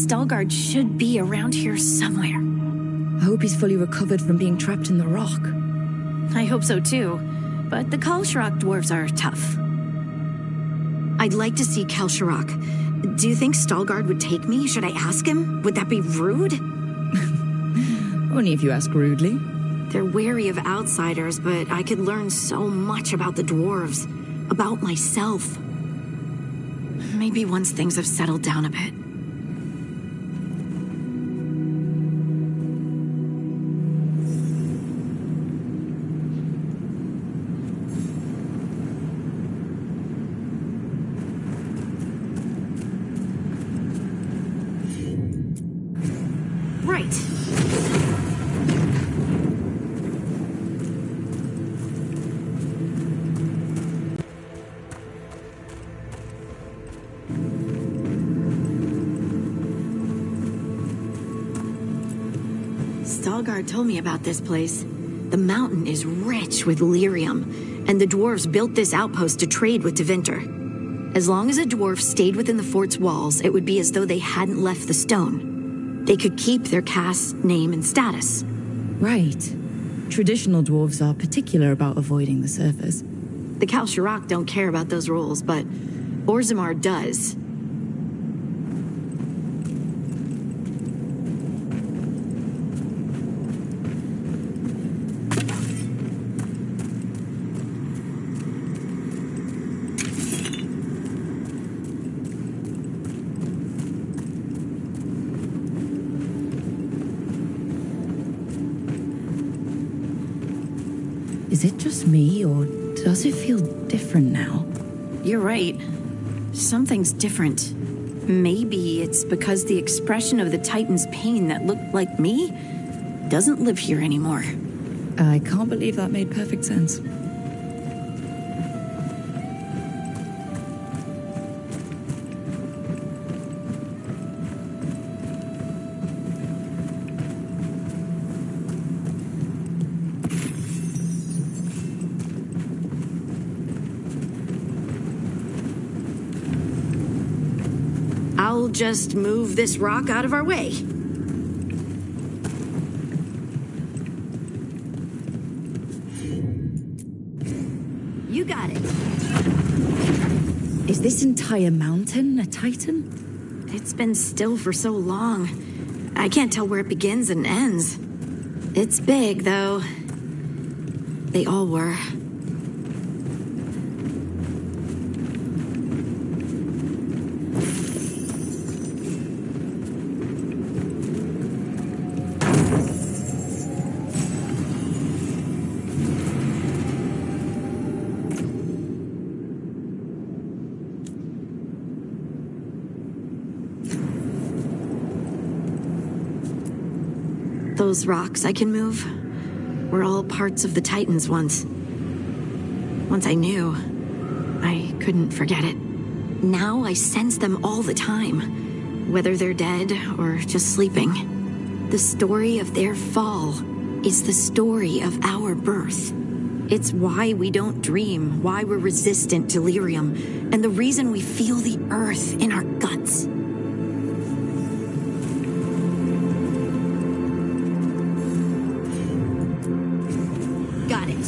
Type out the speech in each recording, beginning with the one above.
Veilguard should be around here somewhere. I hope he's fully recovered from being trapped in the rock. I hope so too, but the Kalsharok dwarves are tough. I'd like to see Kalsharok. Do you think Stalgard would take me? Should I ask him? Would that be rude? Only if you ask rudely. They're wary of outsiders, but I could learn so much about the dwarves, about myself. Maybe once things have settled down a bit. Right. Stalgard told me about this place. The mountain is rich with lyrium, and the dwarves built this outpost to trade with Tevinter. As long as a dwarf stayed within the fort's walls, it would be as though they hadn't left the stone. They could keep their caste, name, and status. Right. Traditional dwarves are particular about avoiding the surface. The Kalsharok don't care about those rules, but Orzammar does. Is it just me, or does it feel different now? You're right. Something's different. Maybe it's because the expression of the Titan's pain that looked like me doesn't live here anymore. I can't believe that made perfect sense. I'll just move this rock out of our way. You got it. Is this entire mountain a Titan? It's been still for so long. I can't tell where it begins and ends. It's big, though. They all were. Those rocks I can move were all parts of the Titans once. Once I knew, I couldn't forget it. Now I sense them all the time, whether they're dead or just sleeping. The story of their fall is the story of our birth. It's why we don't dream, why we're resistant to lyrium, and the reason we feel the earth in our guts. Got it.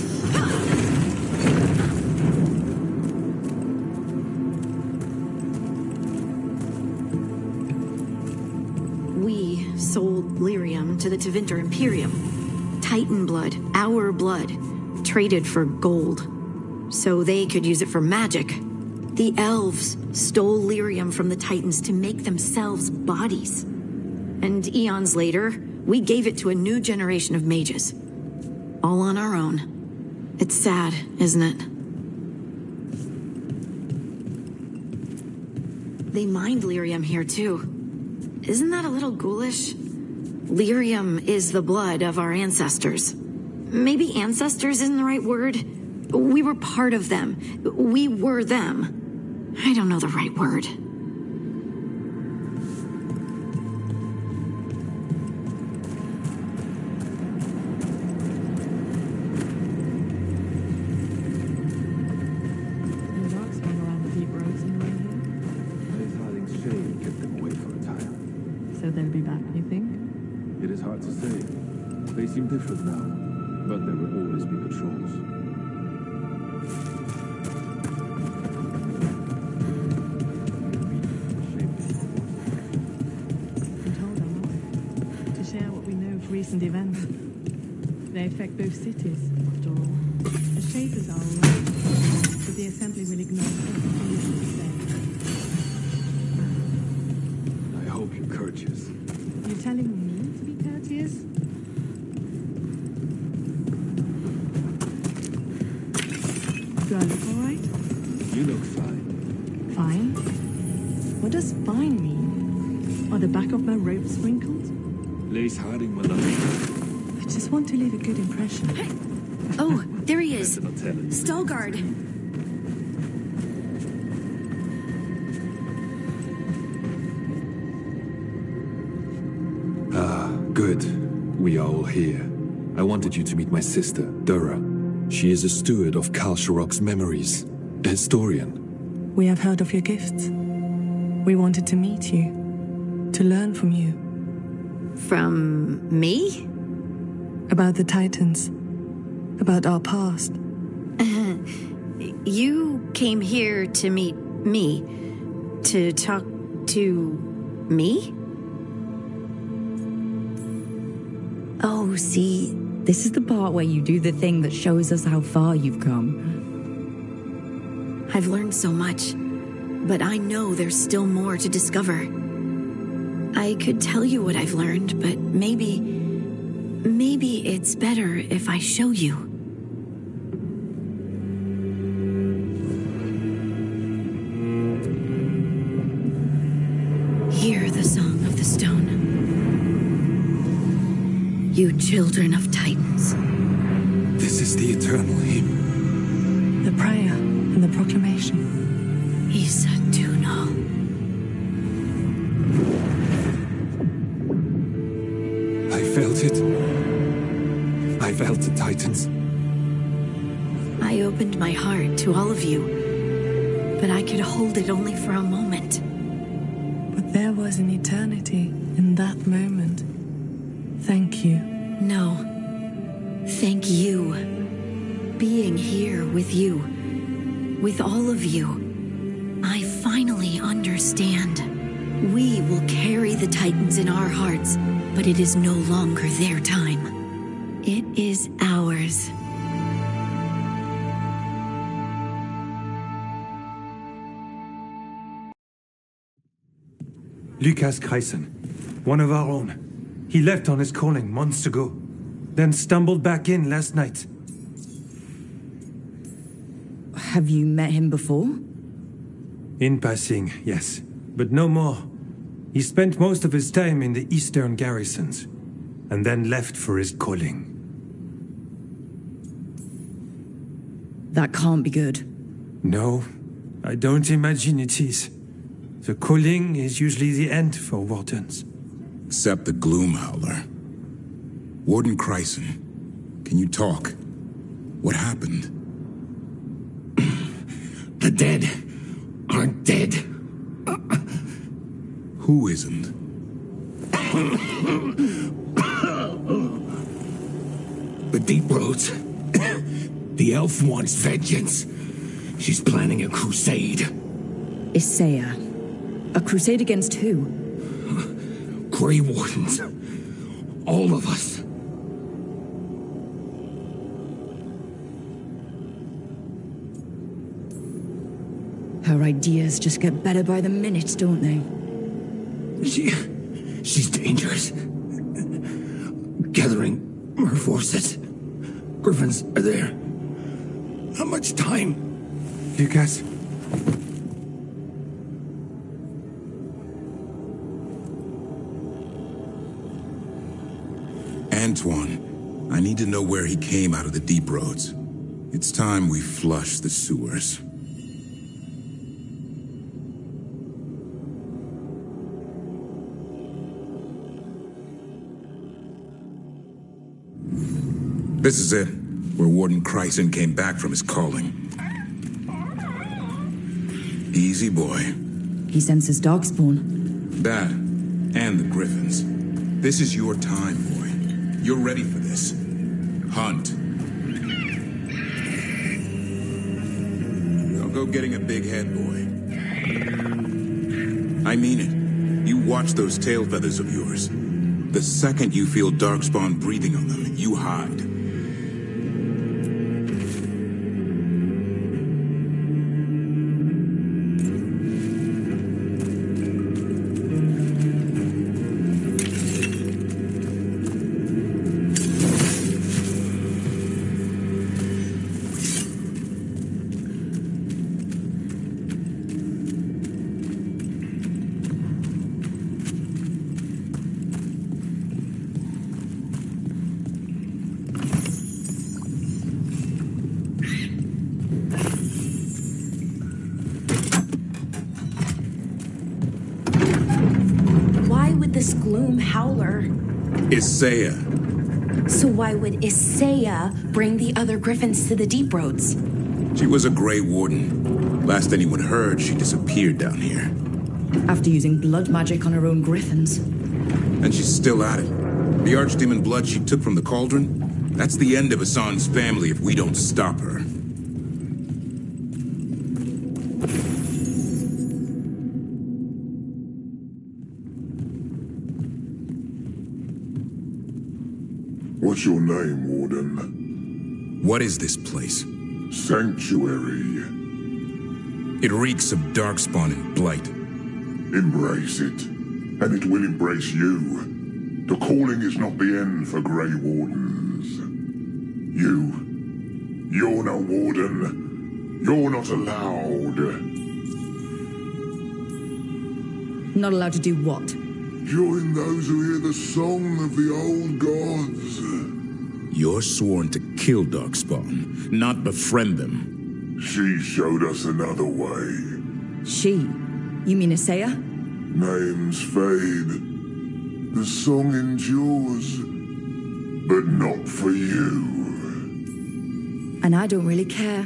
We sold lyrium to the Tevinter Imperium. Titan blood, our blood, traded for gold. So they could use it for magic. The elves stole lyrium from the Titans to make themselves bodies. And eons later, we gave it to a new generation of mages. All on our own. It's sad, isn't it? They mined lyrium here, too. Isn't that a little ghoulish? Lyrium is the blood of our ancestors. Maybe ancestors isn't the right word. We were part of them. We were them. I don't know the right word. Never they'll be back, you think? It is hard to say. They seem different now, but there will always be patrols. I'm told I'm not. To share what we know of recent events. They affect both cities, after all. The Shapers are all right, but the Assembly will ignore everything you say. I hope you're courteous. You're telling me to be courteous? Do I look all right? You look fine. Fine? What does fine mean? Are the back of my robe sprinkled? Lees hiding, my love. I just want to leave a good impression. Oh, there he is. Better not tell it. Veilguard. Good. We are all here. I wanted you to meet my sister, Dura. She is a steward of Kal Sharok's memories, a historian. We have heard of your gifts. We wanted to meet you, to learn from you. From me? About the Titans, about our past. You came here to meet me. To talk to me? Oh, see, this is the part where you do the thing that shows us how far you've come. I've learned so much, but I know there's still more to discover. I could tell you what I've learned, but maybe it's better if I show you. Hear the song of the stone. You children of Titans. This is the eternal hymn. The prayer and the proclamation. Isa Tunal. I felt it. I felt the Titans. I opened my heart to all of you, but I could hold it only for a moment. But there was an eternity in that moment. Thank you. No. Thank you. Being here with you, with all of you, I finally understand. We will carry the Titans in our hearts, but it is no longer their time. It is ours. Lucas Kreisen, one of our own. He left on his calling months ago, then stumbled back in last night. Have you met him before? In passing, yes, but no more. He spent most of his time in the eastern garrisons, and then left for his calling. That can't be good. No, I don't imagine it is. The calling is usually the end for wardens. Except the Gloom Howler. Warden Kreisen, can you talk? What happened? The dead aren't dead. Who isn't? The Deep Roads. The elf wants vengeance. She's planning a crusade. Isaiah. A crusade against who? Grey Wardens. All of us. Her ideas just get better by the minute, don't they? She's dangerous. Gathering her forces. Griffins are there. How much time? Lucas? Antoine, I need to know where he came out of the Deep Roads. It's time we flush the sewers. This is it, where Warden Kreisen came back from his calling. Easy, boy. He senses darkspawn. That, And the Griffins. This is your time, boy. You're ready for this. Hunt. Don't go getting a big head, boy. I mean it. You watch those tail feathers of yours. The second you feel Darkspawn breathing on them, you hide. This gloom howler. Isaiah. So why would Isaiah bring the other griffins to the Deep Roads? She was a Grey Warden. Last anyone heard, she disappeared down here. After using blood magic on her own griffins. And she's still at it. The Archdemon blood she took from the cauldron? That's the end of Hassan's family if we don't stop her. What's your name, Warden? What is this place? Sanctuary. It reeks of Darkspawn and Blight. Embrace it, and it will embrace you. The calling is not the end for Grey Wardens. You're no Warden. You're not allowed. Not allowed to do what? Join those who hear the song of the old gods. You're sworn to kill Darkspawn, not befriend them. She showed us another way. She? You mean Isaiah? Names fade. The song endures. But not for you. And I don't really care.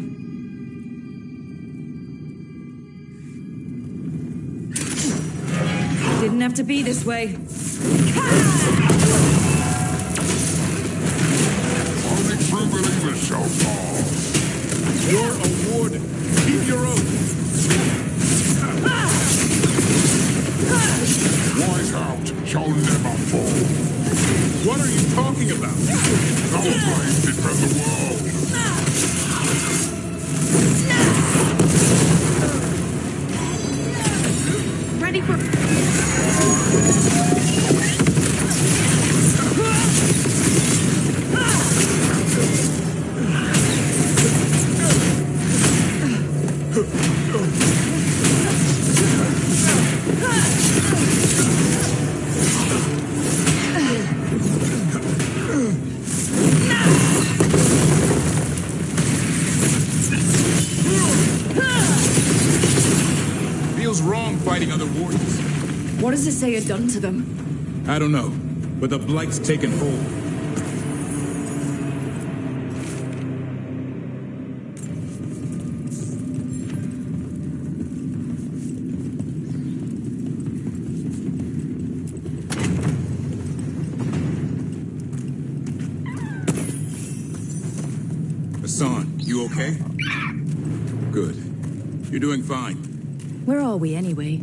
Didn't have to be this way. Only true believers shall fall. You're a warden. Keep your oath. Wise out shall never fall. What are you talking about? Our blade defend the world. Ready for... Feels wrong fighting other wardens. What has Isaiah done to them? I don't know, but the Blight's taken hold. Hassan, you okay? Good. You're doing fine. Where are we anyway?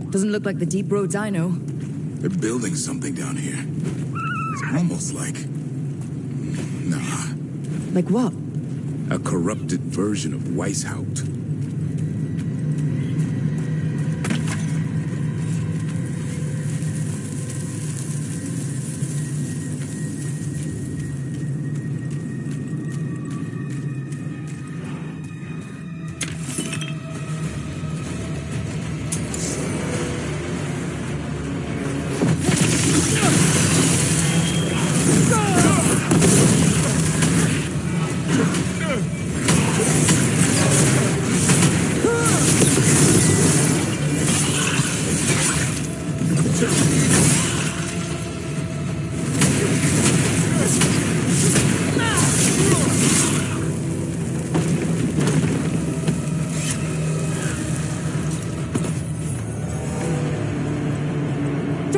Doesn't look like the Deep Roads I know. They're building something down here. It's almost like... Nah. Like what? A corrupted version of Weishaupt.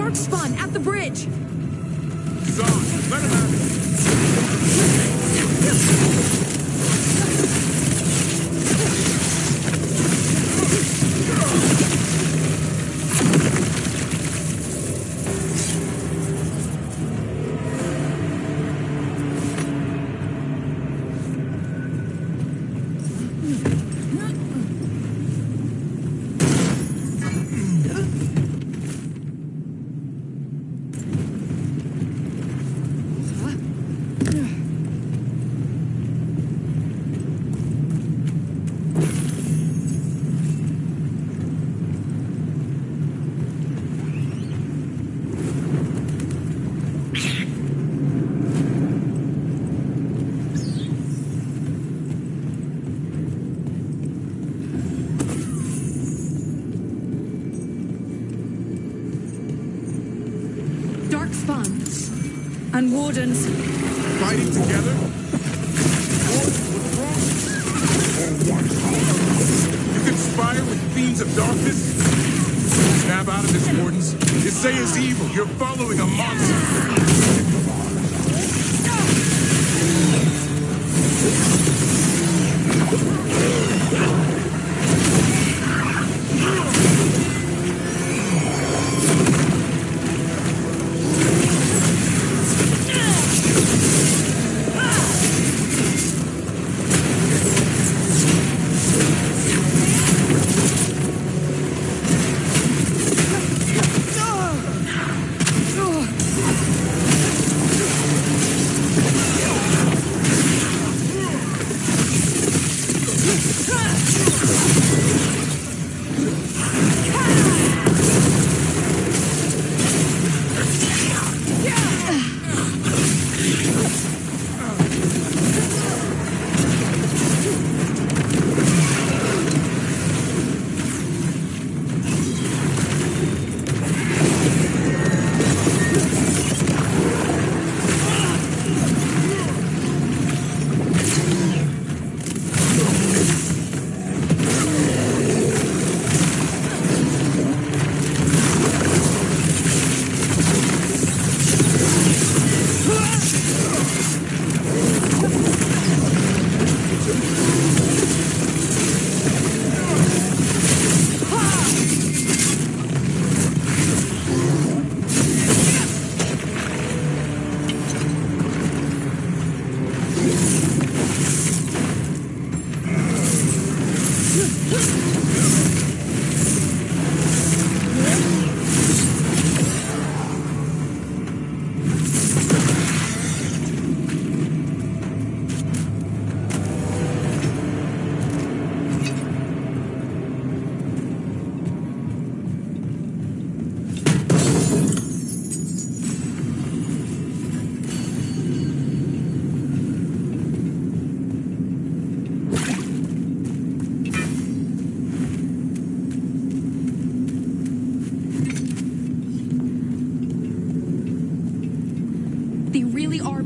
Darkspawn at the bridge! He's on. Let him have it. Darkspawn and Wardens. Fighting together? You conspire with fiends of darkness? Snap out of this, Wardens. Isaiah's evil. You're following a monster.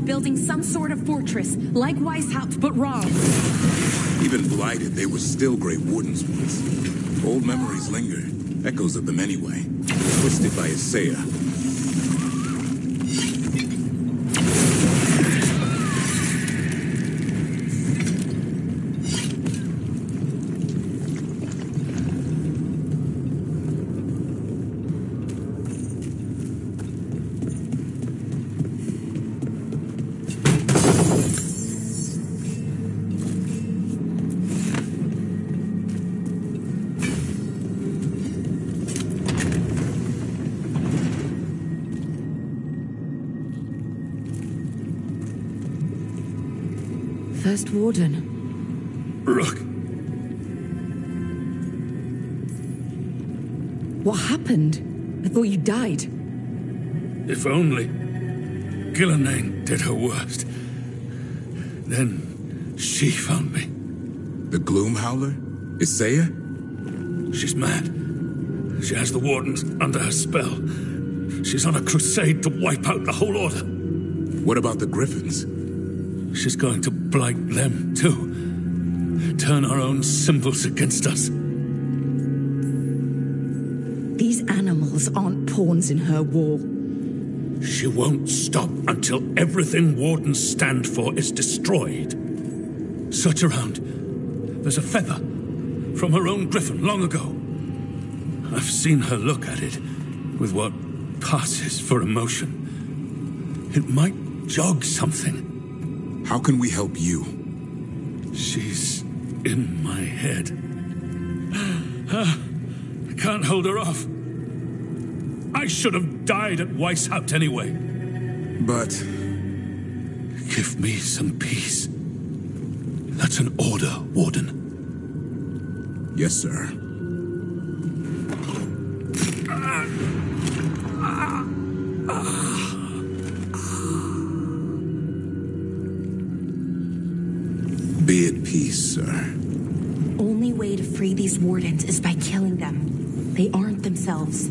Building some sort of fortress, like Weishaupt, but wrong. Even blighted, they were still Grey Wardens once. Old memories linger, echoes of them anyway. Twisted by Isaiah. First Warden. Look. What happened? I thought you died. If only Gillenane did her worst. Then she found me. The Gloom Howler? Isaiah? She's mad. She has the Wardens under her spell. She's on a crusade to wipe out the whole Order. What about the Griffins? She's going to blight them, too. Turn our own symbols against us. These animals girls aren't pawns in her war. She won't stop until everything Wardens stand for is destroyed. Search around. There's a feather from her own griffin long ago. I've seen her look at it with what passes for emotion. It might jog something. How can we help you? She's in my head. I can't hold her off. I should have died at Weishaupt anyway. But... give me some peace. That's an order, Warden. Yes, sir. Be at peace, sir. Only way to free these Wardens is by killing them. They aren't themselves.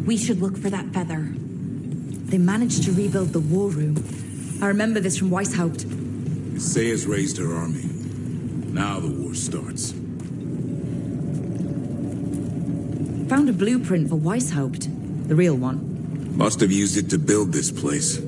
We should look for that feather. They managed to rebuild the war room. I remember this from Weishaupt. Saya's raised her army. Now the war starts. Found a blueprint for Weishaupt. The real one. Must have used it to build this place.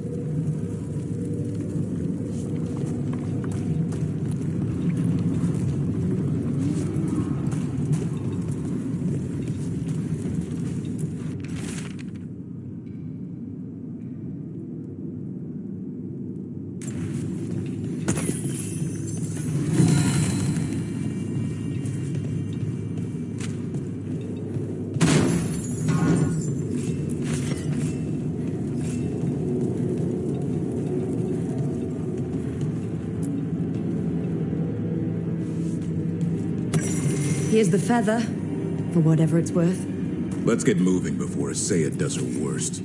Here's the feather, for whatever it's worth. Let's get moving before Saya does her worst.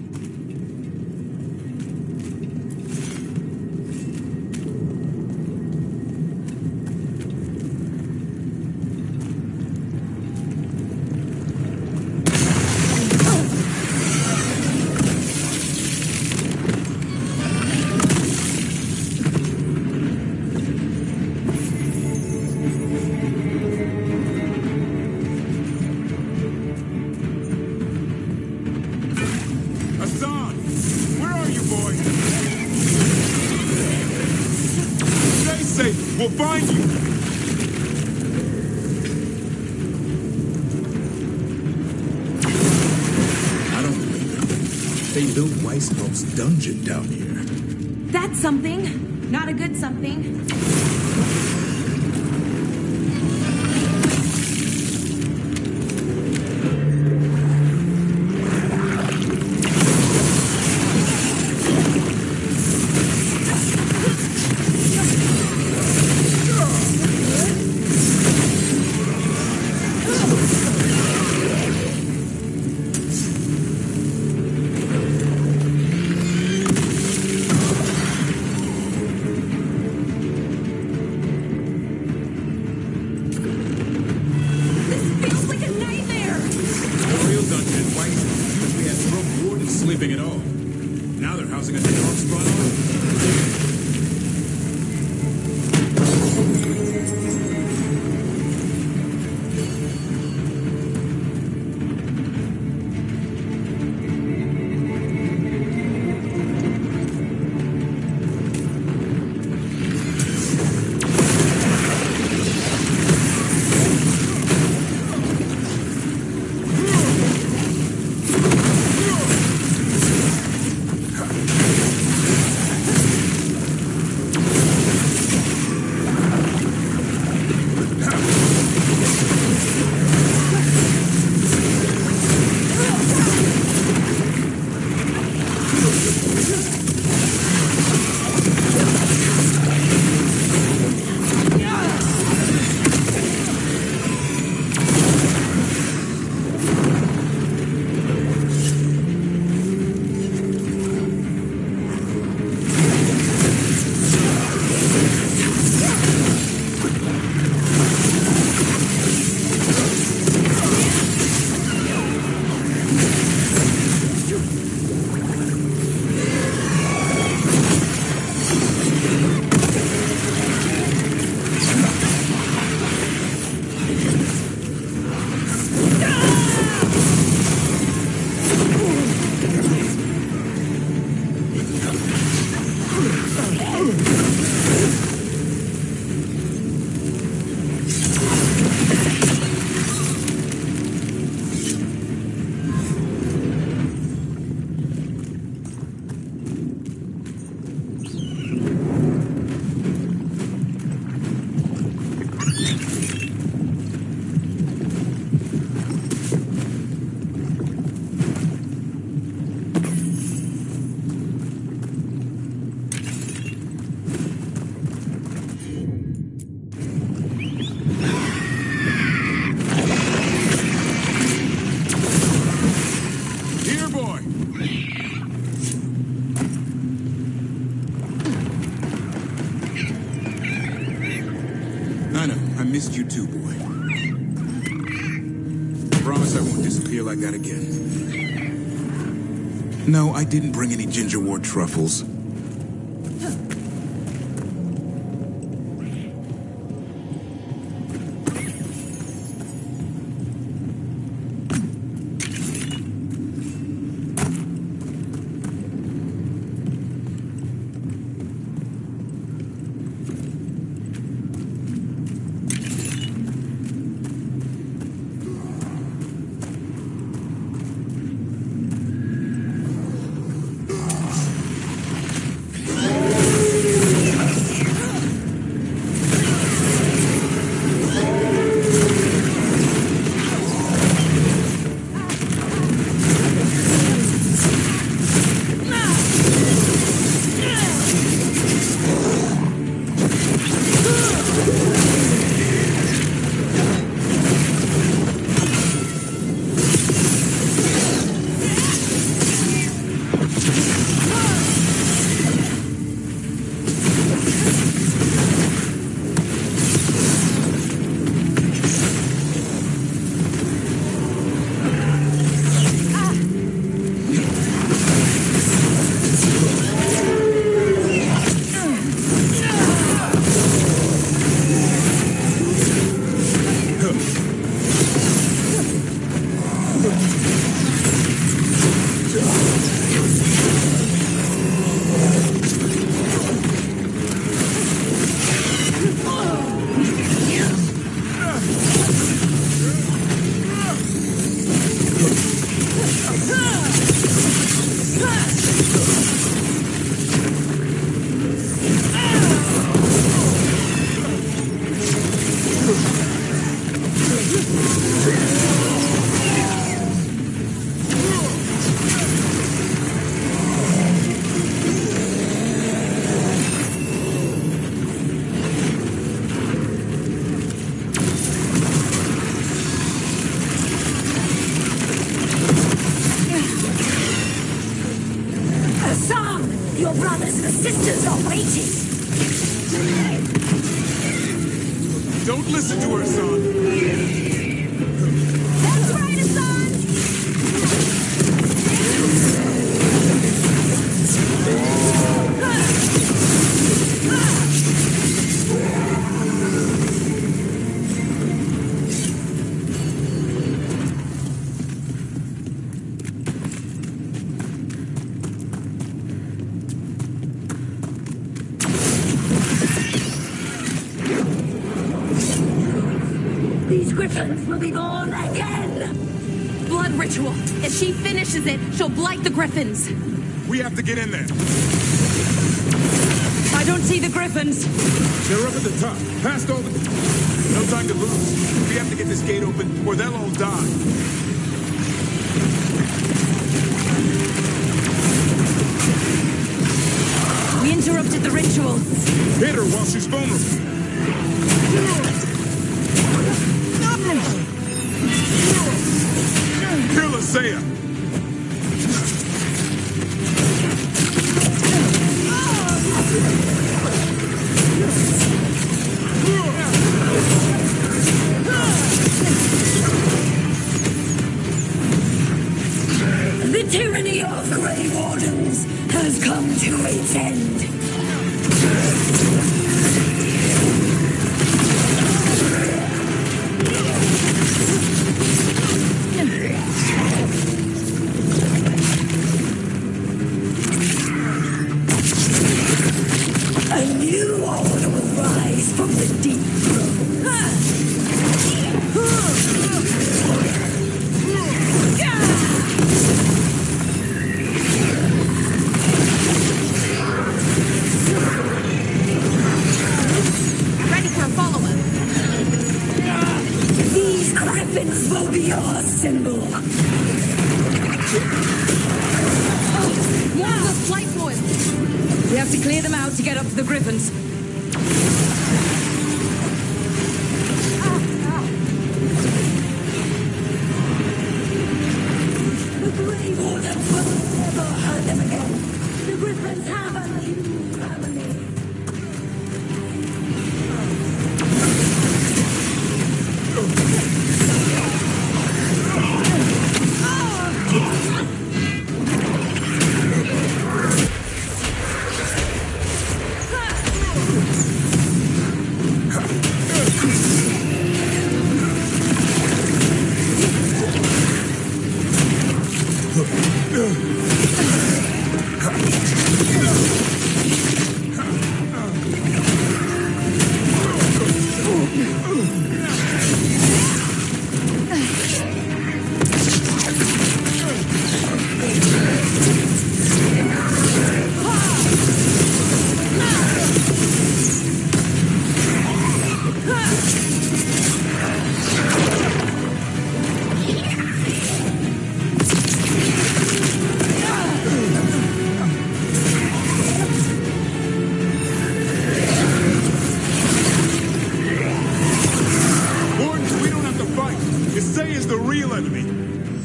We'll find you! I don't believe it. They built Weishaupt's dungeon down here. That's something. Not a good something. Sleeping at all. Now they're housing a dark spot. promise I won't disappear like that again. No, I didn't bring any gingerwort truffles. Your brothers and sisters are waiting. Don't listen to her, son. That's right, Hassan. These griffins will be born again! Blood ritual. If she finishes it, she'll blight the griffins. We have to get in there. I don't see the griffins. They're up at the top, past all the... No time to lose. We have to get this gate open, or they'll all die. We interrupted the ritual. Hit her while she's vulnerable. Kill Isaiah! The tyranny of Grey Wardens has come to its end. A new order will rise from the deep. Ready for a follow-up. These griffins will be our symbol. More of the flight foil. We have to clear them out to get up to the griffins. The Grey Wardens will never hurt them again. The griffins have a new family.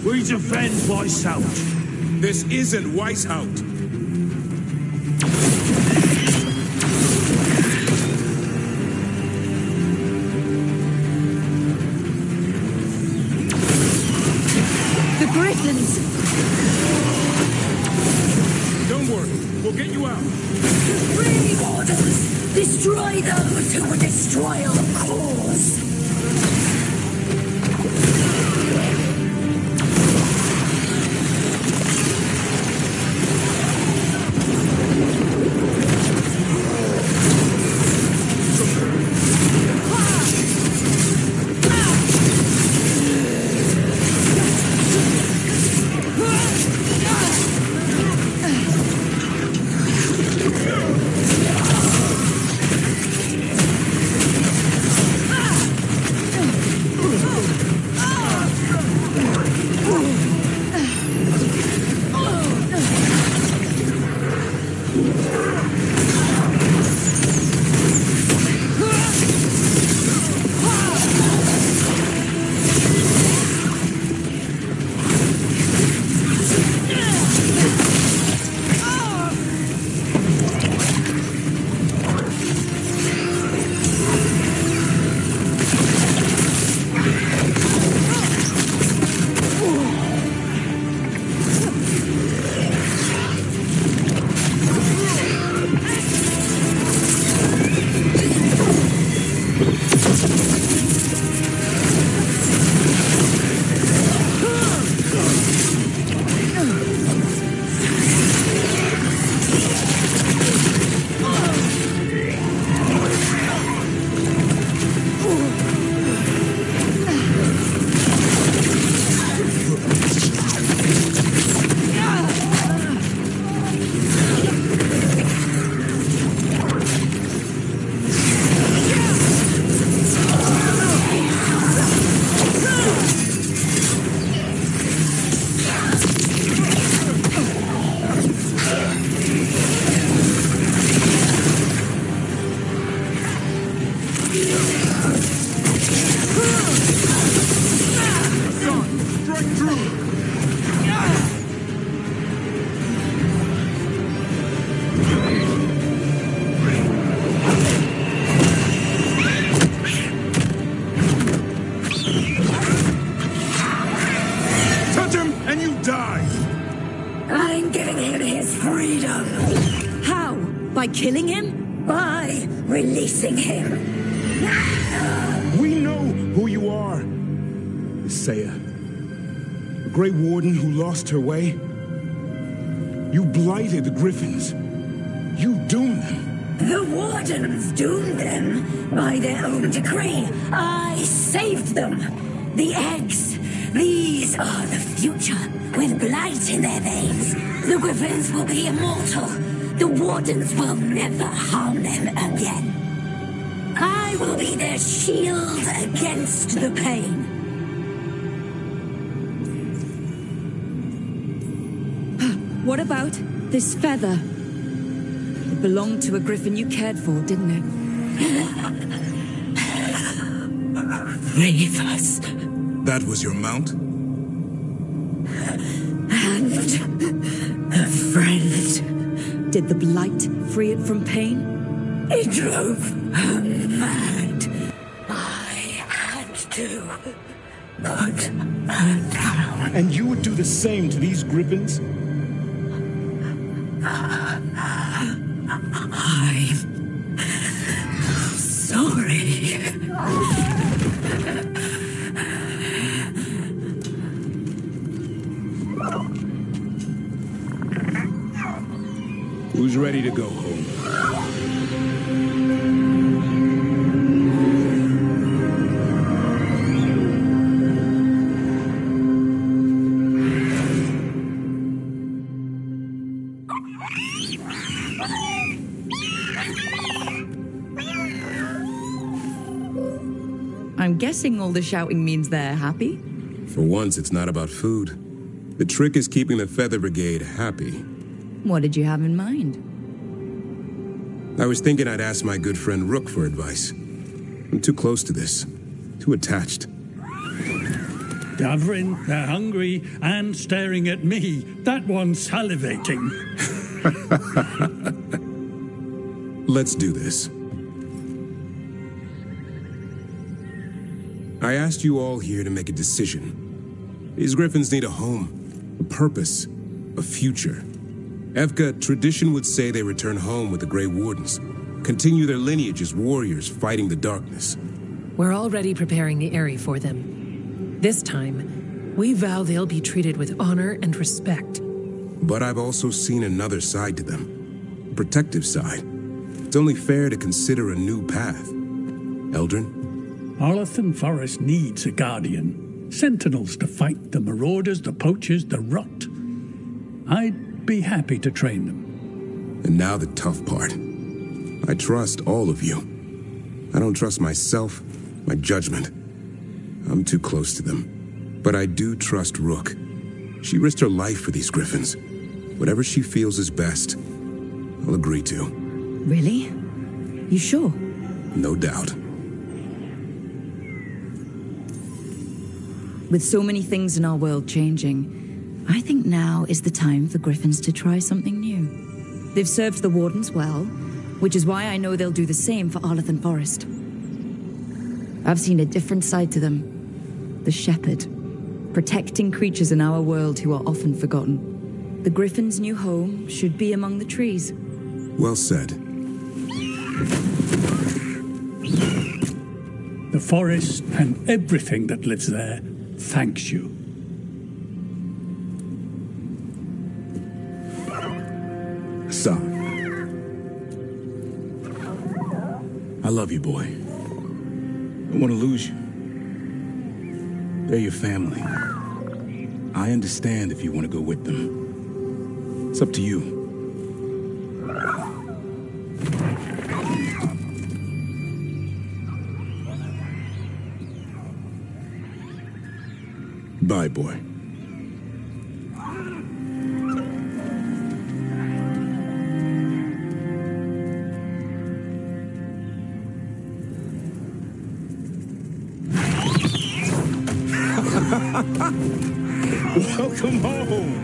We defend Weishaupt. This isn't Weishaupt. The Griffins! Don't worry, we'll get you out. Free Wardens! Destroy those who would destroy our cause! Killing him? By releasing him. We know who you are, Isaiah. A Grey Warden who lost her way. You blighted the Griffins. You doomed them. The Wardens doomed them by their own decree. I saved them. The eggs. These are the future, with blight in their veins. The Griffins will be immortal. The Wardens will never harm them again. I will be their shield against the pain. What about this feather? It belonged to a griffin you cared for, didn't it? Ravers. That was your mount? And a friend. Did the blight free it from pain? It drove her mad. I had to put her down. And you would do the same to these Griffins? I'm sorry. Who's ready to go home? I'm guessing all the shouting means they're happy? For once, it's not about food. The trick is keeping the Feather Brigade happy. What did you have in mind? I was thinking I'd ask my good friend Rook for advice. I'm too close to this. Too attached. Davrin, they're hungry and staring at me. That one's salivating. Let's do this. I asked you all here to make a decision. These griffins need a home, a purpose, a future. Evka, tradition would say they return home with the Grey Wardens, continue their lineage as warriors fighting the darkness. We're already preparing the Eyrie for them. This time, we vow they'll be treated with honor and respect. But I've also seen another side to them, a protective side. It's only fair to consider a new path. Eldrin? Arlathan Forest needs a guardian. Sentinels to fight the marauders, the poachers, the rot. I'd be happy to train them. And now the tough part. I trust all of you. I don't trust myself, my judgment. I'm too close to them. But I do trust Rook. She risked her life for these griffins. Whatever she feels is best, I'll agree to. Really? You sure? No doubt. With so many things in our world changing, I think now is the time for Griffins to try something new. They've served the Wardens well, which is why I know they'll do the same for Arlathan Forest. I've seen a different side to them. The Shepherd, protecting creatures in our world who are often forgotten. The Griffin's new home should be among the trees. Well said. The forest and everything that lives there thanks you. Son. I love you, boy. Don't want to lose you. They're your family. I understand if you want to go with them. It's up to you. Bye, boy. Welcome home.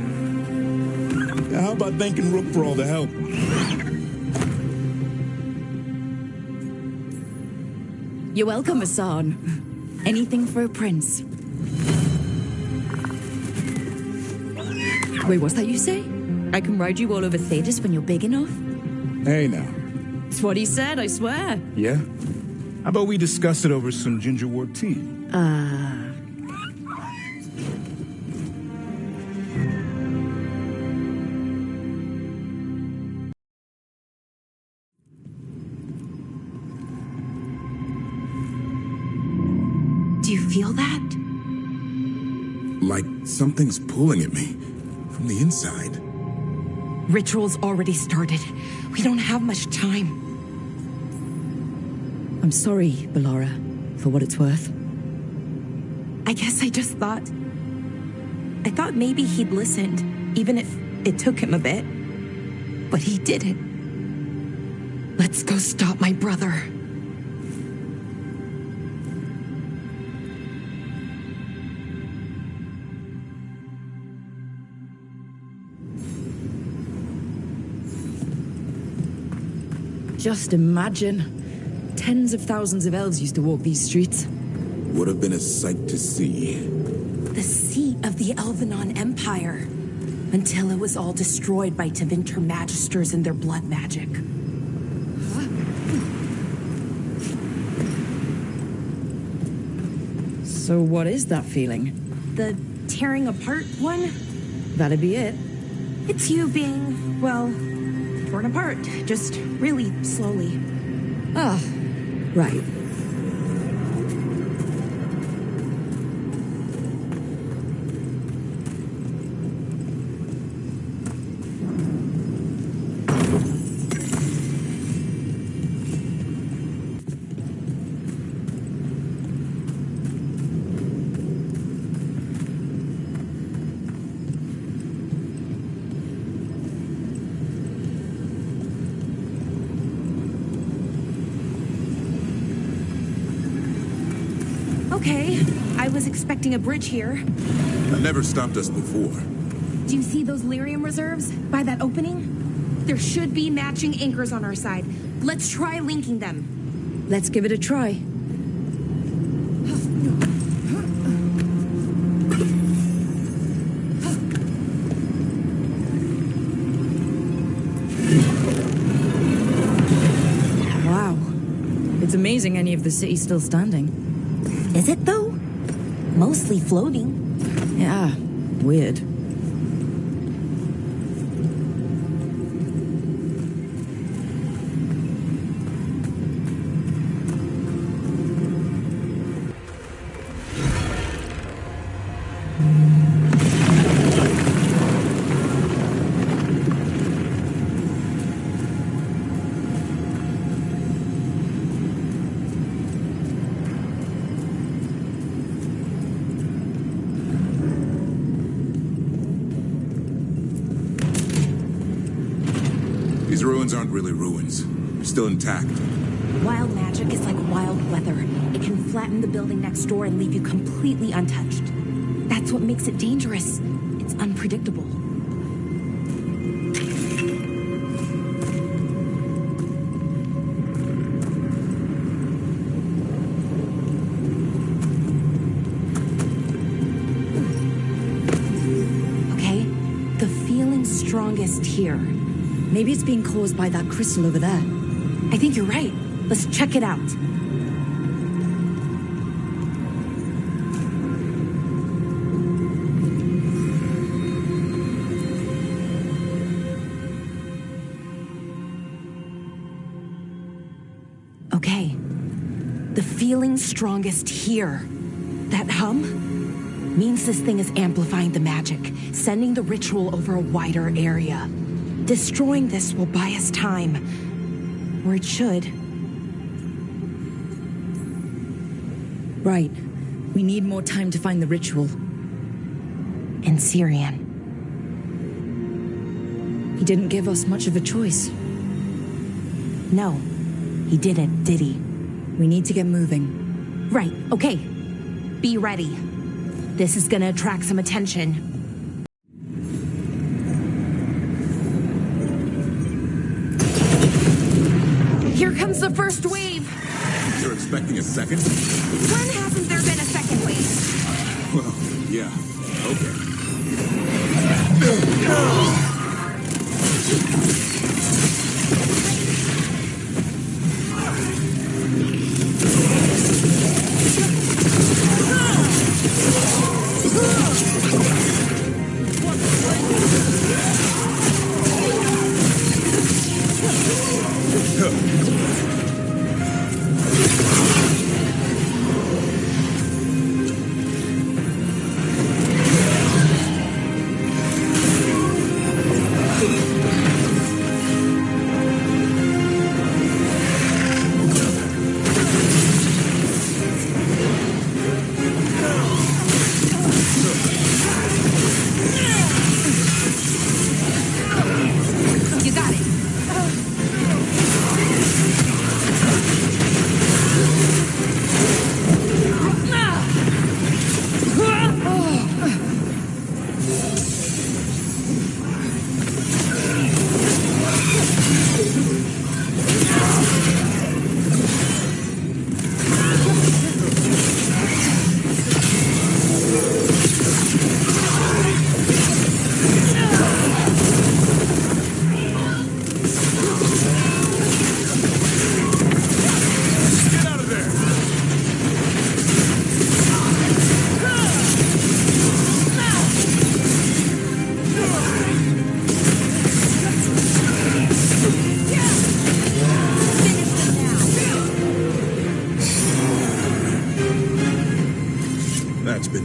Now, how about thanking Rook for all the help? You're welcome, Hassan. Anything for a prince. Wait, what's that you say? I can ride you all over Thetis when you're big enough? Hey, now. It's what he said, I swear. Yeah? How about we discuss it over some gingerwort tea? Do you feel that? Like something's pulling at me from the inside. Ritual's already started. We don't have much time. I'm sorry, Bellara, for what it's worth. I guess I just thought... I thought maybe he'd listened, even if it took him a bit. But he didn't. Let's go stop my brother. Just imagine. Tens of thousands of elves used to walk these streets. Would have been a sight to see. The seat of the Elvenon Empire. Until it was all destroyed by Tevinter Magisters and their blood magic. So what is that feeling? The tearing apart one? That'd be it. It's you being, well, torn apart, just really slowly. Ah, right. Okay, I was expecting a bridge here. That never stopped us before. Do you see those lyrium reserves by that opening? There should be matching anchors on our side. Let's try linking them. Let's give it a try. Wow. It's amazing any of the city's still standing. Is it, though? Mostly floating. Yeah, weird. These ruins aren't really ruins. They're still intact. Wild magic is like wild weather. It can flatten the building next door and leave you completely untouched. That's what makes it dangerous. It's unpredictable. Okay, the feeling's strongest here. Maybe it's being caused by that crystal over there. I think you're right. Let's check it out. Okay. The feeling's strongest here. That hum means this thing is amplifying the magic, sending the ritual over a wider area. Destroying this will buy us time. Or it should. Right. We need more time to find the ritual. And Syrian. He didn't give us much of a choice. No, he didn't, did he? We need to get moving. Right, okay. Be ready. This is gonna attract some attention. Here comes the first wave. You're expecting a second? When hasn't there been a second wave? Well, yeah. Okay.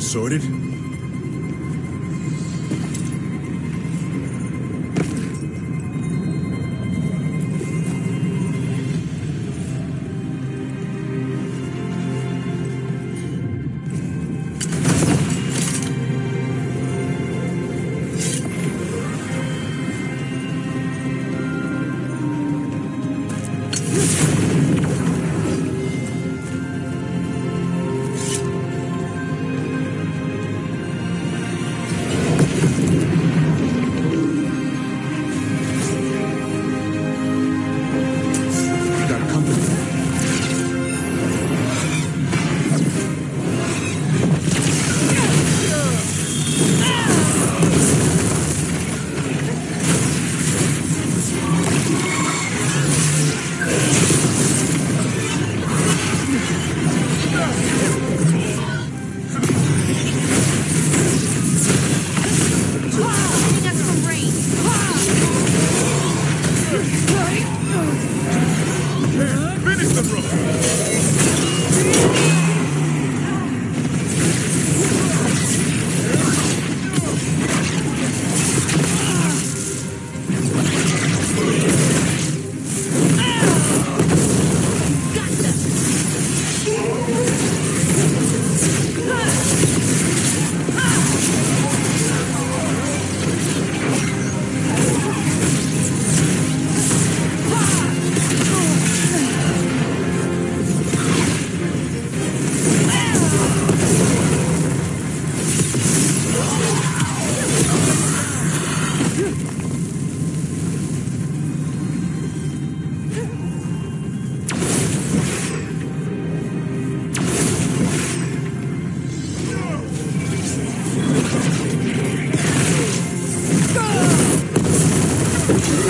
sorted?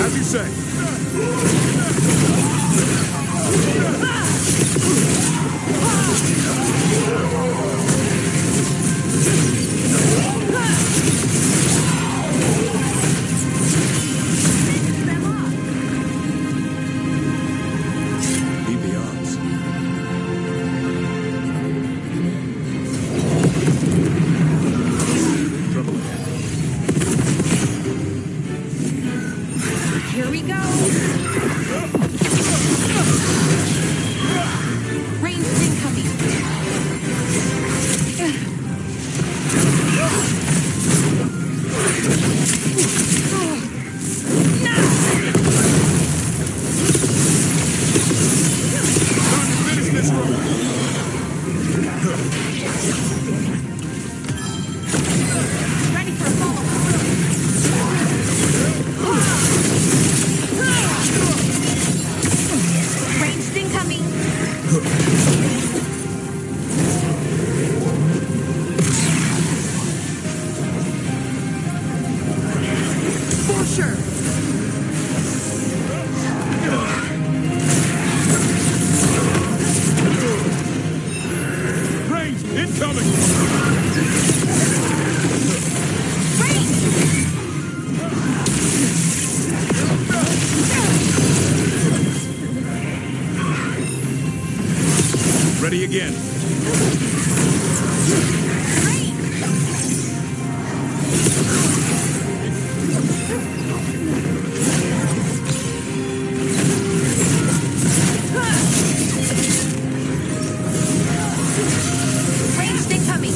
As you say. Leave the odds. Trouble ahead. Here we go. Ranged incoming. Finish this room. Ready for a follow. Ranged incoming. For sure. Range incoming. Ready again. Ranged incoming.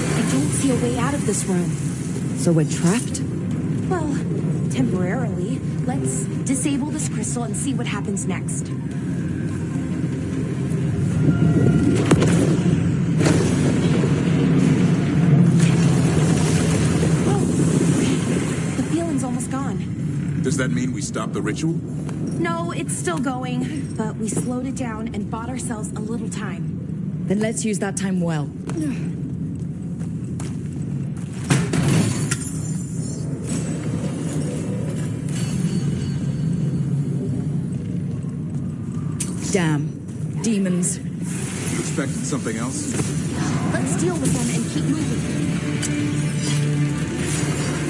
I don't see a way out of this room. So we're trapped? Well, temporarily. Let's disable this crystal and see what happens next. Oh, the feeling's almost gone. Does that mean we stop the ritual? No, it's still going, but we slowed it down and bought ourselves a little time. Then let's use that time well. Damn. Demons. You expected something else? Let's deal with them and keep moving.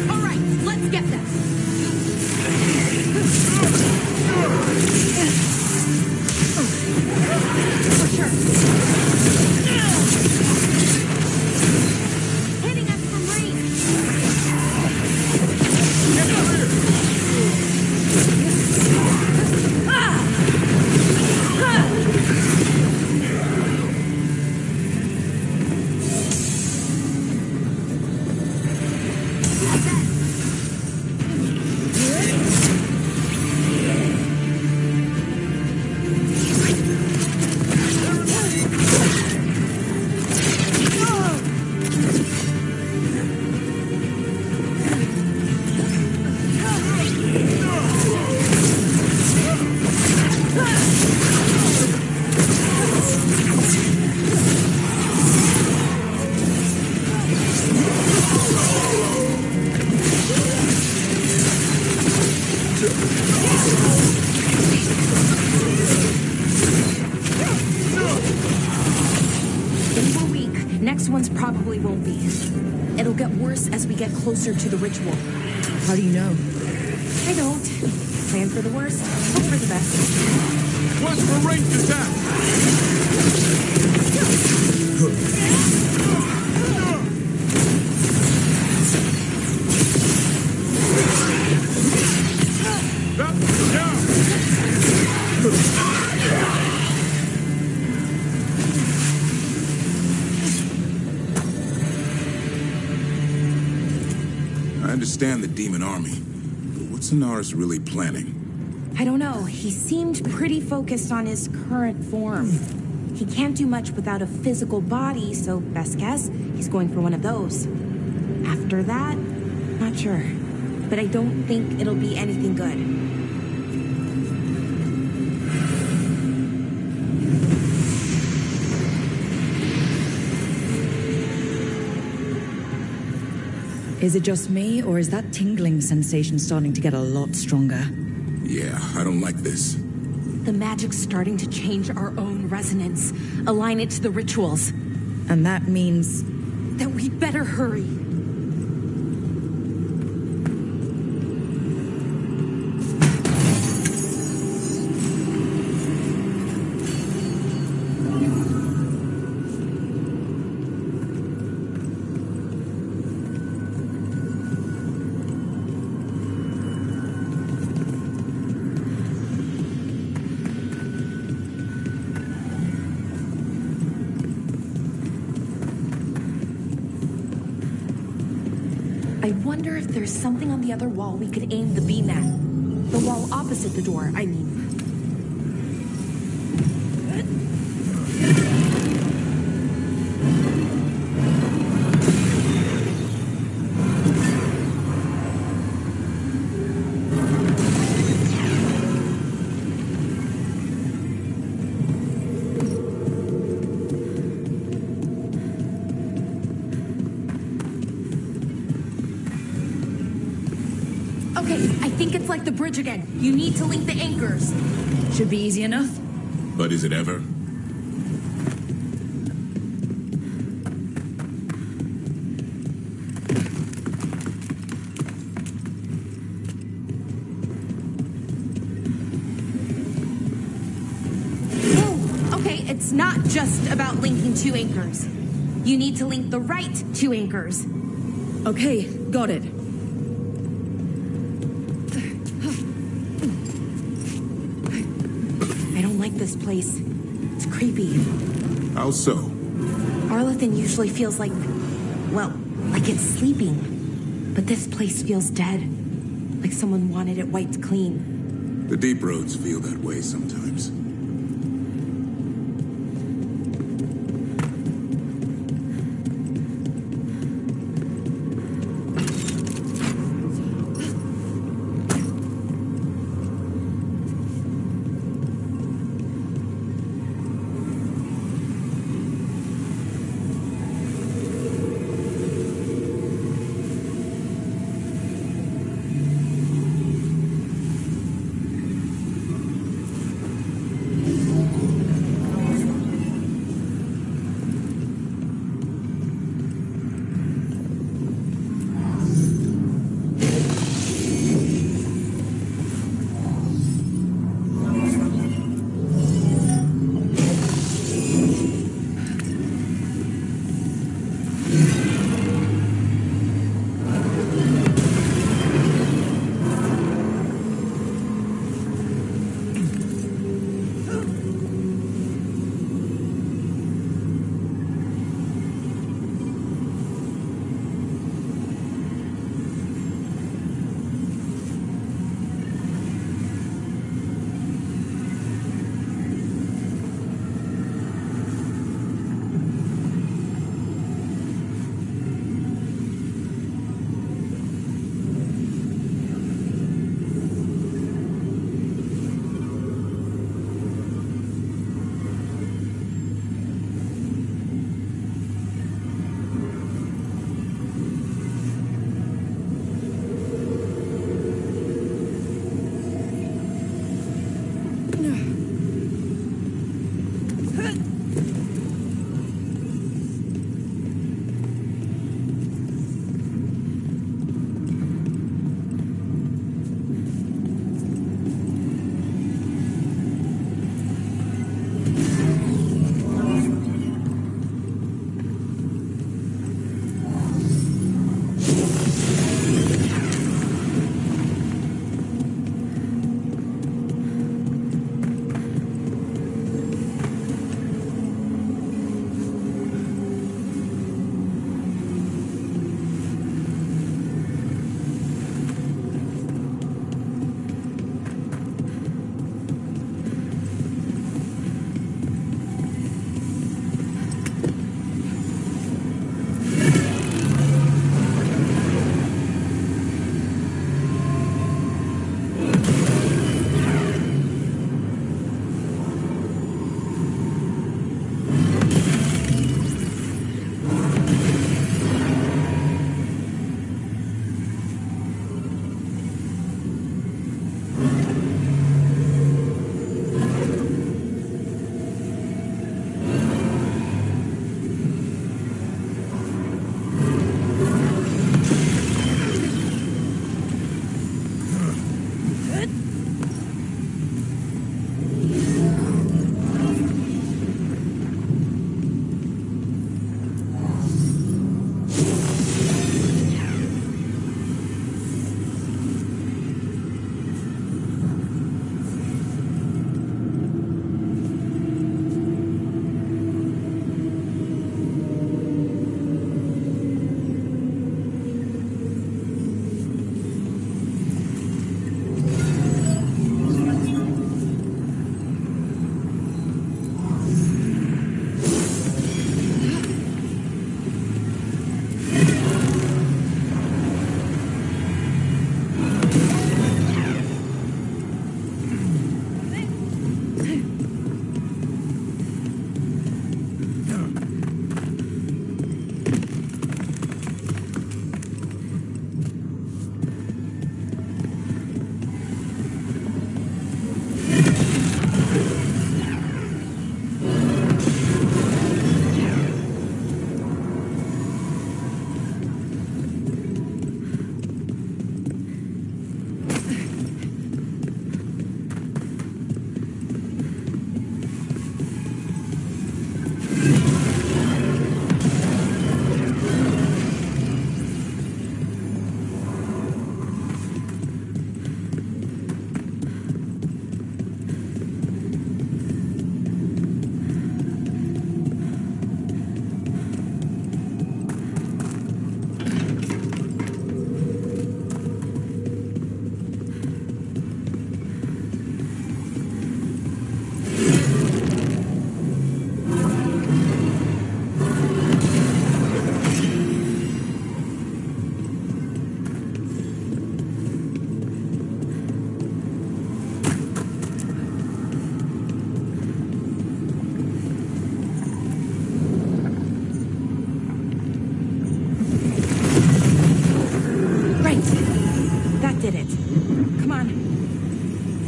All right, let's get them. For sure. Hitting us from range. Get clear! Next one's probably won't be. It'll get worse as we get closer to the ritual. How do you know? I don't. Plan for the worst, hope for the best. Watch for ranged attack! I understand the demon army, but what's Inaris really planning? I don't know. He seemed pretty focused on his current form. He can't do much without a physical body, so best guess, he's going for one of those. After that, not sure. But I don't think it'll be anything good. Is it just me, or is that tingling sensation starting to get a lot stronger? Yeah, I don't like this. The magic's starting to change our own resonance, align it to the rituals. And that means... that we'd better hurry. I wonder if there's something on the other wall we could aim the beam at. The wall opposite the door, I mean. Okay, I think it's like the bridge again. You need to link the anchors. Should be easy enough. But is it ever? Oh, okay, it's not just about linking two anchors. You need to link the right two anchors. Okay, got it. I don't like this place. It's creepy. How so? Arlathan usually feels like, well, like it's sleeping. But this place feels dead. Like someone wanted it wiped clean. The deep roads feel that way sometimes.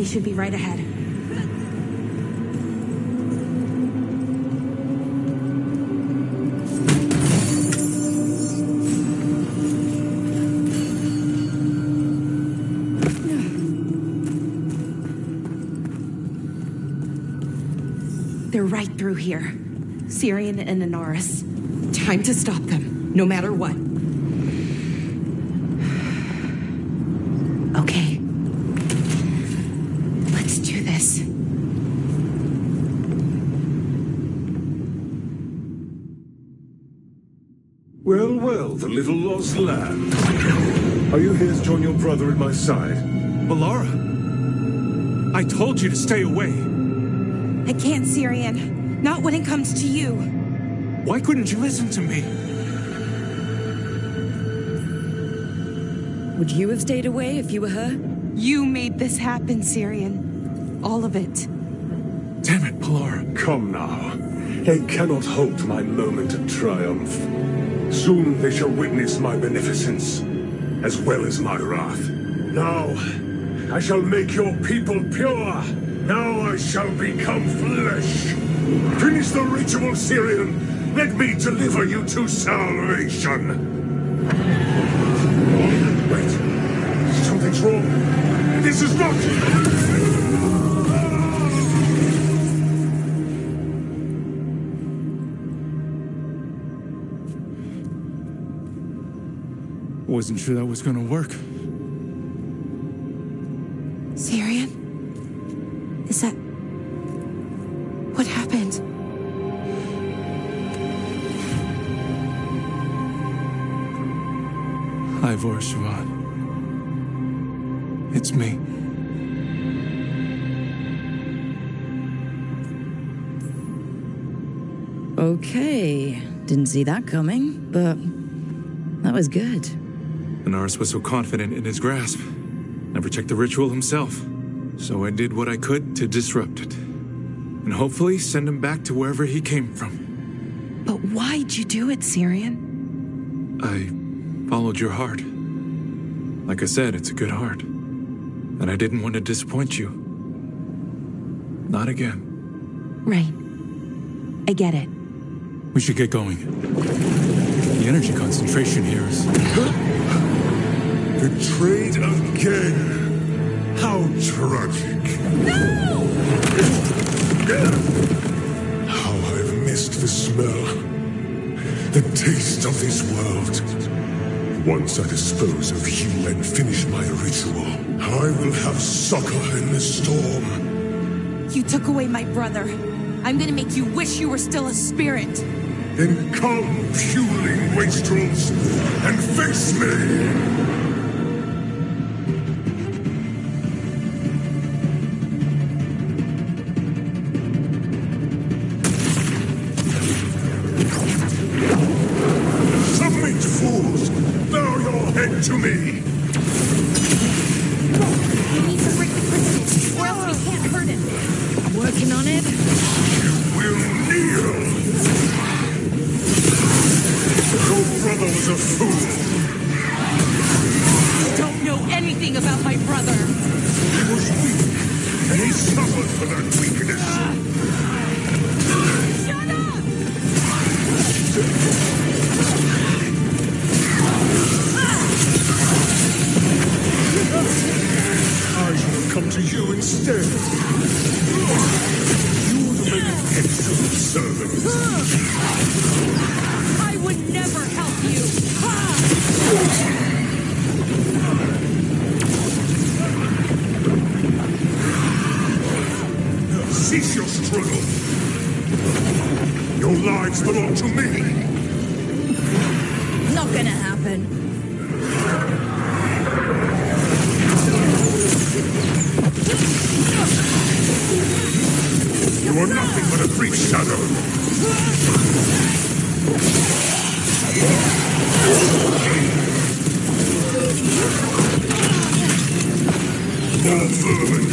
Should be right ahead. They're right through here. Syrian and Anaris. Time to stop them, no matter what. Okay. Let's do this. Well, well, the little lost lamb. Are you here to join your brother at my side? Melara! I told you to stay away. I can't, Syrian. Not when it comes to you. Why couldn't you listen to me? Would you have stayed away if you were her? You made this happen, Syrian. All of it. Damn it, Melara. Come now. They cannot halt my moment of triumph. Soon they shall witness my beneficence, as well as my wrath. Now, I shall make your people pure. Now I shall become flesh. Finish the ritual, Syrian. Let me deliver you to salvation. Wait. Something's wrong. This is not... Wasn't sure that was gonna work. Syrian? Is that... what happened? Ivor Siobhan. It's me. Okay. Didn't see that coming, but that was good. Anaris was so confident in his grasp. Never checked the ritual himself. So I did what I could to disrupt it. And hopefully send him back to wherever he came from. But why'd you do it, Syrian? I followed your heart. Like I said, it's a good heart. And I didn't want to disappoint you. Not again. Right. I get it. We should get going. The energy concentration here is... Betrayed again! How tragic. How I've missed the smell, the taste of this world. Once I dispose of you and finish my ritual, I will have succor in the storm. You took away my brother. I'm gonna make you wish you were still a spirit. Then come, puling wastrels, and face me! To me. We need to break the crystal, or else we can't hurt him. I'm working on it. You will kneel. Your brother was a fool. You don't know anything about my brother. He was weak, and he suffered for that weakness. Shut up! I shall come to you instead. You would make an excellent servant. I would never help you. Cease your struggle. Your lives belong to me. Not gonna happen. You are nothing but a brief shadow. More vermin.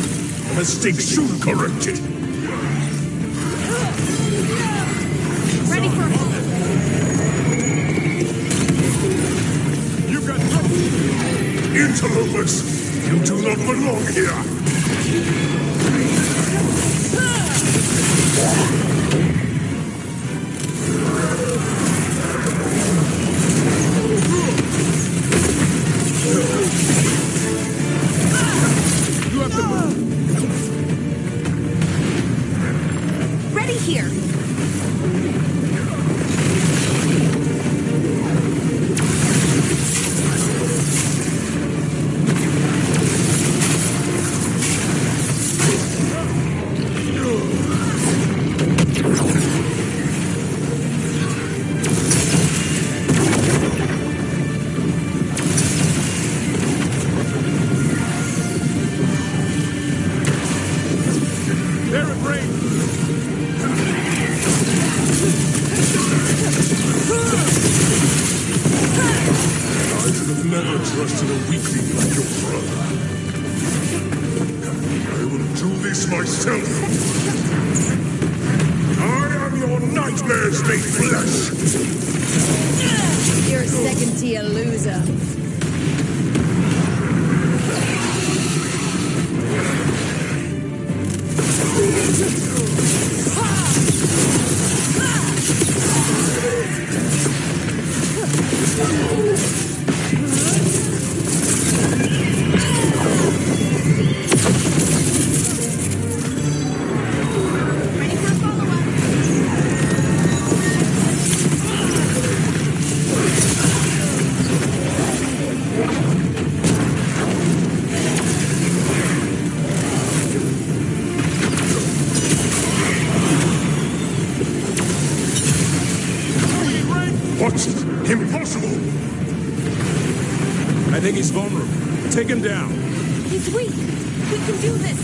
A mistake soon corrected. Ready for You got trouble. Interlopers, you do not belong here. You have to move. Ready here. Trusted a weakling like your brother. I will do this myself. I am your nightmares made flesh. You're a second-tier loser. Impossible! I think he's vulnerable. Take him down. He's weak. We can do this.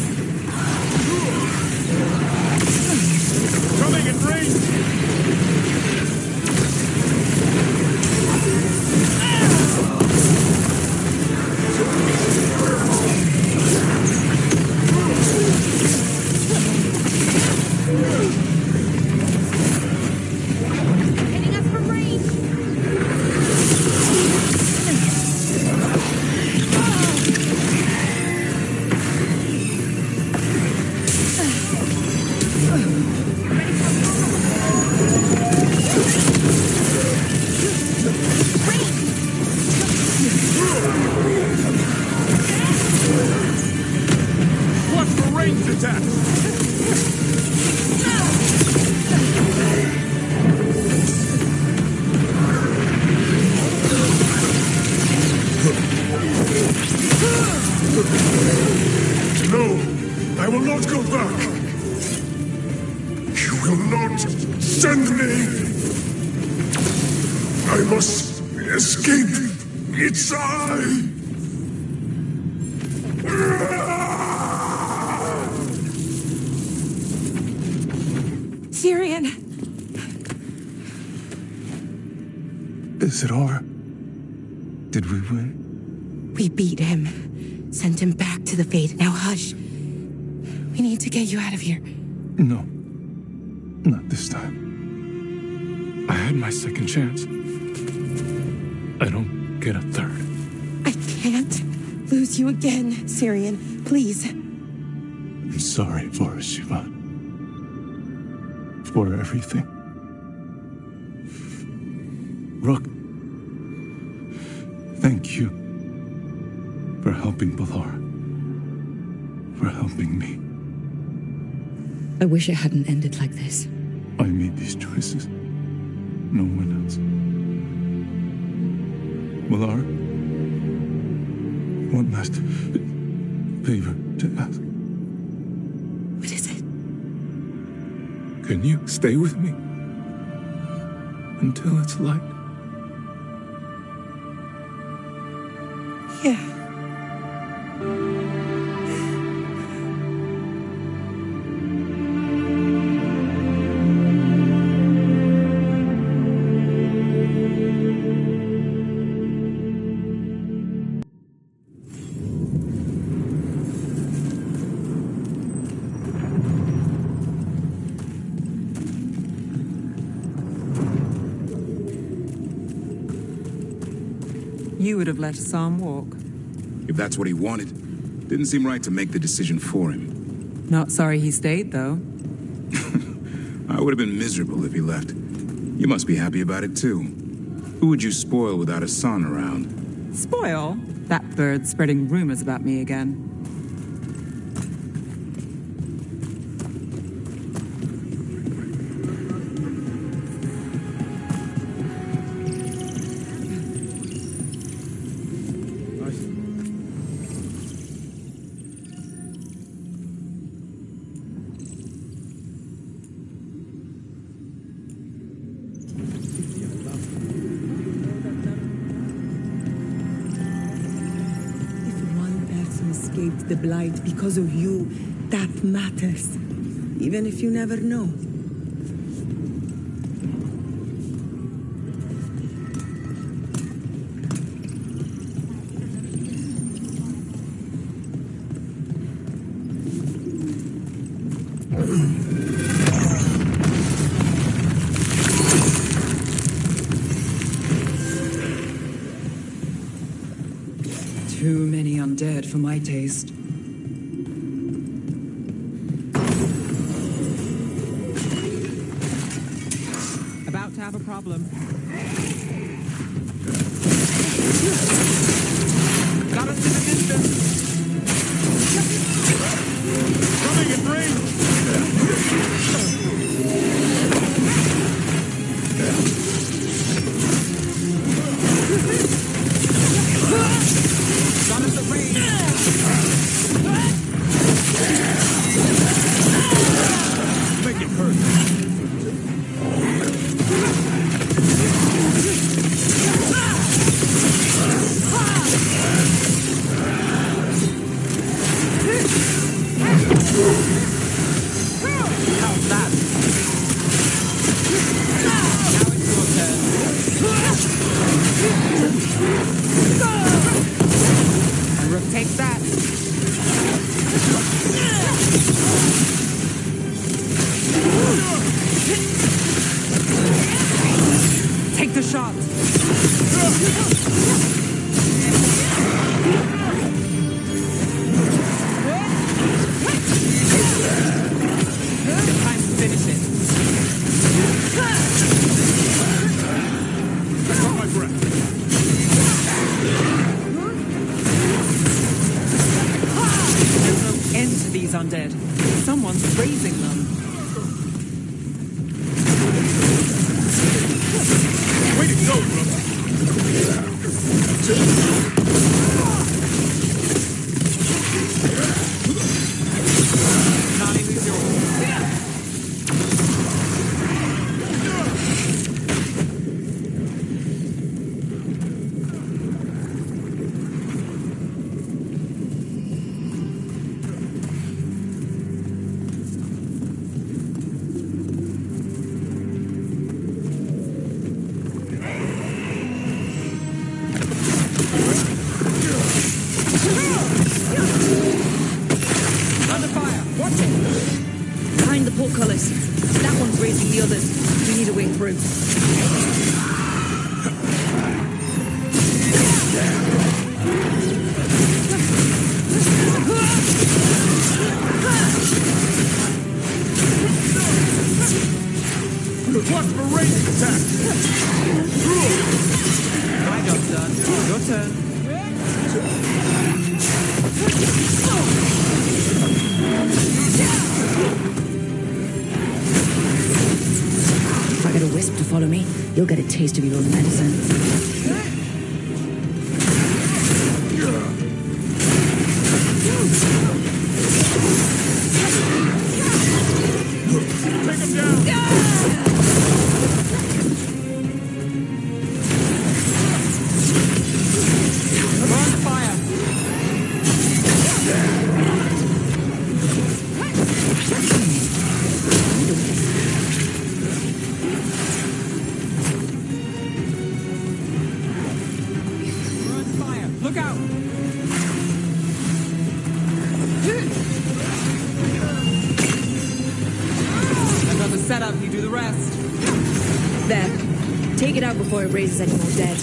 Coming in range! attack! No, I will not go back. You will not send me. I must escape. It's I. Tyrion! Is it over? Did we win? We beat him. Sent him back to the Fade. Now hush. We need to get you out of here. No. Not this time. I had my second chance. I don't get a third. I can't lose you again, Tyrion. Please. I'm sorry, Forrest Siobhan. For everything. Rook, thank you for helping Balara. For helping me. I wish it hadn't ended like this. I made these choices. No one else. Balara, one last favor to ask. What is it? Can you stay with me? Until it's light? Yeah. You would have let Sam walk. If that's what he wanted. Didn't seem right to make the decision for him. Not sorry he stayed, though. I would have been miserable if he left. You must be happy about it, too. Who would you spoil without a son around? Spoil? That bird's spreading rumors about me again. Escaped the Blight because of you, that matters. Even if you never know. Too many undead for my taste. About to have a problem. Got us in the distance. Coming in range. Got us at range. Make it hurt. How's that? Now it's your turn. And Rook takes that. Take the shot. Time to finish it. Hold my breath. There's no end to these undead. Someone's raising them. Way to go, brother. Behind the portcullis. That one's raising the others. We need a way through. Watch for ranged attack. My job's done. Your turn. If I get a wisp to follow me, you'll get a taste of your own medicine. Take him down. I'm on fire. We're on fire. Look out. Another setup, you do the rest. There. Take it out before it raises any more dead.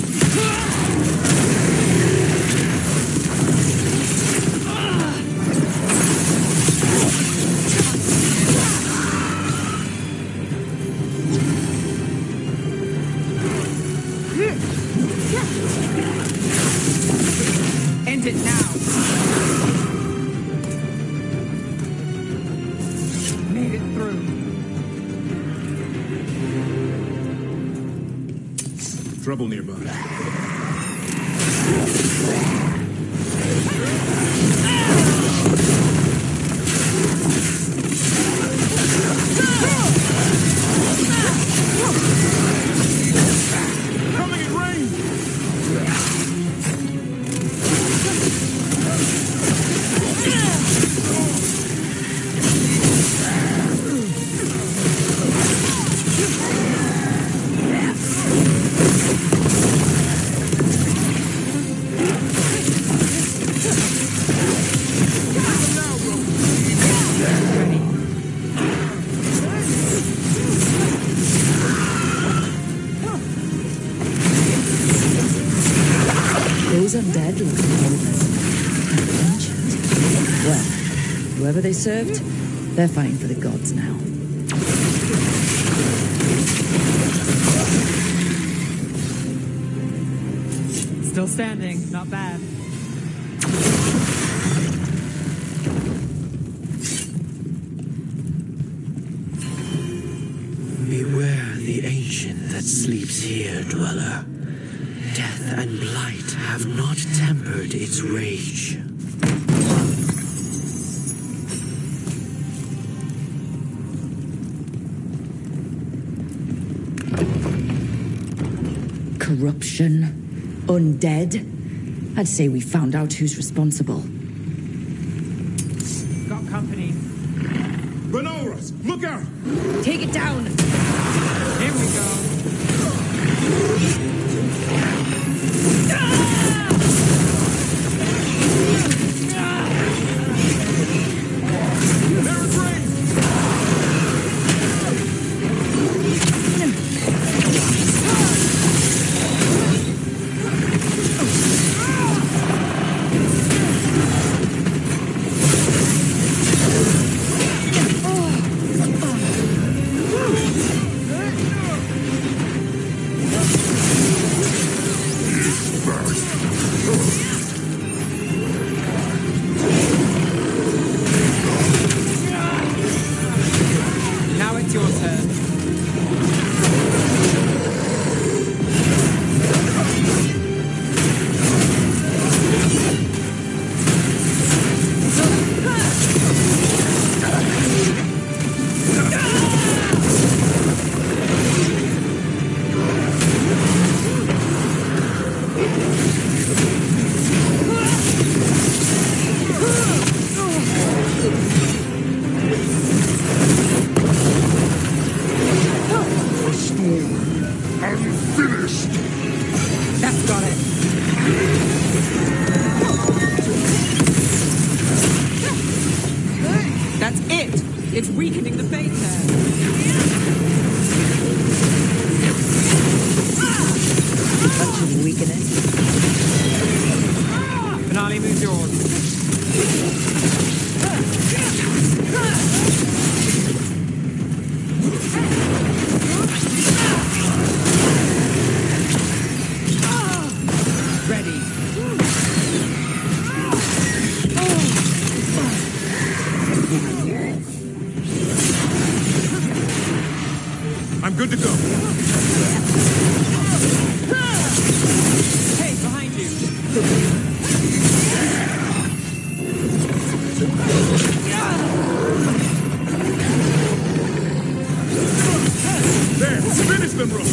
End it now. Made it through. Trouble nearby. Coming in range. Those undead look hopeless. And ancient. Well, whoever they served, they're fighting for the gods now. Still standing. Not bad. Beware the ancient that sleeps here, dweller. Death and blight have not tempered its rage. Corruption. Undead. I'd say we found out who's responsible. Got company. Benoras, look out! Take it down! Here we go. A storm. Unfinished. That's got it. That's it. It's weakening the fate there. That should weaken it. Finale moves yours. Ready. I'm good to go. Hey, behind you. There, finish them, Rook.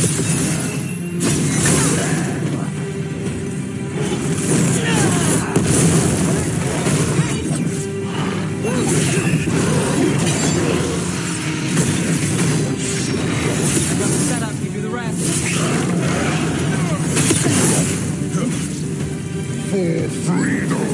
I've got the setup, you do the rest. For freedom.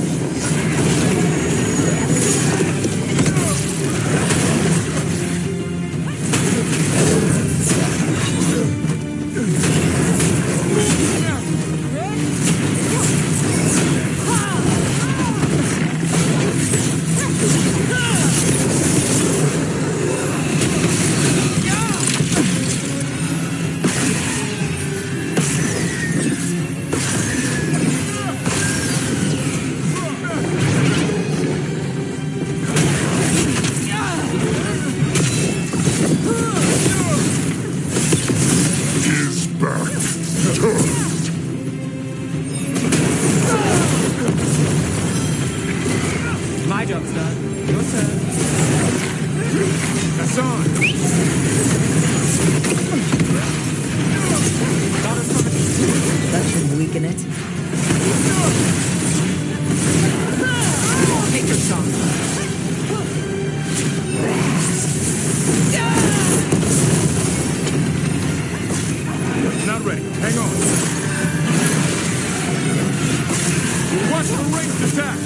His back turned. My job's done. Your turn. That's on. That should weaken it. Take your shot. Not ready. Hang on. Watch the ranged attack.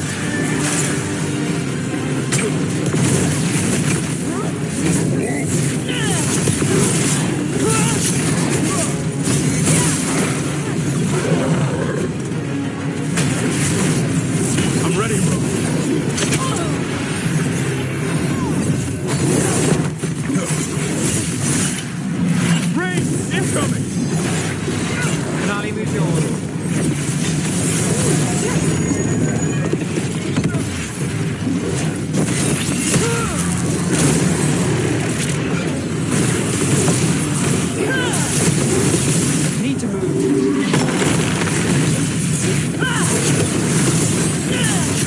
I'm ready, bro. Range incoming. Finale moves yours. Need to move.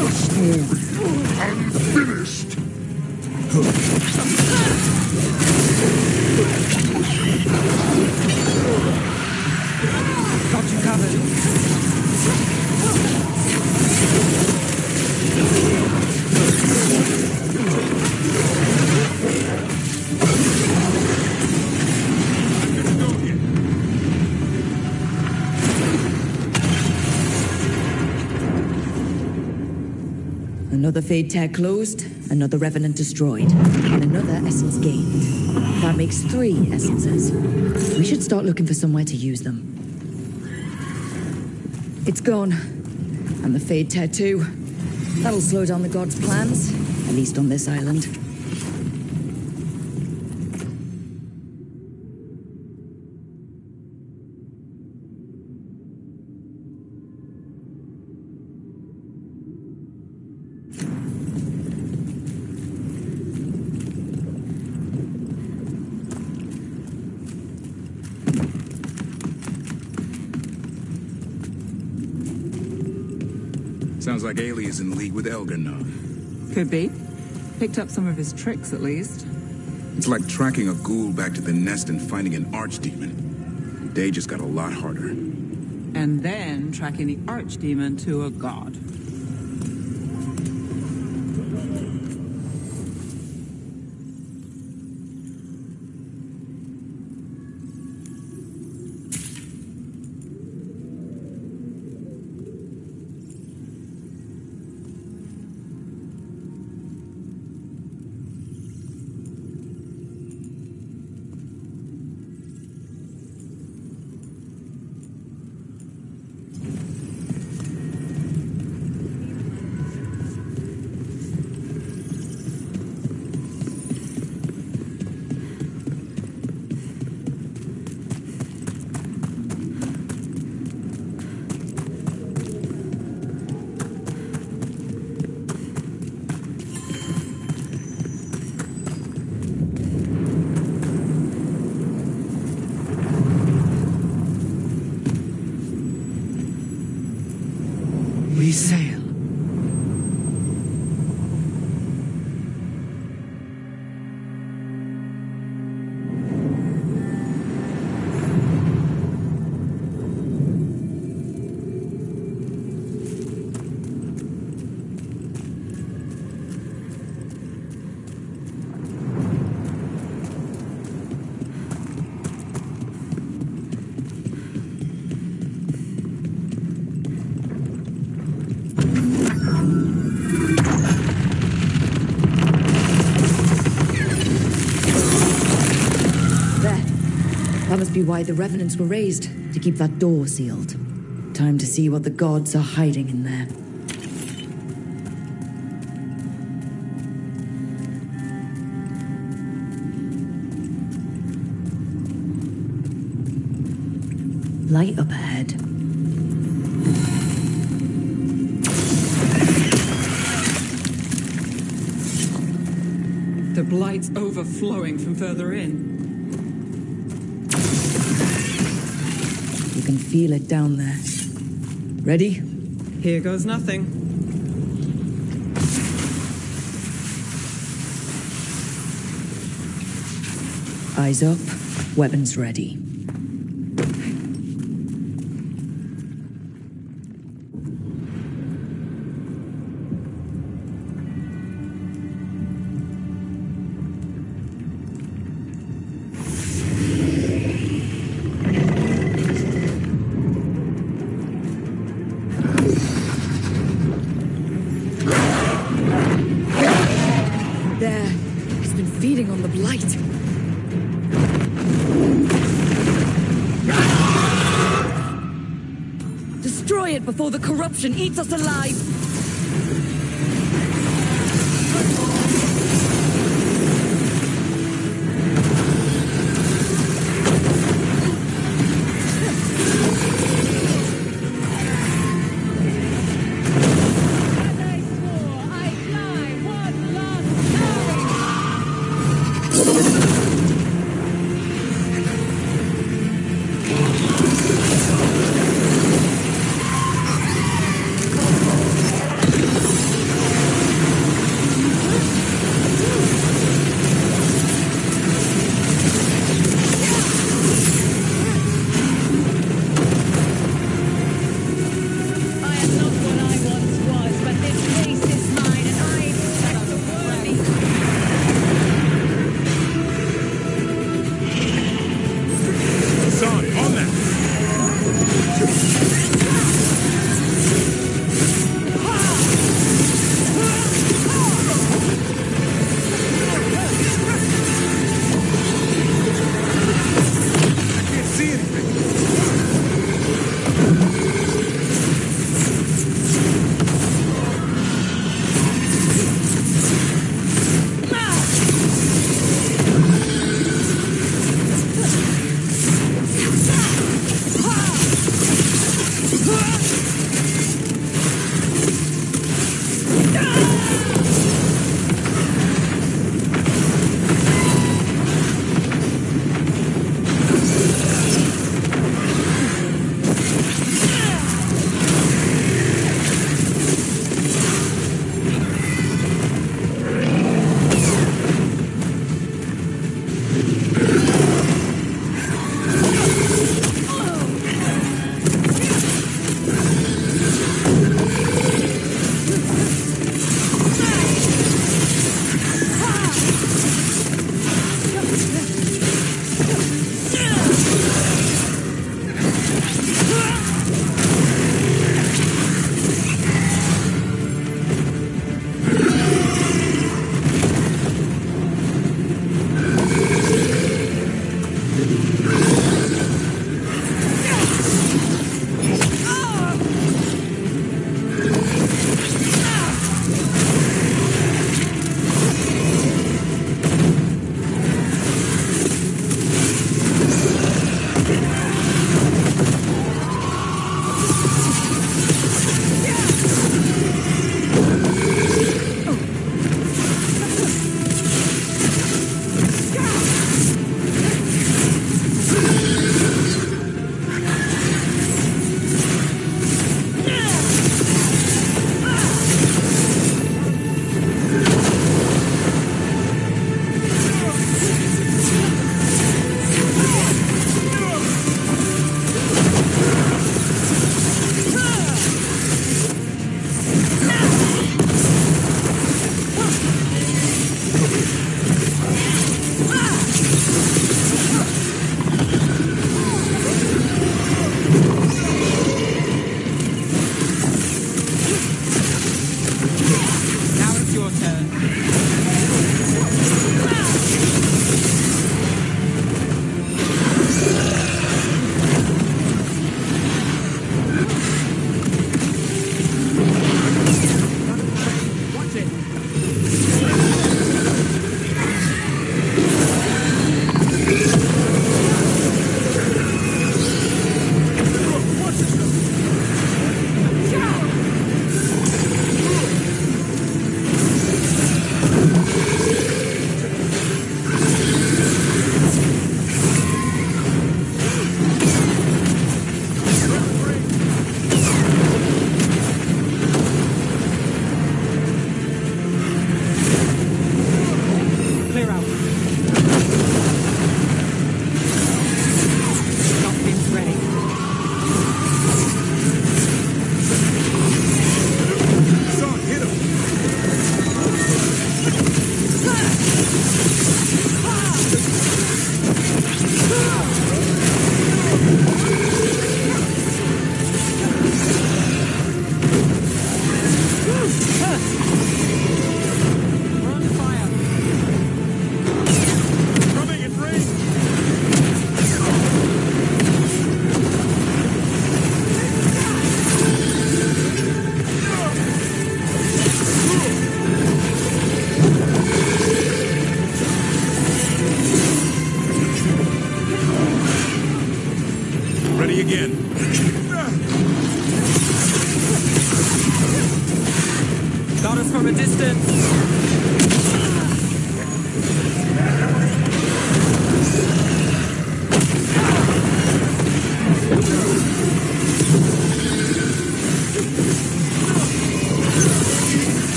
A story unfinished. Got you covered. Another Fade Tag closed, another Revenant destroyed, and another essence gained. That makes 3 essences. We should start looking for somewhere to use them. It's gone. And the Fade Tattoo. That'll slow down the gods' plans, at least on this island. Sounds like Ailey is in league with Elgar. Could be. Picked up some of his tricks, at least. It's like tracking a ghoul back to the nest and finding an archdemon. The day just got a lot harder. And then tracking the archdemon to a god. We sail. That must be why the revenants were raised, to keep that door sealed. Time to see what the gods are hiding in there. Light up ahead. The blight's overflowing from further in. You can feel it down there. Ready? Here goes nothing. Eyes up, weapons ready. Feeding on the blight. Destroy it before the corruption eats us alive.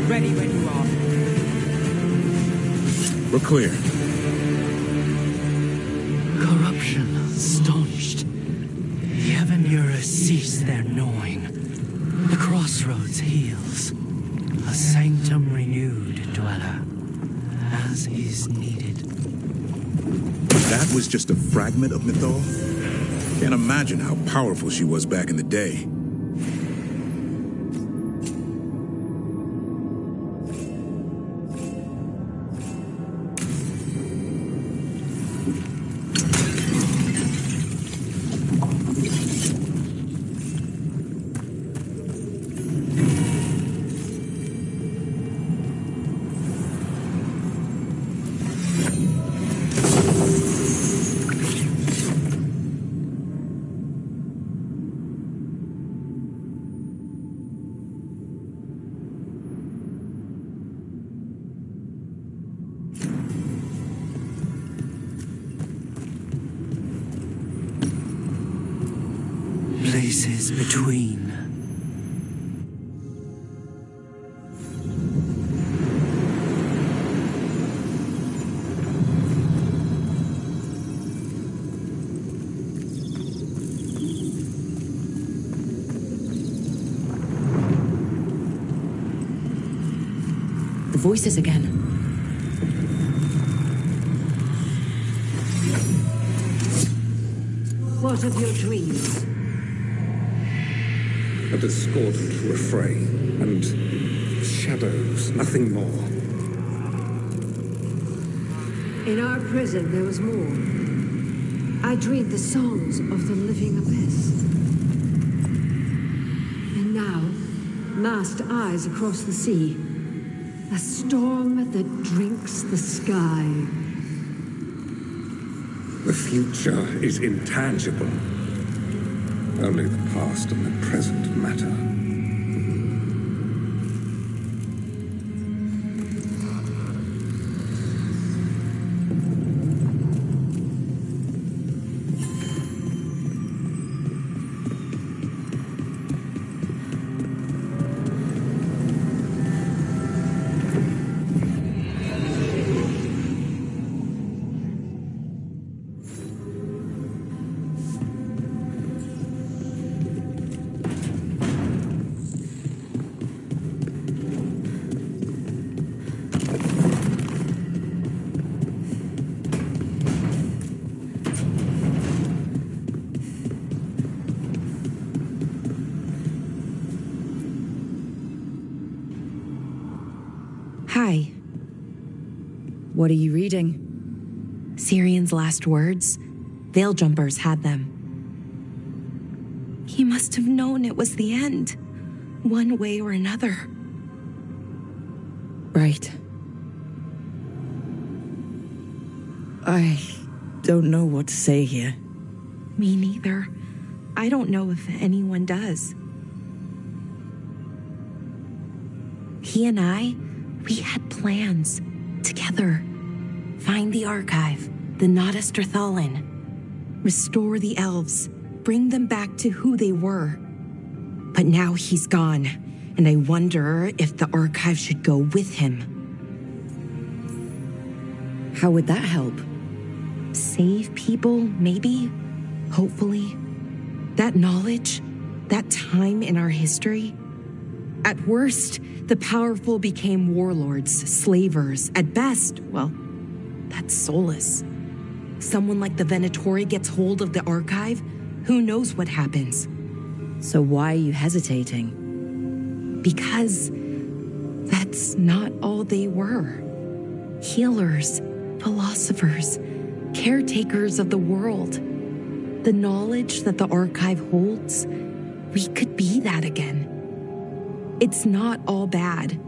Ready when you are. We're clear. Corruption staunched. The Avenura cease their gnawing. The crossroads heals. A sanctum renewed, dweller, as is needed. That was just a fragment of Mythal? Can't imagine how powerful she was back in the day. Places between. The voices again. What of your dreams? A discordant refrain and shadows, nothing more. In our prison, there was more. I dreamed the songs of the living abyss. And now, masked eyes across the sea. A storm that drinks the sky. The future is intangible. Only the past and the present matter. Hi. What are you reading? Sirian's last words. Veil Jumpers had them. He must have known it was the end, one way or another. Right. I don't know what to say here. Me neither. I don't know if anyone does. He and I, we had plans together. Find the archive, the Nodus Drathalin. Restore the elves, bring them back to who they were. But now he's gone, and I wonder if the archive should go with him. How would that help? Save people, maybe? Hopefully. That knowledge, that time in our history. At worst, the powerful became warlords, slavers. At best, well, that's soulless. Someone like the Venatori gets hold of the archive, who knows what happens? So why are you hesitating? Because that's not all they were. Healers, philosophers, caretakers of the world. The knowledge that the archive holds, we could be that again. It's not all bad,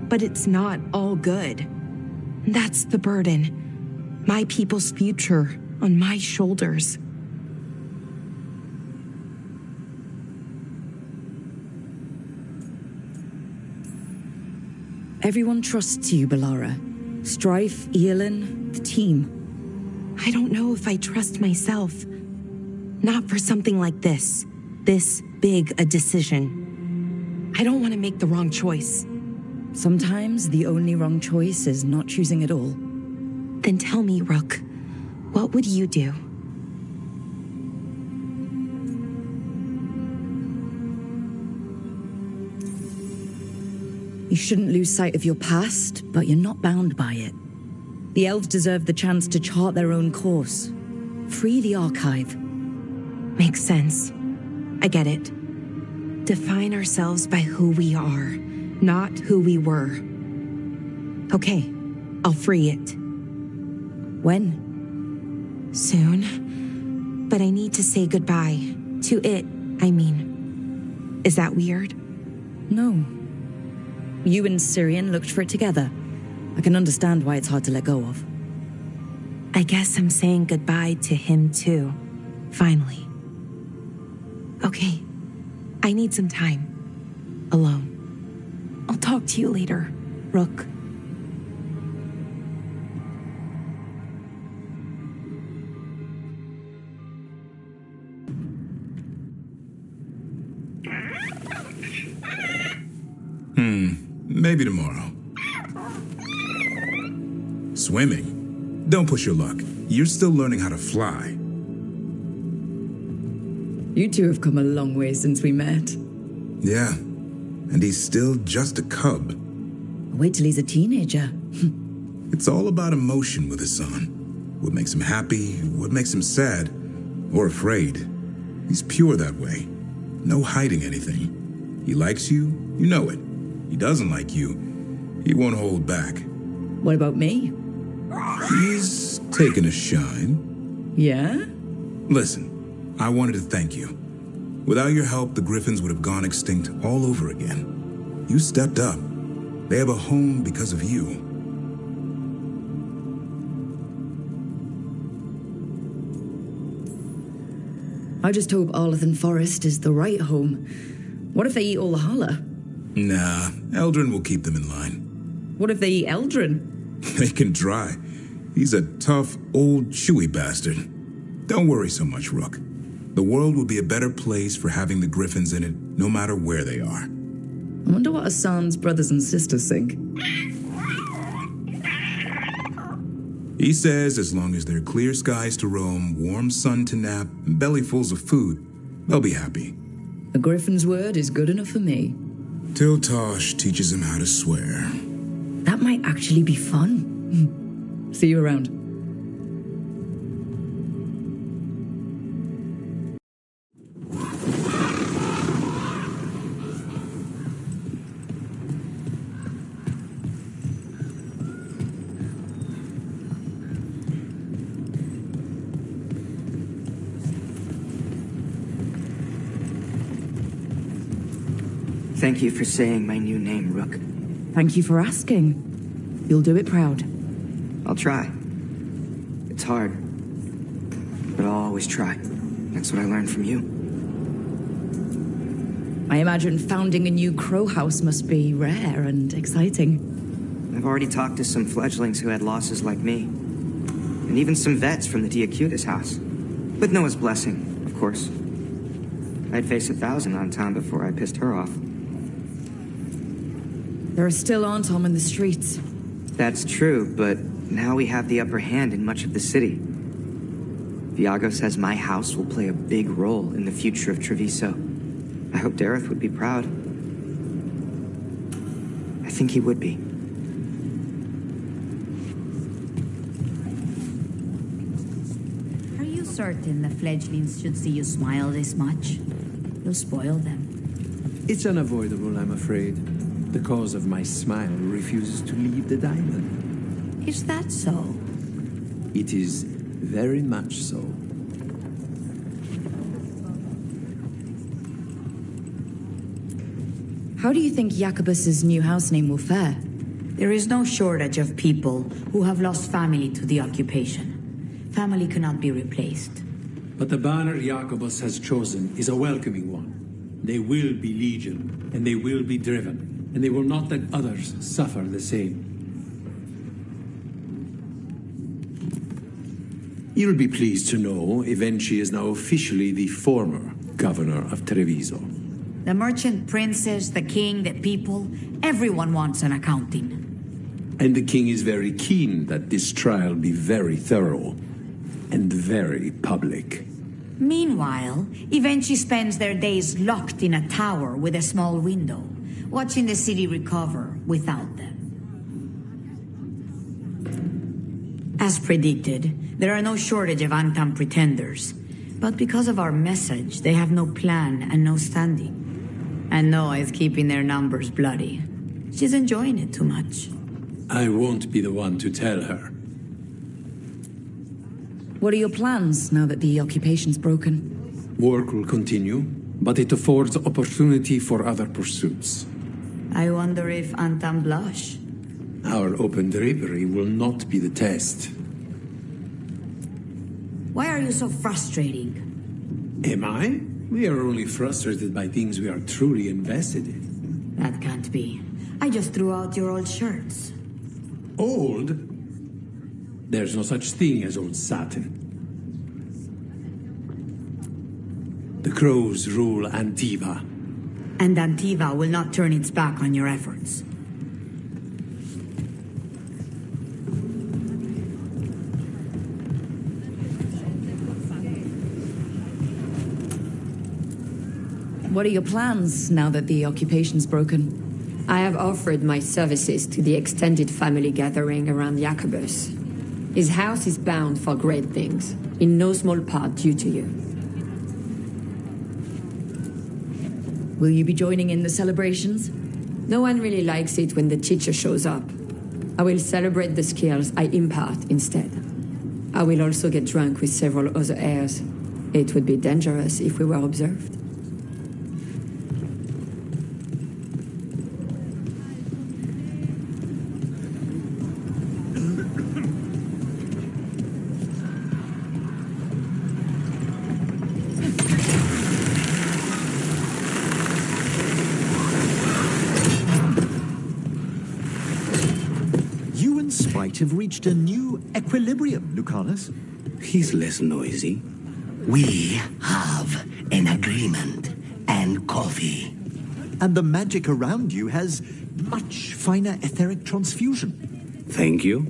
but it's not all good. That's the burden. My people's future on my shoulders. Everyone trusts you, Balara. Strife, Eolin, the team. I don't know if I trust myself. Not for something like this. This big a decision. I don't want to make the wrong choice. Sometimes the only wrong choice is not choosing at all. Then tell me, Rook, what would you do? You shouldn't lose sight of your past, but you're not bound by it. The elves deserve the chance to chart their own course. Free the archive. Makes sense. I get it. Define ourselves by who we are, not who we were. Okay, I'll free it. When? Soon. But I need to say goodbye. To it, I mean. Is that weird? No. You and Syrian looked for it together. I can understand why it's hard to let go of. I guess I'm saying goodbye to him too. Finally. Okay. I need some time. Alone. I'll talk to you later, Rook. Maybe tomorrow. Swimming? Don't push your luck. You're still learning how to fly. You two have come a long way since we met. Yeah, and he's still just a cub. Wait till he's a teenager. It's all about emotion with his son. What makes him happy, what makes him sad, or afraid. He's pure that way. No hiding anything. He likes you, you know it. He doesn't like you, he won't hold back. What about me? He's taken a shine. Yeah? Listen, I wanted to thank you. Without your help, the Griffins would have gone extinct all over again. You stepped up. They have a home because of you. I just hope Arlathan Forest is the right home. What if they eat all the holler? Nah, Eldrin will keep them in line. What if they eat Eldrin? They can try. He's a tough, old, chewy bastard. Don't worry so much, Rook. The world will be a better place for having the Griffins in it, no matter where they are. I wonder what Hassan's brothers and sisters think. He says as long as there are clear skies to roam, warm sun to nap, and bellyfuls of food, they'll be happy. A Griffin's word is good enough for me. Till Tosh teaches him how to swear. That might actually be fun. See you around. Thank you for saying my new name, Rook. Thank you for asking. You'll do it proud. I'll try. It's hard, but I'll always try. That's what I learned from you. I imagine founding a new crow house must be rare and exciting. I've already talked to some fledglings who had losses like me, and even some vets from the Diacutis house. With Noah's blessing, of course. I'd face 1,000 on Tom before I pissed her off. There are still Antom in the streets. That's true, but now we have the upper hand in much of the city. Viago says my house will play a big role in the future of Treviso. I hope Dareth would be proud. I think he would be. Are you certain the fledglings should see you smile this much? You'll spoil them. It's unavoidable, I'm afraid. The cause of my smile refuses to leave the diamond. Is that so? It is Very much so. How do you think Jacobus's new house name will fare? There is no shortage of people who have lost family to the occupation. Family cannot be replaced. But the banner Jacobus has chosen is a welcoming one. They will be legion, and they will be driven, and they will not let others suffer the same. You'll be pleased to know Evenci is now officially the former governor of Treviso. The merchant princes, the king, the people, everyone wants an accounting. And the king is very keen that this trial be very thorough and very public. Meanwhile, Evenci spends their days locked in a tower with a small window, watching the city recover without them. As predicted, there are no shortage of Antam pretenders. But because of our message, they have no plan and no standing. And Noah is keeping their numbers bloody. She's enjoying it too much. I won't be the one to tell her. What are your plans now that the occupation's broken? Work will continue, but it affords opportunity for other pursuits. I wonder if Antam blush. Our open drapery will not be the test. Why are you so frustrating? Am I? We are only frustrated by things we are truly invested in. That can't be. I just threw out your old shirts. Old? There's no such thing as old satin. The crows rule Antiva. And Antiva will not turn its back on your efforts. What are your plans now that the occupation's broken? I have offered my services to the extended family gathering around Jacobus. His house is bound for great things, in no small part due to you. Will you be joining in the celebrations? No one really likes it when the teacher shows up. I will celebrate the skills I impart instead. I will also get drunk with several other heirs. It would be dangerous if we were observed. Have reached a new equilibrium, Lucanus. He's less noisy. We have an agreement and coffee. And the magic around you has much finer etheric transfusion. Thank you.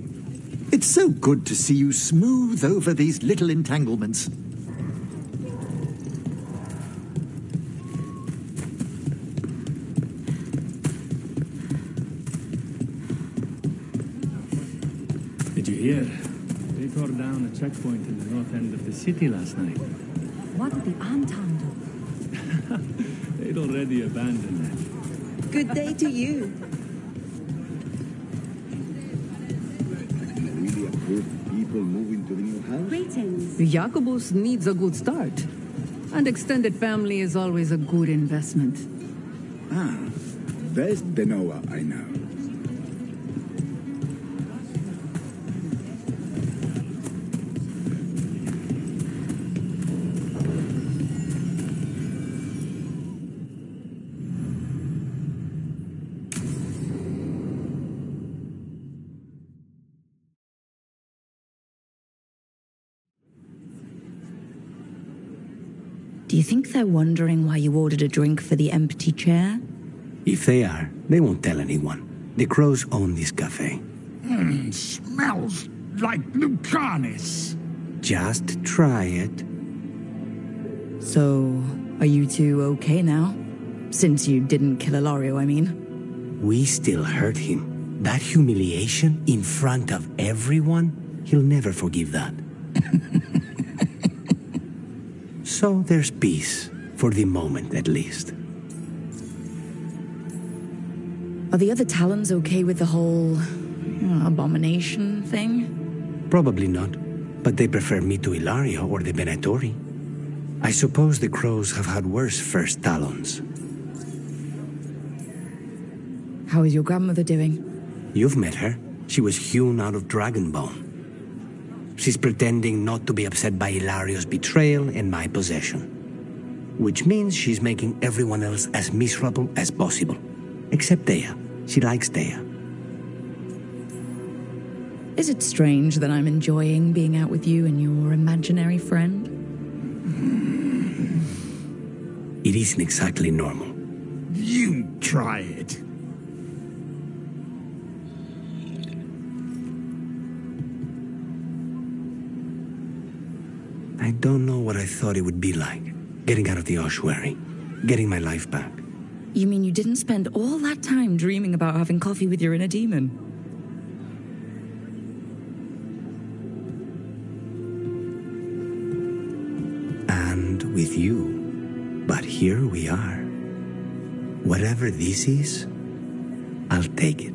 It's so good to see you smooth over these little entanglements. Here, they tore down a checkpoint in the north end of the city last night. What did the Antam do? They'd already abandoned it. Good day to you. Really a group of people moving to the new house? Greetings. Jacobus needs a good start. And extended family is always a good investment. Ah, there's the Noah I know. Do you think they're wondering why you ordered a drink for the empty chair? If they are, they won't tell anyone. The crows own this cafe. Smells like Lucanus. Just try it. So, are you two okay now? Since you didn't kill Ilario, I mean. We still hurt him. That humiliation in front of everyone, he'll never forgive that. So there's peace, for the moment at least. Are the other Talons okay with the whole abomination thing? Probably not. But they prefer me to Ilaria or the Venatori. I suppose the crows have had worse first talons. How is your grandmother doing? You've met her. She was hewn out of dragon bone. She's pretending not to be upset by Hilario's betrayal and my possession. Which means she's making everyone else as miserable as possible. Except Dea. She likes Dea. Is it strange that I'm enjoying being out with you and your imaginary friend? It isn't exactly normal. You try it. I don't know what I thought it would be like. Getting out of the ossuary. Getting my life back. You mean you didn't spend all that time dreaming about having coffee with your inner demon? And with you. But here we are. Whatever this is, I'll take it.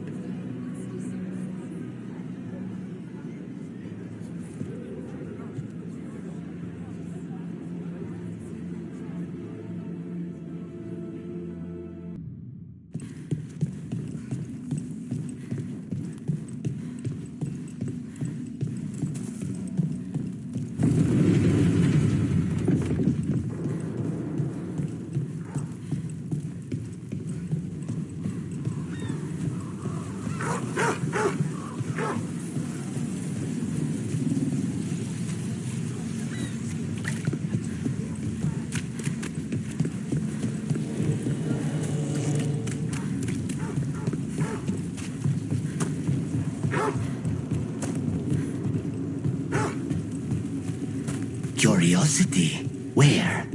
Curiosity. Where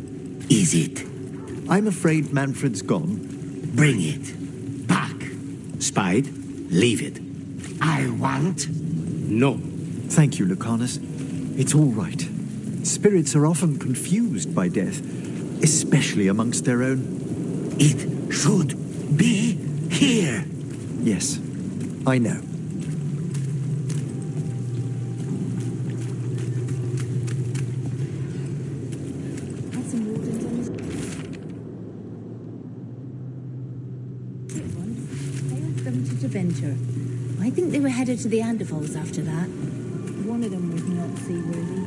is it? I'm afraid Manfred's gone. Bring it. Back. Spied? Leave it. I want... No. Thank you, Lucanus. It's all right. Spirits are often confused by death, especially amongst their own. It should be here. Yes, I know. Venture. I think they were headed to the Anderfolds after that. One of them was not seaworthy.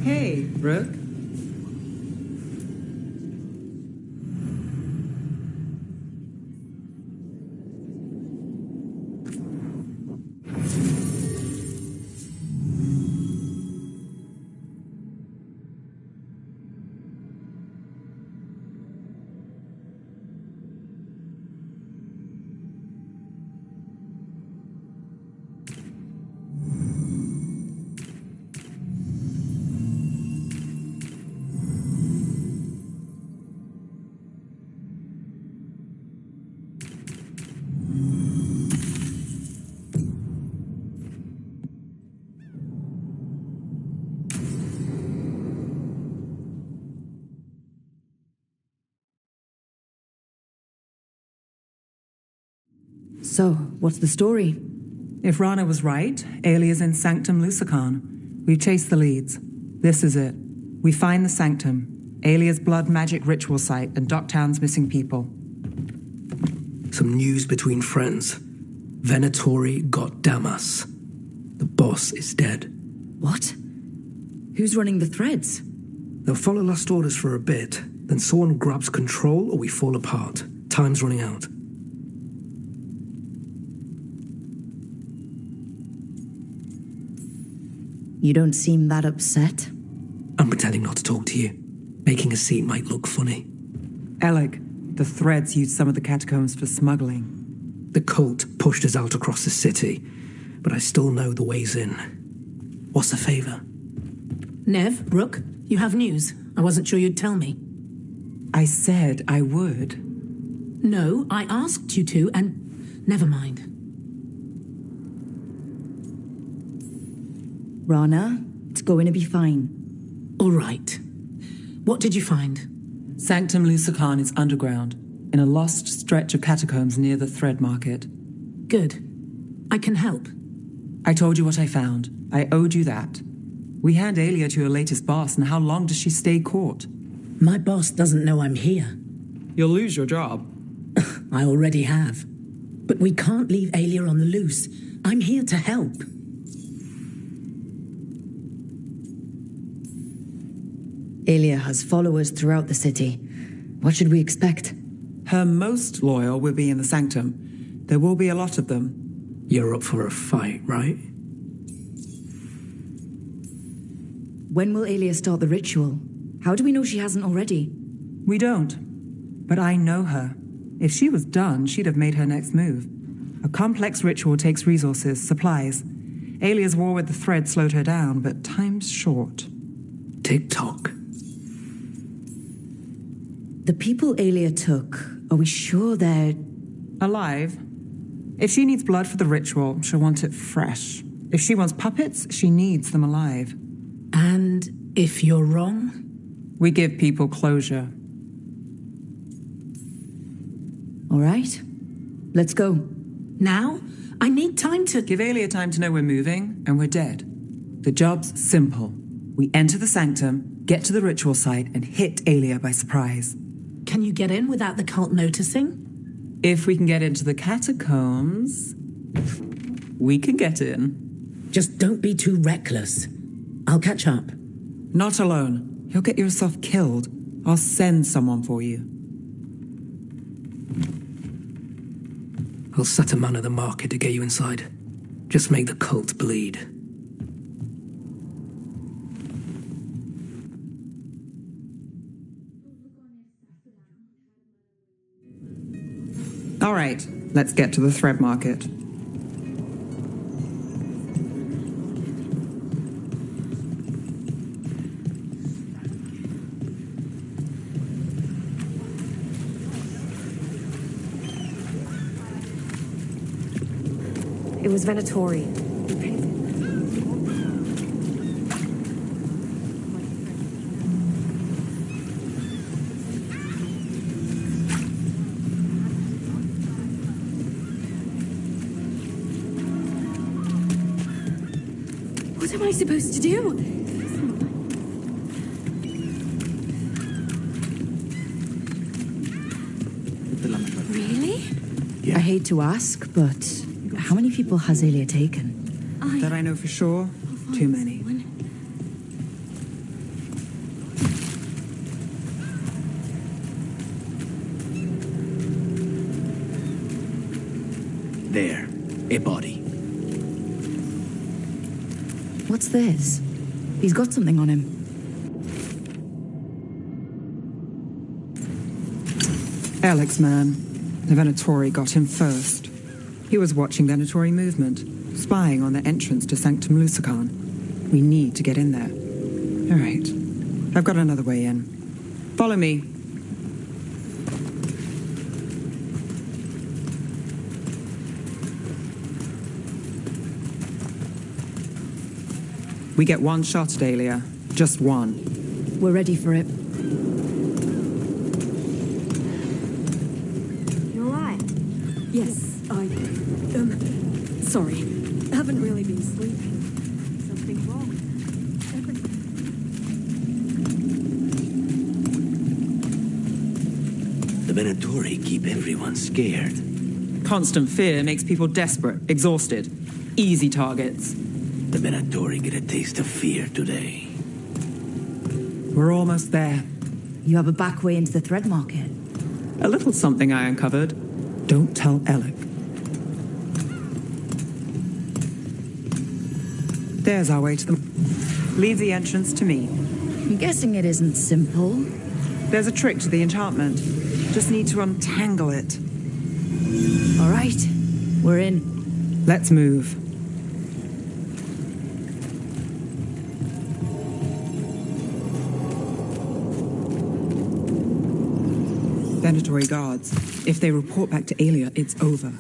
Hey, Brooke. So, what's the story? If Rana was right, Aelia's in Sanctum Lucican. We've chased the leads. This is it. We find the Sanctum, Aelia's blood magic ritual site, and Docktown's missing people. Some news between friends. Venatori got Damas. The boss is dead. What? Who's running the threads? They'll follow last orders for a bit, then someone grabs control or we fall apart. Time's running out. You don't seem that upset. I'm pretending not to talk to you. Making a scene might look funny. Alec, the threads used some of the catacombs for smuggling. The cult pushed us out across the city, but I still know the ways in. What's the favor? Nev, Rook, you have news. I wasn't sure you'd tell me. I said I would. No, I asked you to, and never mind. Rana, it's going to be fine. All right. What did you find? Sanctum Lucican is underground, in a lost stretch of catacombs near the Thread Market. Good. I can help. I told you what I found. I owed you that. We hand Aelia to your latest boss, and how long does she stay caught? My boss doesn't know I'm here. You'll lose your job. I already have. But we can't leave Aelia on the loose. I'm here to help. Aelia has followers throughout the city. What should we expect? Her most loyal will be in the Sanctum. There will be a lot of them. You're up for a fight, right? When will Aelia start the ritual? How do we know she hasn't already? We don't. But I know her. If she was done, she'd have made her next move. A complex ritual takes resources, supplies. Aelia's war with the Thread slowed her down, but time's short. Tick-tock. The people Aelia took, are we sure they're... alive? If she needs blood for the ritual, she'll want it fresh. If she wants puppets, she needs them alive. And if you're wrong? We give people closure. All right. Let's go. Now? I need time to... Give Aelia time to know we're moving, and we're dead. The job's simple. We enter the Sanctum, get to the ritual site, and hit Aelia by surprise. Can you get in without the cult noticing? If we can get into the catacombs, we can get in. Just don't be too reckless. I'll catch up. Not alone. You'll get yourself killed. I'll send someone for you. I'll set a man at the market to get you inside. Just make the cult bleed. All right, let's get to the Thread Market. It was Venatori. What am I supposed to do? Really? I hate to ask, but how many people has Aelia taken? That I know for sure, too many. There, a body. What's this? He's got something on him. Alex, man. The Venatori got him first. He was watching Venatori movement, spying on the entrance to Sanctum Lucican. We need to get in there. All right. I've got another way in. Follow me. We get one shot at Aelia. Just one. We're ready for it. You alright? Yes, sorry. Haven't really been sleeping. Something wrong. The Venatori keep everyone scared. Constant fear makes people desperate, exhausted. Easy targets. The Venatori get a taste of fear today. We're almost there. You have a back way into the Thread Market. A little something I uncovered. Don't tell Alec. There's our way to the... Leave the entrance to me. I'm guessing it isn't simple. There's a trick to the enchantment. Just need to untangle it. All right. We're in. Let's move. Venatori guards. If they report back to Aelia, it's over.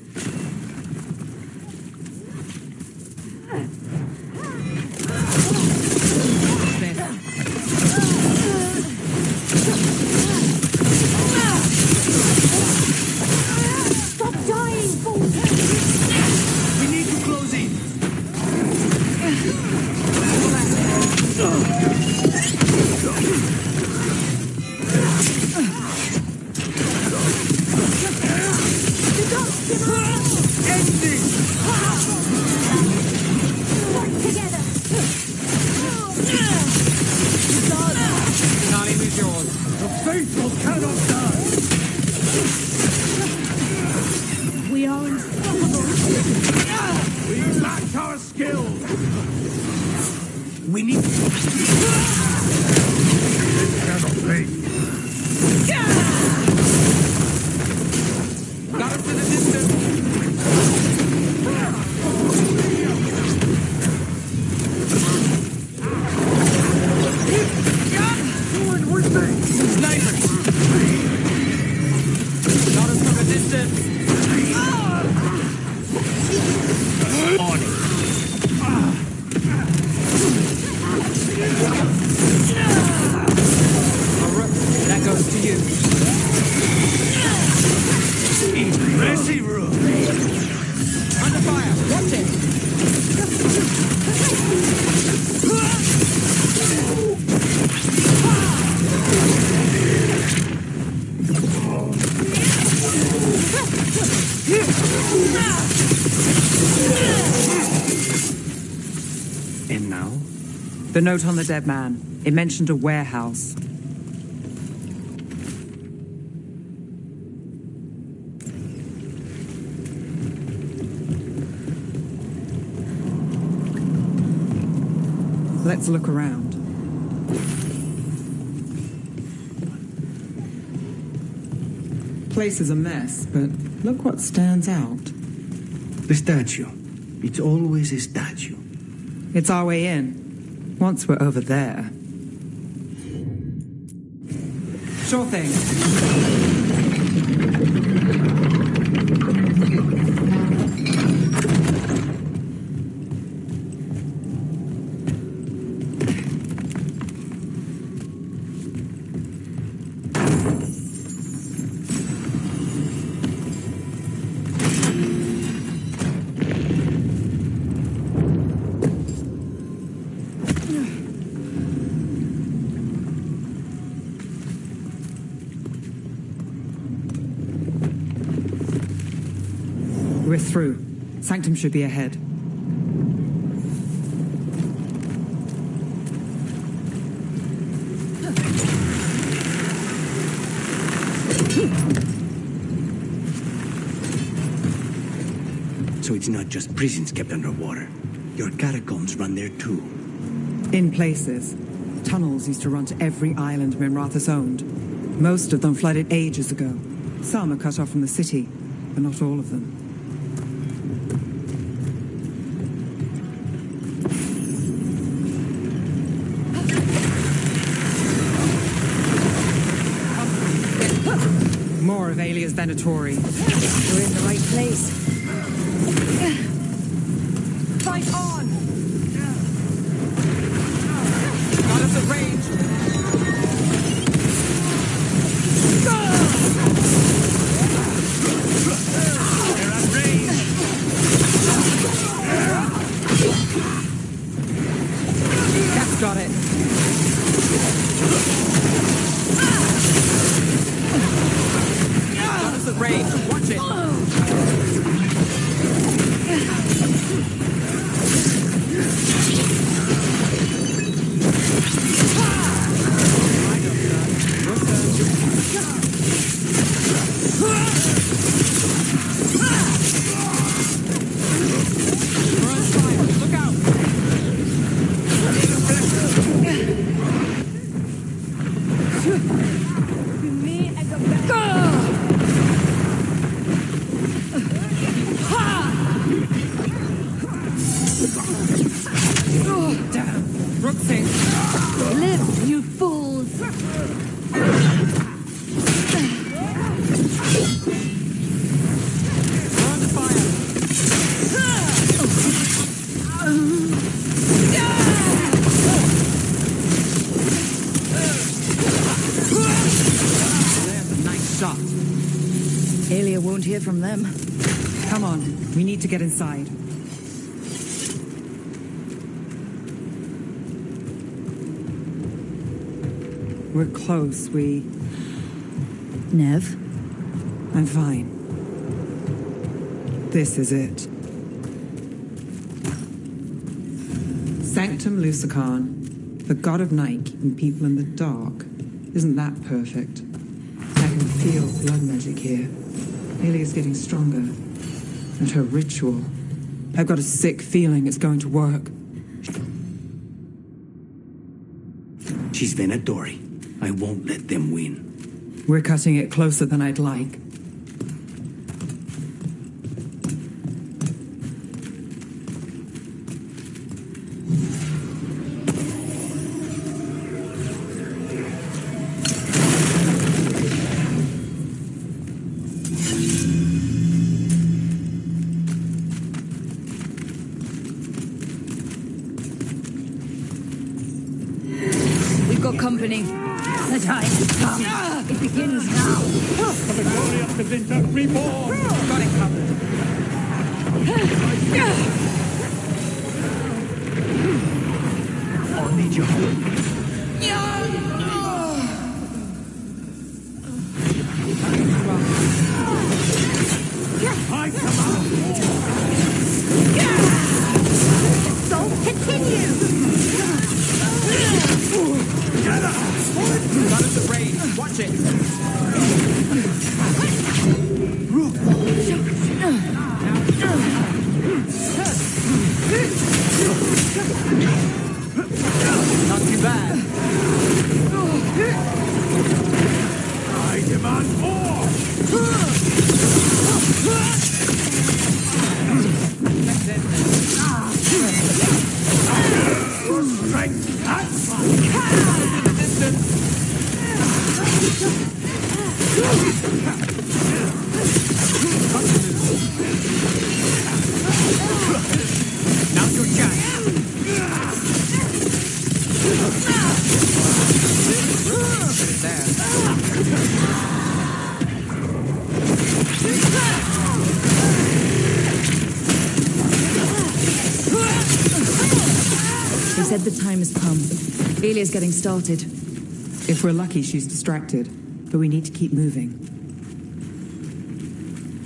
Stop dying, fools! We need to close in. Time is yours. The faithful cannot die. We are unstoppable. We lack our skills. We need. This cannot be. Got us to the distance. Snipers! Got us from a distance. On it. That goes to you. Impressive room. Under fire. Watch it. And now? The note on the dead man. It mentioned a warehouse. Let's look around. Place is a mess, but look what stands out. The statue. It's always a statue. It's our way in. Once we're over there. Sure thing. We're through. Sanctum should be ahead. So it's not just prisons kept underwater. Your catacombs run there too. In places. Tunnels used to run to every island Minrathus owned. Most of them flooded ages ago. Some are cut off from the city, but not all of them. More of Aelia's Venatori. We're in the right place. Fight on! Got us at range. They're at range. Cat's got it. Got us at range. Watch it. Live, you fools! hear from them. Come on, we need to get inside. We're close, Nev? I'm fine. This is it. Sanctum Lucican, the god of night keeping people in the dark. Isn't that perfect? I can feel blood magic here. Alia's getting stronger. And her ritual. I've got a sick feeling it's going to work. She's Venatori. I won't let them win. We're cutting it closer than I'd like. We've got company. The time has come. It begins now. For the glory of the Vinter Reborn! Got it covered. I'll need your help. I command So continue! Not at the range. Watch it. Not too bad. I demand more! Your strength has in the distance! Now's your chance. They said the time has come. Alia's getting started. If we're lucky, she's distracted. But we need to keep moving.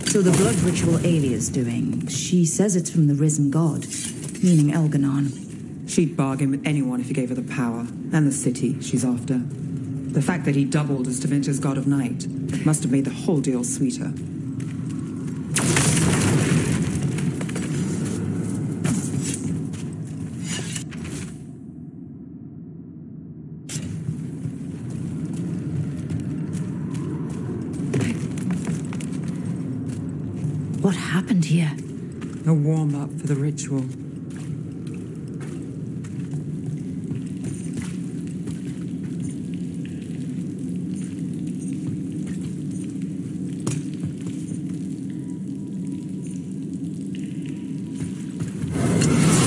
So the blood ritual Alia's doing, she says it's from the risen god, meaning Elganon. She'd bargain with anyone if he gave her the power, and the city she's after. The fact that he doubled as Tevinter's god of night must have made the whole deal sweeter. What happened here? A warm-up for the ritual.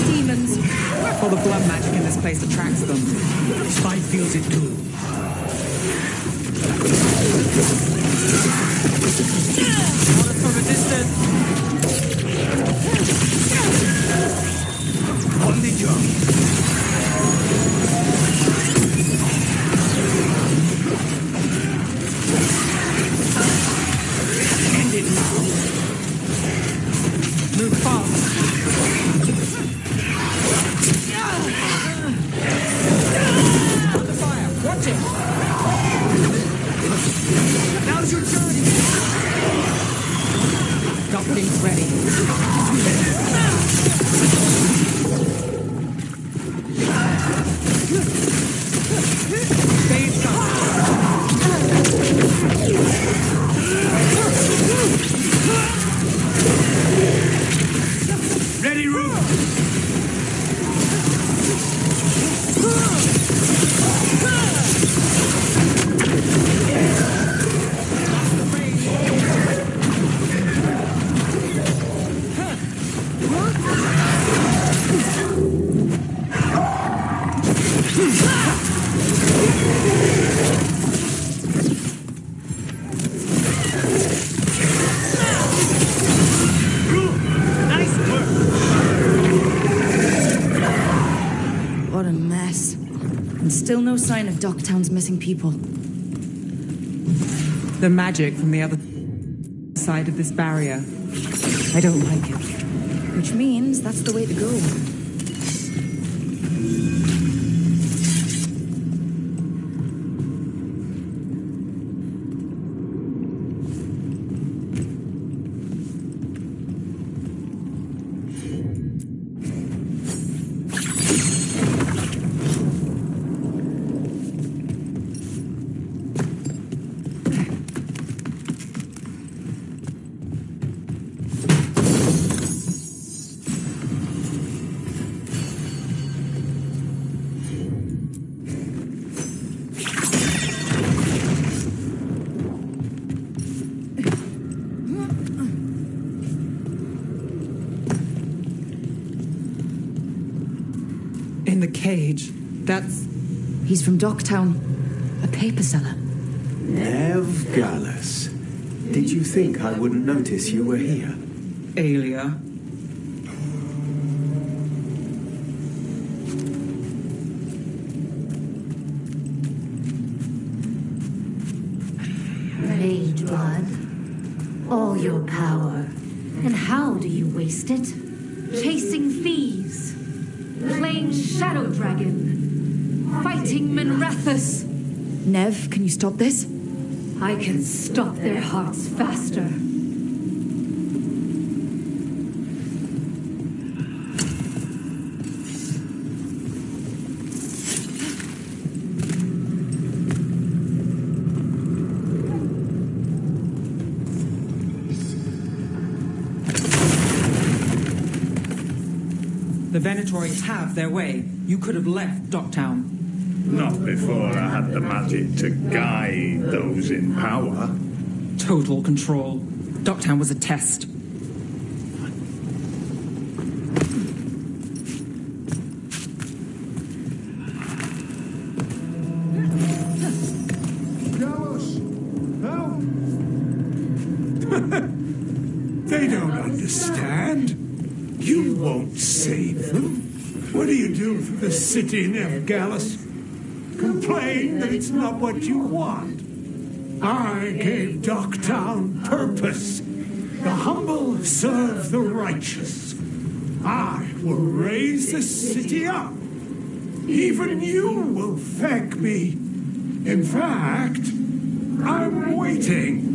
Demons! All the blood magic in this place attracts them. Spy feels it too. Water from a distance. On the job. End it now. Move fast. Under fire. Watch it. Now's your turn. Dockling's ready. Stay Ready, Rook! And still no sign of Docktown's missing people. The magic from the other side of this barrier. I don't like it. Which means that's the way to go. In the cage. That's... He's from Docktown. A paper seller. Nev Gallus. Did you think I wouldn't notice you were here? Aelia. Veilguard. All your power. And how do you waste it? Chasing thieves. Playing Shadow Dragon. Fighting Minrathus. Nev, can you stop this? I can stop their hearts faster. The Venatori have their way. You could have left Docktown. Not before I had the magic to guide those in power. Total control. Docktown was a test. Gallus, help! They don't understand. You won't save them. What do you do for the city, Nev Gallus? Complain that it's not what you want. I gave Docktown purpose. The humble serve the righteous. I will raise the city up. Even you will thank me. In fact, I'm waiting.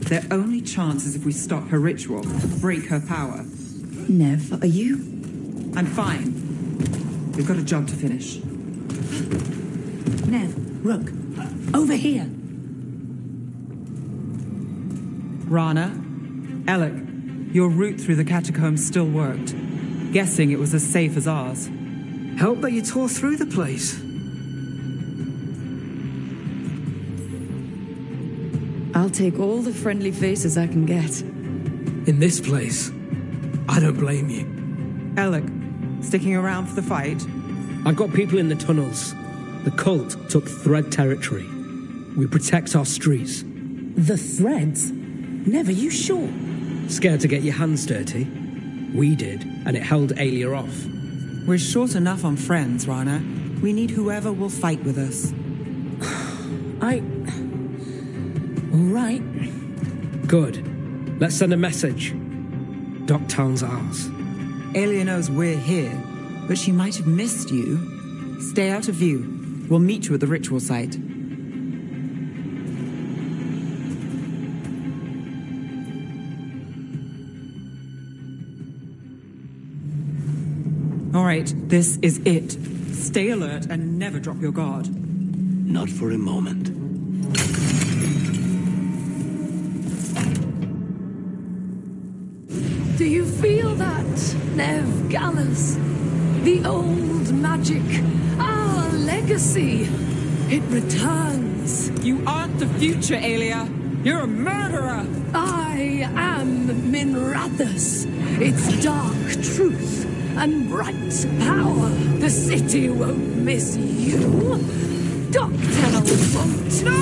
Their only chance is if we stop her ritual, break her power. Nev, are you? I'm fine. We've got a job to finish. Nev, Rook, over here. Rana, Alec, your route through the catacombs still worked. Guessing it was as safe as ours. Help that you tore through the place. I'll take all the friendly faces I can get. In this place, I don't blame you. Alec, sticking around for the fight? I've got people in the tunnels. The cult took Thread territory. We protect our streets. The Threads? Never, you sure? Scared to get your hands dirty? We did, and it held Aelia off. We're short enough on friends, Rana. We need whoever will fight with us. All right. Good. Let's send a message. Docktown's ours. Aelia knows we're here, but she might have missed you. Stay out of view. We'll meet you at the ritual site. All right, this is it. Stay alert and never drop your guard. Not for a moment. Do you feel that, Nev Gallus? The old magic, our legacy. It returns. You aren't the future, Aelia. You're a murderer. I am Minrathus. It's dark truth and bright power. The city won't miss you. Docktown won't. No!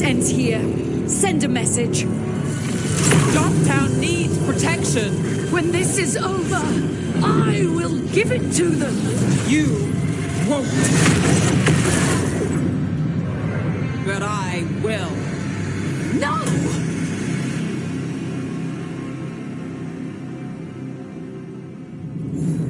this ends here. Send a message. Dogtown needs protection. When this is over, I will give it to them. You won't. But I will. No!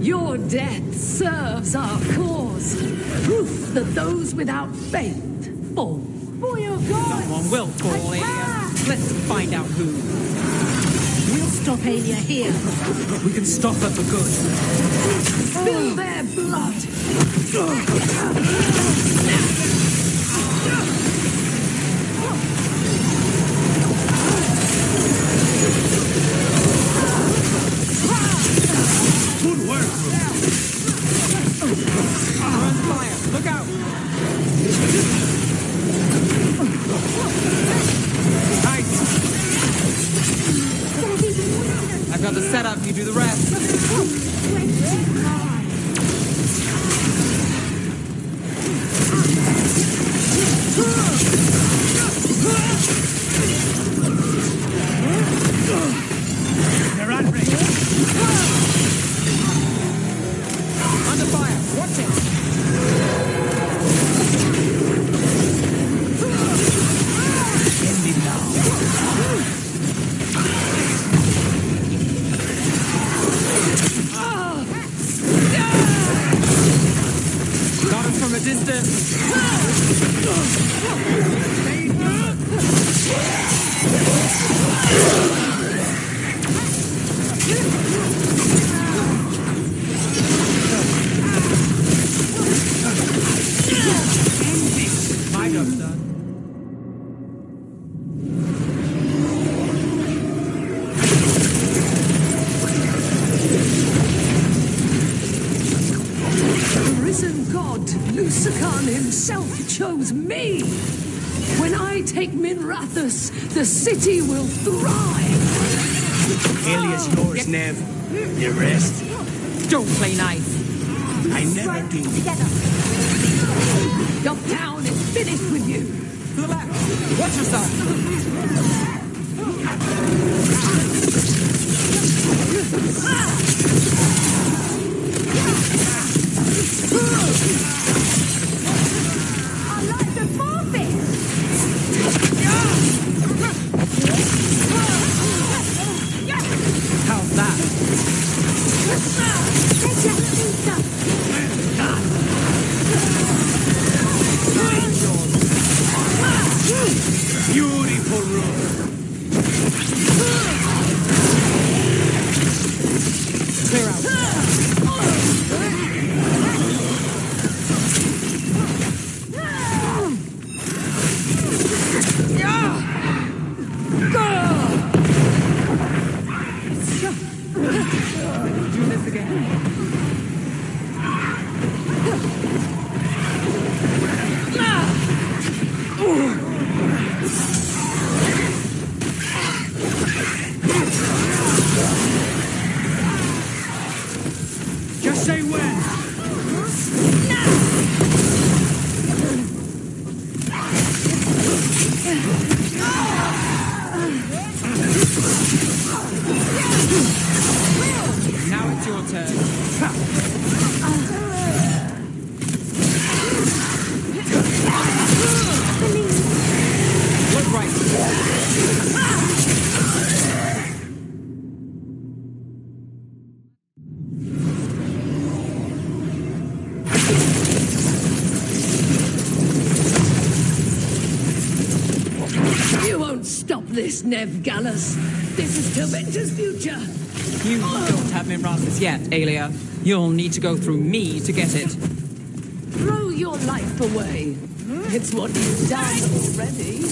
Your death serves our cause. Proof that those without faith fall. For your God! Someone will fall, Aelia. Let's find out who. We'll stop Aelia here. We can stop her for good. Spill their blood! Good work, we're on fire. Look out! Nice. I've got the setup. You do the rest. They're on ring. Under fire. Watch it. End it now. Got him from a distance. My job's done. The risen god, Lucican himself, chose me. When I take Minrathus, the city will thrive. Aelia's yours, Nev. The rest? Don't play nice. I never do. Your town is finished with you. To the left. Watch yourself. I like the forfeit. How's that? Beautiful room. Clear out. Do this again. Just say when. Now it's your turn. Look right. You won't stop this, Nev Gallus. This is Tormentor's future. You don't have Minrathus yet, Aelia. You'll need to go through me to get it. Throw your life away. It's what you've done already.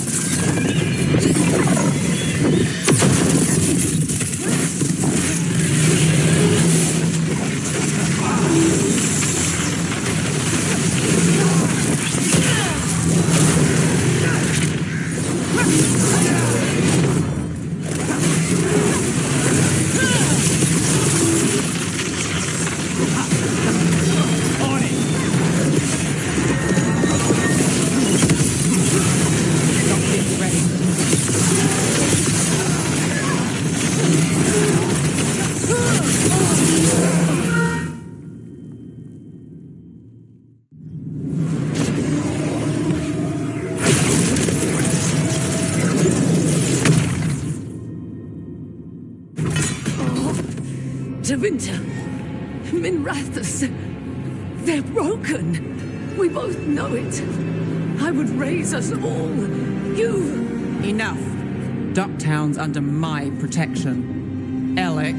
Winter, Minrathus, they're broken. We both know it. I would raise us all. You... Enough. Ducktown's under my protection. Alec.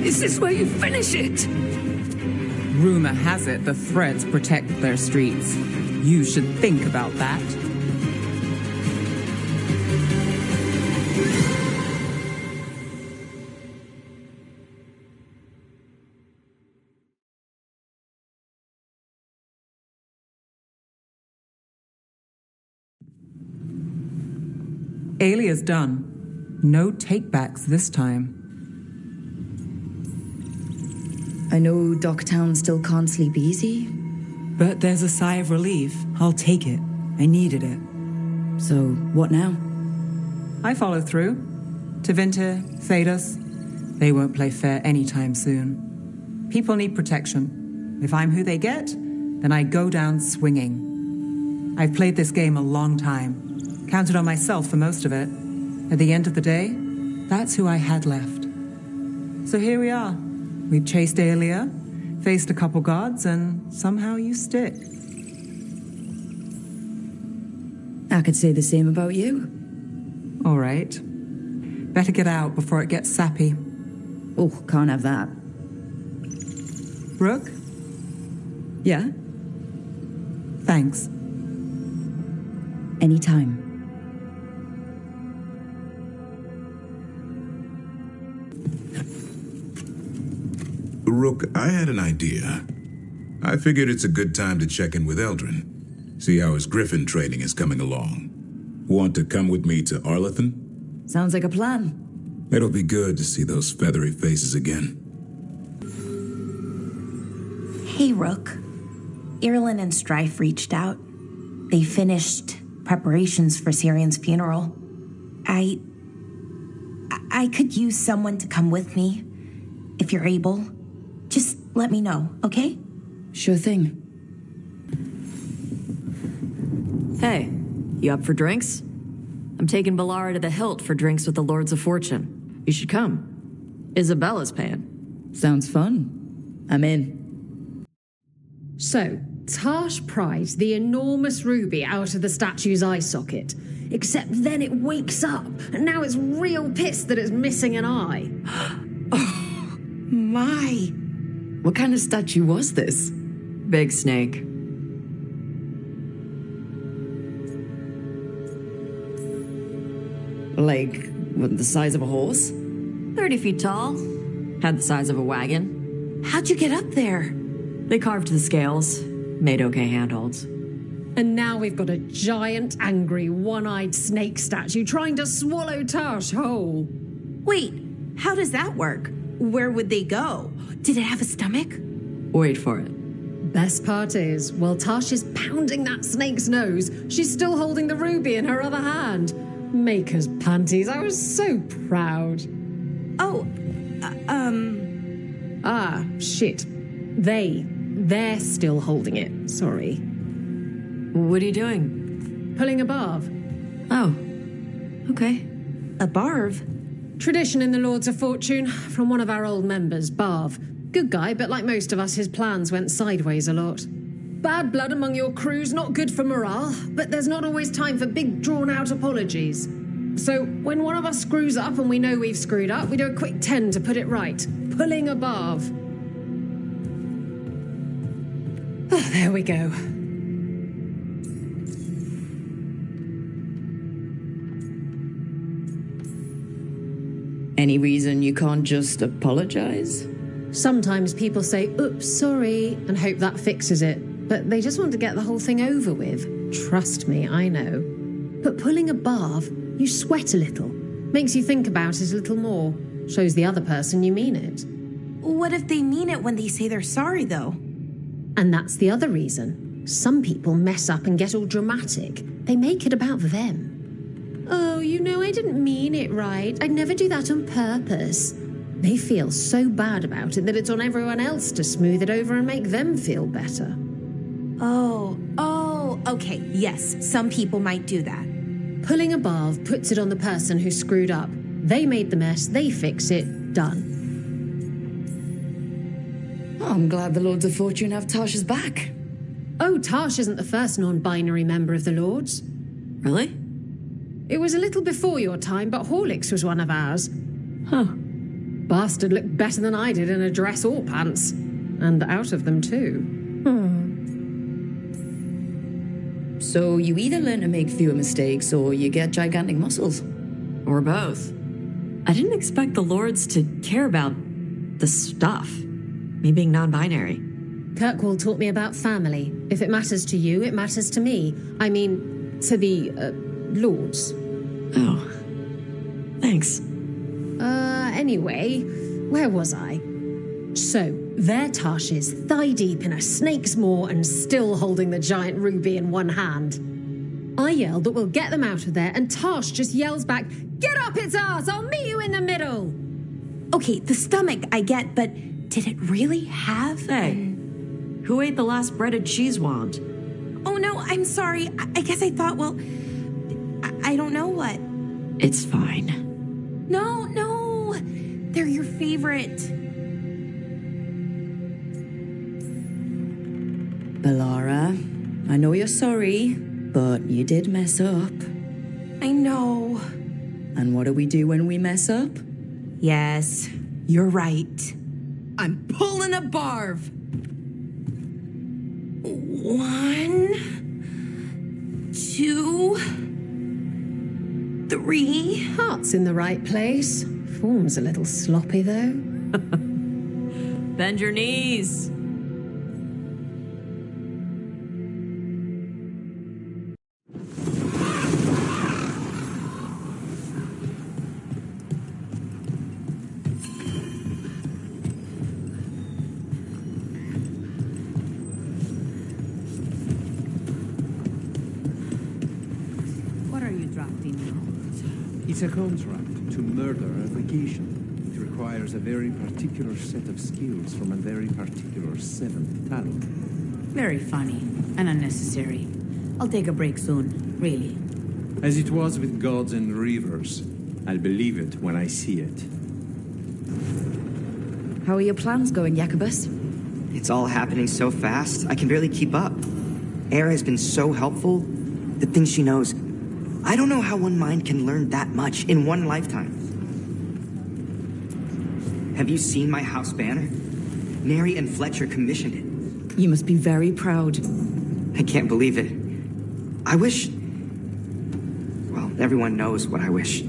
Is this where you finish it? Rumor has it the Threads protect their streets. You should think about that. Alia's done. No takebacks this time. I know Docktown still can't sleep easy. But there's a sigh of relief. I'll take it. I needed it. So, what now? I follow through. Tevinter, Thedas. They won't play fair anytime soon. People need protection. If I'm who they get, then I go down swinging. I've played this game a long time. Counted on myself for most of it. At the end of the day, that's who I had left. So here we are. We've chased Aelia, faced a couple gods, and somehow you stick. I could say the same about you. All right. Better get out before it gets sappy. Oh, can't have that. Brooke? Yeah? Thanks. Anytime. Rook, I had an idea. I figured it's a good time to check in with Eldrin. See how his griffin training is coming along. Want to come with me to Arlathan? Sounds like a plan. It'll be good to see those feathery faces again. Hey, Rook. Irlin and Strife reached out. They finished preparations for Syrian's funeral. I could use someone to come with me, if you're able. Just let me know, okay? Sure thing. Hey, you up for drinks? I'm taking Balara to the Hilt for drinks with the Lords of Fortune. You should come. Isabella's paying. Sounds fun. I'm in. So, Tash pried the enormous ruby out of the statue's eye socket. Except then it wakes up, and now it's real pissed that it's missing an eye. Oh, my. What kind of statue was this? Big snake. Like, what, the size of a horse? 30 feet tall. Had the size of a wagon. How'd you get up there? They carved the scales. Made okay handholds. And now we've got a giant, angry, one-eyed snake statue trying to swallow Tash whole. Wait, how does that work? Where would they go? Did it have a stomach? Wait for it. Best part is, while Tash is pounding that snake's nose, she's still holding the ruby in her other hand. Maker's panties, I was so proud. Oh, Ah, shit. They're still holding it, sorry. What are you doing? Pulling a barv. Oh, okay. A barv? Tradition in the Lords of Fortune, from one of our old members, Barv. Good guy, but like most of us, his plans went sideways a lot. Bad blood among your crew's not good for morale, but there's not always time for big, drawn-out apologies. So, when one of us screws up and we know we've screwed up, we do a quick 10 to put it right. Pulling a barv. Oh, there we go. Any reason you can't just apologize? Sometimes people say, oops, sorry, and hope that fixes it. But they just want to get the whole thing over with. Trust me, I know. But pulling a barv, you sweat a little. Makes you think about it a little more. Shows the other person you mean it. What if they mean it when they say they're sorry, though? And that's the other reason. Some people mess up and get all dramatic. They make it about them. Oh, you know, I didn't mean it right. I'd never do that on purpose. They feel so bad about it that it's on everyone else to smooth it over and make them feel better. Oh, okay. Yes, some people might do that. Pulling a barb puts it on the person who screwed up. They made the mess, they fix it, done. Oh, I'm glad the Lords of Fortune have Tasha's back. Oh, Tash isn't the first non-binary member of the Lords. Really? It was a little before your time, but Horlicks was one of ours. Huh. Bastard looked better than I did in a dress or pants. And out of them, too. So you either learn to make fewer mistakes, or you get gigantic muscles. Or both. I didn't expect the Lords to care about the stuff. Me being non-binary. Kirkwall taught me about family. If it matters to you, it matters to me. I mean, to the, Lords. Oh. Thanks. Anyway, where was I? So, there Tash is, thigh-deep in a snake's maw and still holding the giant ruby in one hand. I yell that we'll get them out of there, and Tash just yells back, "Get up its ass! I'll meet you in the middle!" Okay, the stomach I get, but did it really have... Hey, who ate the last breaded cheese wand? Oh no, I'm sorry. I guess I thought, well... I don't know what. It's fine. No. They're your favorite. Bellara, I know you're sorry, but you did mess up. I know. And what do we do when we mess up? Yes, you're right. I'm pulling a barv. 1, 2, 3. Heart's in the right place. Form's a little sloppy, though. Bend your knees. What are you drafting now? It's a contract to murder a vacation. It requires a very particular set of skills from a very particular 7th talent. Very funny and unnecessary. I'll take a break soon, really. As it was with gods and rivers, I'll believe it when I see it. How are your plans going, Jacobus? It's all happening so fast, I can barely keep up. Air has been so helpful. The things she knows. I don't know how one mind can learn that much in one lifetime. Have you seen my house banner? Neri and Fletcher commissioned it. You must be very proud. I can't believe it. I wish... Well, everyone knows what I wish.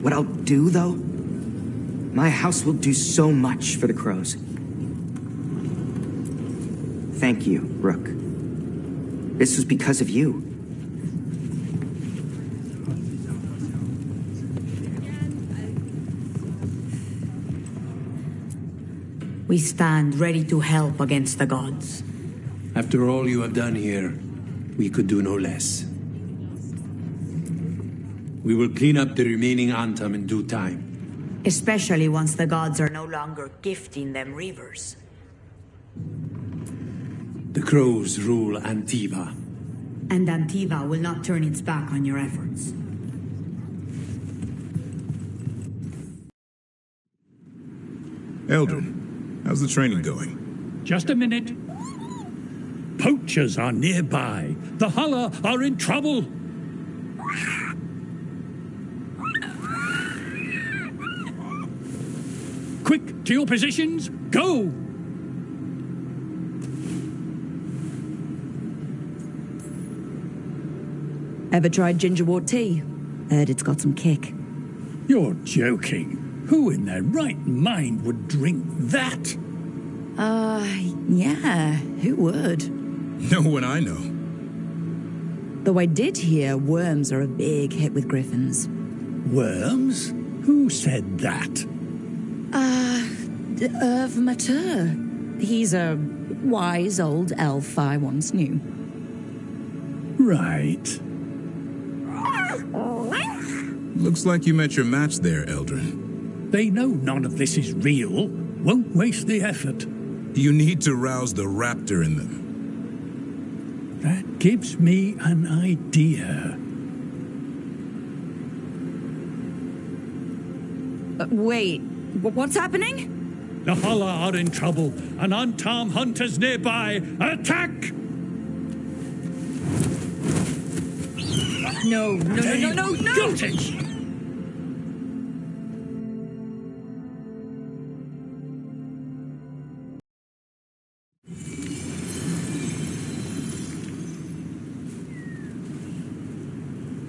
What I'll do, though? My house will do so much for the crows. Thank you, Rook. This was because of you. We stand ready to help against the gods. After all you have done here, we could do no less. We will clean up the remaining Antam in due time. Especially once the gods are no longer gifting them rivers. The crows rule Antiva. And Antiva will not turn its back on your efforts. Eldrin, how's the training going? Just a minute. Poachers are nearby. The Hulla are in trouble. Quick, to your positions. Go! Ever tried gingerwort tea? Heard it's got some kick. You're joking. Who in their right mind would drink that? Yeah, who would? No one I know. Though I did hear worms are a big hit with griffins. Worms? Who said that? Irv Mater. He's a wise old elf I once knew. Right. Looks like you met your match there, Eldrin. They know none of this is real. Won't waste the effort. You need to rouse the raptor in them. That gives me an idea. Wait, what's happening? The Hala are in trouble. An unarmed hunter's nearby. Attack! No. Got it!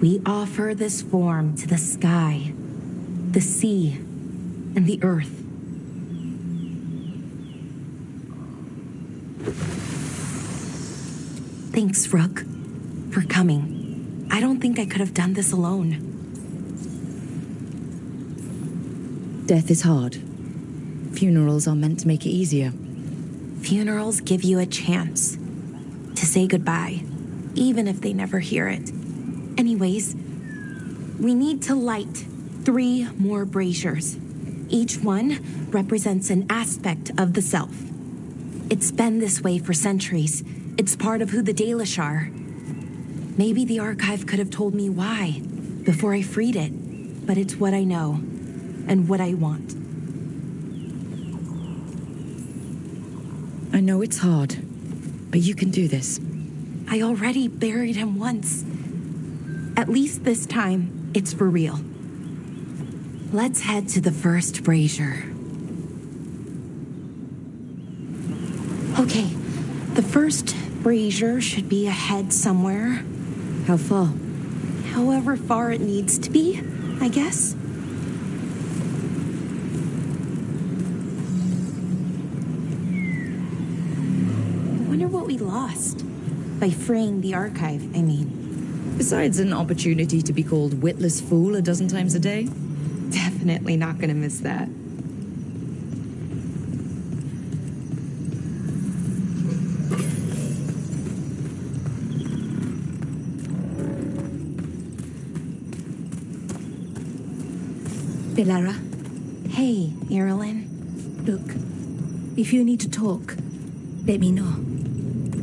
We offer this form to the sky, the sea, and the earth. Thanks, Rook, for coming. I don't think I could have done this alone. Death is hard. Funerals are meant to make it easier. Funerals give you a chance to say goodbye, even if they never hear it. Anyways, we need to light 3 more braziers. Each one represents an aspect of the self. It's been this way for centuries. It's part of who the Dalish are. Maybe the archive could have told me why before I freed it, but it's what I know and what I want. I know it's hard, but you can do this. I already buried him once. At least this time, it's for real. Let's head to the first brazier. Okay, the first brazier should be ahead somewhere. How far? However far it needs to be, I guess. I wonder what we lost by freeing the archive, I mean. Besides an opportunity to be called witless fool a dozen times a day? Definitely not gonna miss that. Belara. Hey, Irilyn. Look, if you need to talk, let me know.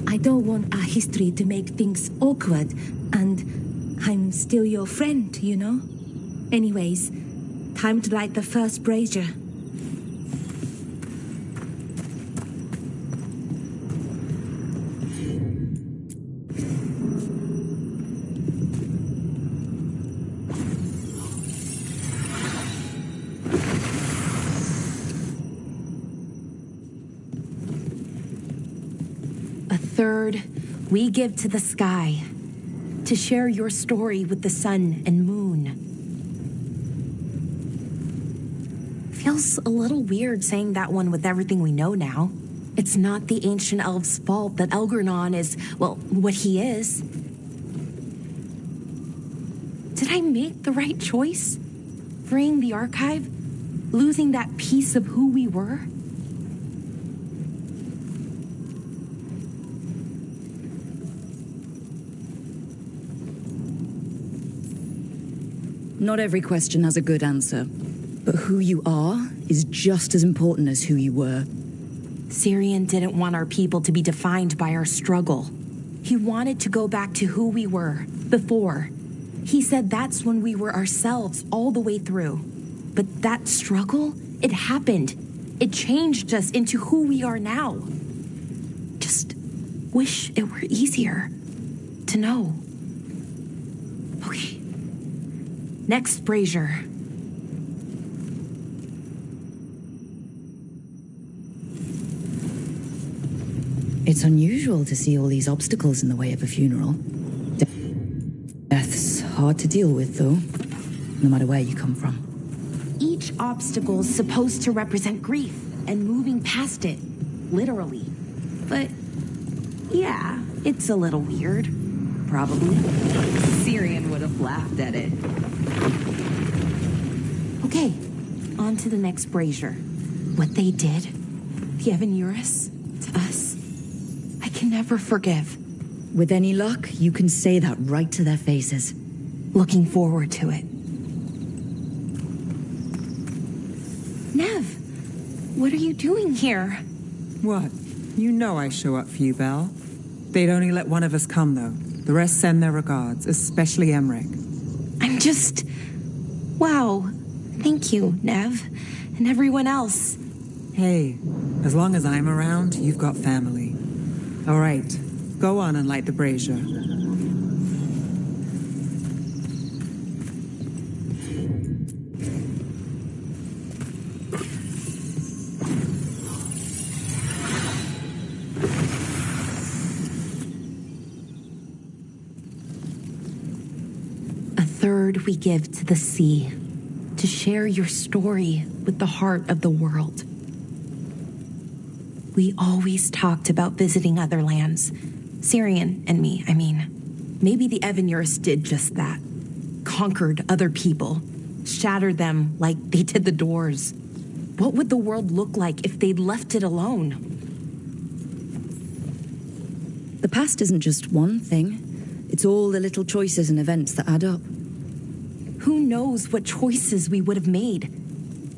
I don't want our history to make things awkward, and I'm still your friend, you know? Anyways, time to light the first brazier. A third we give to the sky to share your story with the sun and moon. Feels a little weird saying that one with everything we know now. It's not the ancient elves' fault that Elgernon is, well, what he is. Did I make the right choice? Freeing the archive? Losing that piece of who we were? Not every question has a good answer, but who you are is just as important as who you were. Syrian didn't want our people to be defined by our struggle. He wanted to go back to who we were before. He said that's when we were ourselves all the way through. But that struggle, it happened. It changed us into who we are now. Just wish it were easier to know. Okay. Next brazier. It's unusual to see all these obstacles in the way of a funeral. Death's hard to deal with, though, no matter where you come from. Each obstacle's supposed to represent grief and moving past it, literally. But, yeah, it's a little weird. Probably. Syrian would have laughed at it. Okay, on to the next brazier. What they did, the Evanuris, to us, I can never forgive. With any luck, you can say that right to their faces. Looking forward to it. Nev, what are you doing here? What? You know I show up for you, Belle. They'd only let one of us come, though. The rest send their regards, especially Emmerich. I'm just... Wow. Thank you, Nev. And everyone else. Hey, as long as I'm around, you've got family. All right, go on and light the brazier. We give to the sea, to share your story with the heart of the world. We always talked about visiting other lands. Syrian and me, I mean. Maybe the Evanurus did just that. Conquered other people. Shattered them like they did the doors. What would the world look like if they'd left it alone? The past isn't just one thing. It's all the little choices and events that add up. Who knows what choices we would have made,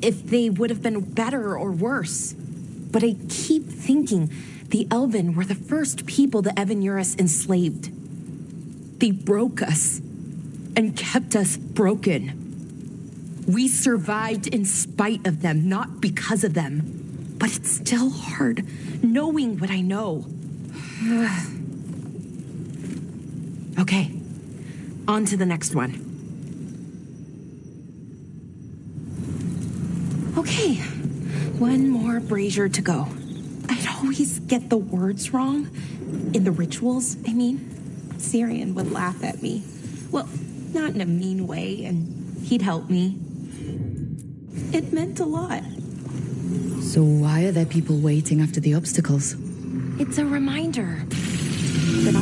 if they would have been better or worse. But I keep thinking the Elven were the first people the Evanurus enslaved. They broke us and kept us broken. We survived in spite of them, not because of them. But it's still hard knowing what I know. Okay, on to the next one. Okay, one more brazier to go. I'd always get the words wrong. In the rituals, I mean. Syrian would laugh at me. Well, not in a mean way, and he'd help me. It meant a lot. So why are there people waiting after the obstacles? It's a reminder that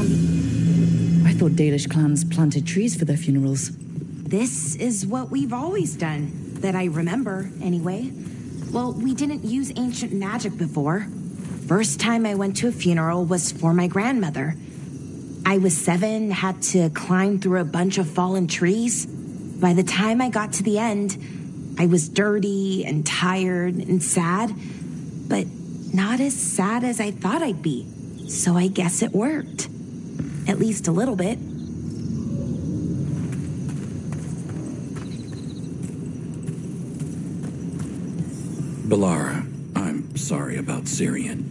I thought Dalish clans planted trees for their funerals. This is what we've always done. That I remember, anyway. Well, we didn't use ancient magic before. First time I went to a funeral was for my grandmother. I was 7, had to climb through a bunch of fallen trees. By the time I got to the end, I was dirty and tired and sad, but not as sad as I thought I'd be. So I guess it worked. At least a little bit. Balara, I'm sorry about Syrian.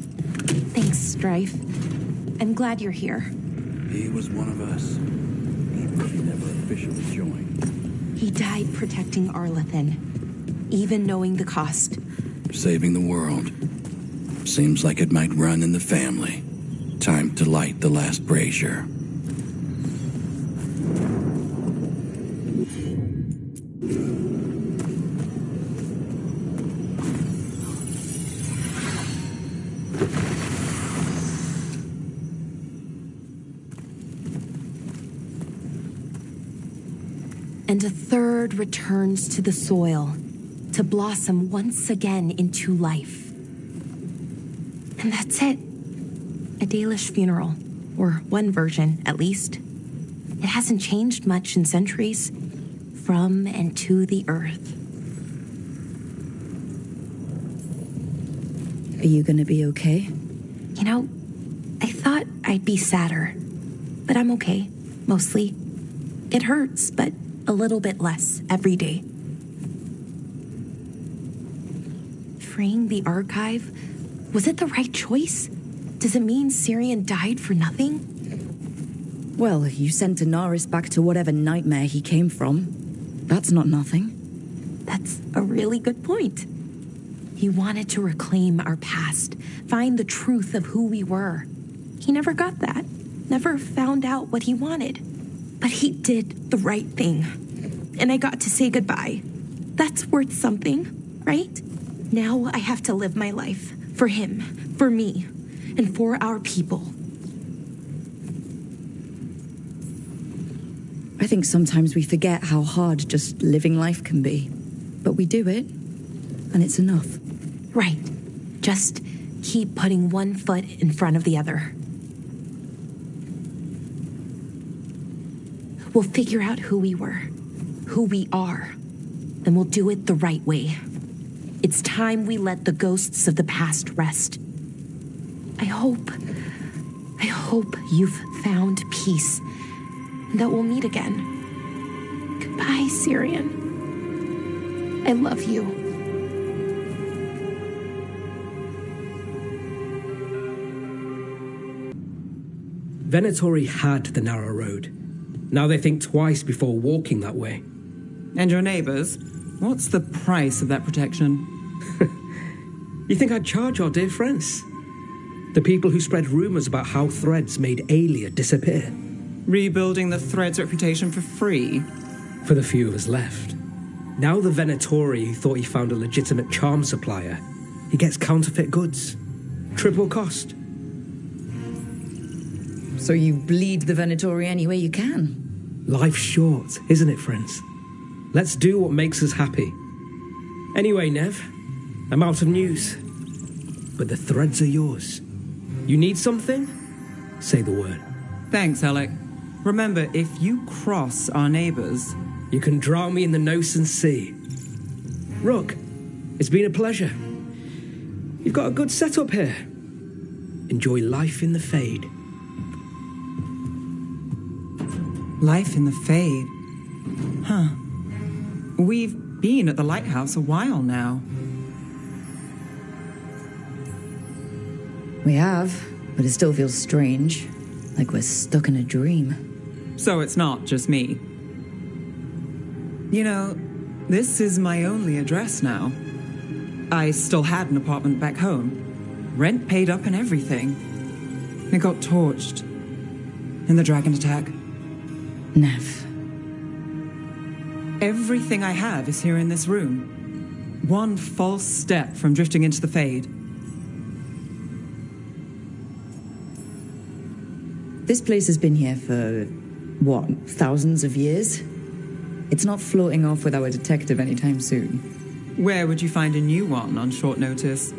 Thanks, Strife. I'm glad you're here. He was one of us, even if he never officially joined. He died protecting Arlathan, even knowing the cost. Saving the world. Seems like it might run in the family. Time to light the last brazier. And a third returns to the soil, to blossom once again into life. And that's it. A Dalish funeral, or one version, at least. It hasn't changed much in centuries. From and to the earth. Are you gonna be okay? You know, I thought I'd be sadder, but I'm okay, mostly. It hurts, but a little bit less every day. Freeing the archive, was it the right choice? Does it mean Syrian died for nothing? Well, you sent Daenerys back to whatever nightmare he came from. That's not nothing. That's a really good point. He wanted to reclaim our past, find the truth of who we were. He never got that, never found out what he wanted. But he did the right thing. And I got to say goodbye. That's worth something, right? Now I have to live my life for him, for me, and for our people. I think sometimes we forget how hard just living life can be. But we do it, and it's enough. Right. Just keep putting one foot in front of the other. We'll figure out who we were, who we are, and we'll do it the right way. It's time we let the ghosts of the past rest. I I hope you've found peace and that we'll meet again. Goodbye, Syrian. I love you. Venatori had the narrow road. Now they think twice before walking that way. And your neighbors? What's the price of that protection? You think I'd charge our dear friends? The people who spread rumors about how Threads made Aelia disappear. Rebuilding the Threads' reputation for free? For the few of us left. Now the Venatori who thought he found a legitimate charm supplier, he gets counterfeit goods. Triple cost. So you bleed the Venatori any way you can? Life's short, isn't it, friends? Let's do what makes us happy. Anyway, Nev, I'm out of news. But the threads are yours. You need something? Say the word. Thanks, Alec. Remember, if you cross our neighbors... You can drown me in the Nosen Sea. Rook, it's been a pleasure. You've got a good setup here. Enjoy life in the Fade. Life in the Fade? Huh. We've been at the lighthouse a while now. We have, but it still feels strange. Like we're stuck in a dream. So it's not just me. You know, this is my only address now. I still had an apartment back home. Rent paid up and everything. It got torched. In the dragon attack. Nev. Everything I have is here in this room. One false step from drifting into the Fade. This place has been here for, what, thousands of years? It's not floating off with our detective anytime soon. Where would you find a new one on short notice?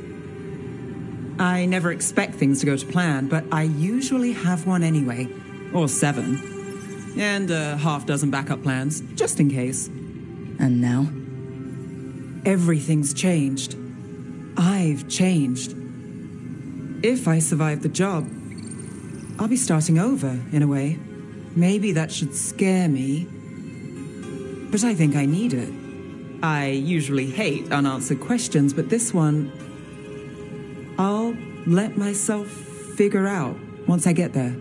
I never expect things to go to plan, but I usually have one anyway. Or 7. And a half dozen backup plans, just in case. And now? Everything's changed. I've changed. If I survive the job, I'll be starting over, in a way. Maybe that should scare me. But I think I need it. I usually hate unanswered questions, but this one, I'll let myself figure out once I get there.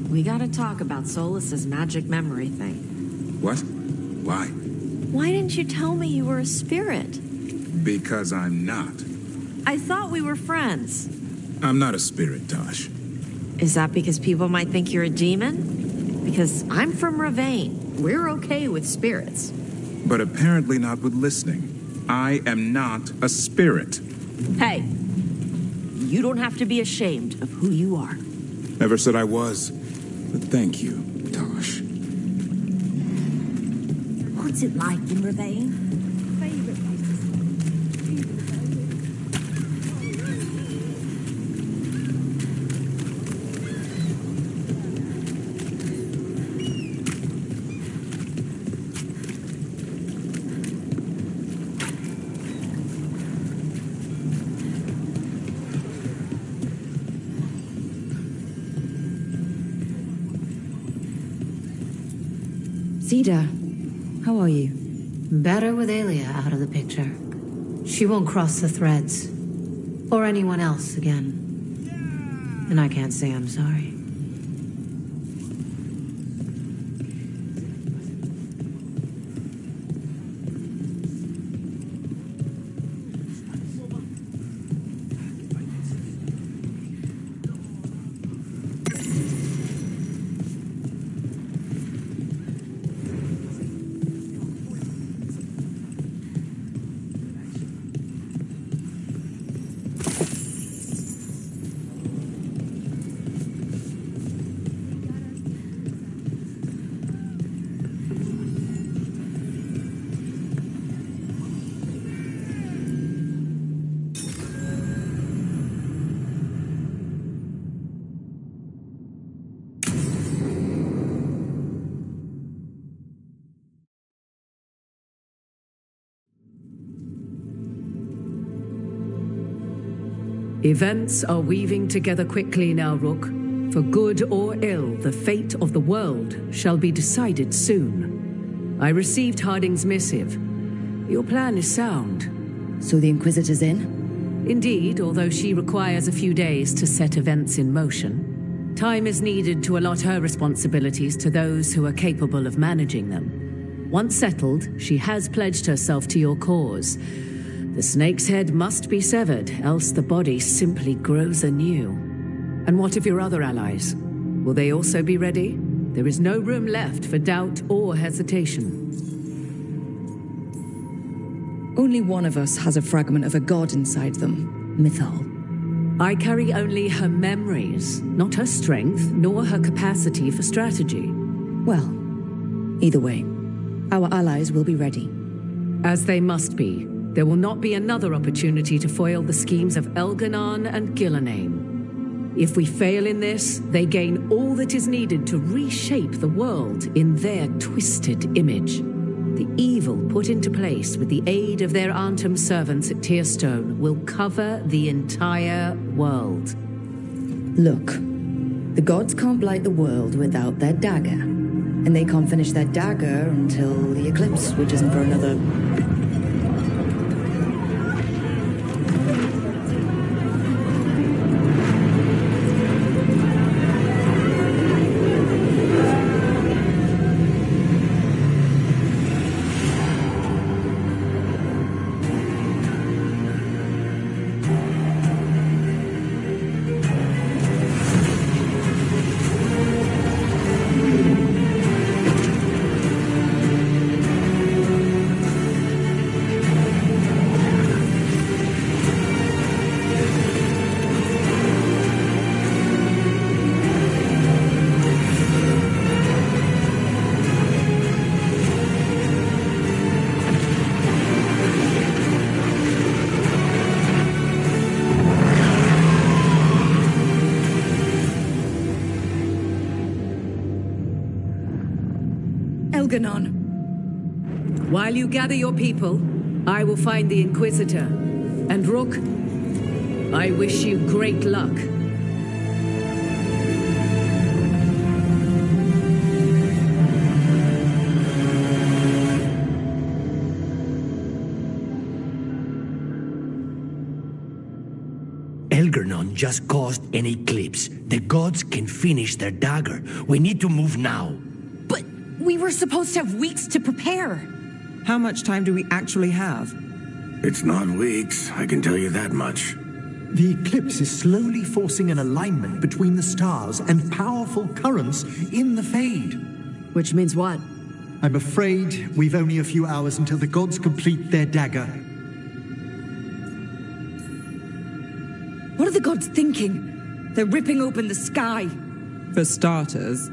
We gotta talk about Solus's magic memory thing. What? Why? Why didn't you tell me you were a spirit? Because I'm not. I thought we were friends. I'm not a spirit, Tosh. Is that because people might think you're a demon? Because I'm from Ravane. We're okay with spirits. But apparently not with listening. I am not a spirit. Hey, you don't have to be ashamed of who you are. Never said I was. But thank you, Tosh. What's it like in Ravane? Favorite place to Cedar, how are you? Better with Aelia out of the picture. She won't cross the threads. Or anyone else again. And I can't say I'm sorry. Events are weaving together quickly now, Rook. For good or ill, the fate of the world shall be decided soon. I received Harding's missive. Your plan is sound. So the Inquisitor's in? Indeed, although she requires a few days to set events in motion. Time is needed to allot her responsibilities to those who are capable of managing them. Once settled, she has pledged herself to your cause. The snake's head must be severed, else the body simply grows anew. And what of your other allies? Will they also be ready? There is no room left for doubt or hesitation. Only one of us has a fragment of a god inside them, Mythal. I carry only her memories, not her strength, nor her capacity for strategy. Well, either way, our allies will be ready. As they must be. There will not be another opportunity to foil the schemes of Elganon and Gillename. If we fail in this, they gain all that is needed to reshape the world in their twisted image. The evil put into place with the aid of their Arnhem servants at Tearstone will cover the entire world. Look, the gods can't blight the world without their dagger. And they can't finish their dagger until the eclipse, which isn't for another... While you gather your people, I will find the Inquisitor. And Rook, I wish you great luck. Elganon just caused an eclipse. The gods can finish their dagger. We need to move now. But we were supposed to have weeks to prepare. How much time do we actually have? It's not weeks, I can tell you that much. The eclipse is slowly forcing an alignment between the stars and powerful currents in the Fade. Which means what? I'm afraid we've only a few hours until the gods complete their dagger. What are the gods thinking? They're ripping open the sky. For starters.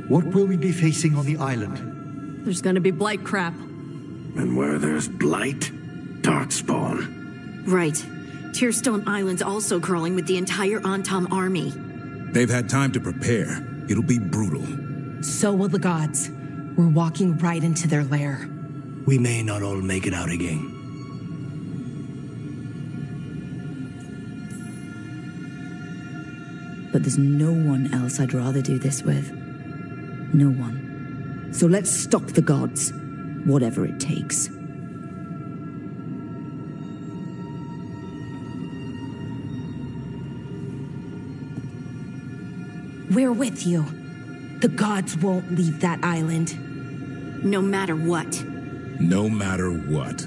What will we be facing on the island? There's gonna be blight crap. And where there's blight, darkspawn. Right. Tearstone Island's also crawling with the entire Antam army. They've had time to prepare. It'll be brutal. So will the gods. We're walking right into their lair. We may not all make it out again. But there's no one else I'd rather do this with. No one. So let's stop the gods. Whatever it takes. We're with you. The gods won't leave that island. No matter what. No matter what.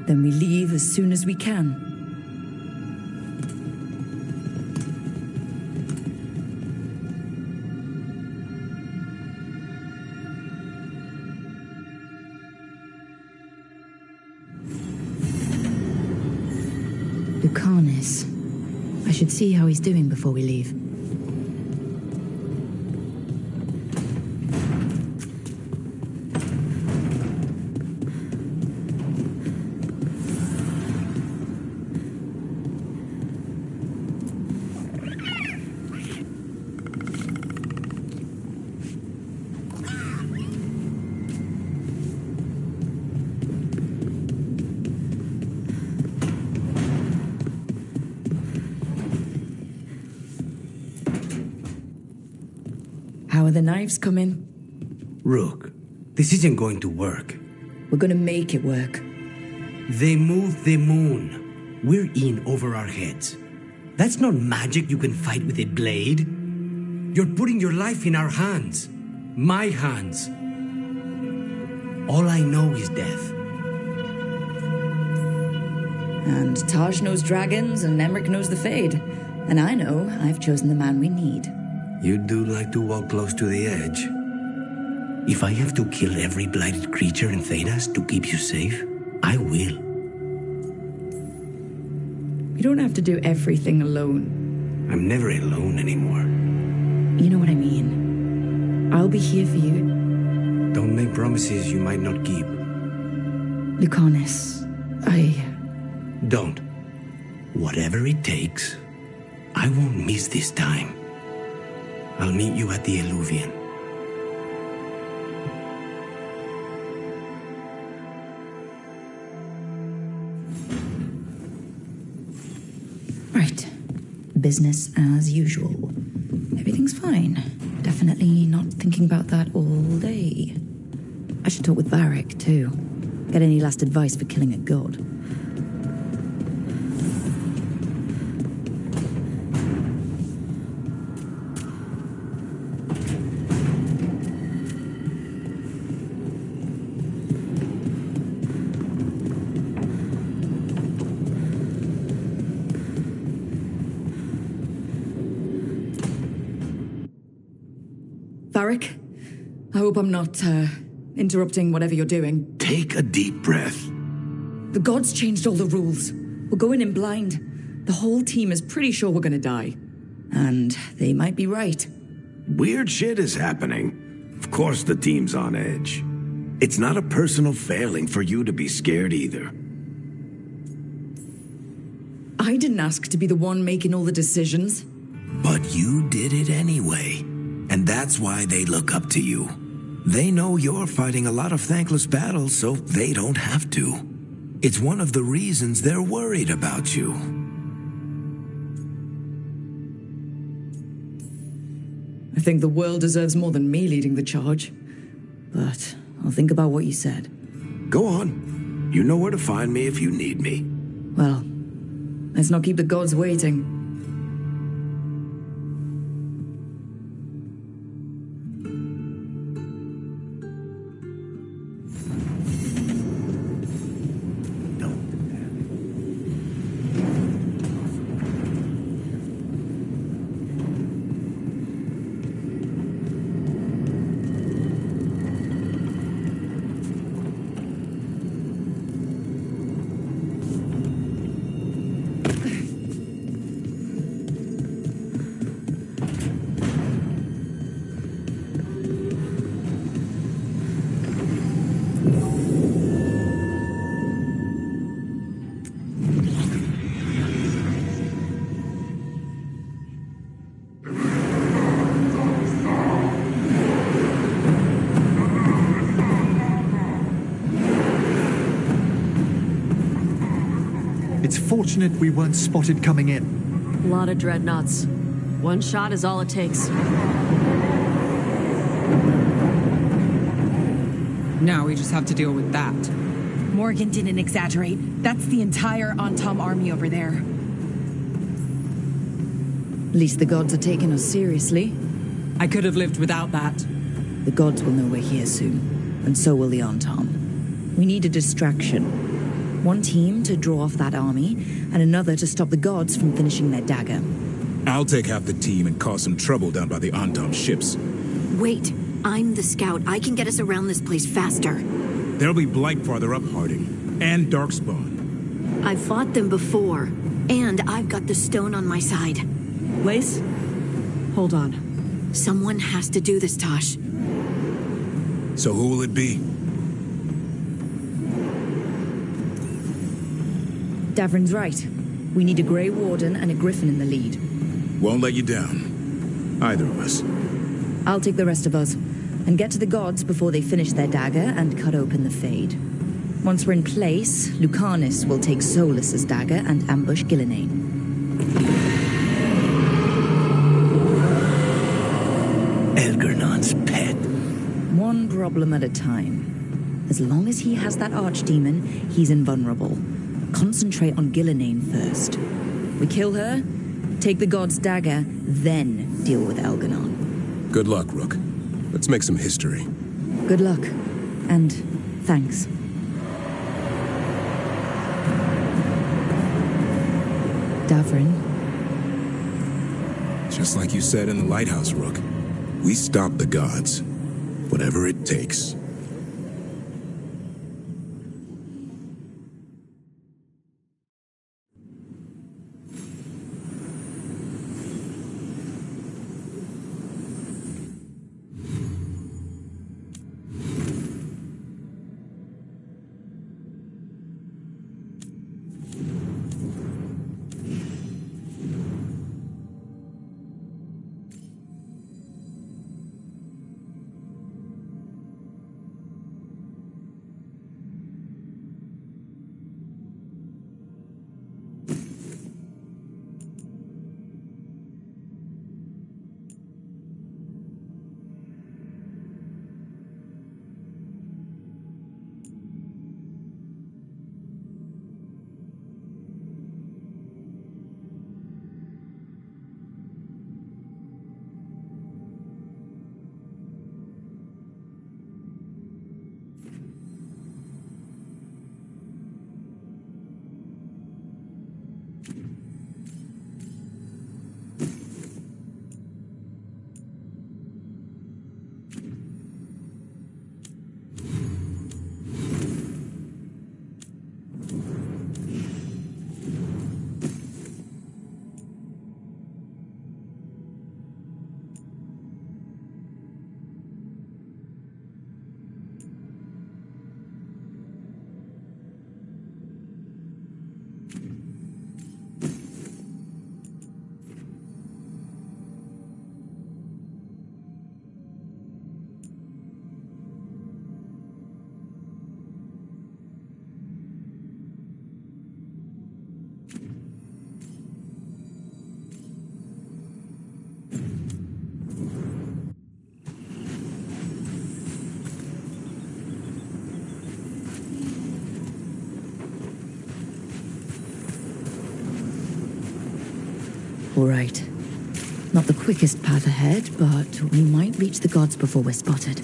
Then we leave as soon as we can. Lucanus. I should see how he's doing before we leave. How are the knives coming? Rook, this isn't going to work. We're gonna make it work. They moved the moon. We're in over our heads. That's not magic you can fight with a blade. You're putting your life in our hands. My hands. All I know is death. And Taj knows dragons, and Emmerich knows the Fade. And I know I've chosen the man we need. You do like to walk close to the edge. If I have to kill every blighted creature in Thedas to keep you safe, I will. You don't have to do everything alone. I'm never alone anymore. You know what I mean. I'll be here for you. Don't make promises you might not keep. Lucanus, Don't. Whatever it takes, I won't miss this time. I'll meet you at the Illuvian. Right. Business as usual. Everything's fine. Definitely not thinking about that all day. I should talk with Varric, too. Get any last advice for killing a god. Varric, I hope I'm not, interrupting whatever you're doing. Take a deep breath. The gods changed all the rules. We're going in blind. The whole team is pretty sure we're gonna die. And they might be right. Weird shit is happening. Of course the team's on edge. It's not a personal failing for you to be scared either. I didn't ask to be the one making all the decisions. But you did it anyway. And that's why they look up to you. They know you're fighting a lot of thankless battles, so they don't have to. It's one of the reasons they're worried about you. I think the world deserves more than me leading the charge. But I'll think about what you said. Go on. You know where to find me if you need me. Well, let's not keep the gods waiting. It's fortunate we weren't spotted coming in. A lot of dreadnoughts. One shot is all it takes. Now we just have to deal with that. Morgan didn't exaggerate. That's the entire Antom army over there. At least the gods are taking us seriously. I could have lived without that. The gods will know we're here soon, and so will the Antom. We need a distraction. One team to draw off that army, and another to stop the gods from finishing their dagger. I'll take half the team and cause some trouble down by the Antom ships. Wait, I'm the scout. I can get us around this place faster. There'll be Blight farther up, Harding, and Darkspawn. I've fought them before, and I've got the stone on my side. Lace, hold on. Someone has to do this, Tosh. So who will it be? Davrin's right. We need a Grey Warden and a Griffin in the lead. Won't let you down. Either of us. I'll take the rest of us, and get to the gods before they finish their dagger and cut open the Fade. Once we're in place, Lucanus will take Solus's dagger and ambush Gillinane. Elgernon. Saruman's pet. One problem at a time. As long as he has that archdemon, he's invulnerable. Concentrate on Gillenane first. We kill her, take the god's dagger, then deal with Elganon. Good luck, Rook. Let's make some history. Good luck. And thanks. Davrin. Just like you said in the lighthouse, Rook. We stop the gods. Whatever it takes. All right. Not the quickest path ahead, but we might reach the gods before we're spotted.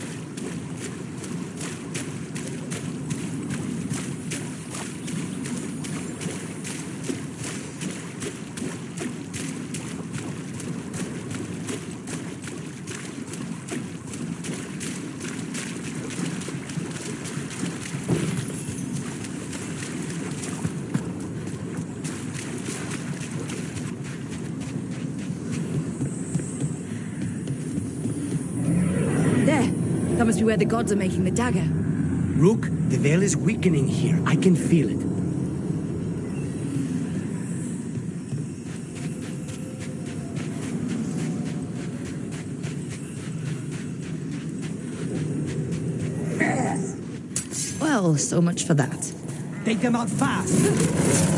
That must be where the gods are making the dagger. Rook, the veil is weakening here. I can feel it. Well, so much for that. Take them out fast!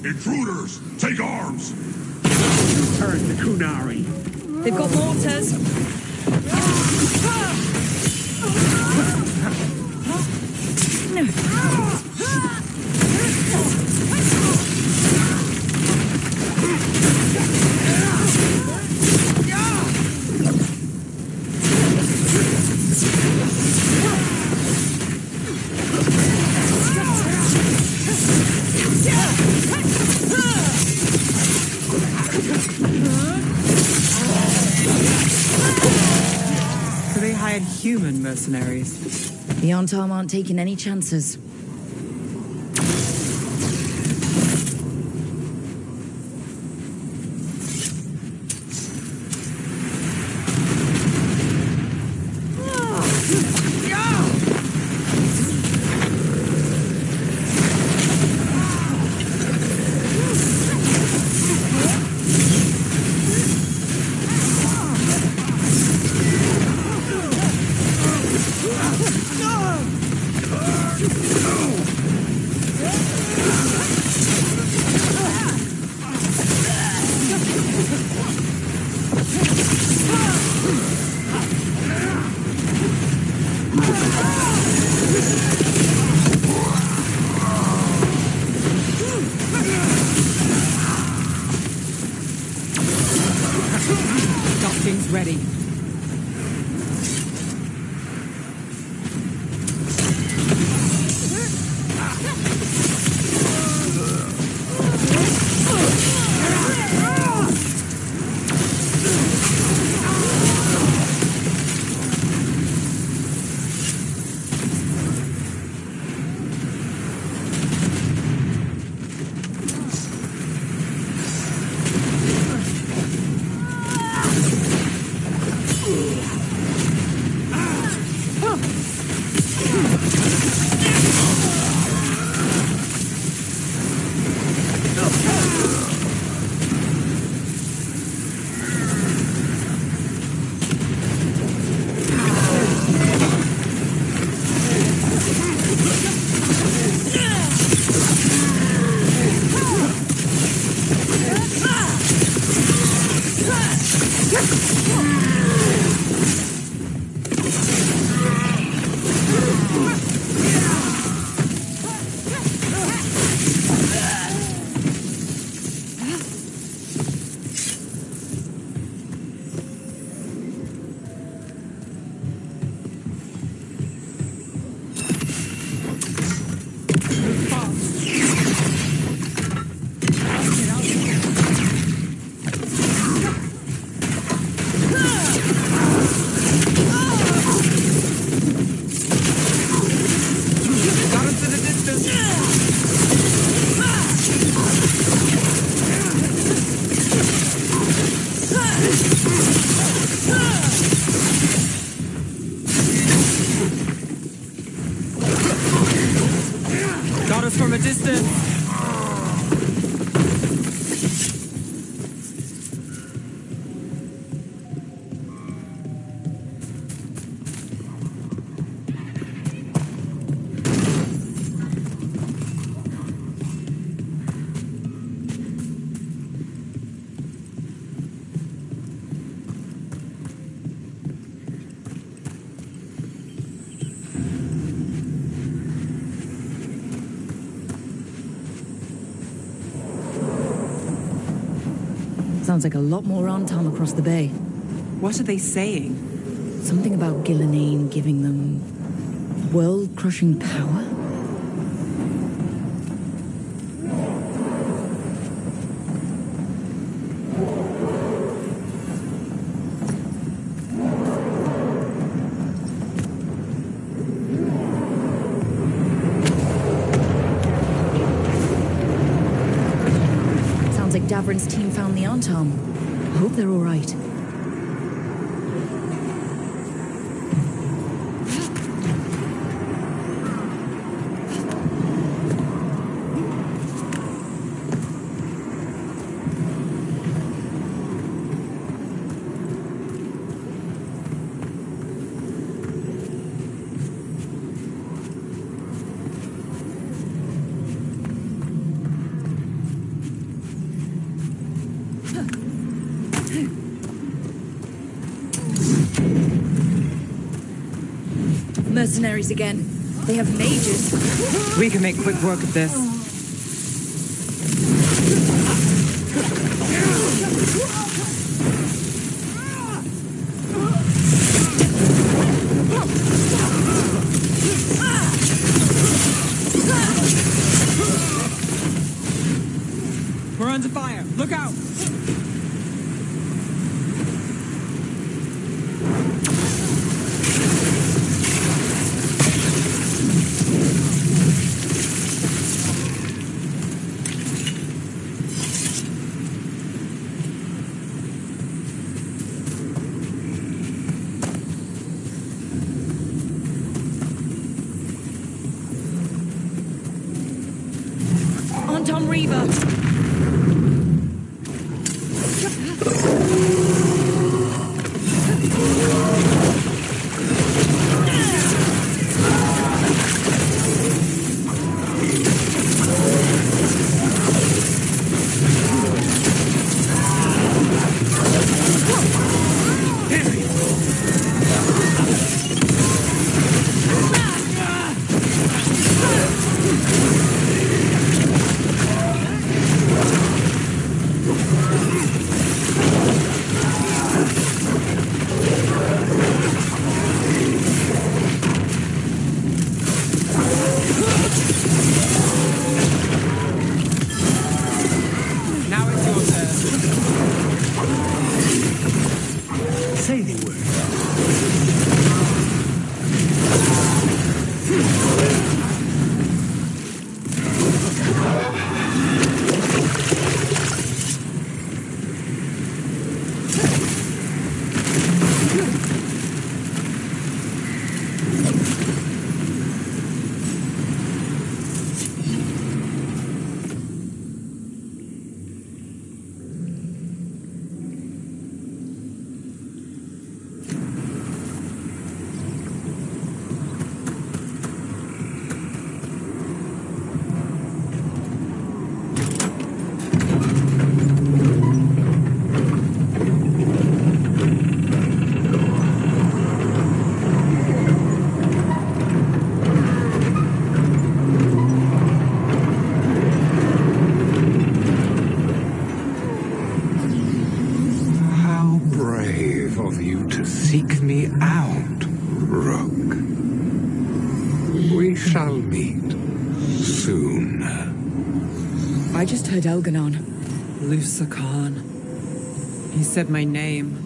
Intruders, take arms! Turn the Kunari. They've got mortars. So they hired human mercenaries. The Antam aren't taking any chances. Docking's ready. Got us from a distance. Sounds like a lot more Antam across the bay. What are they saying? Something about Gillenane giving them world-crushing power? Sounds like Davrin's team found the Antam. I hope they're all right. Mercenaries again. They have mages. We can make quick work of this. We're under fire. Look out! Seek me out, Rook. We shall meet soon. I just heard Elganon. Lusakan. He said my name.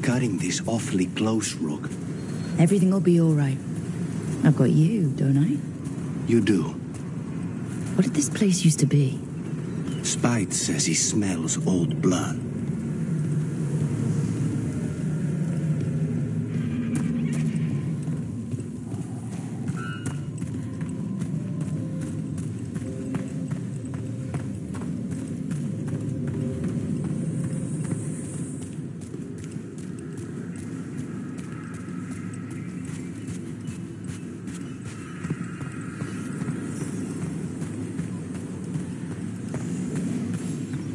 Cutting this awfully close, Rook. Everything will be all right. I've got you, don't I? You do. What did this place used to be? Spite says he smells old blood.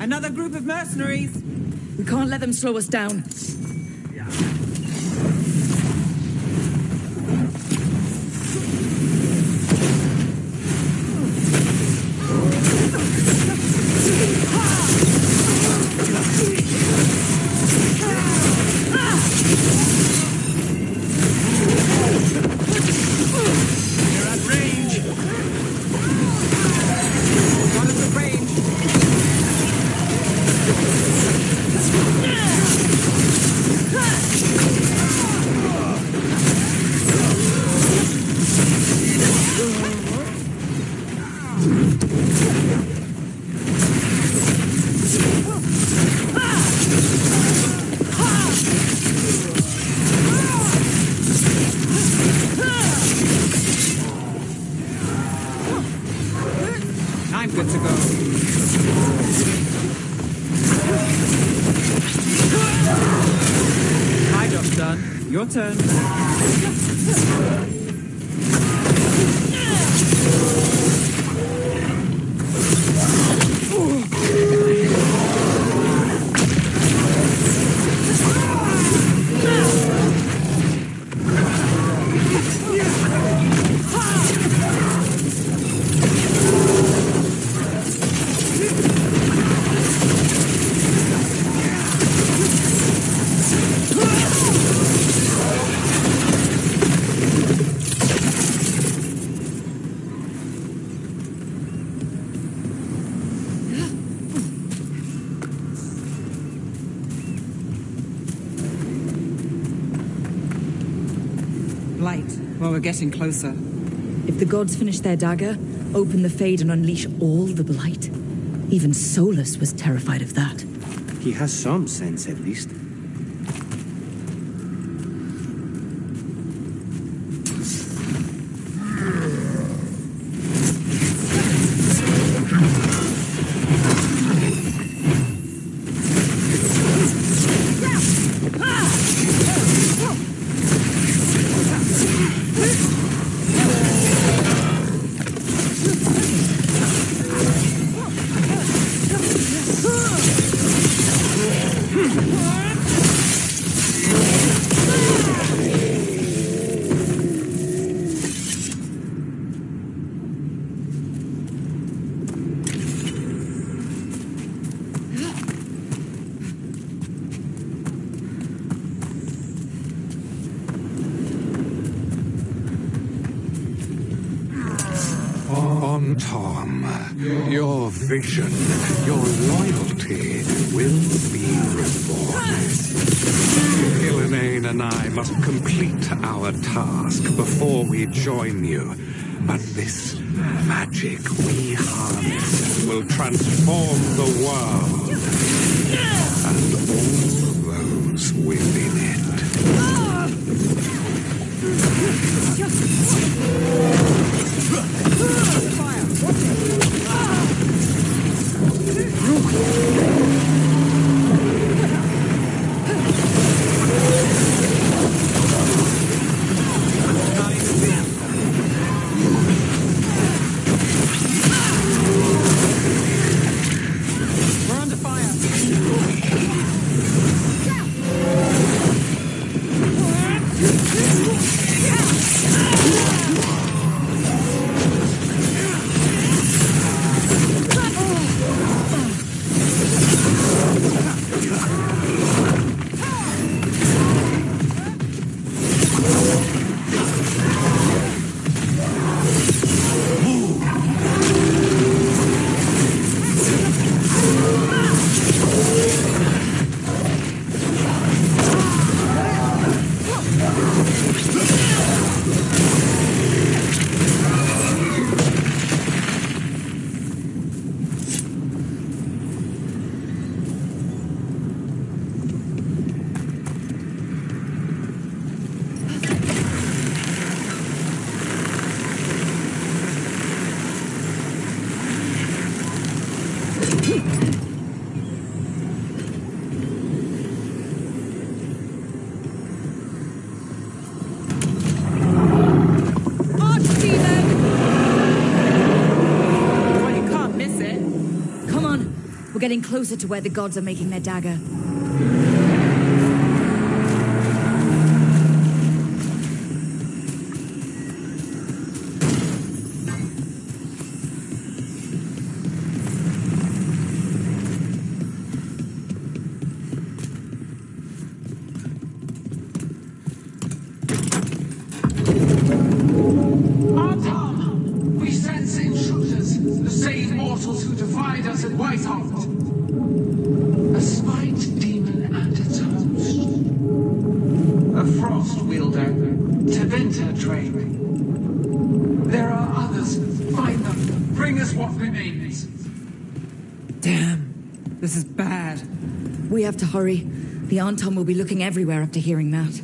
Another group of mercenaries. We can't let them slow us down. Yeah! Your turn. Well, we're getting closer. If the gods finish their dagger, open the Fade and unleash all the blight. Even Solus was terrified of that. He has some sense, at least. Tom, your vision, your loyalty will be rewarded. Ilinane and I must complete our task before we join you. But this magic we harness will transform the world and all those within it. We're under fire. We're getting closer to where the gods are making their dagger. We sense intruders, the same mortals who defied us at Whitehall. A spite demon and its host. A frost wielder, Tevinter trained. There are others. Find them. Bring us what remains. Damn. This is bad. We have to hurry. The Anton will be looking everywhere after hearing that.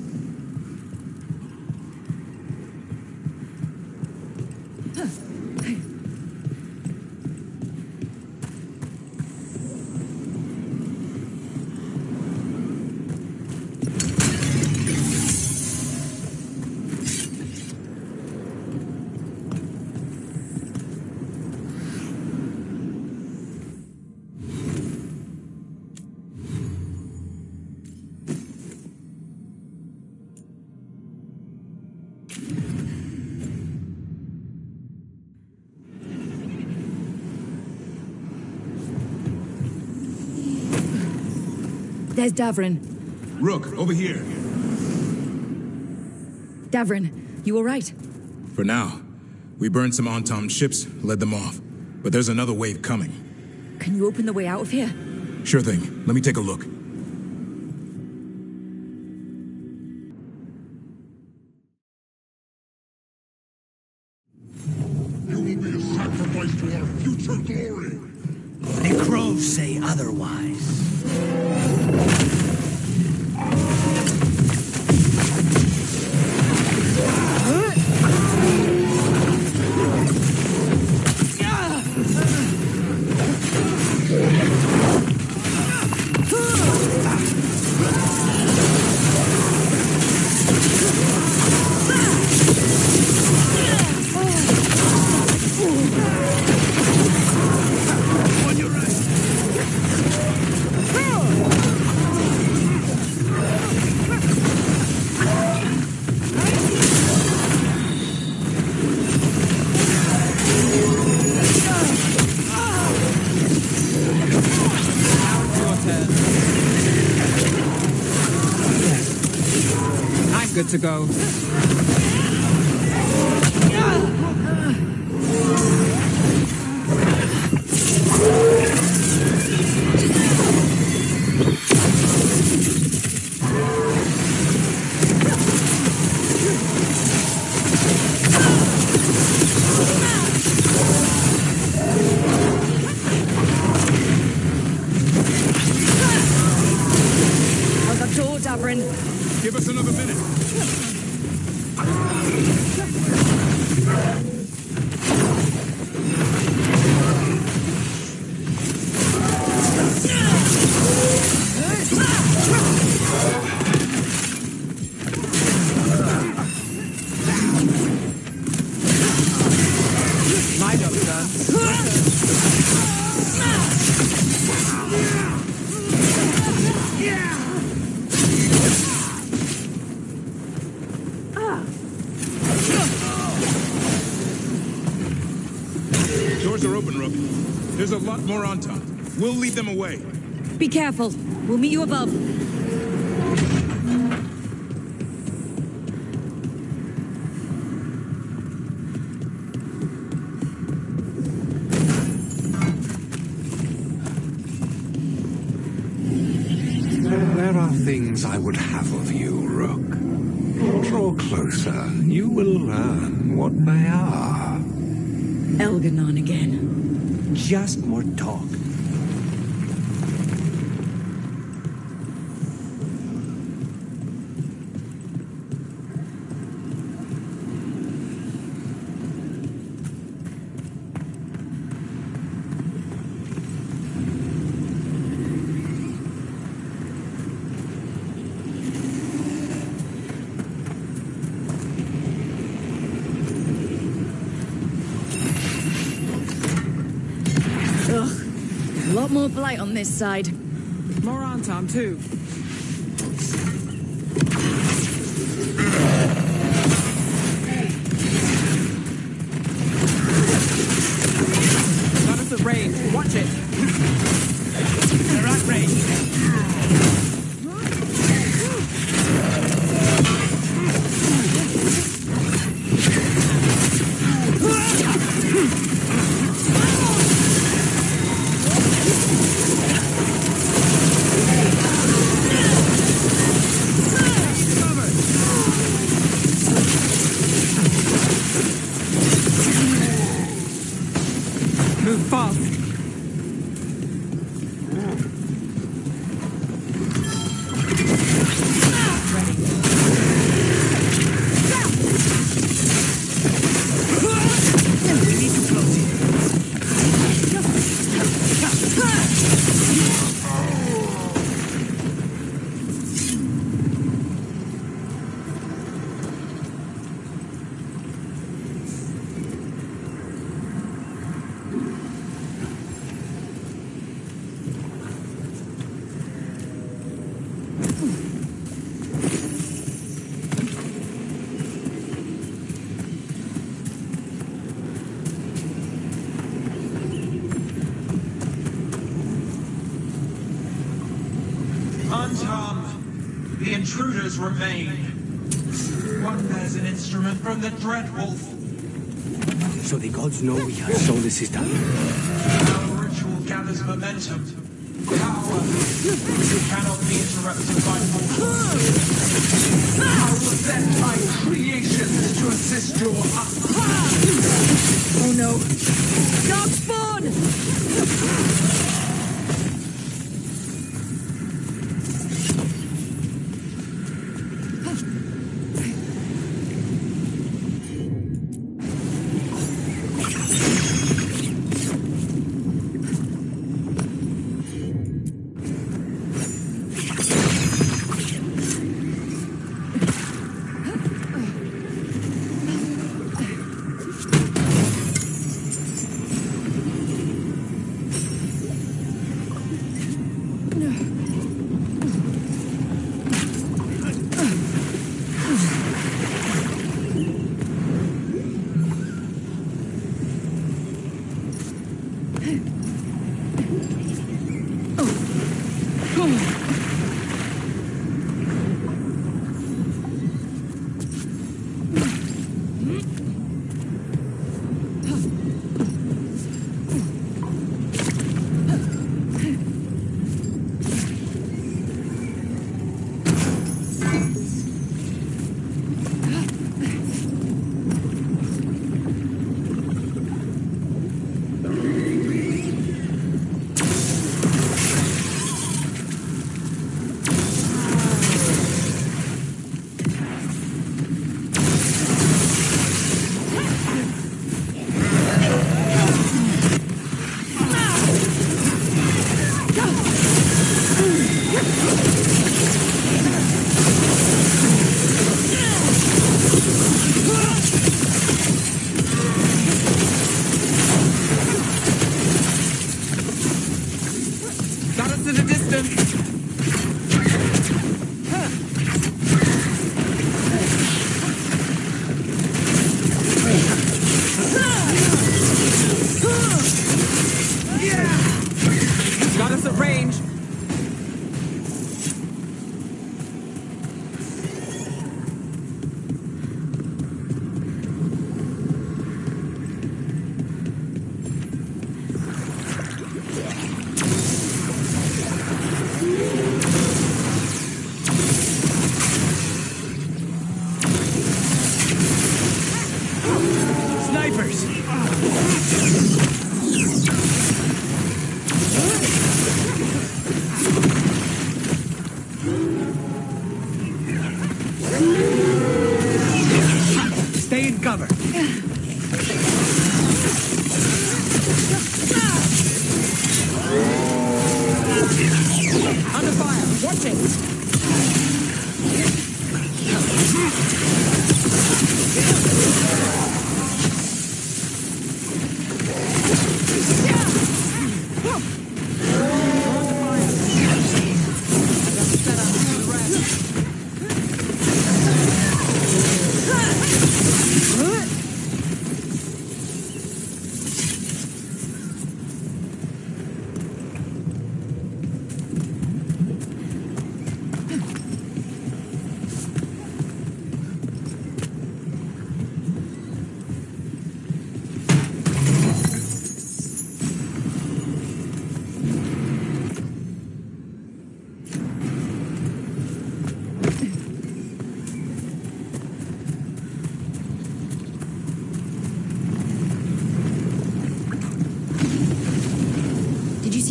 There's Davrin. Rook, over here. Davrin, you all right? For now. We burned some Antom ships, led them off. But there's another wave coming. Can you open the way out of here? Sure thing. Let me take a look. You will be a sacrifice to our future glory. The crows say otherwise. Good to go. How's that door, Davrin? Give us another minute. Light up, sir. Doors are open, Rook. There's a lot more on top. We'll lead them away. Be careful. We'll meet you above. There are things I would have of you, Rook. Draw closer. You will learn what they are. Elganon again. Just more talk. A lot more blight on this side. More Antom, too. Got us at range. Watch it. They're at range. Move fast. The intruders remain. One bears an instrument from the Dreadwolf. So the gods know we have Solus is done. Our ritual gathers momentum. Power cannot be interrupted by mortals. I will send my creations to assist your Oh no! Dark spawn!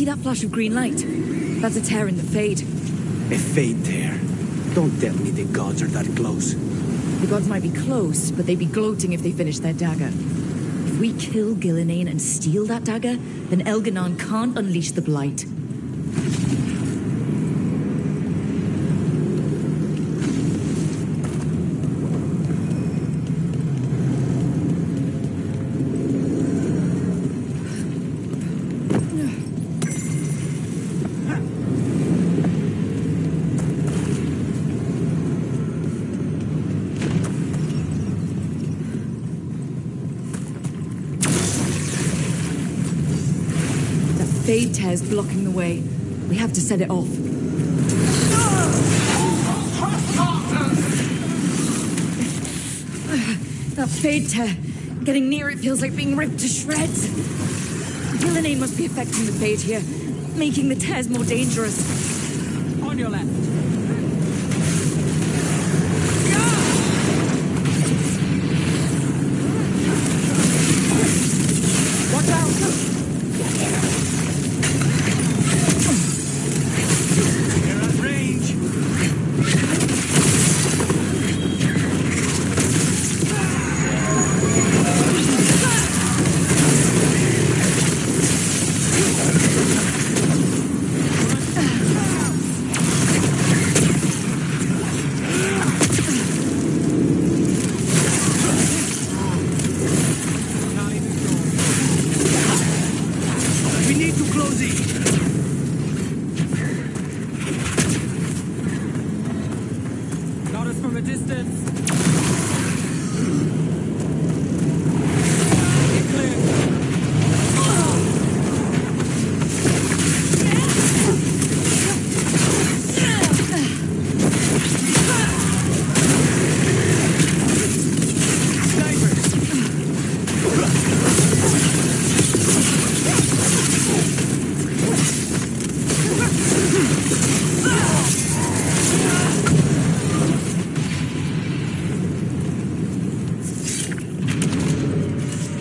See that flash of green light? That's a tear in the Fade. A Fade tear? Don't tell me the gods are that close. The gods might be close, but they'd be gloating if they finished their dagger. If we kill Gillenane and steal that dagger, then Elganon can't unleash the Blight. Fade tear's blocking the way. We have to set it off. Fade tear. Getting near it feels like being ripped to shreds. Gillenane must be affecting the fade here, making the tears more dangerous. On your left. Watch out! You're at range. We need to close it. Got us from a distance. Get clear.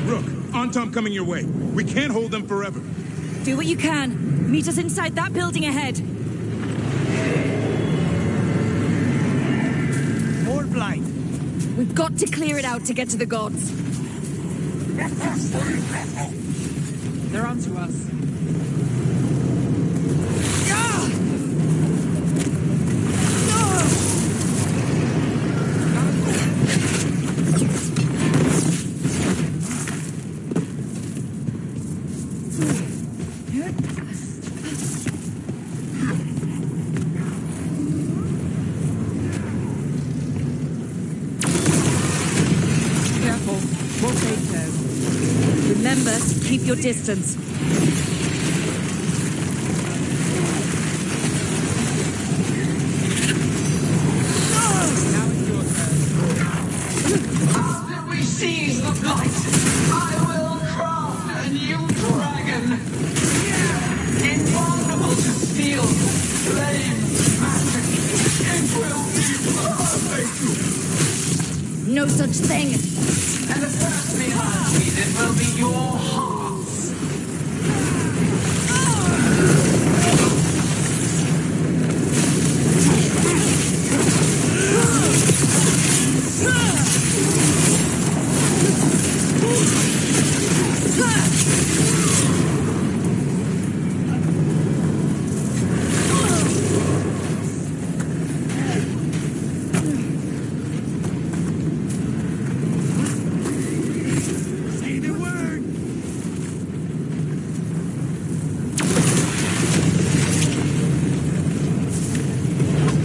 Rook, Antom coming your way. We can't hold them forever. Do what you can. Meet us inside that building ahead. More blind. We've got to clear it out to get to the gods. They're onto us. Careful. We'll take care. Remember to keep your distance. Now it's your turn. After we seize the blight, I will craft a new dragon. Invulnerable to steel, flame, magic. It will be perfect. No such thing. And the first thing I'll need it will be your hearts. Say the word.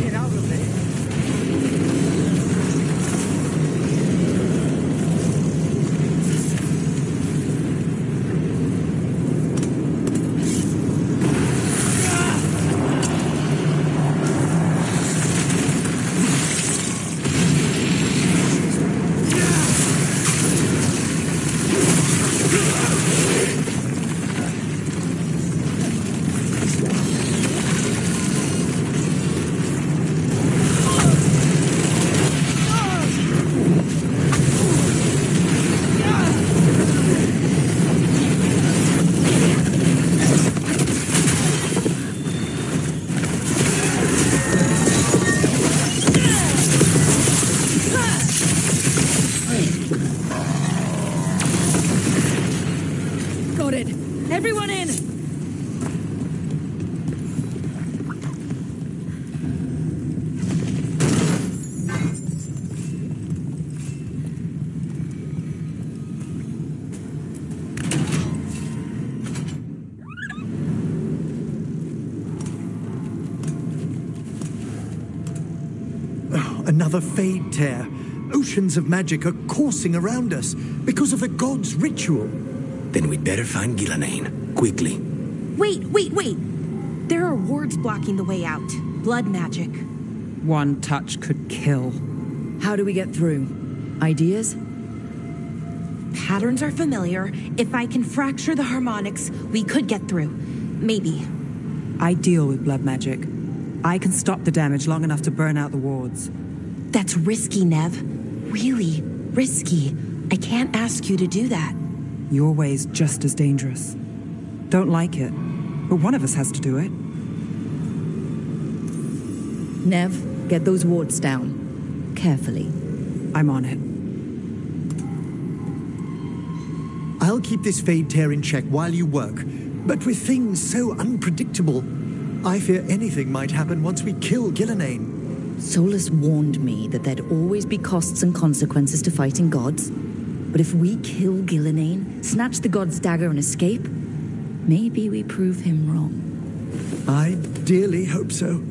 Get out of there. Got it. Everyone in. Another fade tear. Oceans of magic are coursing around us because of the gods' ritual. Then we'd better find Gillenane. Quickly. Wait. There are wards blocking the way out. Blood magic. One touch could kill. How do we get through? Ideas? patterns are familiar. If I can fracture the harmonics, we could get through. Maybe. I deal with blood magic. I can stop the damage long enough to burn out the wards. That's risky, Nev. Really risky. I can't ask you to do that. Your way's just as dangerous. Don't like it, but one of us has to do it. Nev, get those wards down. Carefully. I'm on it. I'll keep this Fade Tear in check while you work, but with things so unpredictable, I fear anything might happen once we kill Gillenane. Solus warned me that there'd always be costs and consequences to fighting gods. But if we kill Gillenane, snatch the god's dagger and escape, maybe we prove him wrong. I dearly hope so.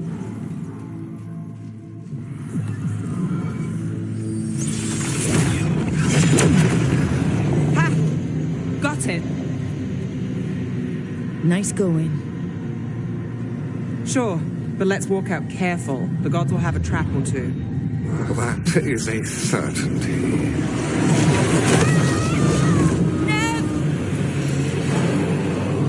Ha! Got it. Nice going. Sure, but let's walk out careful. The gods will have a trap or two. That is a certainty.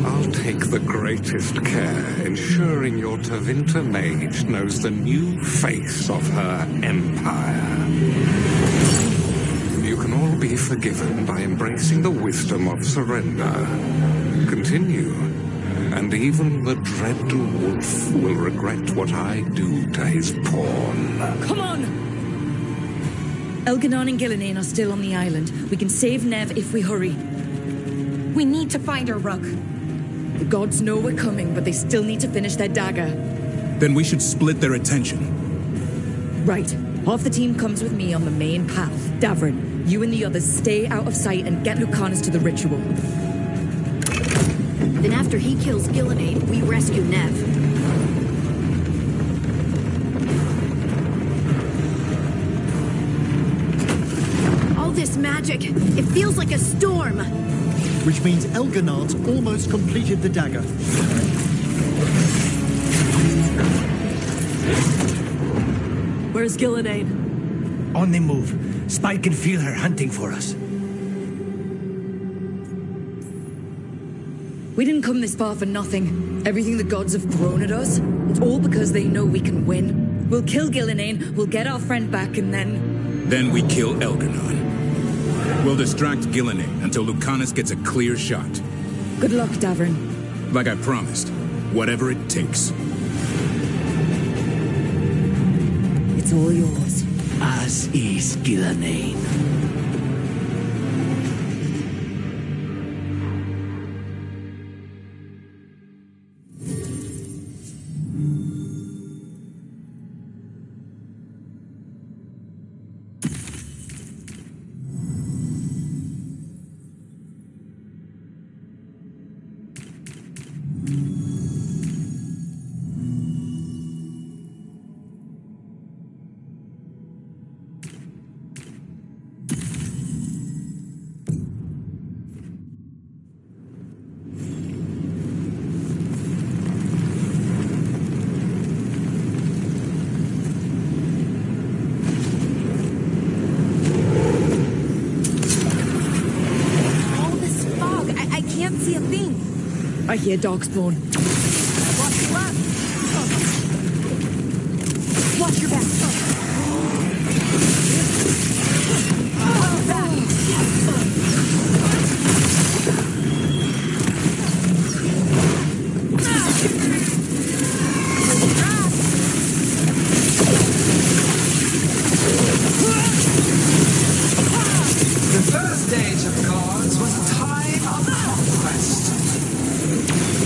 I'll take the greatest care, ensuring your Tevinter mage knows the new face of her empire. You can all be forgiven by embracing the wisdom of surrender. Continue, and even the dread wolf will regret what I do to his pawn. Come on! Elganon and Gillenane are still on the island. We can save Nev if we hurry. We need to find her, Rook. The gods know we're coming, but they still need to finish their dagger. Then we should split their attention. Right. Half the team comes with me on the main path. Davrin, you and the others stay out of sight and get Lucanus to the ritual. Then after he kills Gillenane, we rescue Nev. This magic. It feels like a storm. Which means Elganard's almost completed the dagger. Where's Gillenane? On the move. Spike can feel her hunting for us. We didn't come this far for nothing. Everything the gods have thrown at us, it's all because they know we can win. We'll kill Gillenane, we'll get our friend back, and then... Then we kill Elganon. We'll distract Gillenane until Lucanus gets a clear shot. Good luck, Davrin. Like I promised, whatever it takes. It's all yours. As is Gillenane. I hear Darkspawn. Watch your left. Watch your back. The first age of gods was a time of conquest.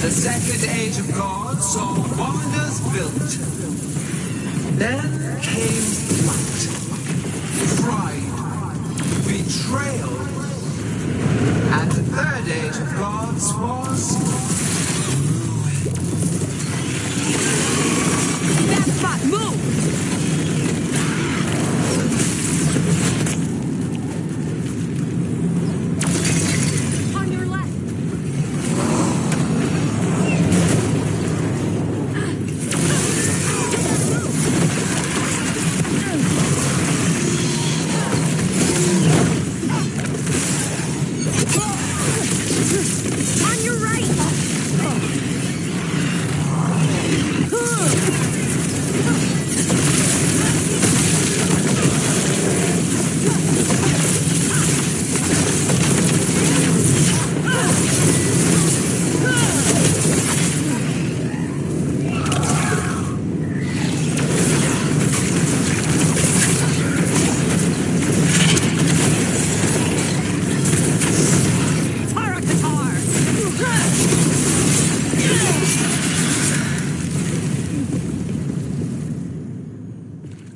The second age of gods saw wonders built. Then came flight, pride, betrayal. And the third age of gods was ruin. Bad spot, move!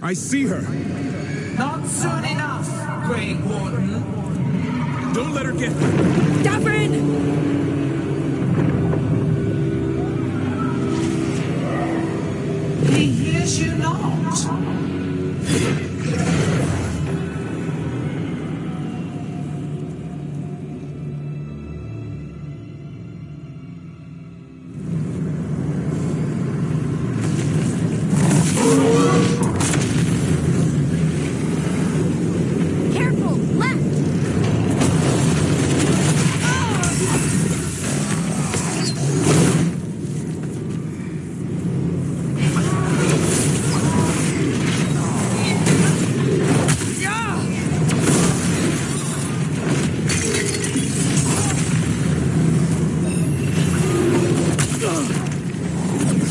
I see her. Not soon enough, Great Warden. Don't let her get... Davrin! He hears you not. Careful! Left!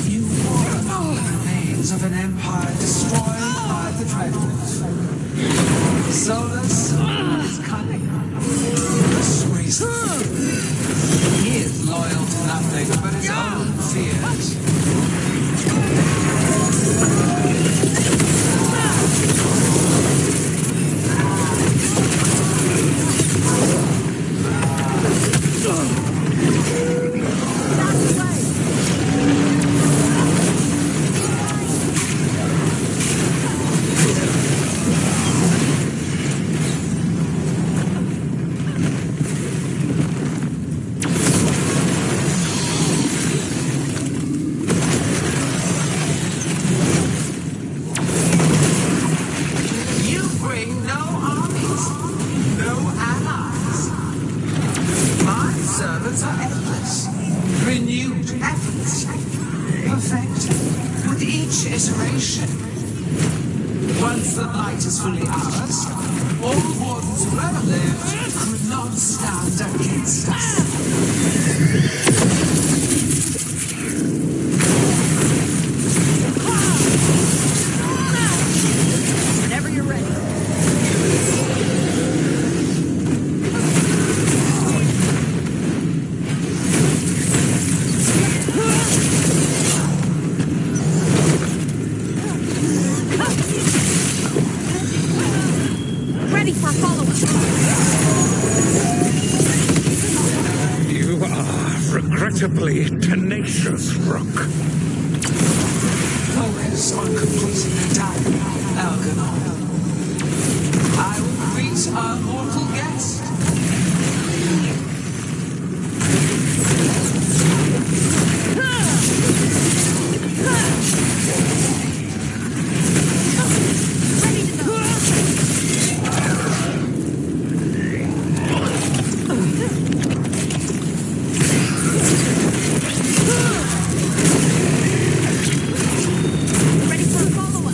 You walk among the remains of an empire destroyed by the Dreadwolf. Solus is cunning, persuasive. He is loyal to nothing but his own fears. You bring no armies, no allies. My servants are endless, renewed efforts, perfected with each iteration. Once the light is fully ours, all wardens who ever lived could not stand against us. Whenever you're ready. Ready for a follow-up. You are regrettably tenacious, Rook. Focus on completing the diary, Algernon. I will greet our mortal guest. Ready for a follow-up.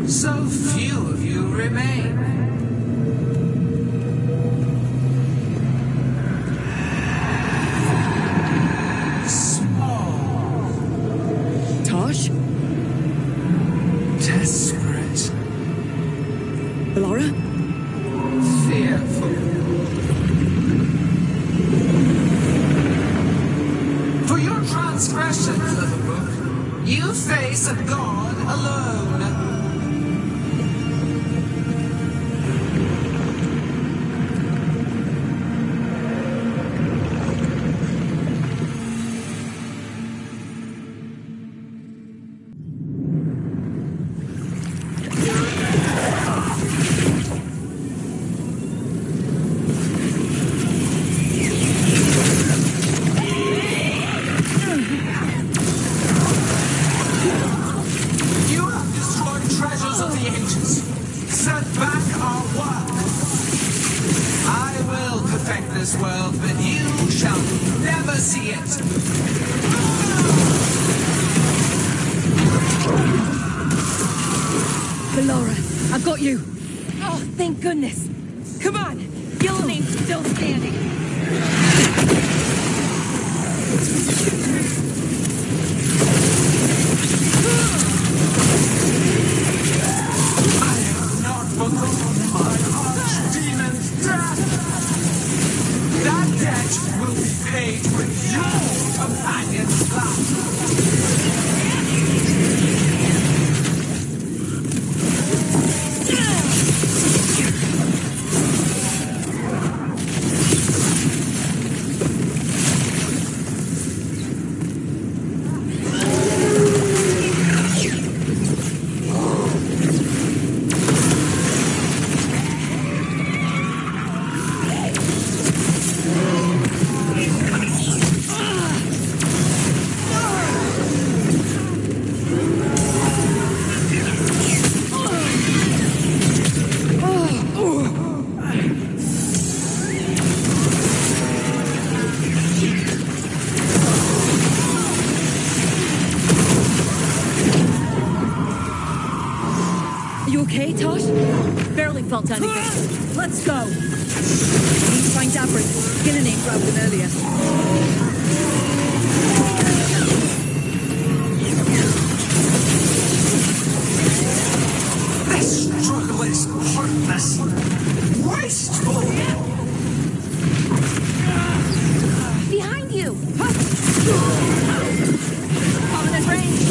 So few of you remain. Small, Tosh? desperate, Laura? fearful. For your transgression, Liverpool, you face a god alone. You have destroyed treasures of the ages. Set back our work. I will perfect this world, but you shall never see it. Laura, I've got you. Oh, thank goodness. Come on. Gilliman's still standing. I have not forgotten. debt will be paid with your companion's blood. Felt anything. Let's go. We need to find Davrin. Gillenane grabbed him earlier. This struggle is heartless, wasteful. Behind you. Coming at range.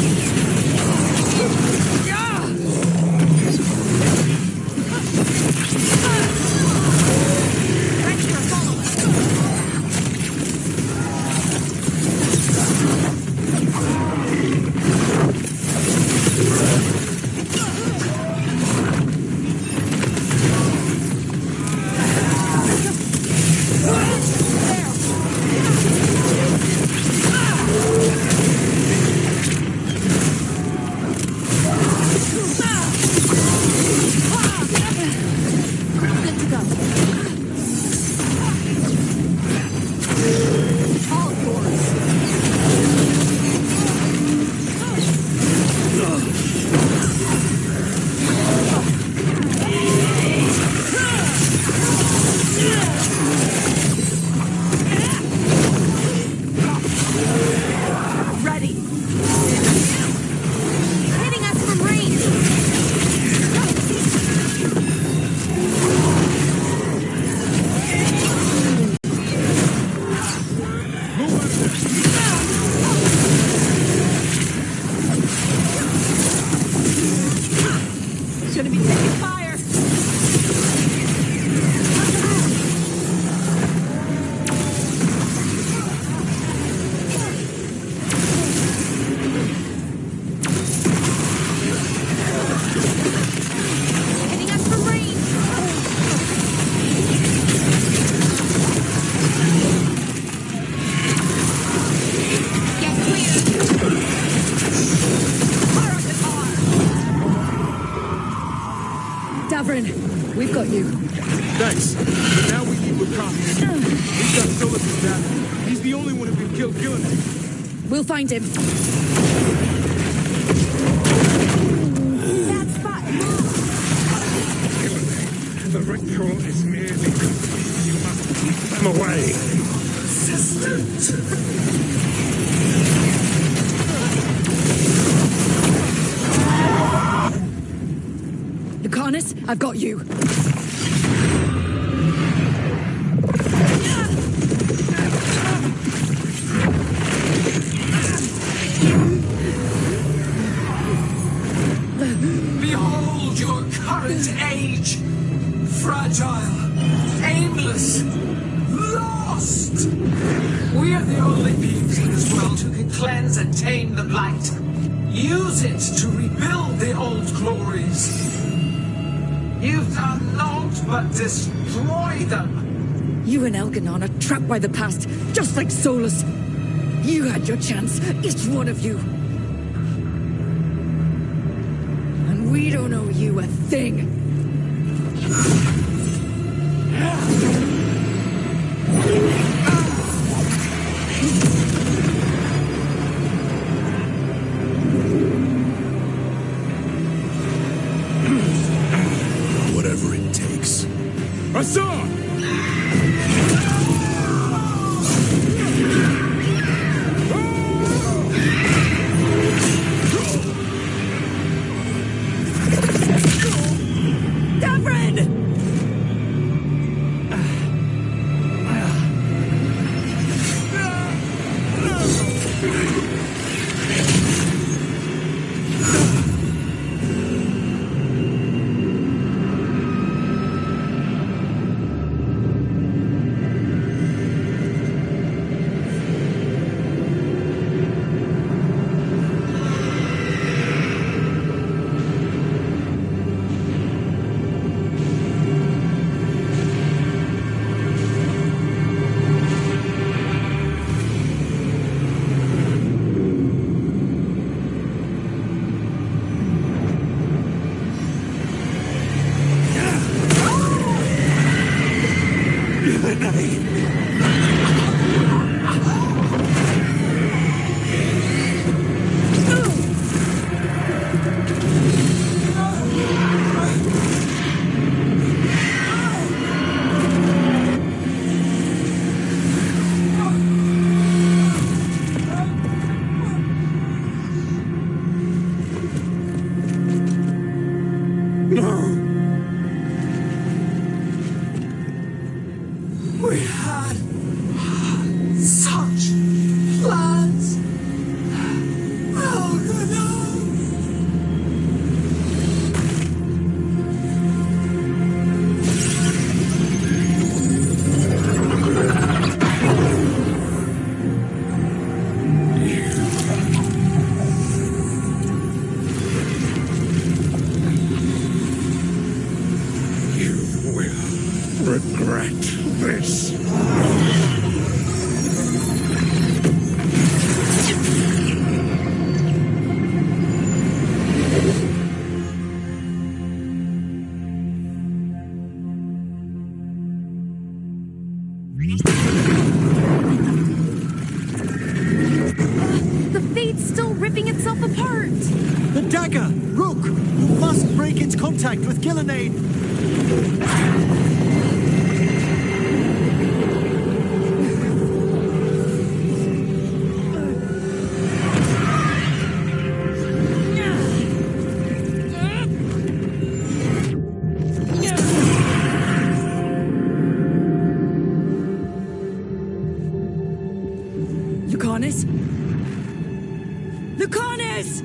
We've got you. Thanks. But now we need Lucas. He's got Solus' data. He's the only one who can kill Gillenane. We'll find him. That spot. The ritual is nearly complete. You must keep them away. Resistant. Lucanus, I've got you. Behold your current age. Fragile, aimless, lost. We are the only beings in this world who can cleanse and tame the blight. Use it to rebuild the old glories. You've done naught but destroy them. You and Elganon are trapped by the past, just like Solus. You had your chance, each one of you. And we don't owe you a thing. Whatever it takes. Hassan! We had such plans. Oh, good Regret this. The Fate's still ripping itself apart! The dagger! Rook! You must break its contact with Gillenane! Lucanus? Lucanus!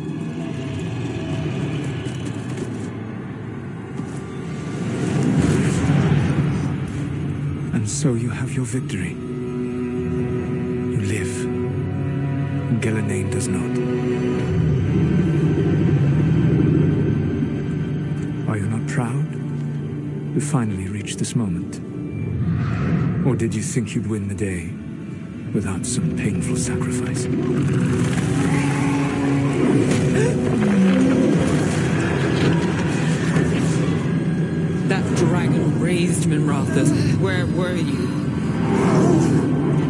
And so you have your victory. You live. Gillenane does not. Are you not proud? You finally reached this moment. Or did you think you'd win the day without some painful sacrifice? That dragon raised Minrathus. Where were you?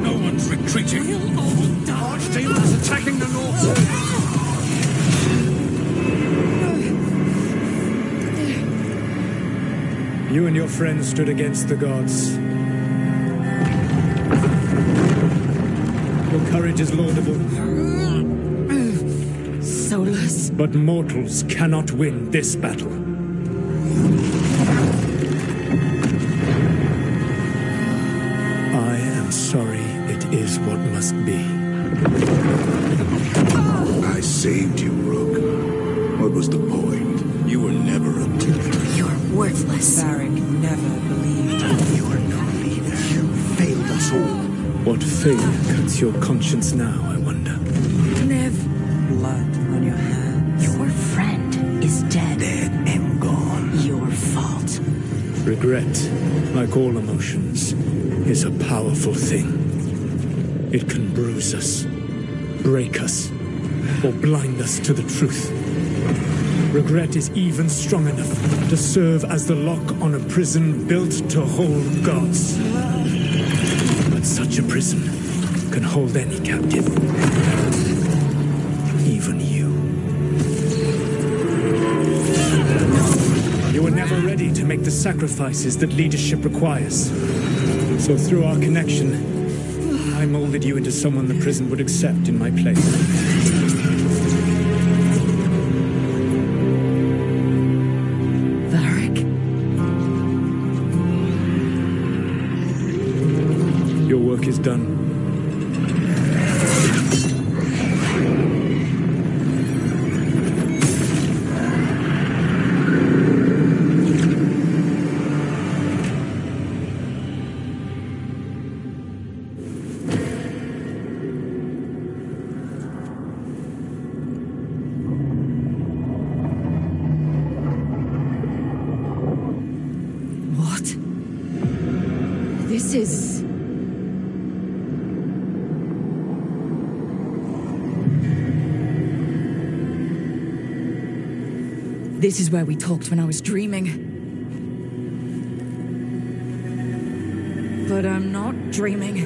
No one's retreating. Archdemons attacking the north. You and your friends stood against the gods. Your courage is laudable. Solus. But mortals cannot win this battle. I am sorry it is what must be. I saved you, Rook. What was the point? You were never a tutor. You're worthless. Varric never believed. You are no leader. You failed us all. What failure cuts your conscience now, I wonder? Nev. Blood on your hands. Your friend is dead. Dead and gone. Your fault. Regret, like all emotions, is a powerful thing. It can bruise us, break us, or blind us to the truth. Regret is even strong enough to serve as the lock on a prison built to hold gods. But such a prison can hold any captive. Even you. You were never ready to make the sacrifices that leadership requires. So through our connection, I molded you into someone the prison would accept in my place. Your work is done. What? This is... This is where we talked when I was dreaming. But I'm not dreaming.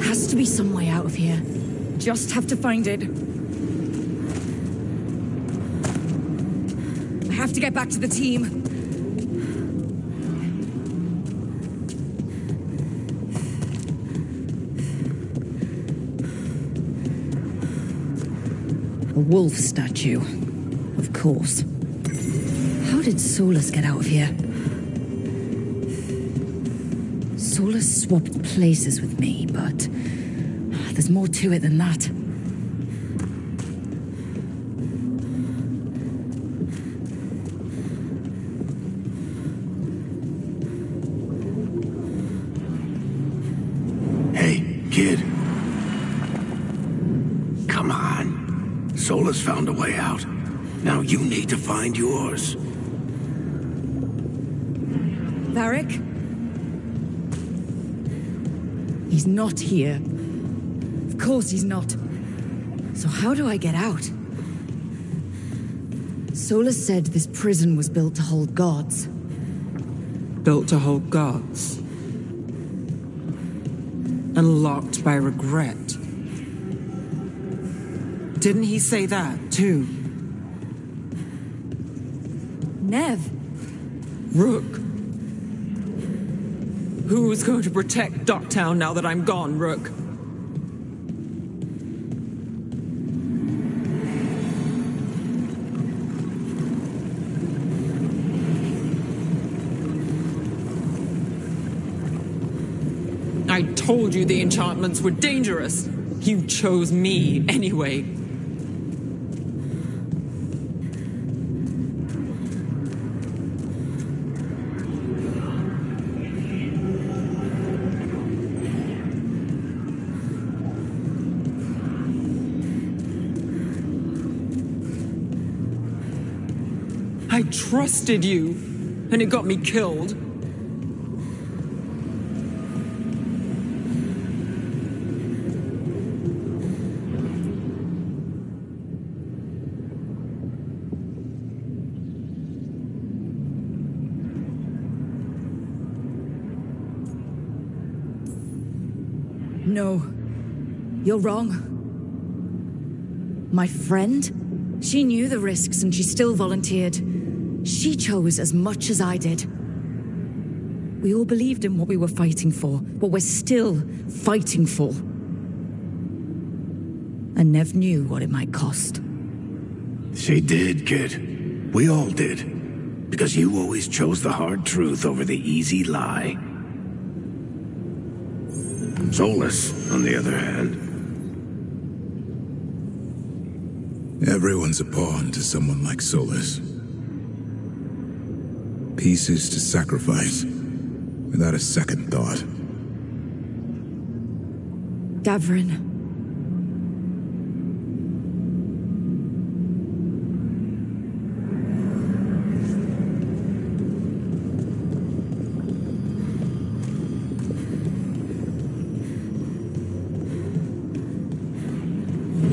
Has to be some way out of here. Just have to find it. I have to get back to the team. A wolf statue. Of course. How did Solus get out of here? Solus swapped places with me, but there's more to it than that. Hey, kid. Come on. Solus found a way out. Now you need to find yours. Varric? He's not here. Of course he's not. So how do I get out? Solus said this prison was built to hold gods. Built to hold gods. And locked by regret. Didn't he say that, too? Nev. Rook. Who's going to protect Docktown now that I'm gone, Rook? I told you the enchantments were dangerous. You chose me anyway. I trusted you, and it got me killed. No, you're wrong. My friend? She knew the risks and she still volunteered. She chose as much as I did. We all believed in what we were fighting for, what we're still fighting for. And Nev knew what it might cost. She did, kid. We all did. Because you always chose the hard truth over the easy lie. Solus, on the other hand. Everyone's a pawn to someone like Solus. Pieces to sacrifice, without a second thought. Davrin.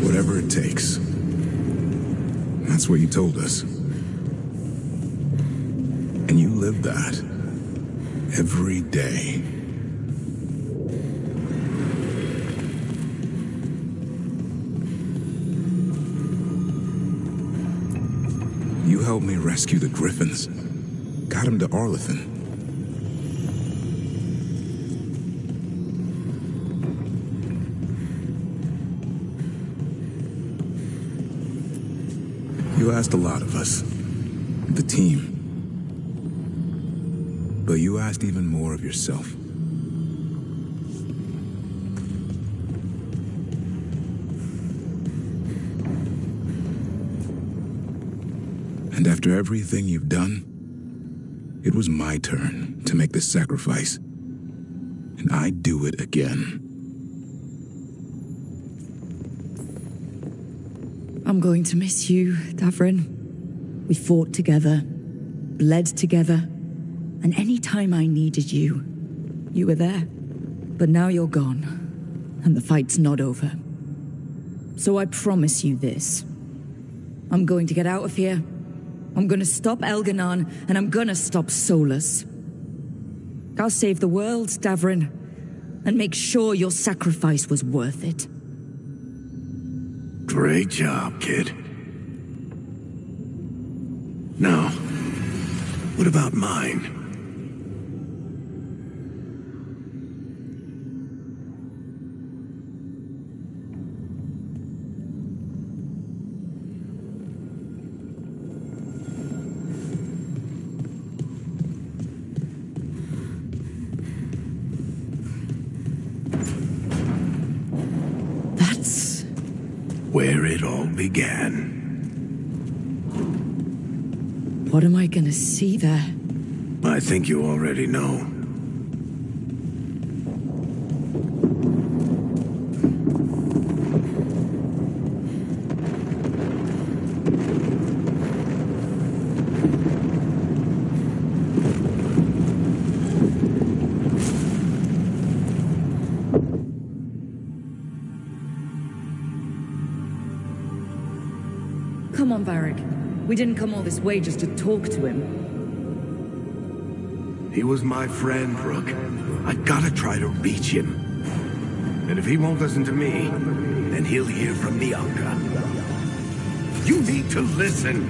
Whatever it takes. That's what you told us. And you live that. Every day. You helped me rescue the Griffins. Got him to Arlathan. You asked a lot of us, the team. But you asked even more of yourself. And after everything you've done, it was my turn to make this sacrifice. And I'd do it again. I'm going to miss you, Davrin. We fought together, bled together, And any time I needed you, you were there. But now you're gone, and the fight's not over. So I promise you this. I'm going to get out of here. I'm going to stop Elganon, and I'm going to stop Solus. I'll save the world, Davrin, and make sure your sacrifice was worth it. Great job, kid. Now, what about mine? Where it all began. What am I gonna see there? I think you already know. Come on, Varric. We didn't come all this way just to talk to him. He was my friend, Rook. I gotta try to reach him. And if he won't listen to me, then he'll hear from Bianca. You need to listen.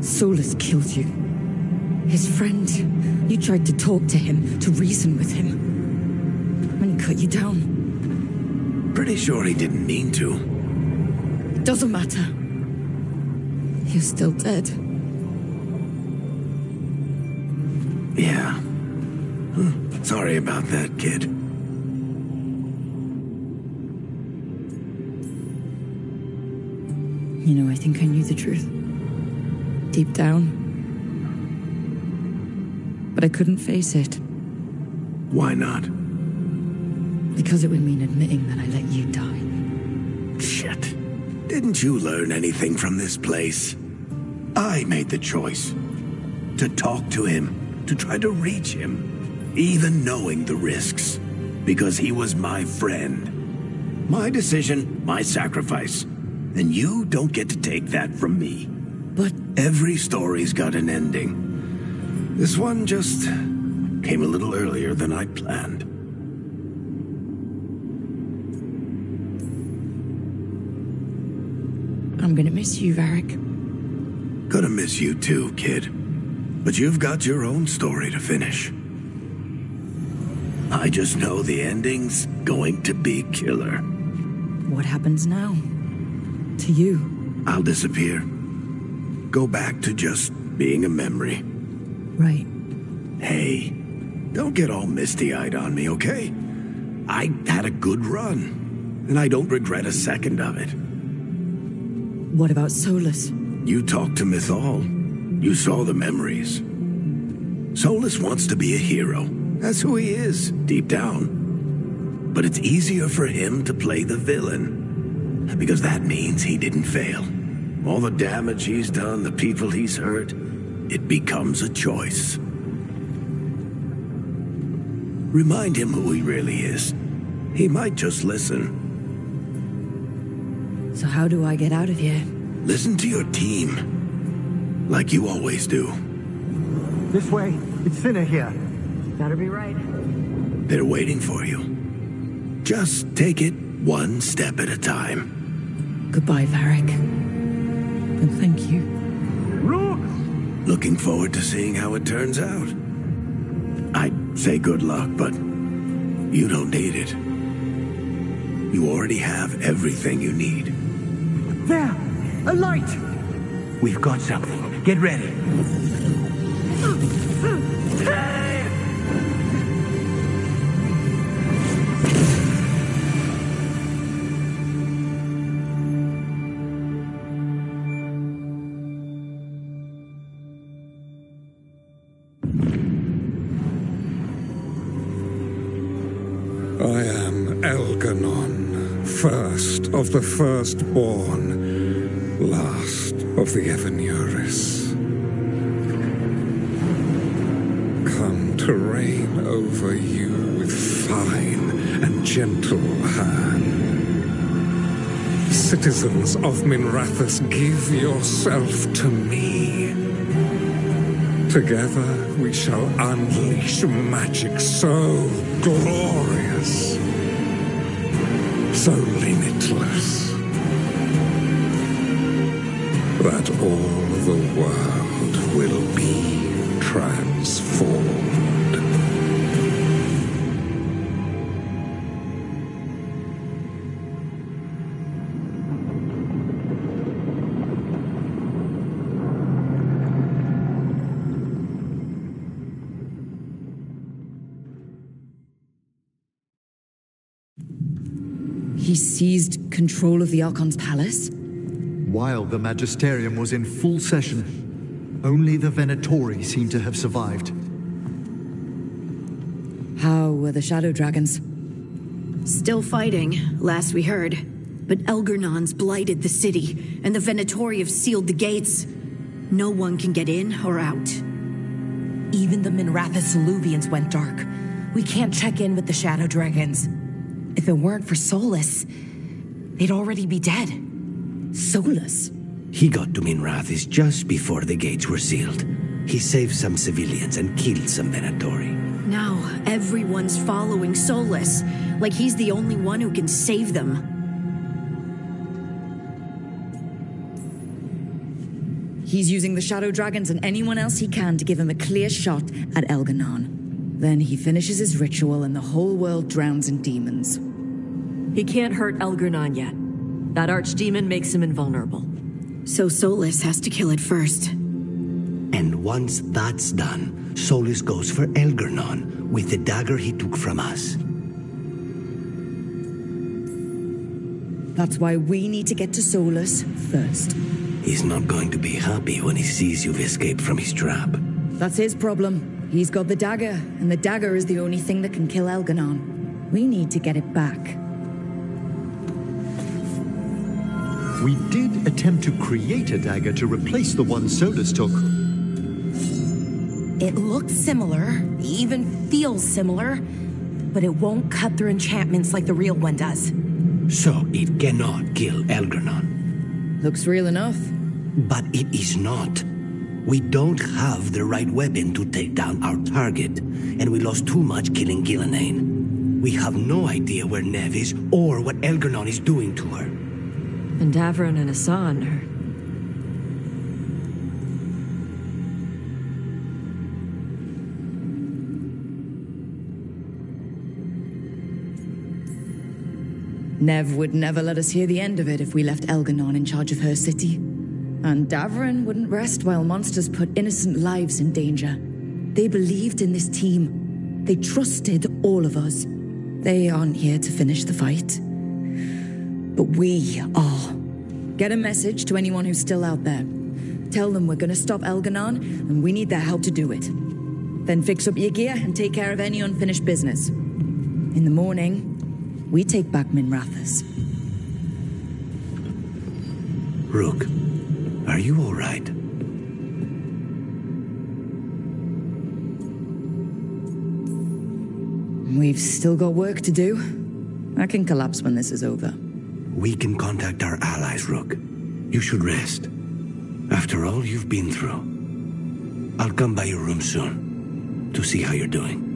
Solus killed you. His friend. You tried to talk to him, to reason with him. And he cut you down. Pretty sure he didn't mean to. It doesn't matter. You're still dead. Yeah. Sorry about that, kid. You know, I think I knew the truth. Deep down. But I couldn't face it. Why not? Because it would mean admitting that I let you die. Shit. Didn't you learn anything from this place? I made the choice. To talk to him, to try to reach him, even knowing the risks. Because he was my friend. My decision, my sacrifice. And you don't get to take that from me. But every story's got an ending. This one just came a little earlier than I planned. I'm gonna miss you, Varric. Gonna miss you too, kid. But you've got your own story to finish. I just know the ending's going to be killer. What happens now? To you? I'll disappear. Go back to just being a memory. Right. Hey, don't get all misty-eyed on me, okay? I had a good run, and I don't regret a second of it. What about Solus? You talked to Mythal. You saw the memories. Solus wants to be a hero. That's who he is, deep down. But it's easier for him to play the villain, because that means he didn't fail. All the damage he's done, the people he's hurt, it becomes a choice. Remind him who he really is. He might just listen. So how do I get out of here? Listen to your team, like you always do. This way. It's thinner here. Better be right. They're waiting for you. Just take it one step at a time. Goodbye, Varric. And thank you. Look! Looking forward to seeing how it turns out. I'd say good luck, but you don't need it. You already have everything you need. There! A light! We've got something. Get ready. I am Elganon, first of the firstborn, last of the Evanuris. Come to reign over you with fine and gentle hand. Citizens of Minrathous, give yourself to me. Together we shall unleash magic so glorious, so limitless, that all the world will be transformed. He seized control of the Archon's palace? While the Magisterium was in full session, only the Venatori seem to have survived. How were the Shadow Dragons? Still fighting, last we heard. But Elgernon's blighted the city, and the Venatori have sealed the gates. No one can get in or out. Even the Minrathous Illuvians went dark. We can't check in with the Shadow Dragons. If it weren't for Solus, they'd already be dead. Solus? He got to Minrathous just before the gates were sealed. He saved some civilians and killed some Venatori. Now everyone's following Solus, like he's the only one who can save them. He's using the Shadow Dragons and anyone else he can to give him a clear shot at Elganon. Then he finishes his ritual and the whole world drowns in demons. He can't hurt Elganon yet. That archdemon makes him invulnerable. So Solus has to kill it first. And once that's done, Solus goes for Elganon with the dagger he took from us. That's why we need to get to Solus first. He's not going to be happy when he sees you've escaped from his trap. That's his problem. He's got the dagger, and the dagger is the only thing that can kill Elganon. We need to get it back. We did attempt to create a dagger to replace the one Solus took. It looks similar, even feels similar, but it won't cut through enchantments like the real one does. So it cannot kill Elganon. Looks real enough. But it is not. We don't have the right weapon to take down our target, and we lost too much killing Ghilanane. We have no idea where Neve is or what Elganon is doing to her. And Davron and Hassan are Nev would never let us hear the end of it if we left Elganon in charge of her city. And Davrin wouldn't rest while monsters put innocent lives in danger. They believed in this team. They trusted all of us. They aren't here to finish the fight. But we are. Get a message to anyone who's still out there. Tell them we're gonna stop Elganon, and we need their help to do it. Then fix up your gear and take care of any unfinished business. In the morning, we take back Minrathous. Rook, are you all right? We've still got work to do. I can collapse when this is over. We can contact our allies, Rook. You should rest. After all you've been through. I'll come by your room soon to see how you're doing.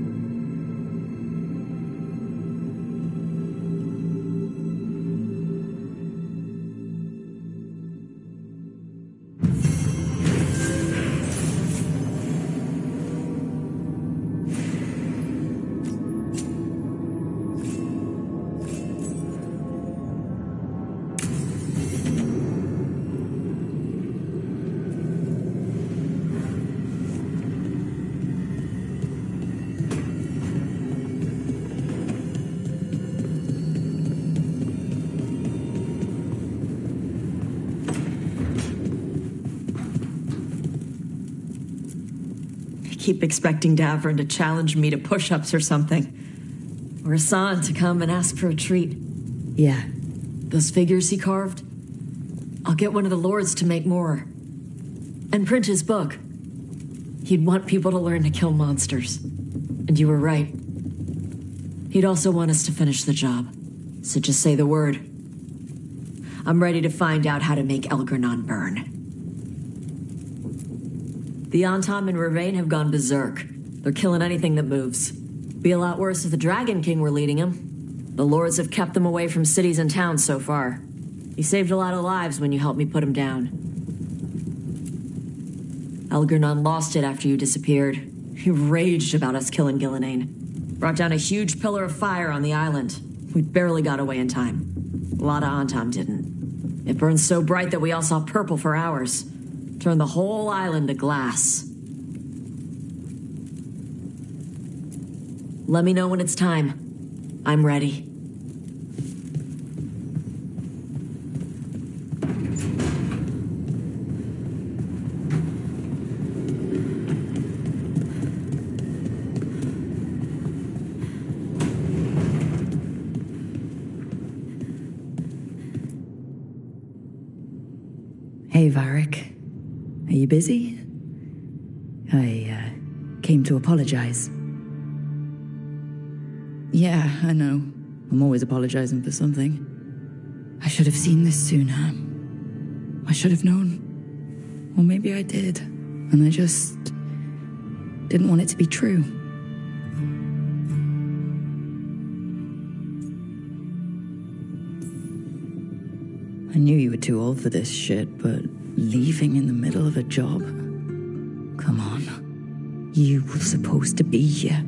Keep expecting Davrin to challenge me to push-ups or something. Or Hassan to come and ask for a treat. Yeah. Those figures he carved? I'll get one of the lords to make more. And print his book. He'd want people to learn to kill monsters. And you were right. He'd also want us to finish the job. So just say the word. I'm ready to find out how to make Elganon burn. The Antam and Ravain have gone berserk. They're killing anything that moves. Be a lot worse if the Dragon King were leading them. The lords have kept them away from cities and towns so far. You saved a lot of lives when you helped me put him down. Elganon lost it after you disappeared. He raged about us killing Gillenane. Brought down a huge pillar of fire on the island. We barely got away in time. A lot of Antam didn't. It burned so bright that we all saw purple for hours. Turned the whole island to glass. Let me know when it's time. I'm ready. Hey, Varric. Are you busy? I came to apologize. Yeah, I know. I'm always apologizing for something. I should have seen this sooner. I should have known. Or maybe I did, and I just didn't want it to be true. I knew you were too old for this shit, but leaving in the middle of a job? Come on. You were supposed to be here.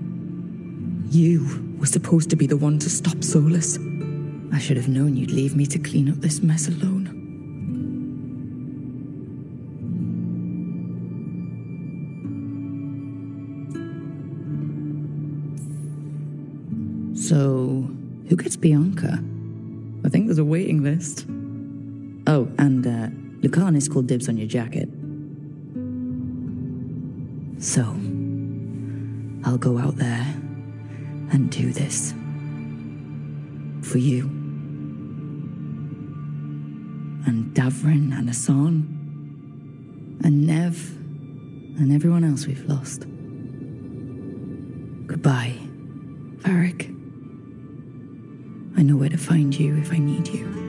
You were supposed to be the one to stop Solus. I should have known you'd leave me to clean up this mess alone. So, who gets Bianca? I think there's a waiting list. Oh, and Lucanis called dibs on your jacket. So, I'll go out there and do this. For you. And Davrin and Hassan. And Nev. And everyone else we've lost. Goodbye, Varric. I know where to find you if I need you.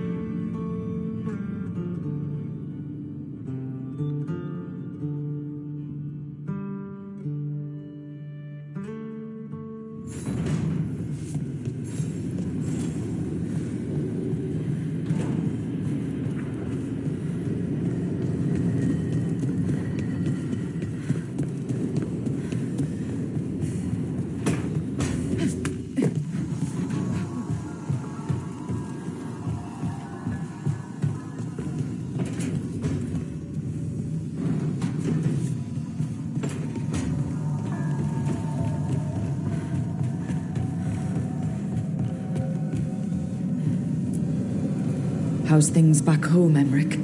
How's things back home, Emmerich?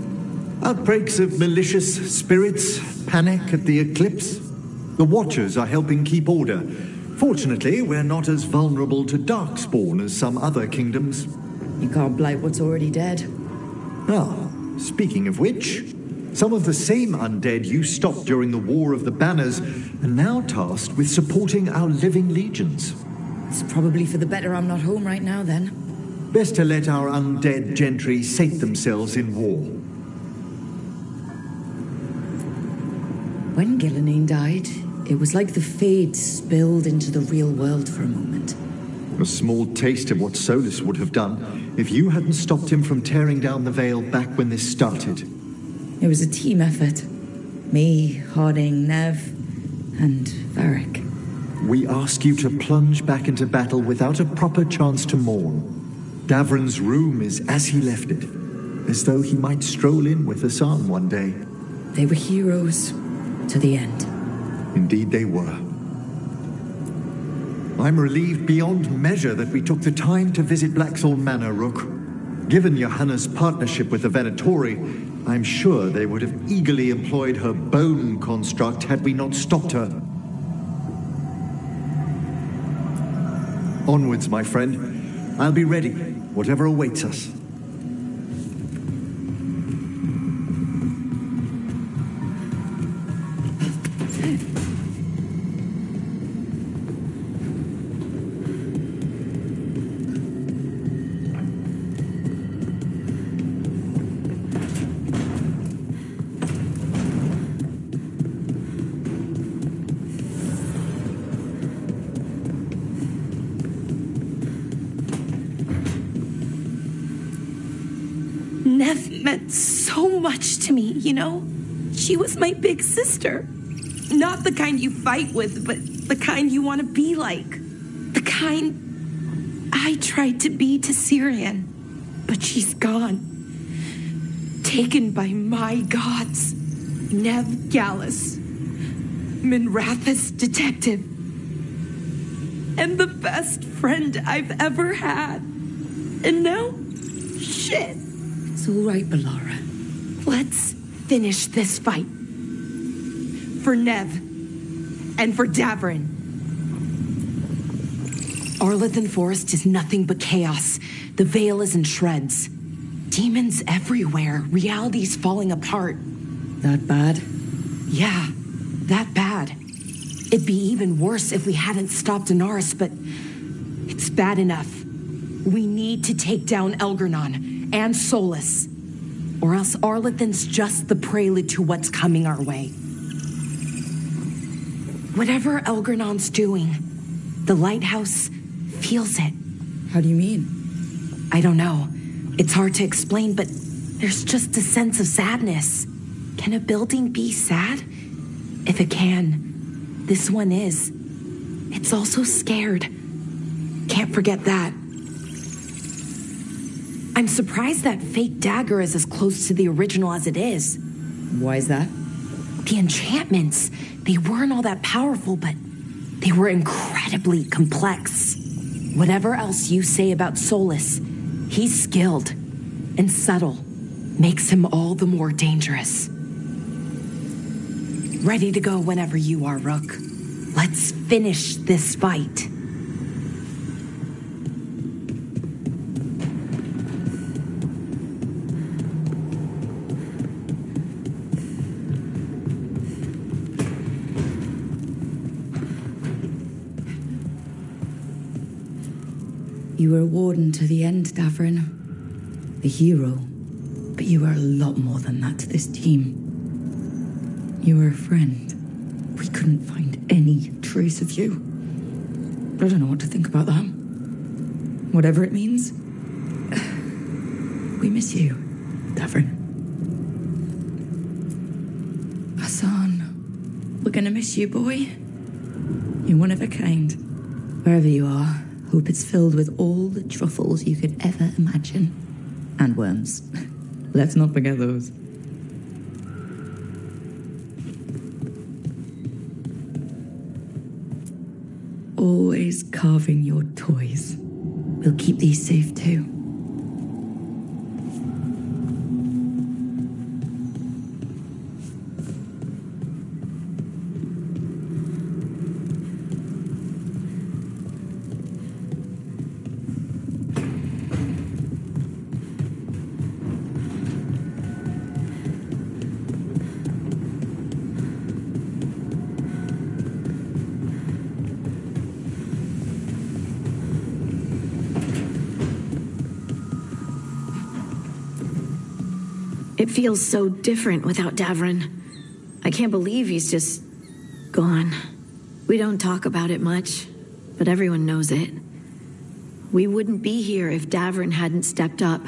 Outbreaks of malicious spirits, panic at the eclipse. The Watchers are helping keep order. Fortunately, we're not as vulnerable to darkspawn as some other kingdoms. You can't blight what's already dead. Ah, speaking of which, some of the same undead you stopped during the War of the Banners are now tasked with supporting our living legions. It's probably for the better I'm not home right now, then. Best to let our undead gentry sate themselves in war. When Gillenane died, it was like the Fade spilled into the real world for a moment. A small taste of what Solus would have done if you hadn't stopped him from tearing down the Veil back when this started. It was a team effort. Me, Harding, Nev, and Varric. We ask you to plunge back into battle without a proper chance to mourn. Davrin's room is as he left it, as though he might stroll in with Hassan one day. They were heroes to the end. Indeed they were. I'm relieved beyond measure that we took the time to visit Blackthorn Manor, Rook. Given Johanna's partnership with the Venatori, I'm sure they would have eagerly employed her bone construct had we not stopped her. Onwards, my friend. I'll be ready, whatever awaits us. Nev meant so much to me, you know? She was my big sister. Not the kind you fight with, but the kind you want to be like. The kind I tried to be to Syrian. But she's gone. Taken by my gods. Nev Gallus. Minrathous detective. And the best friend I've ever had. And now, shit. It's all right, Balara. Let's finish this fight. For Nev. And for Davrin. Arlathan Forest is nothing but chaos. The Veil is in shreds. Demons everywhere. Reality's falling apart. That bad? Yeah, that bad. It'd be even worse if we hadn't stopped Inaris, but it's bad enough. We need to take down Elgernon and Solus, or else Arlathan's just the prelude to what's coming our way. Whatever Elgernon's doing, the lighthouse feels it. How do you mean? I don't know. It's hard to explain, but there's just a sense of sadness. Can a building be sad? If it can, this one is. It's also scared. Can't forget that. I'm surprised that fake dagger is as close to the original as it is. Why is that? The enchantments. They weren't all that powerful, but they were incredibly complex. Whatever else you say about Solus, he's skilled and subtle. Makes him all the more dangerous. Ready to go whenever you are, Rook. Let's finish this fight. You were a warden to the end, Davrin. The hero. But you were a lot more than that to this team. You were a friend. We couldn't find any trace of you. I don't know what to think about that. Whatever it means. We miss you, Davrin. Hassan, we're gonna miss you, boy. You're one of a kind. Wherever you are, hope it's filled with all the truffles you could ever imagine. And worms. Let's not forget those. Always carving your toys. We'll keep these safe too. It feels so different without Davrin. I can't believe he's just gone. We don't talk about it much, but everyone knows it. We wouldn't be here if Davrin hadn't stepped up.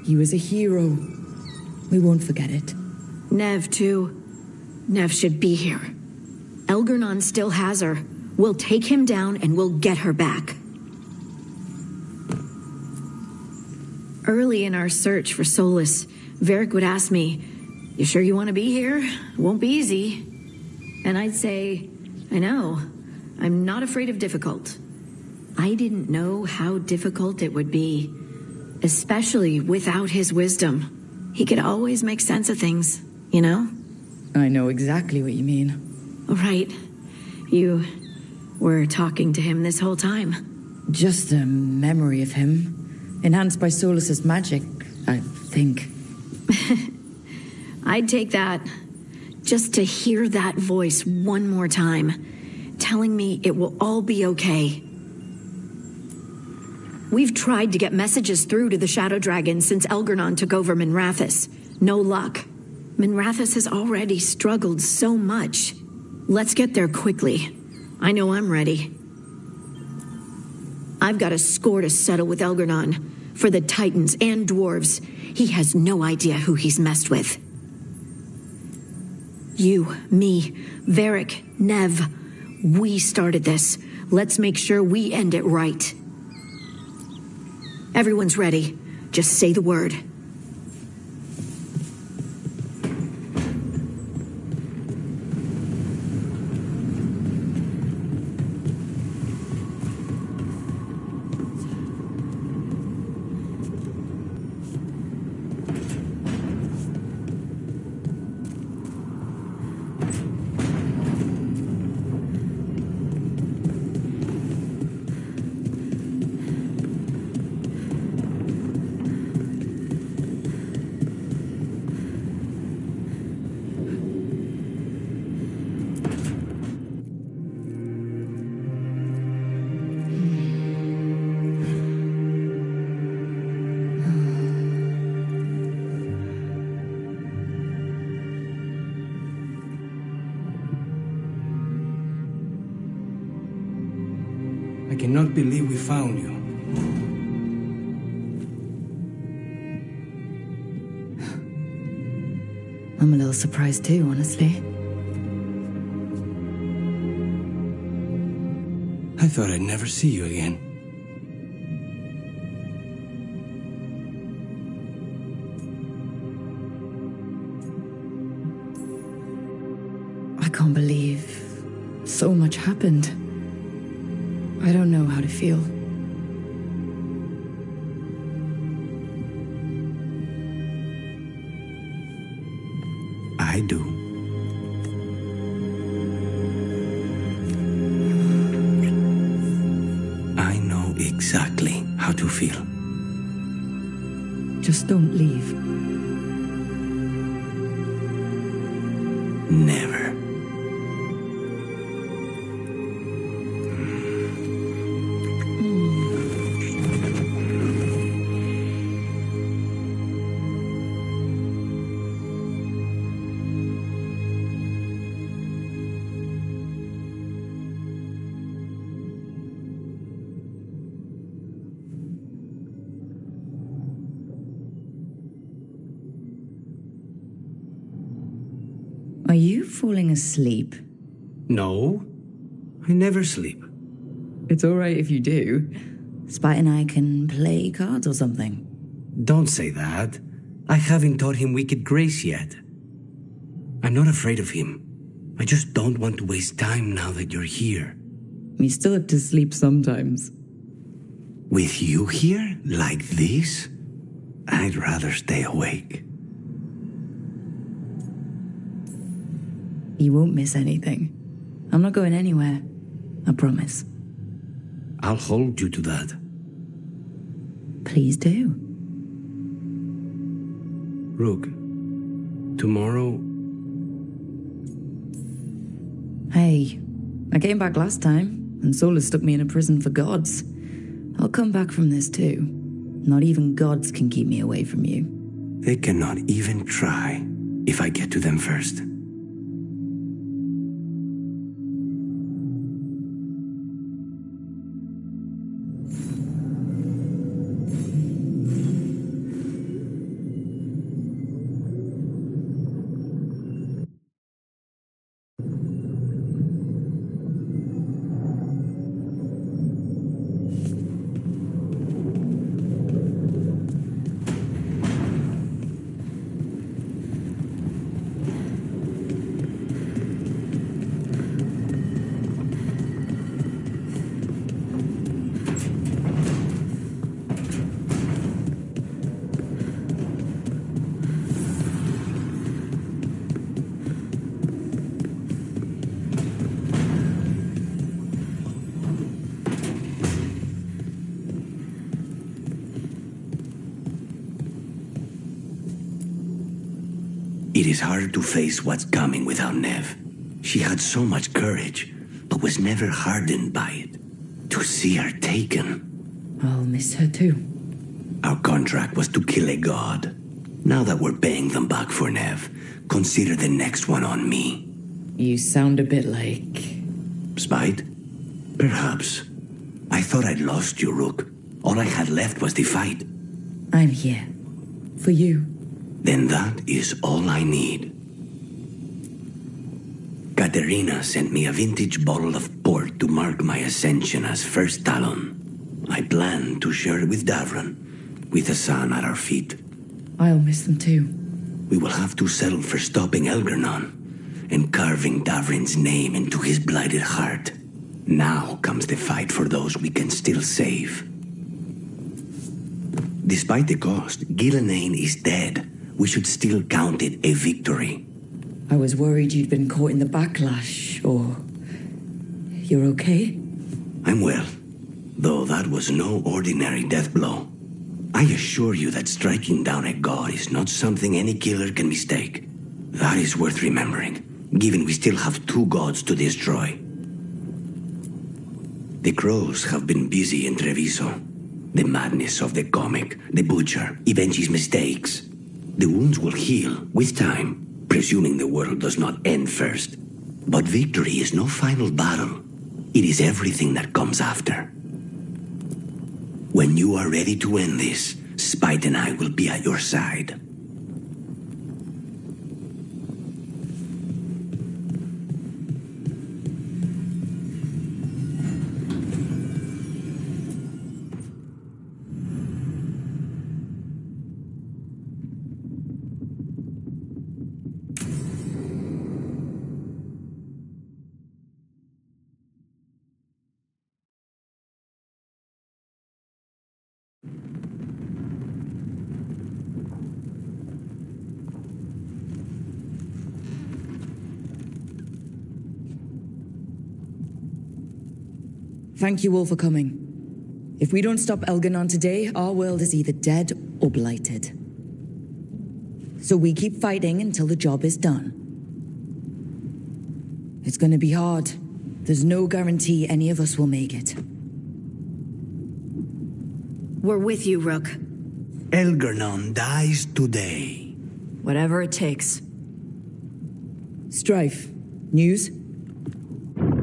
He was a hero. We won't forget it. Nev, too. Nev should be here. Elgernon still has her. We'll take him down and we'll get her back. Early in our search for Solus, Varric would ask me, "You sure you want to be here? It won't be easy." And I'd say, "I know. I'm not afraid of difficult." I didn't know how difficult it would be, especially without his wisdom. He could always make sense of things, you know? I know exactly what you mean. Right. You were talking to him this whole time. Just a memory of him. Enhanced by Solus's magic, I think. I'd take that. Just to hear that voice one more time, telling me it will all be okay. We've tried to get messages through to the Shadow Dragon since Elgernon took over Minrathous. No luck. Minrathous has already struggled so much. Let's get there quickly. I know I'm ready. I've got a score to settle with Elgernon. For the Titans and Dwarves, he has no idea who he's messed with. You, me, Varric, Nev, we started this. Let's make sure we end it right. Everyone's ready. Just say the word. I cannot believe we found you. I'm a little surprised too, honestly. I thought I'd never see you again. I can't believe so much happened. I don't know how to feel. I do. I know exactly how to feel. Just don't leave. Never. Are you falling asleep? No, I never sleep. It's all right if you do. Spite and I can play cards or something. Don't say that. I haven't taught him wicked grace yet. I'm not afraid of him. I just don't want to waste time now that you're here. You still have to sleep sometimes. With you here, like this, I'd rather stay awake. You won't miss anything. I'm not going anywhere. I promise. I'll hold you to that. Please do. Rook, tomorrow... Hey, I came back last time, and Solus stuck me in a prison for gods. I'll come back from this too. Not even gods can keep me away from you. They cannot even try if I get to them first. It is hard to face what's coming without Nev. She had so much courage, but was never hardened by it. To see her taken. I'll miss her too. Our contract was to kill a god. Now that we're paying them back for Nev, consider the next one on me. You sound a bit like... Spite? Perhaps. I thought I'd lost you, Rook. All I had left was the fight. I'm here. For you. Then that is all I need. Katerina sent me a vintage bottle of port to mark my ascension as First Talon. I plan to share it with Davron, with the sun at our feet. I'll miss them too. We will have to settle for stopping Elgernon and carving Davrin's name into his blighted heart. Now comes the fight for those we can still save. Despite the cost, Gillenane is dead. We should still count it a victory. I was worried you'd been caught in the backlash, or... You're okay? I'm well, though that was no ordinary death blow. I assure you that striking down a god is not something any killer can mistake. That is worth remembering, given we still have 2 gods to destroy. The crows have been busy in Treviso. The madness of the comic, the butcher, Evenchi's mistakes. The wounds will heal with time, presuming the world does not end first. But victory is no final battle. It is everything that comes after. When you are ready to end this, Spite and I will be at your side. Thank you all for coming. If we don't stop Elgernon today, our world is either dead or blighted. So we keep fighting until the job is done. It's gonna be hard. There's no guarantee any of us will make it. We're with you, Rook. Elgernon dies today. Whatever it takes. Strife, news?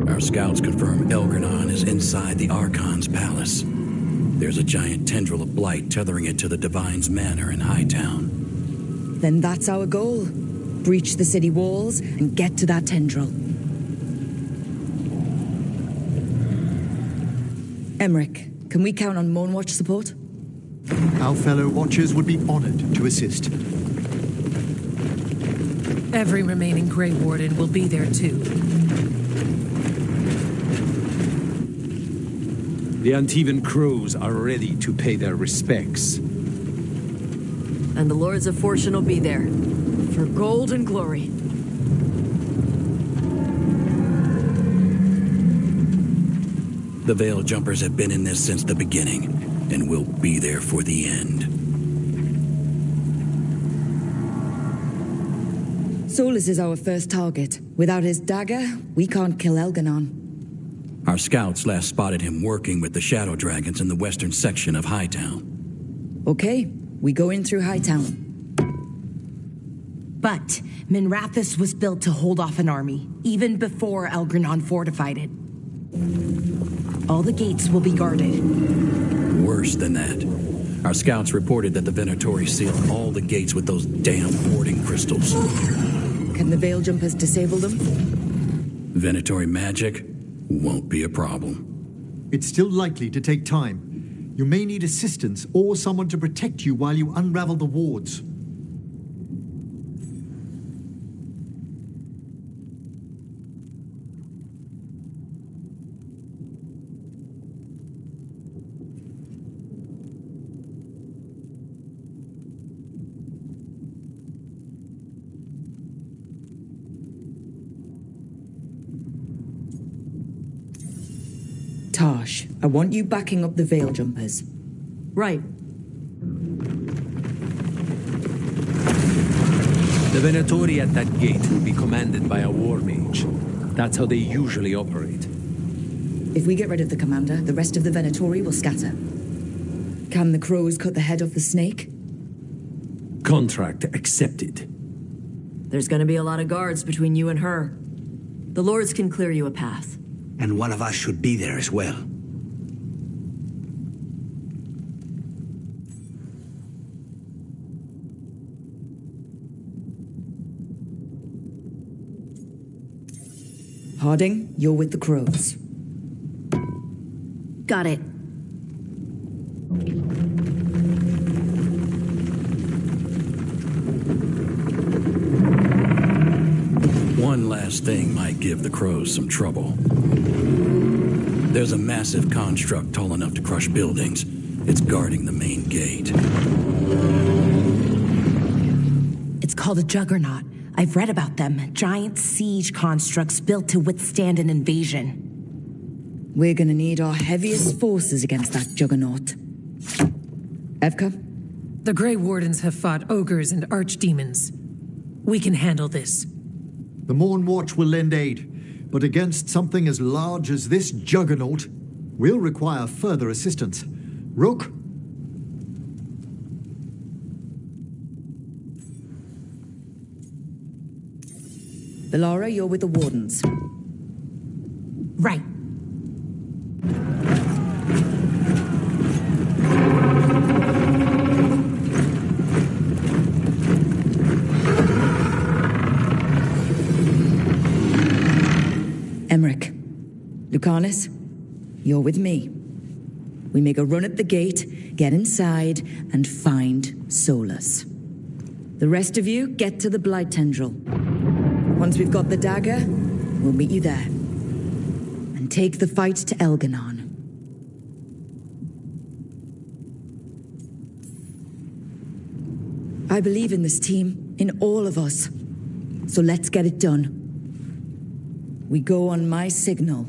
Our scouts confirm Elgernon is inside the Archon's palace. There's a giant tendril of blight tethering it to the Divine's manor in Hightown. Then that's our goal. Breach the city walls and get to that tendril. Emmerich, can we count on Moonwatch support? Our fellow Watchers would be honored to assist. Every remaining Grey Warden will be there too. The Antivan crows are ready to pay their respects. And the Lords of Fortune will be there. For gold and glory. The Veil Jumpers have been in this since the beginning, and will be there for the end. Solus is our first target. Without his dagger, we can't kill Elgernon. Our scouts last spotted him working with the Shadow Dragons in the western section of Hightown. Okay, we go in through Hightown. But Minrathous was built to hold off an army, even before Elgranon fortified it. All the gates will be guarded. Worse than that. Our scouts reported that the Venatori sealed all the gates with those damn warding crystals. Can the Veil Jumpers disable them? Venatori magic won't be a problem. It's still likely to take time. You may need assistance or someone to protect you while you unravel the wards. Tarsh, I want you backing up the Veil Jumpers. Right. The Venatori at that gate will be commanded by a war mage. That's how they usually operate. If we get rid of the commander, the rest of the Venatori will scatter. Can the crows cut the head off the snake? Contract accepted. There's gonna be a lot of guards between you and her. The lords can clear you a path. And one of us should be there as well. Harding, you're with the crows. Got it. One last thing might give the crows some trouble. There's a massive construct tall enough to crush buildings. It's guarding the main gate. It's called a Juggernaut. I've read about them. Giant siege constructs built to withstand an invasion. We're gonna need our heaviest forces against that Juggernaut. Evka? The Grey Wardens have fought ogres and archdemons. We can handle this. The Morn Watch will lend aid, but against something as large as this Juggernaut, we'll require further assistance. Rook? Bellara, you're with the Wardens. Right. Emmerich. Lucanus, you're with me. We make a run at the gate, get inside, and find Solus. The rest of you, get to the Blight Tendril. Once we've got the dagger, we'll meet you there. And take the fight to Elganon. I believe in this team, in all of us. So let's get it done. We go on my signal.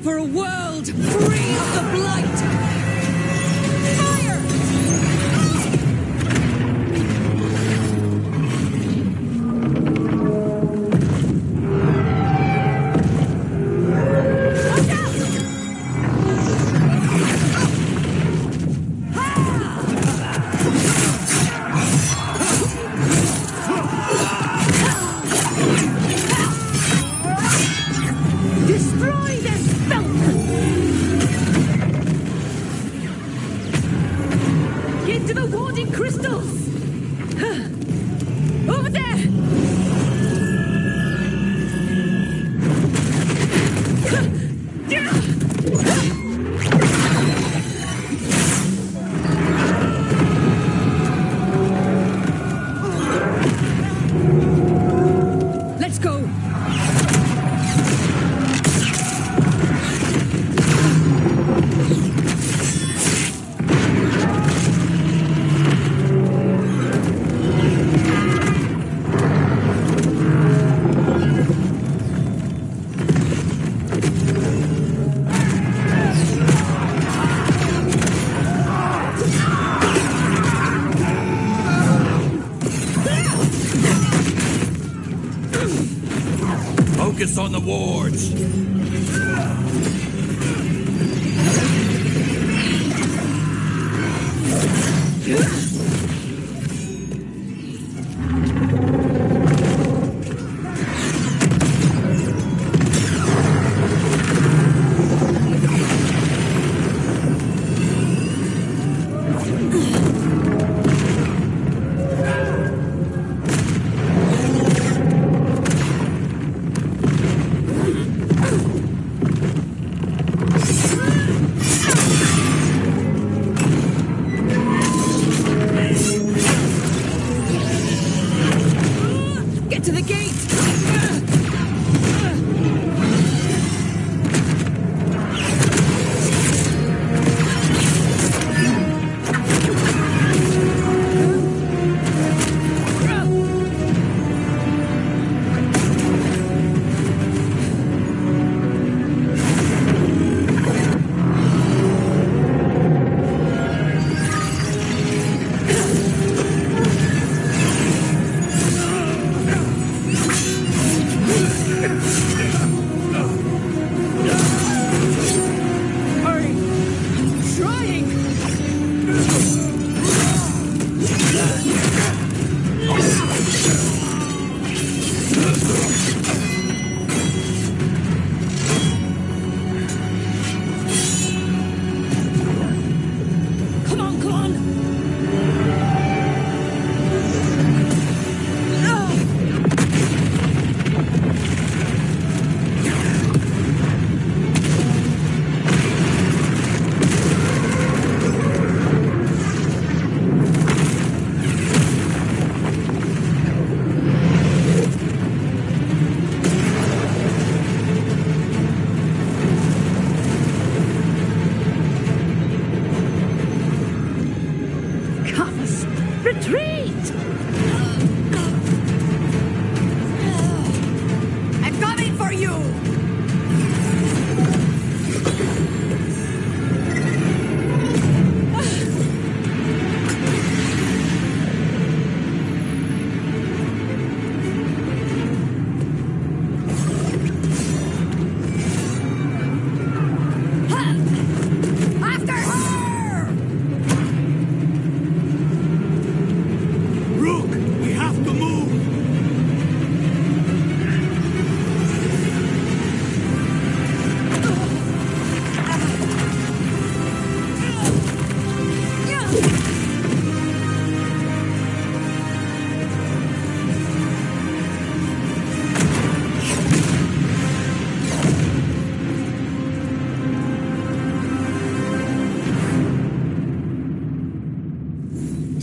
For a world free of the Blight! Fire! Watch out! Destroy this filth! Get to the warding crystals! Over there! Let's go! on the wards.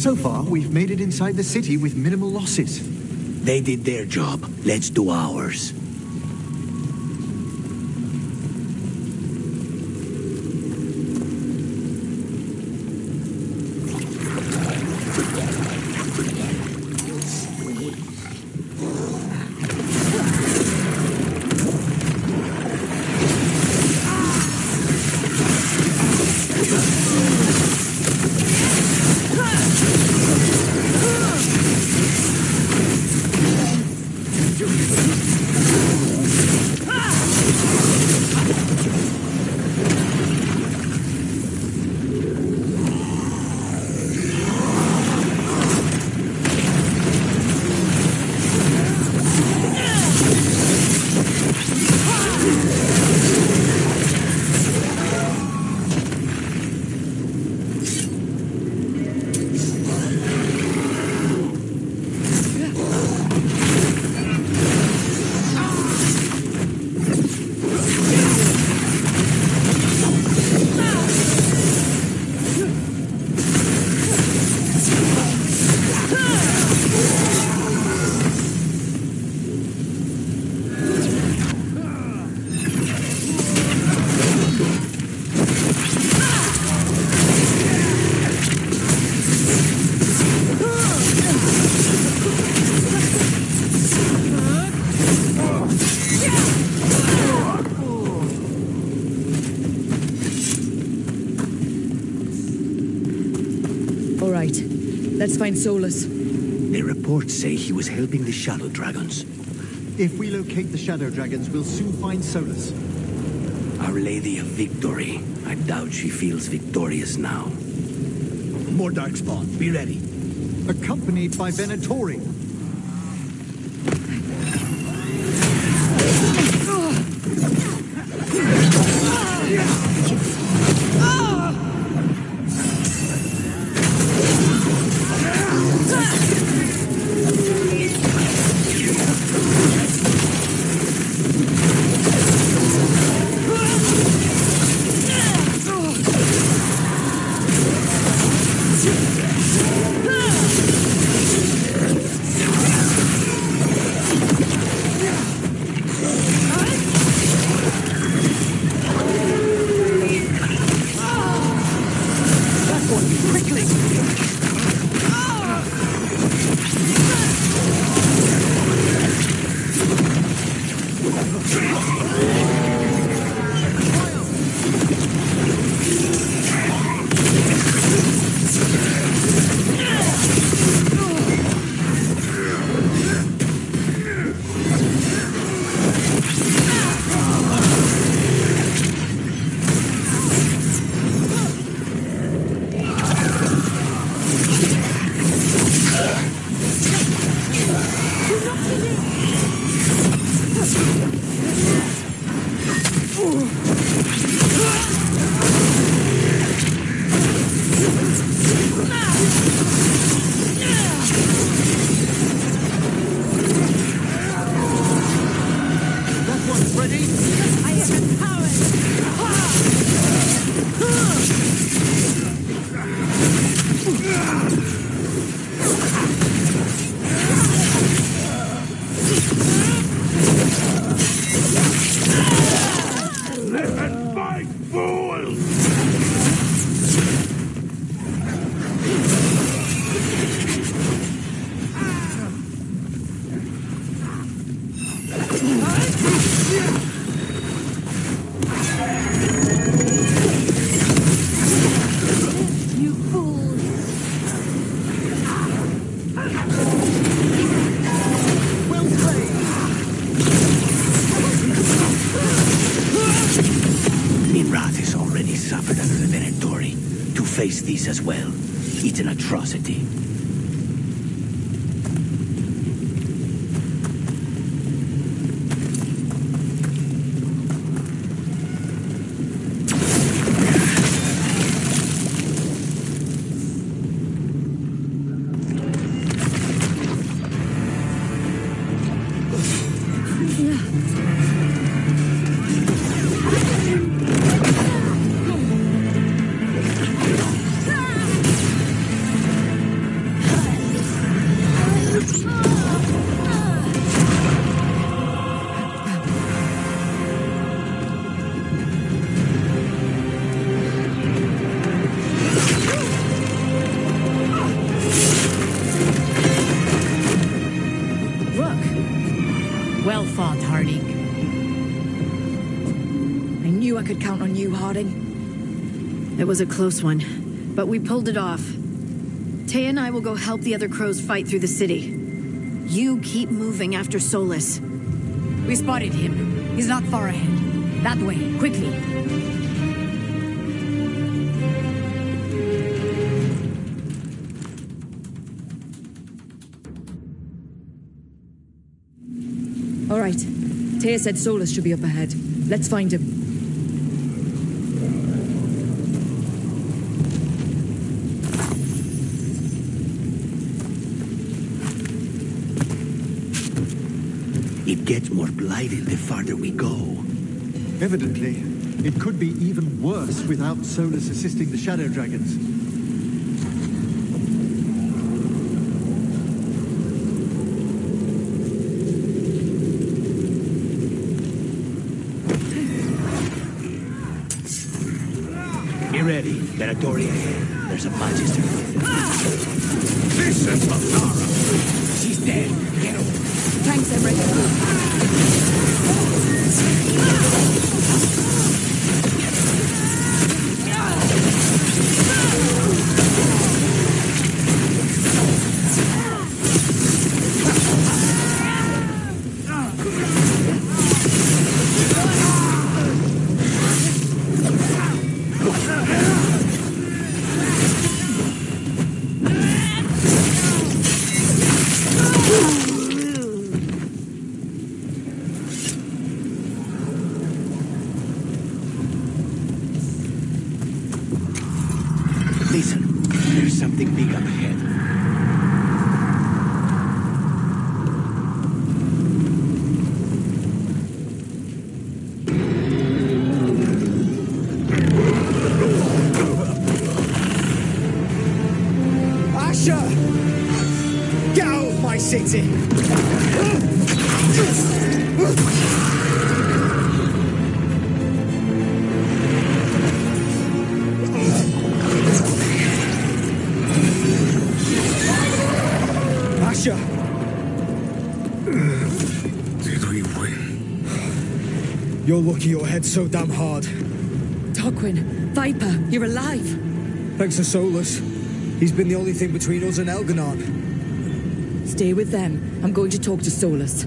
So far, we've made it inside the city with minimal losses. They did their job. Let's do ours. Let's find Solus. The reports say he was helping the Shadow Dragons. If we locate the Shadow Dragons, we'll soon find Solus. Our Lady of Victory. I doubt she feels victorious now. More Darkspawn. Be ready. Accompanied by Venatori. Face these as well. It's an atrocity. Well fought, Harding. I knew I could count on you, Harding. It was a close one, but we pulled it off. Tay and I will go help the other crows fight through the city. You keep moving after Solus. We spotted him. He's not far ahead. That way, quickly. All right. Taya said Solus should be up ahead. Let's find him. It gets more blighted the farther we go. Evidently, it could be even worse without Solus assisting the Shadow Dragons. Be ready. Venatori ahead. There's a Magister with us. This is Latara! She's dead. Get over. Thanks, Everett. Listen, there's something big up ahead. Asher! Get out of my city! Asher! Did we win? You're lucky your head's so damn hard. Tarquin, Viper, you're alive. Thanks to Solus. He's been the only thing between us and Elganon. Stay with them. I'm going to talk to Solus.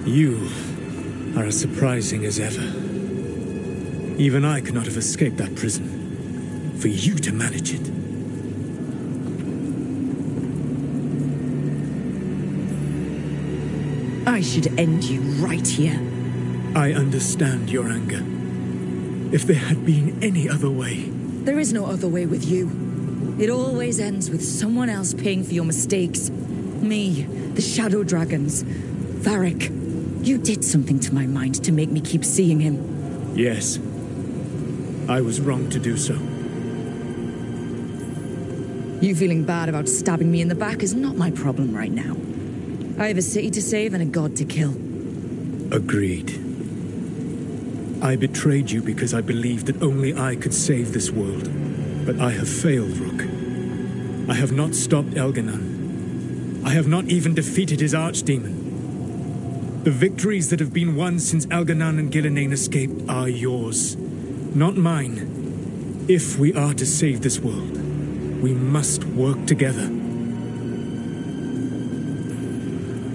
You are as surprising as ever. Even I could not have escaped that prison. For you to manage it. I should end you right here. I understand your anger. If there had been any other way... There is no other way with you. It always ends with someone else paying for your mistakes. Me, the Shadow Dragons, Varric. You did something to my mind to make me keep seeing him. Yes. I was wrong to do so. You feeling bad about stabbing me in the back is not my problem right now. I have a city to save and a god to kill. Agreed. I betrayed you because I believed that only I could save this world. But I have failed, Rook. I have not stopped Elganon. I have not even defeated his archdemon. The victories that have been won since Elganon and Gillenane escaped are yours, not mine. If we are to save this world, we must work together.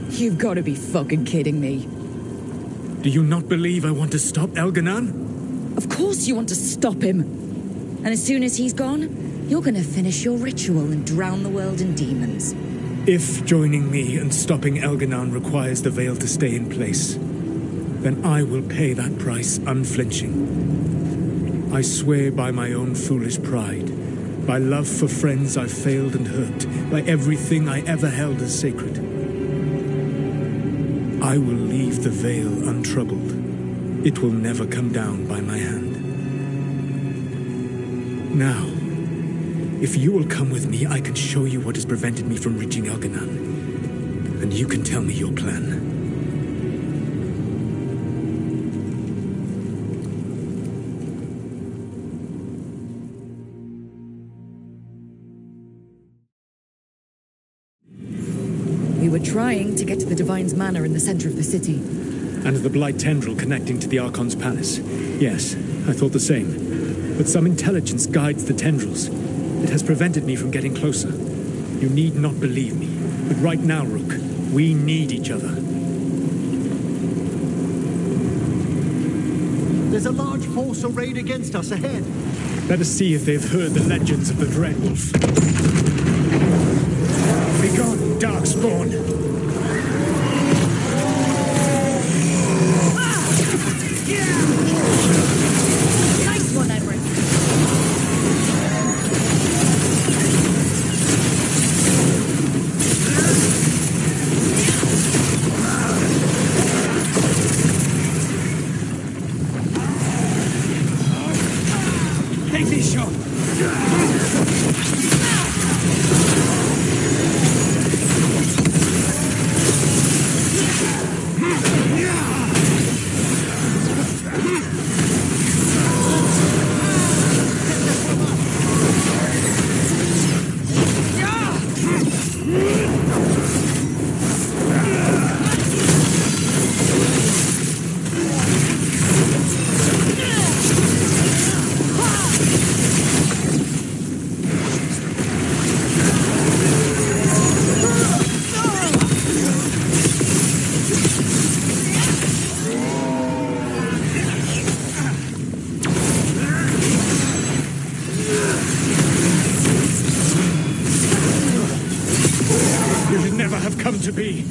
You've got to be fucking kidding me. Do you not believe I want to stop Elganon? Of course you want to stop him. And as soon as he's gone, you're gonna finish your ritual and drown the world in demons. If joining me and stopping Elganon requires the veil to stay in place, then I will pay that price unflinching. I swear by my own foolish pride, by love for friends I've failed and hurt, by everything I ever held as sacred. I will leave the veil untroubled. It will never come down by my hand. Now, if you will come with me, I can show you what has prevented me from reaching Elganon. And you can tell me your plan. We were trying to get to the Divine's Manor in the center of the city. And the Blight Tendril connecting to the Archon's palace. Yes, I thought the same. But some intelligence guides the tendrils. It has prevented me from getting closer. You need not believe me. But right now, Rook, we need each other. There's a large force arrayed against us ahead. Let us see if they've heard the legends of the Dread Wolf. Begone, Darkspawn! Nice one, Emmerich. Take this shot! have come to be.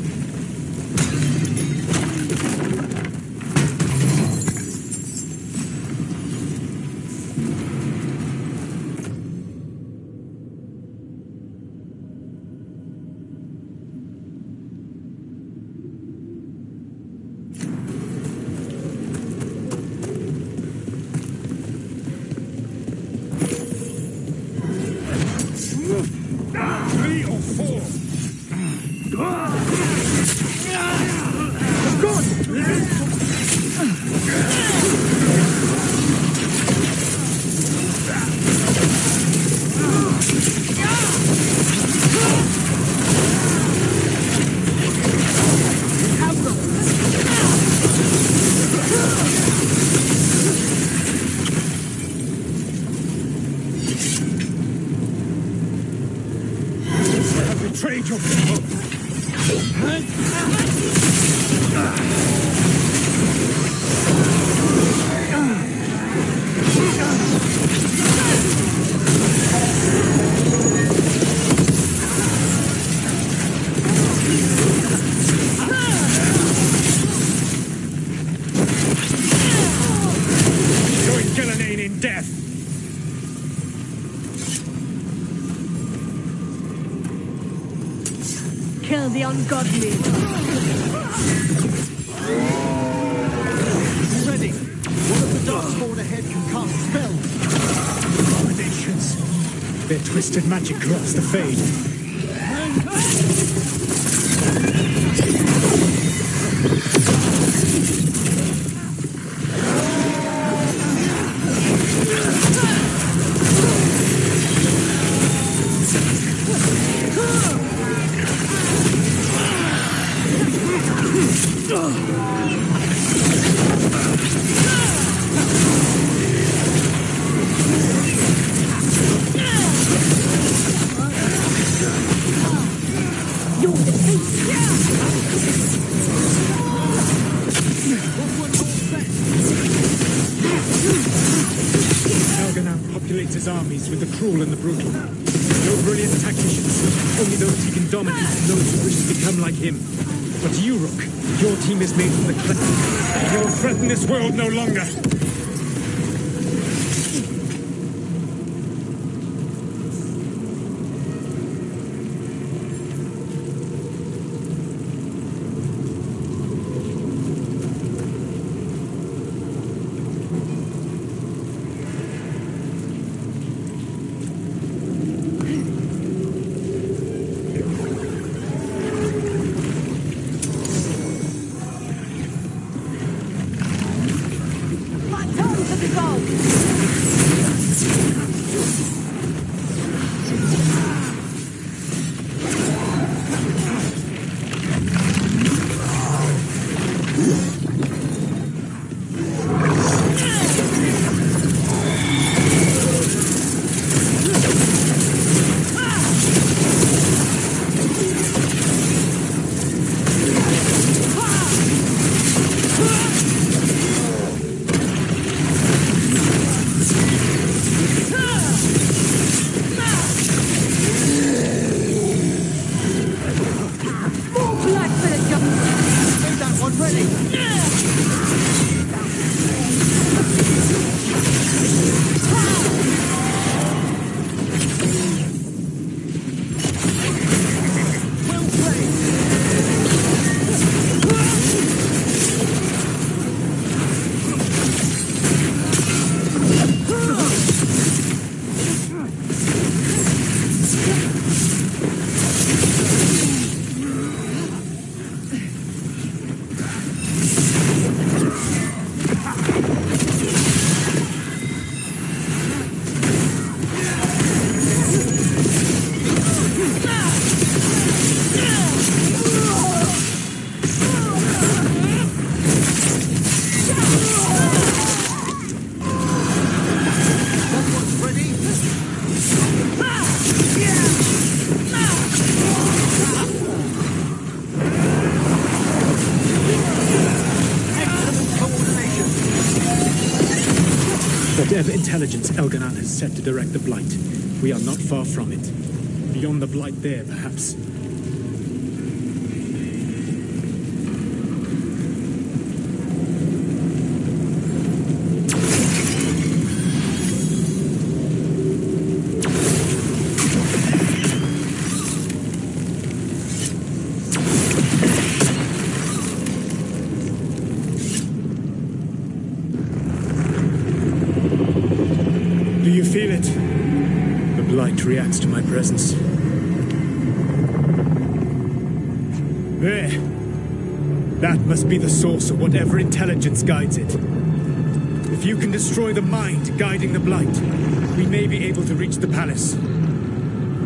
Betrayed your people. Join Gillenane in death. Kill the ungodly. Ready. One of the darkspawn ahead can cast spells. Abominations. Their twisted magic grasps the fade. Elganan populates his armies with the cruel and the brutal. No brilliant tacticians, only those he can dominate and those who wish to become like him. But you, Rook, your team is made from the clever. You will threaten this world no longer. Whatever intelligence Elganan has set to direct the Blight, we are not far from it. Beyond the Blight there, perhaps. blight reacts to my presence. There. That must be the source of whatever intelligence guides it. If you can destroy the mind guiding the blight, we may be able to reach the palace.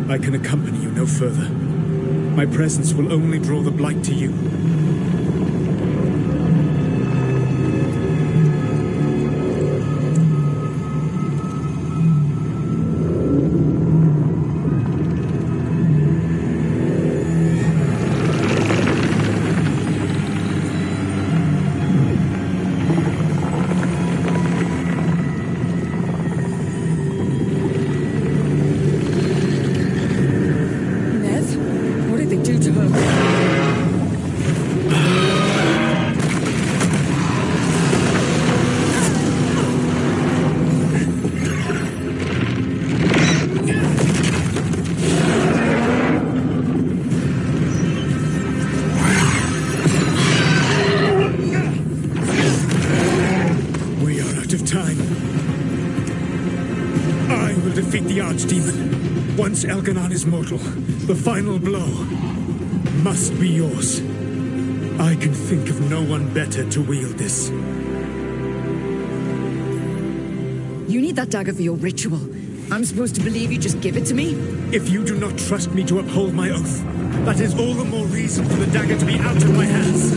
I can accompany you no further. My presence will only draw the blight to you. Once Elganon is mortal, the final blow must be yours. I can think of no one better to wield this. You need that dagger for your ritual. I'm supposed to believe you just give it to me? If you do not trust me to uphold my oath, that is all the more reason for the dagger to be out of my hands.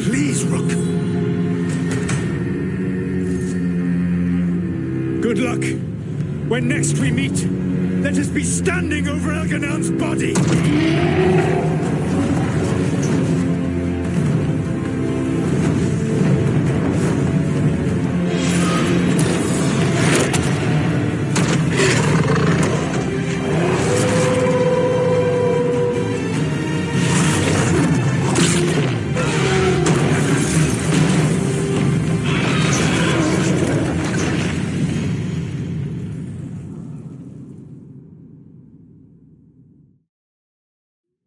Please, Rook. Good luck. When next we meet, let us be standing over Elganon's body!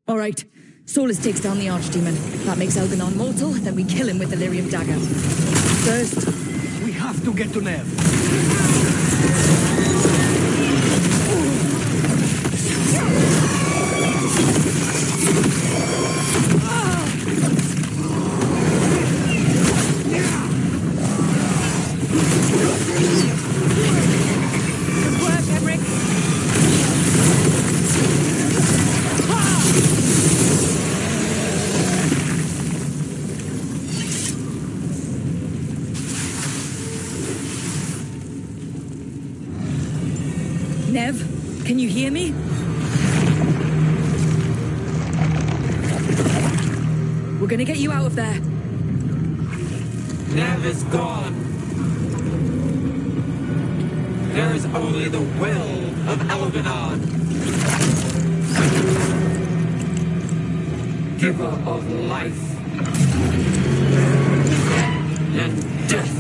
All right. Solus takes down the Archdemon. That makes Elganon mortal, then we kill him with the Lyrium dagger. First, we have to get to Nev. Good work, Emmerich. Nev, can you hear me? We're gonna get you out of there. Nev is gone. There is only the will of Elganon. Giver of life and death.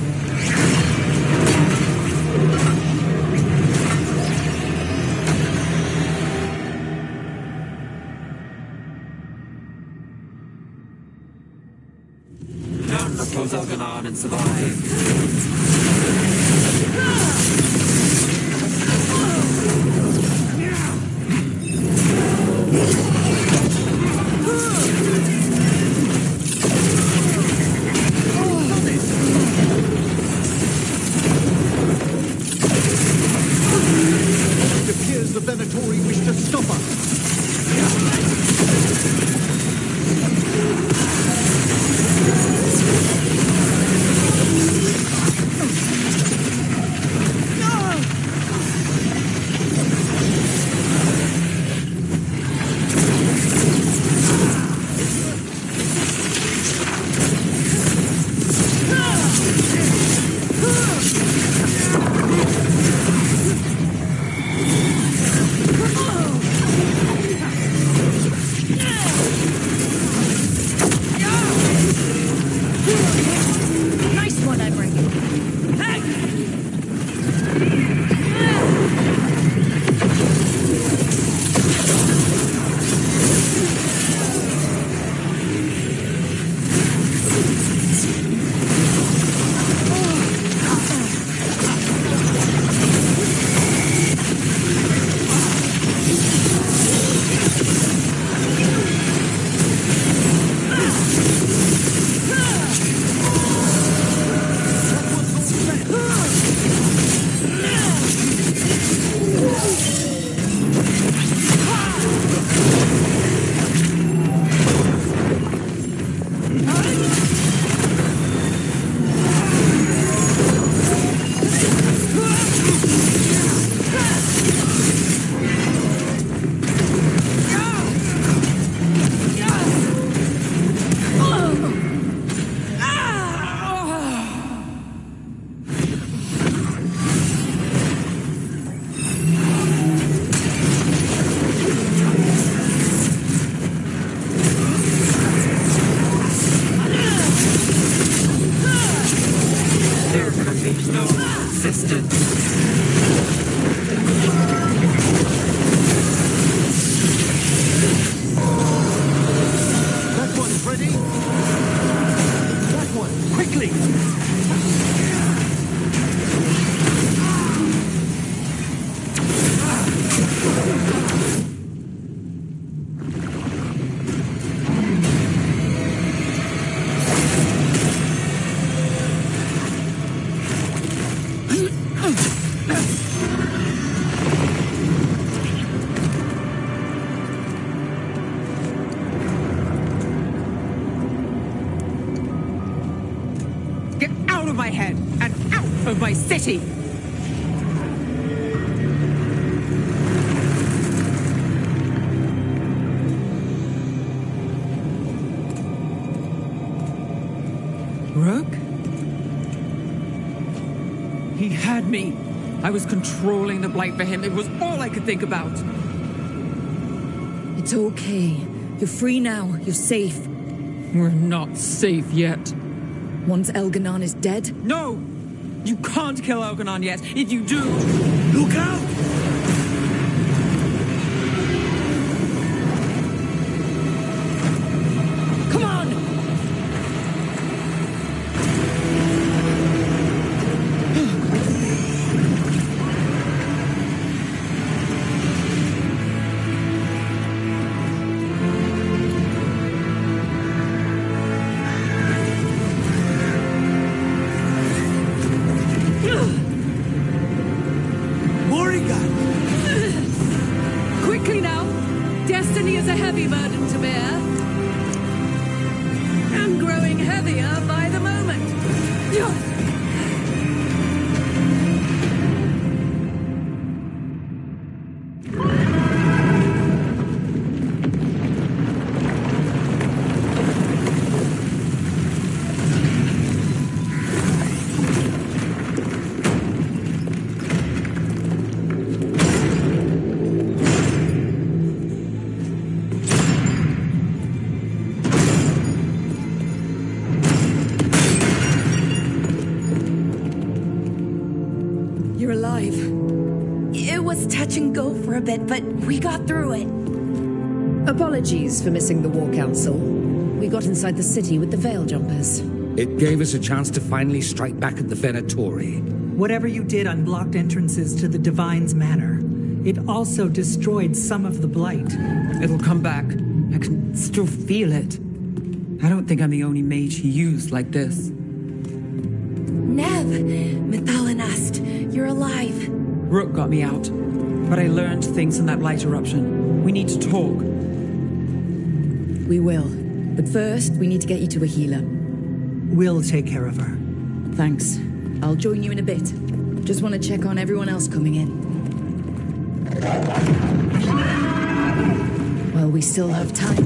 Oppose Elganon and survive. It appears the Venatori wish to stop us. my city! Rook? He had me. I was controlling the blight for him. It was all I could think about. It's okay. You're free now. You're safe. We're not safe yet. Once Elganon is dead? No! You can't kill Elganon yet. If you do... Look out! Come on! Quickly now! Destiny is a heavy burden to bear. And growing heavier by the moment. You're alive. It was touch and go for a bit, but we got through it. Apologies for missing the War Council. We got inside the city with the Veil Jumpers. It gave us a chance to finally strike back at the Venatori. Whatever you did unblocked entrances to the Divine's Manor. It also destroyed some of the Blight. It'll come back. I can still feel it. I don't think I'm the only mage he used like this. Nev, Mythalinast, you're alive. Rook got me out, but I learned things from that blight eruption. We need to talk. We will. But first, we need to get you to a healer. We'll take care of her. Thanks. I'll join you in a bit. Just want to check on everyone else coming in. Well, we still have time.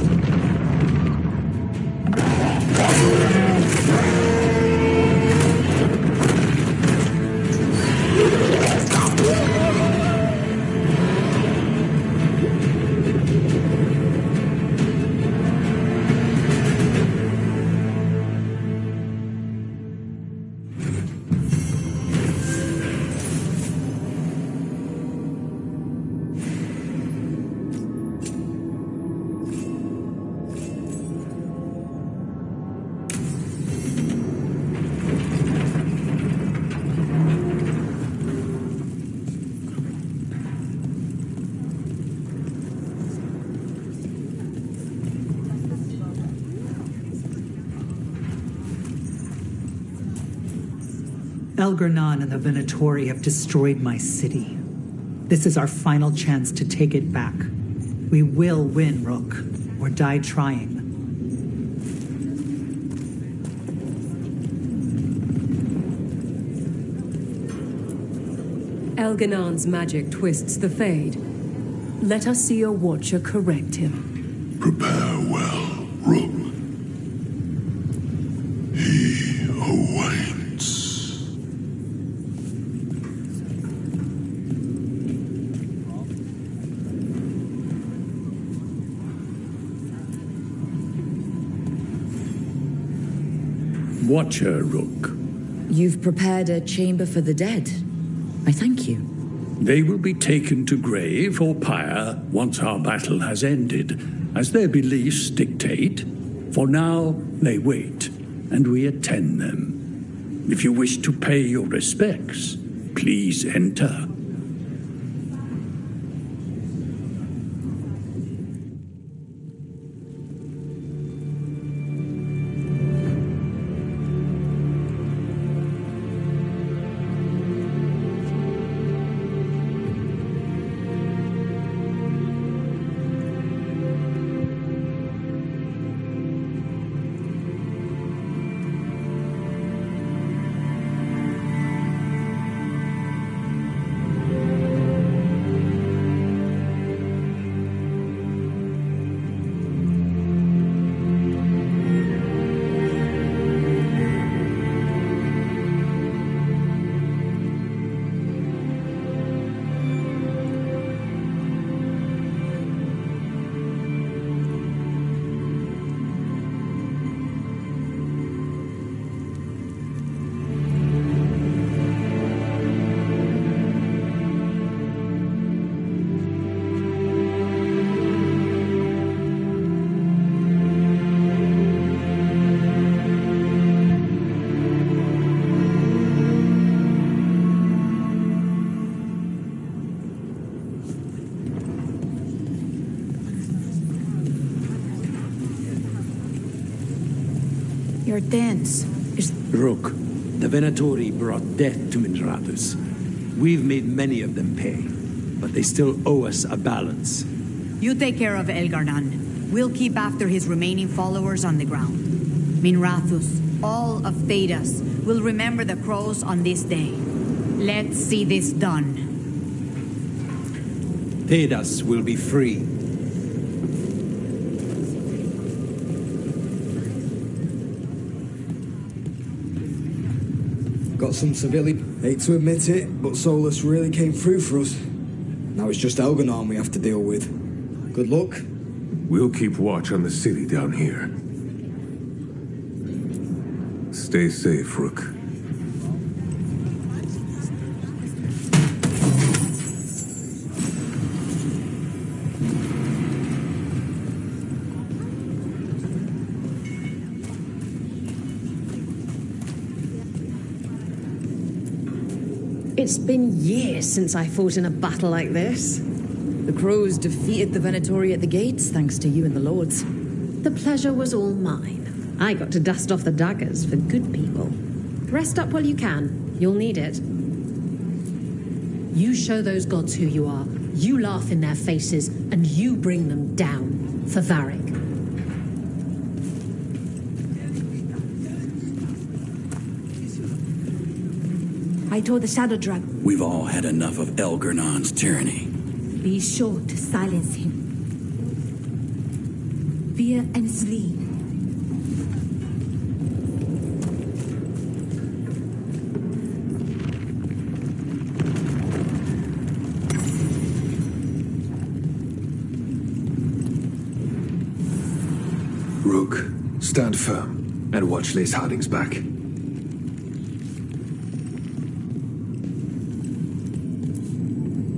Elganon and the Venatori have destroyed my city. This is our final chance to take it back. We will win, Rook, or die trying. Elganon's magic twists the Fade. Let us see your watcher correct him. Prepare well, Rook. He awaits. Watcher, Rook. You've prepared a chamber for the dead. I thank you. They will be taken to grave or pyre once our battle has ended, as their beliefs dictate. For now, they wait, and we attend them. If you wish to pay your respects, please enter. You're tense. Rook, the Venatori brought death to Minrathus. We've made many of them pay, but they still owe us a balance. You take care of Elgarnan. We'll keep after his remaining followers on the ground. Minrathus, all of Thedas, will remember the crows on this day. Let's see this done. Thedas will be free. Got some civilian. Hate to admit it, but Solus really came through for us. Now it's just Elganon we have to deal with. Good luck. We'll keep watch on the city down here. Stay safe, Rook. It's been years since I fought in a battle like this. The crows defeated the Venatori at the gates, thanks to you and the lords. The pleasure was all mine. I got to dust off the daggers for good people. Rest up while you can. You'll need it. You show those gods who you are. You laugh in their faces, and you bring them down for Varric. I told the Shadow Dragon. We've all had enough of Elgarnon's tyranny. Be sure to silence him. Fear and sleep. Rook, stand firm and watch Lace Harding's back.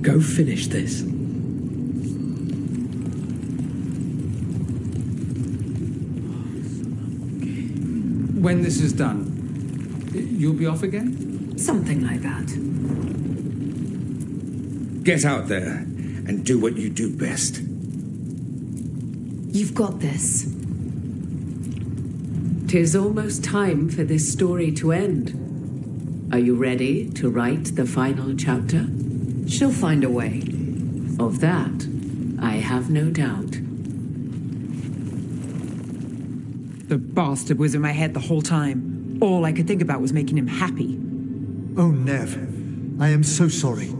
Go finish this. When this is done, you'll be off again? Something like that. Get out there and do what you do best. You've got this. 'Tis almost time for this story to end. Are you ready to write the final chapter? She'll find a way. Of that, I have no doubt. The bastard was in my head the whole time. All I could think about was making him happy. Oh, Nev, I am so sorry.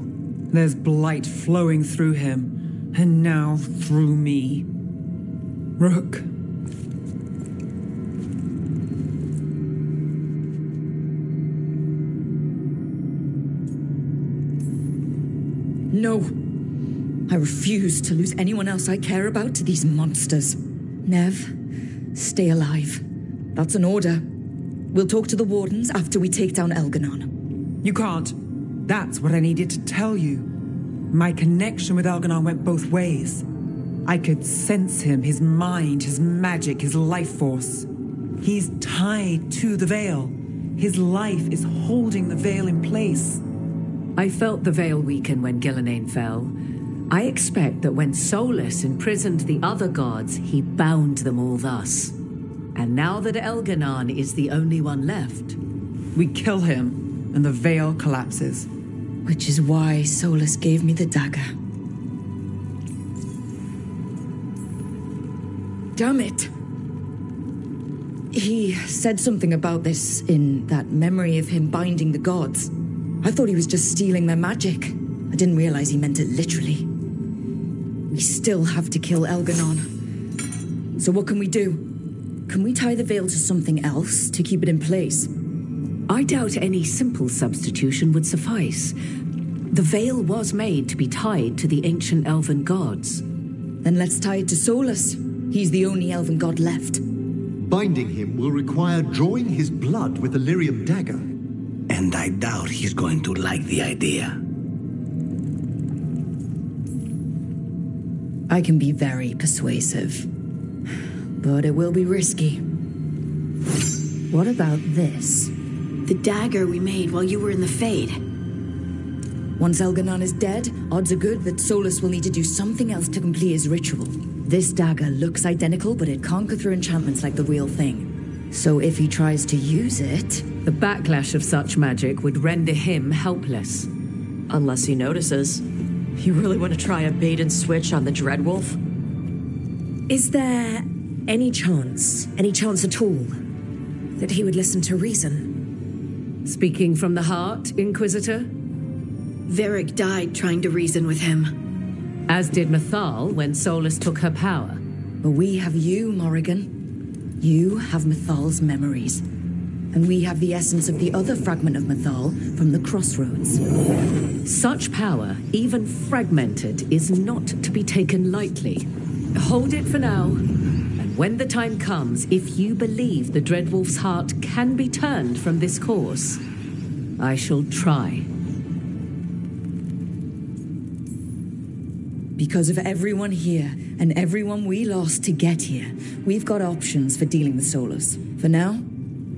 There's blight flowing through him, and now through me. Rook. No. I refuse to lose anyone else I care about to these monsters. Nev, stay alive. That's an order. We'll talk to the wardens after we take down Elganon. You can't. That's what I needed to tell you. My connection with Elganon went both ways. I could sense him, his mind, his magic, his life force. He's tied to the Veil. His life is holding the Veil in place. I felt the Veil weaken when Gillenane fell. I expect that when Solus imprisoned the other gods, he bound them all thus. And now that Elganon is the only one left... We kill him, and the Veil collapses. Which is why Solus gave me the dagger. Damn it! He said something about this in that memory of him binding the gods. I thought he was just stealing their magic. I didn't realize he meant it literally. We still have to kill Elganon. So what can we do? Can we tie the veil to something else to keep it in place? I doubt any simple substitution would suffice. The veil was made to be tied to the ancient elven gods. Then let's tie it to Solus. He's the only elven god left. Binding him will require drawing his blood with the lyrium dagger. And I doubt he's going to like the idea. I can be very persuasive. But it will be risky. What about this? The dagger we made while you were in the Fade. Once Elganon is dead, odds are good that Solus will need to do something else to complete his ritual. This dagger looks identical, but it can't go through enchantments like the real thing. So if he tries to use it... The backlash of such magic would render him helpless. Unless he notices. You really want to try a bait and switch on the Dreadwolf? Is there any chance at all, that he would listen to reason? Speaking from the heart, Inquisitor? Varric died trying to reason with him. As did Mythal when Solus took her power. But we have you, Morrigan. You have Mythal's memories. And we have the essence of the other fragment of Mythal from the Crossroads. Such power, even fragmented, is not to be taken lightly. Hold it for now. And when the time comes, if you believe the Dreadwolf's heart can be turned from this course, I shall try. Because of everyone here, and everyone we lost to get here, we've got options for dealing with Solus. For now,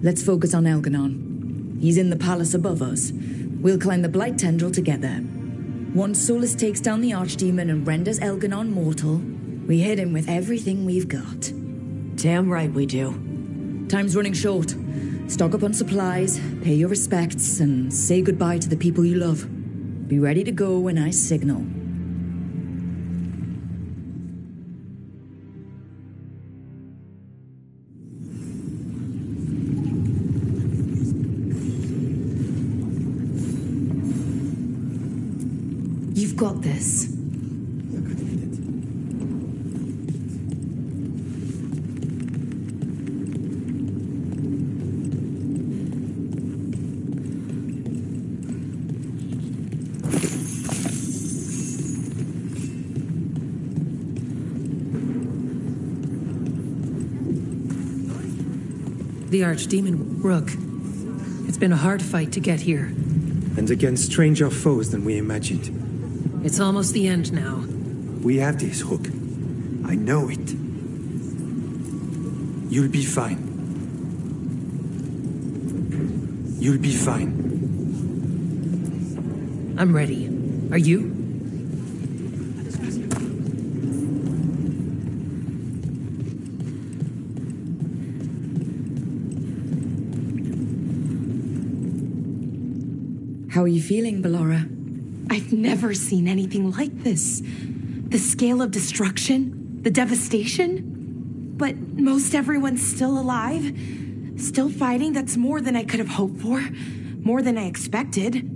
let's focus on Elganon. He's in the palace above us. We'll climb the Blight Tendril together. Once Solus takes down the Archdemon and renders Elganon mortal, we hit him with everything we've got. Damn right we do. Time's running short. Stock up on supplies, pay your respects, and say goodbye to the people you love. Be ready to go when I signal. You've got this. The Archdemon, Rook. It's been a hard fight to get here. And against stranger foes than we imagined. It's almost the end now. We have this, Rook. I know it. You'll be fine. You'll be fine. I'm ready. Are you? How are you feeling, Ballora? I've never seen anything like this. The scale of destruction, the devastation. But most everyone's still alive, still fighting. That's more than I could have hoped for, more than I expected.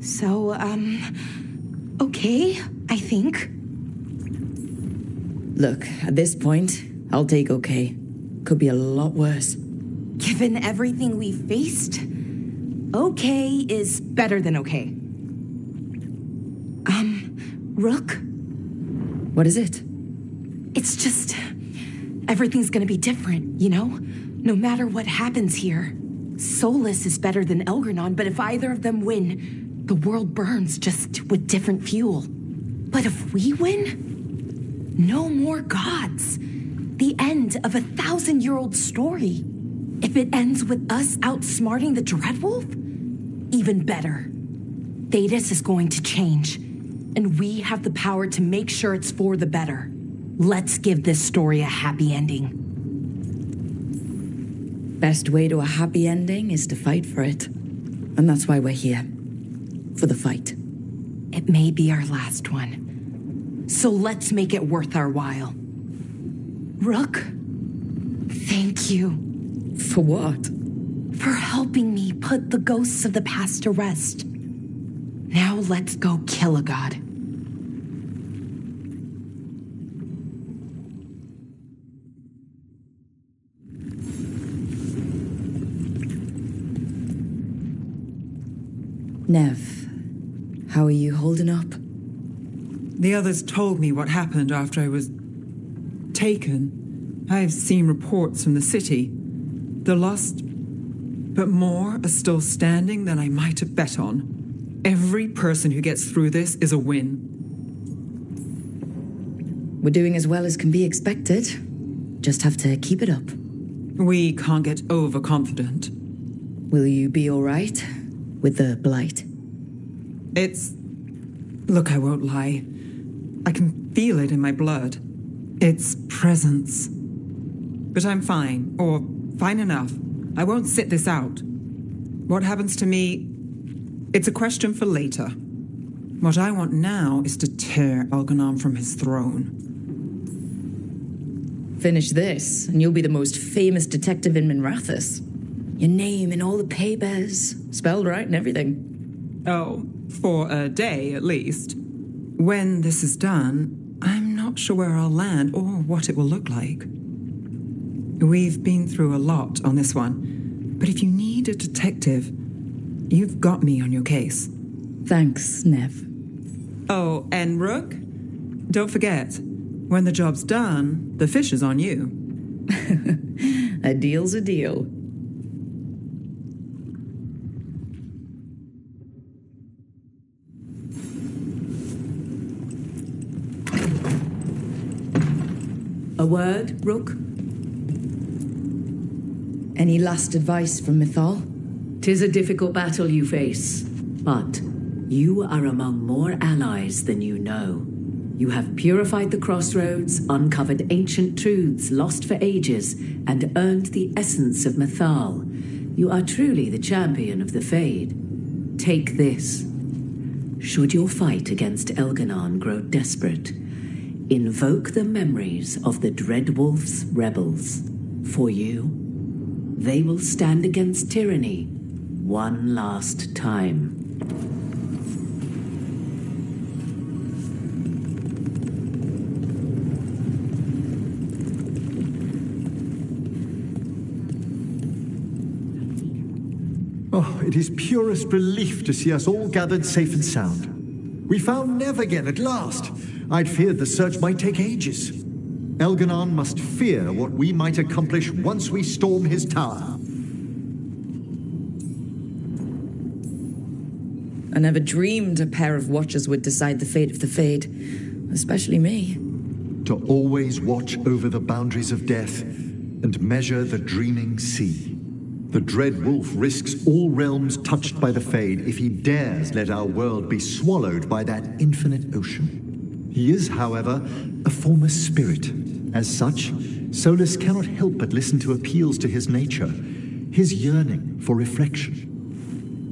So, okay, I think. Look, at this point, I'll take okay. Could be a lot worse. Given everything we faced, okay is better than okay. Rook? What is it? It's just... everything's gonna be different, you know? No matter what happens here. Solus is better than Elganon, but if either of them win, the world burns just with different fuel. But if we win, no more gods. The end of a 1,000-year-old story. If it ends with us outsmarting the Dreadwolf, even better. Thedas is going to change, and we have the power to make sure it's for the better. Let's give this story a happy ending. Best way to a happy ending is to fight for it. And that's why we're here. For the fight. It may be our last one. So let's make it worth our while. Rook, thank you. For what? For helping me put the ghosts of the past to rest. Now let's go kill a god. Nev, how are you holding up? The others told me what happened after I was taken. I've seen reports from the city. The lost, but more are still standing than I might have bet on. Every person who gets through this is a win. We're doing as well as can be expected. Just have to keep it up. We can't get overconfident. Will you be all right with the blight? Look, I won't lie. I can feel it in my blood. It's presence. But I'm fine, or Fine enough. I won't sit this out. What happens to me, it's a question for later. What I want now is to tear Elganon from his throne. Finish this, and you'll be the most famous detective in Minrathous. Your name in all the papers, spelled right and everything. Oh, for a day at least. When this is done, I'm not sure where I'll land or what it will look like. We've been through a lot on this one, but if you need a detective, you've got me on your case. Thanks, Nev. Oh, and Rook, don't forget, when the job's done, the fish is on you. A deal's a deal. A word, Rook? Any last advice from Mythal? 'Tis a difficult battle you face, but you are among more allies than you know. You have purified the crossroads, uncovered ancient truths lost for ages, and earned the essence of Mythal. You are truly the champion of the Fade. Take this. Should your fight against Elganon grow desperate, invoke the memories of the Dreadwolf's rebels. For you, they will stand against tyranny one last time. Oh, it is purest relief to see us all gathered safe and sound. We found Nev again at last. I'd feared the search might take ages. Elganon must fear what we might accomplish once we storm his tower. I never dreamed a pair of watchers would decide the fate of the Fade, especially me. To always watch over the boundaries of death and measure the dreaming sea. The Dread Wolf risks all realms touched by the Fade if he dares let our world be swallowed by that infinite ocean. He is, however, a formless spirit. As such, Solus cannot help but listen to appeals to his nature, his yearning for reflection.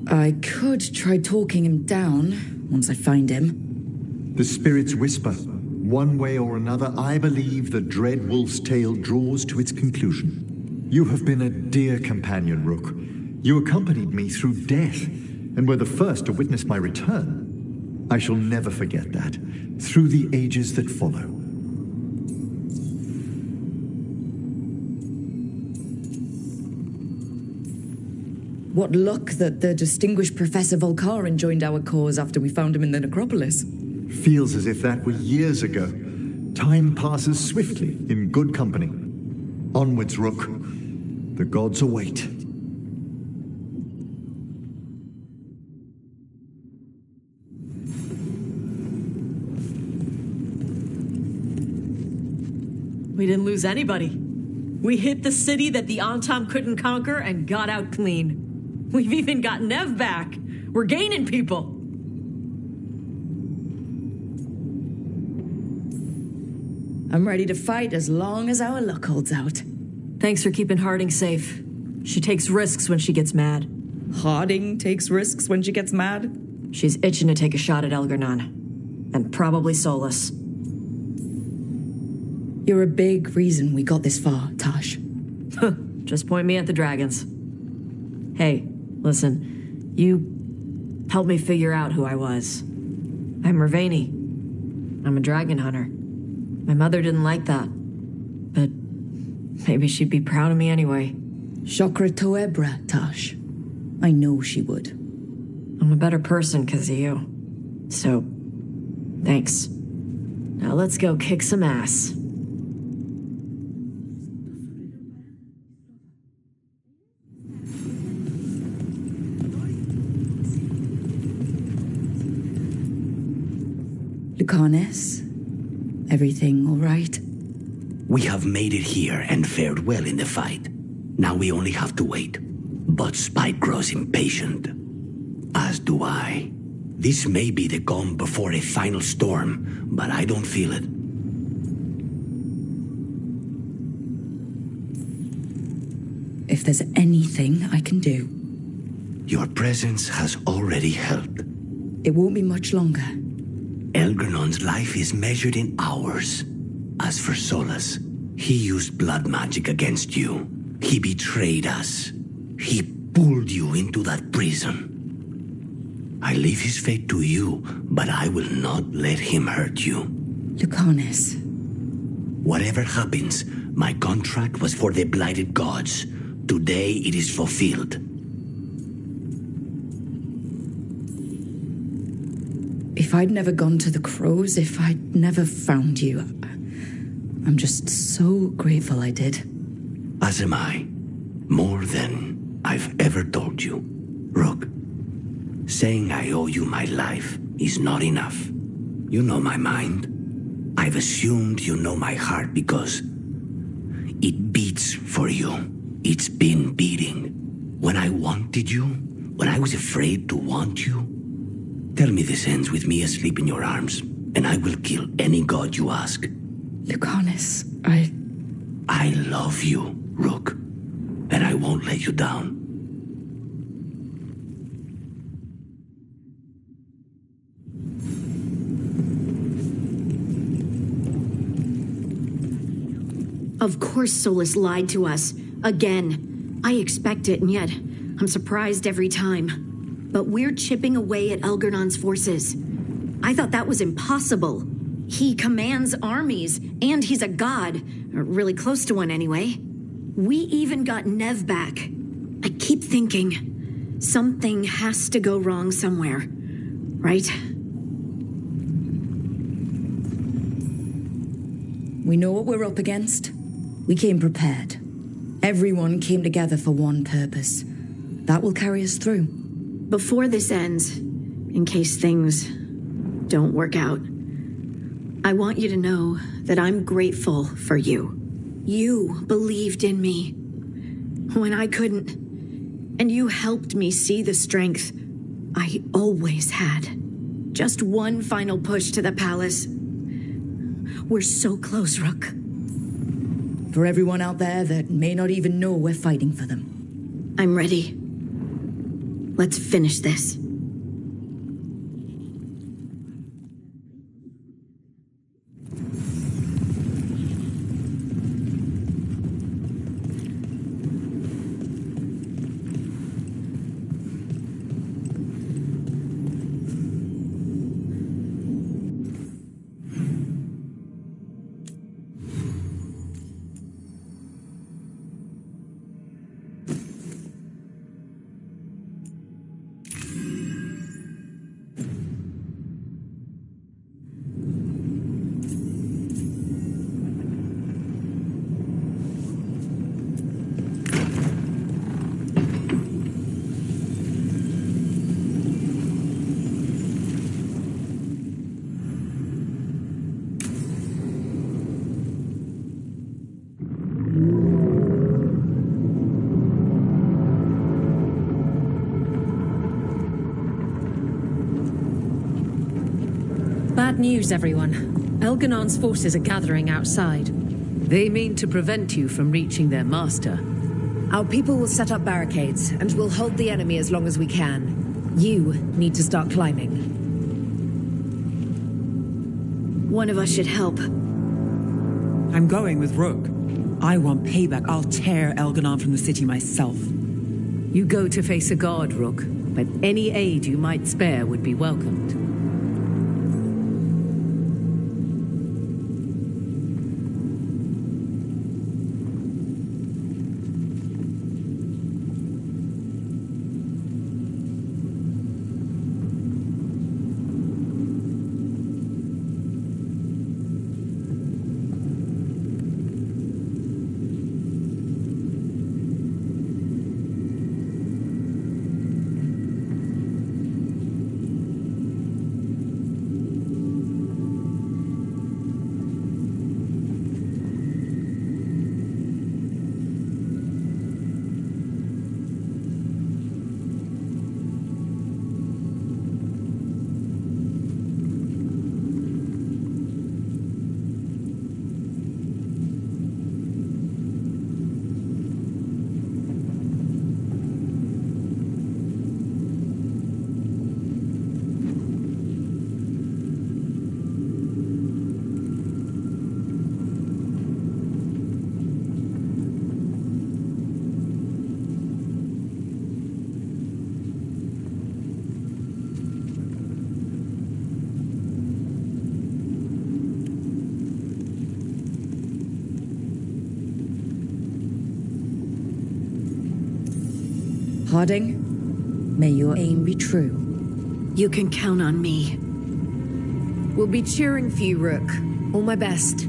I could try talking him down once I find him. The spirits whisper. One way or another, I believe the Dread Wolf's tale draws to its conclusion. You have been a dear companion, Rook. You accompanied me through death, and were the first to witness my return. I shall never forget that, through the ages that follow. What luck that the distinguished Professor Volcarin joined our cause after we found him in the necropolis. Feels as if that were years ago. Time passes swiftly in good company. Onwards, Rook. The gods await. We didn't lose anybody. We hit the city that the Antam couldn't conquer and got out clean. We've even got Nev back. We're gaining people. I'm ready to fight as long as our luck holds out. Thanks for keeping Harding safe. She takes risks when she gets mad. Harding takes risks when she gets mad? She's itching to take a shot at Elganon. And probably Solus. You're a big reason we got this far, Tosh. Just point me at the dragons. Hey, listen. You helped me figure out who I was. I'm Ravani. I'm a dragon hunter. My mother didn't like that. But maybe she'd be proud of me anyway. Chakra Toebra, Tosh. I know she would. I'm a better person because of you. So, thanks. Now let's go kick some ass. Lucanus, everything all right? We have made it here and fared well in the fight. Now we only have to wait. But Spike grows impatient. As do I. This may be the calm before a final storm, but I don't feel it. there's anything I can do. Your presence has already helped. It won't be much longer. Elgernon's life is measured in hours. As for Solus, he used blood magic against you. He betrayed us. He pulled you into that prison. I leave his fate to you, but I will not let him hurt you. Lucanus. Whatever happens, my contract was for the blighted gods. Today it is fulfilled. If I'd never gone to the Crows, if I'd never found you, I'm just so grateful I did. As am I. More than I've ever told you. Rook, saying I owe you my life is not enough. You know my mind. I've assumed you know my heart because it beats for you. It's been beating. When I wanted you, when I was afraid to want you, tell me this ends with me asleep in your arms, and I will kill any god you ask. Lucanus, I love you, Rook, and I won't let you down. Of course Solus lied to us. Again. I expect it, and yet I'm surprised every time. But we're chipping away at Elgernon's forces. I thought that was impossible. He commands armies, and he's a god. Or really close to one, anyway. We even got Nev back. I keep thinking, something has to go wrong somewhere. Right? We know what we're up against. We came prepared. Everyone came together for one purpose. That will carry us through. Before this ends, in case things don't work out, I want you to know that I'm grateful for you. You believed in me when I couldn't, and you helped me see the strength I always had. Just one final push to the palace. We're so close, Rook. For everyone out there that may not even know we're fighting for them. I'm ready. Let's finish this. Bad news, everyone. Elganon's forces are gathering outside. They mean to prevent you from reaching their master. Our people will set up barricades, and we'll hold the enemy as long as we can. You need to start climbing. One of us should help. I'm going with Rook. I want payback. I'll tear Elganon from the city myself. You go to face a guard, Rook, but any aid you might spare would be welcomed. Harding, may your aim be true. You can count on me. We'll be cheering for you, Rook. All my best.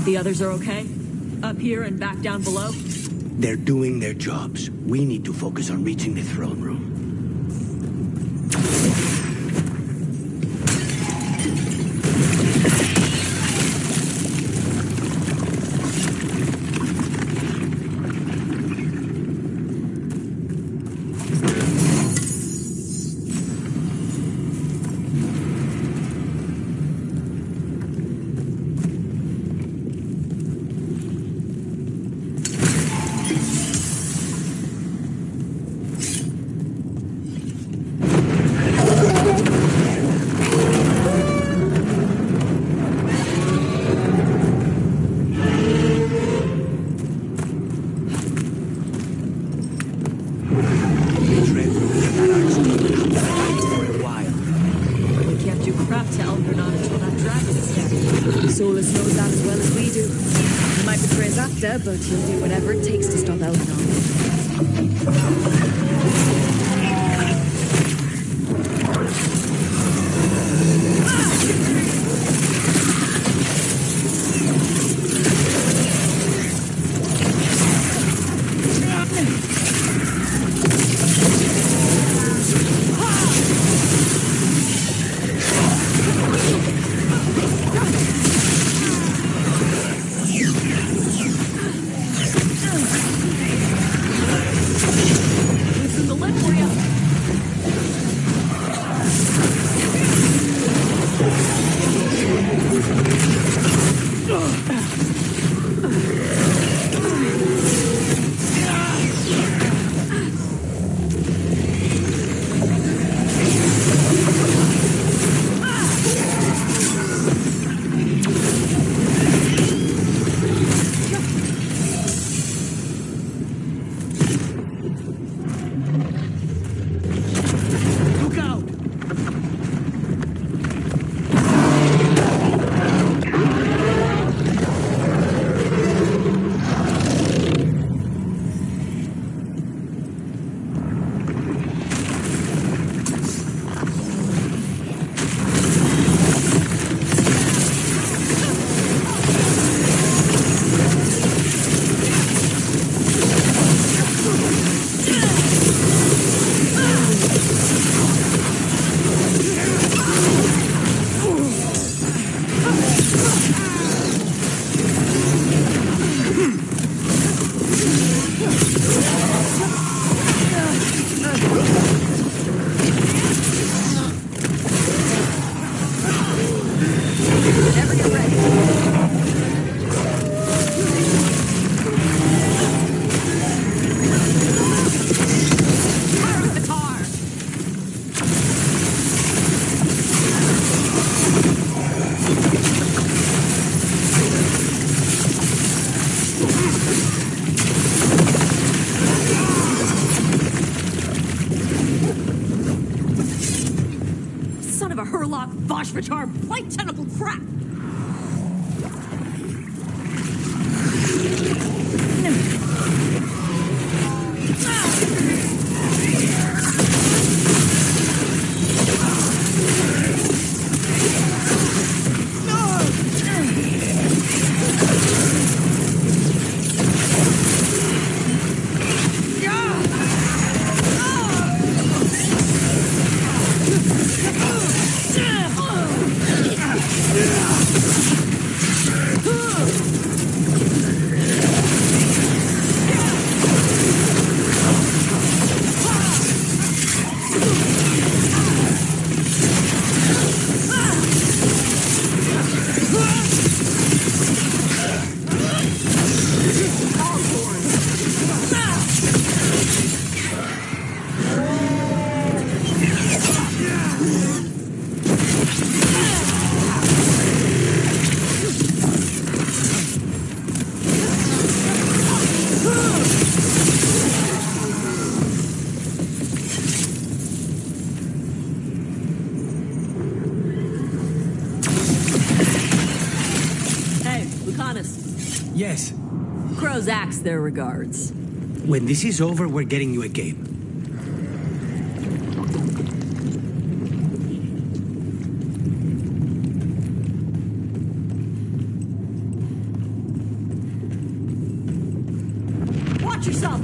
Think the others are okay? Up here and back down below? They're doing their jobs. We need to focus on reaching the throne room. But he'll do whatever it takes to stop Elganon. Vitar, white tentacle crap! Yes. Crow's axe their regards. When this is over, we're getting you a game. Watch yourself!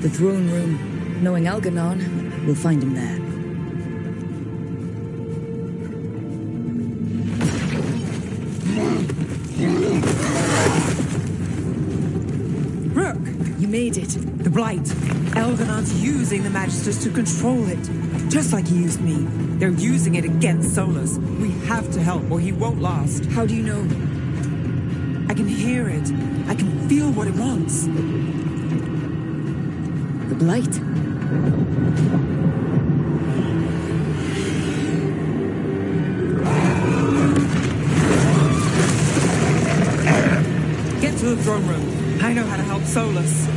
The throne room. Knowing Algernon, we'll find him there. Rook! You made it. The Blight. Elganon's using the Magisters to control it. Just like he used me. They're using it against Solus. We have to help or he won't last. How do you know? I can hear it. I can feel what it wants. The Blight. Get to the throne room. I know how to help Solus.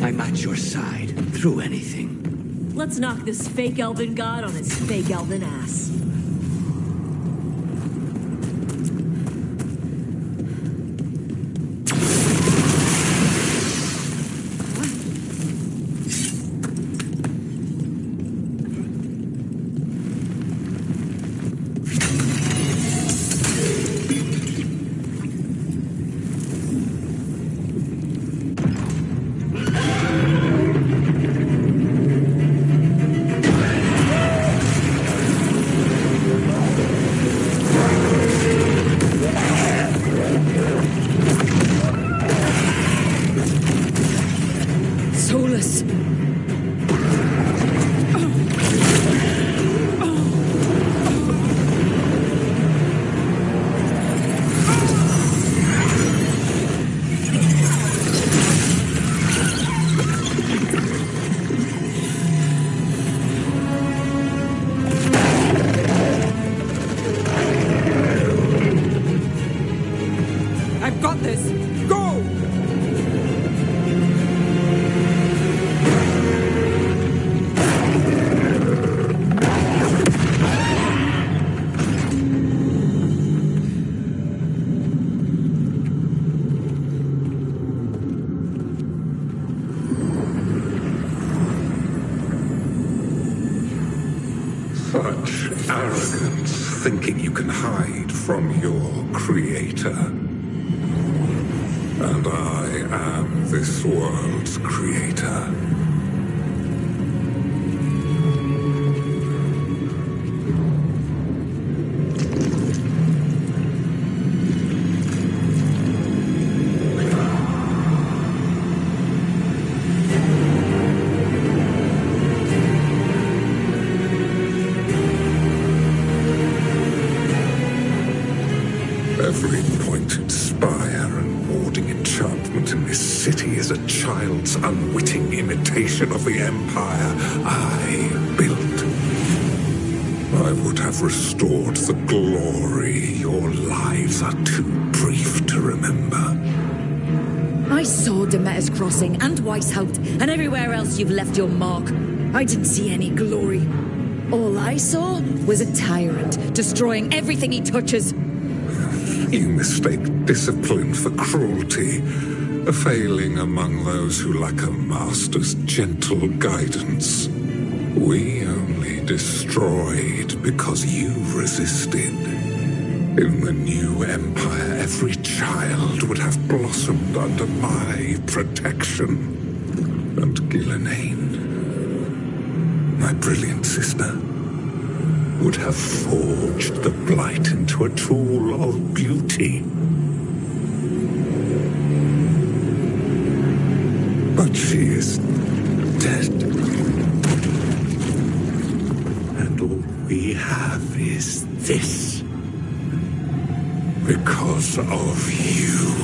I'm at your side, through anything. Let's knock this fake elven god on his fake elven ass. arrogance, thinking you can hide from your creator. And I am this world's creator. Every pointed spire and warding enchantment in this city is a child's unwitting imitation of the empire I built. I would have restored the glory. Your lives are too brief to remember. I saw Demeter's Crossing and Weishaupt and everywhere else you've left your mark. I didn't see any glory. All I saw was a tyrant destroying everything he touches. You mistake discipline for cruelty, a failing among those who lack a master's gentle guidance. We only destroyed because you resisted. In the new empire, every child would have blossomed under my protection. And Gillenane, my brilliant sister, would have forged the blight into a tool of beauty. But she is dead. And all we have is this. Because of you.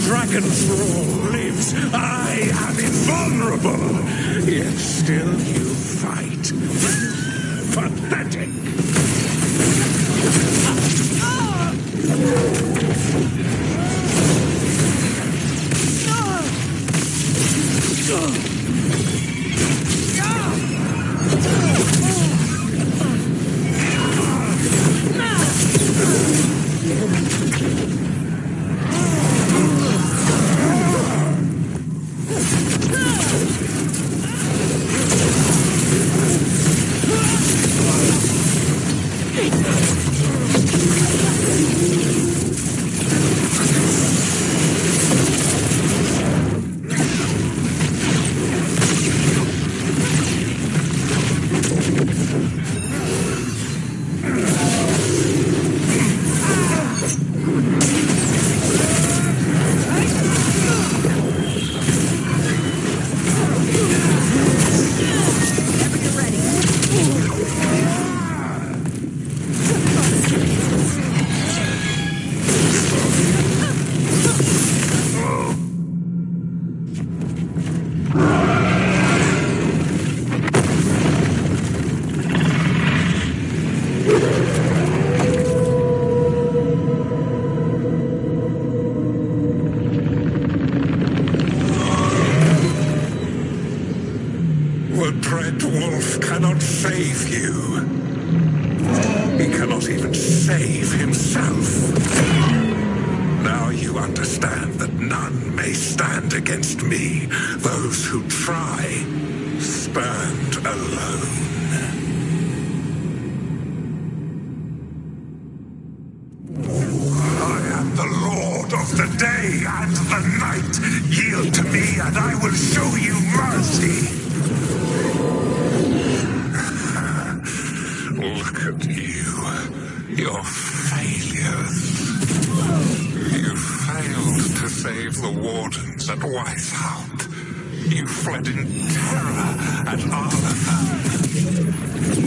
dragon's roar lives, I am invulnerable. Yet still you fight. heretic! The Dread Wolf cannot save you. He cannot even save himself. Now you understand that none may stand against me. Those who try stand alone. I am the Lord of the day and the night. Yield to me and I will show you mercy. Look at you. Your failures. You failed to save the wardens at Weisshaupt. You fled in terror at Arlathan.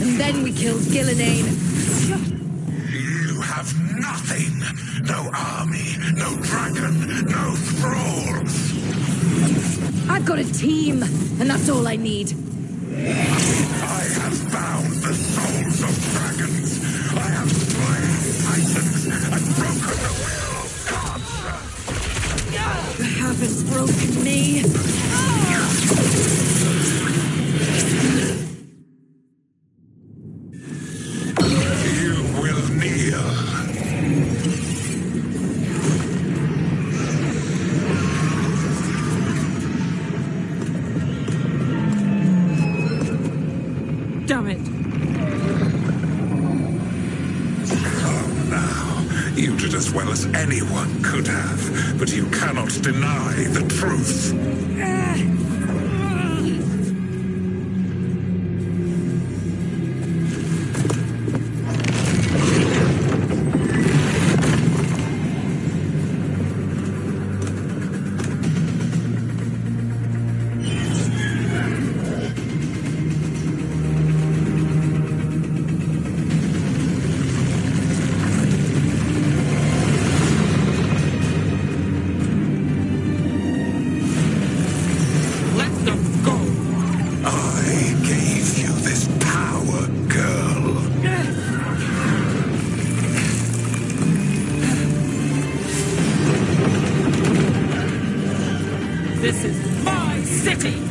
And then we killed Gillenane. You have nothing. No army, no dragon, no thralls. I've got a team, and that's all I need. I have bound the souls of dragons. I have slain titans and broken the will of gods. You haven't broken me. You will kneel. Damn it. You did as well as anyone could have, but you cannot deny the truth. This is my city!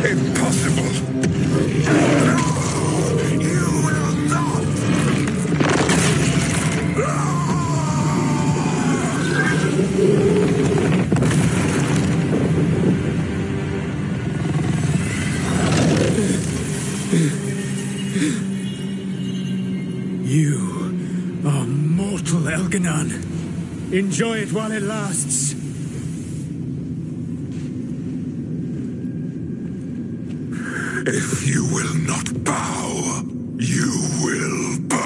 Impossible! You will not! You are mortal, Elganon. Enjoy it while it lasts. If you will not bow, you will burn.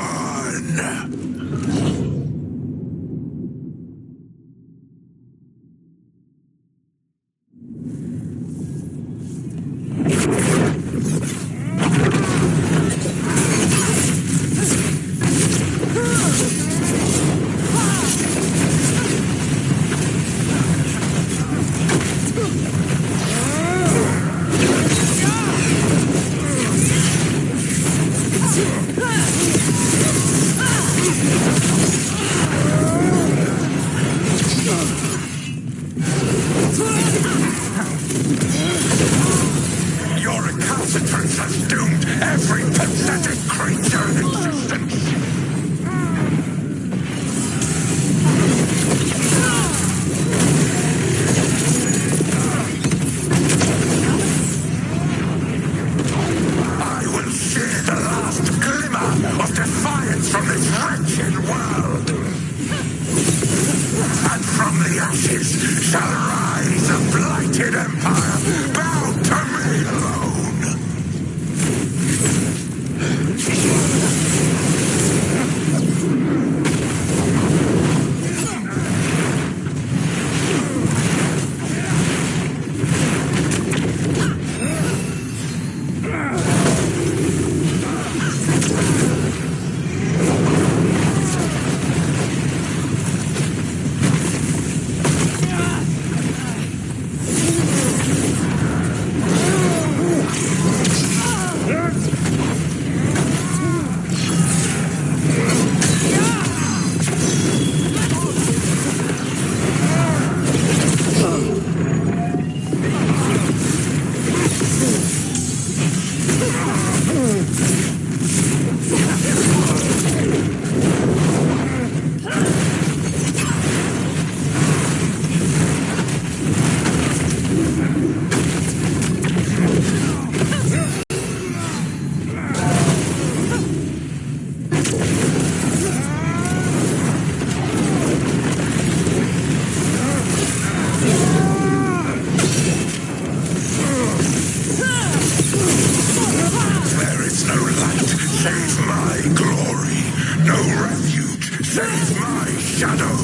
refuge save my shadow.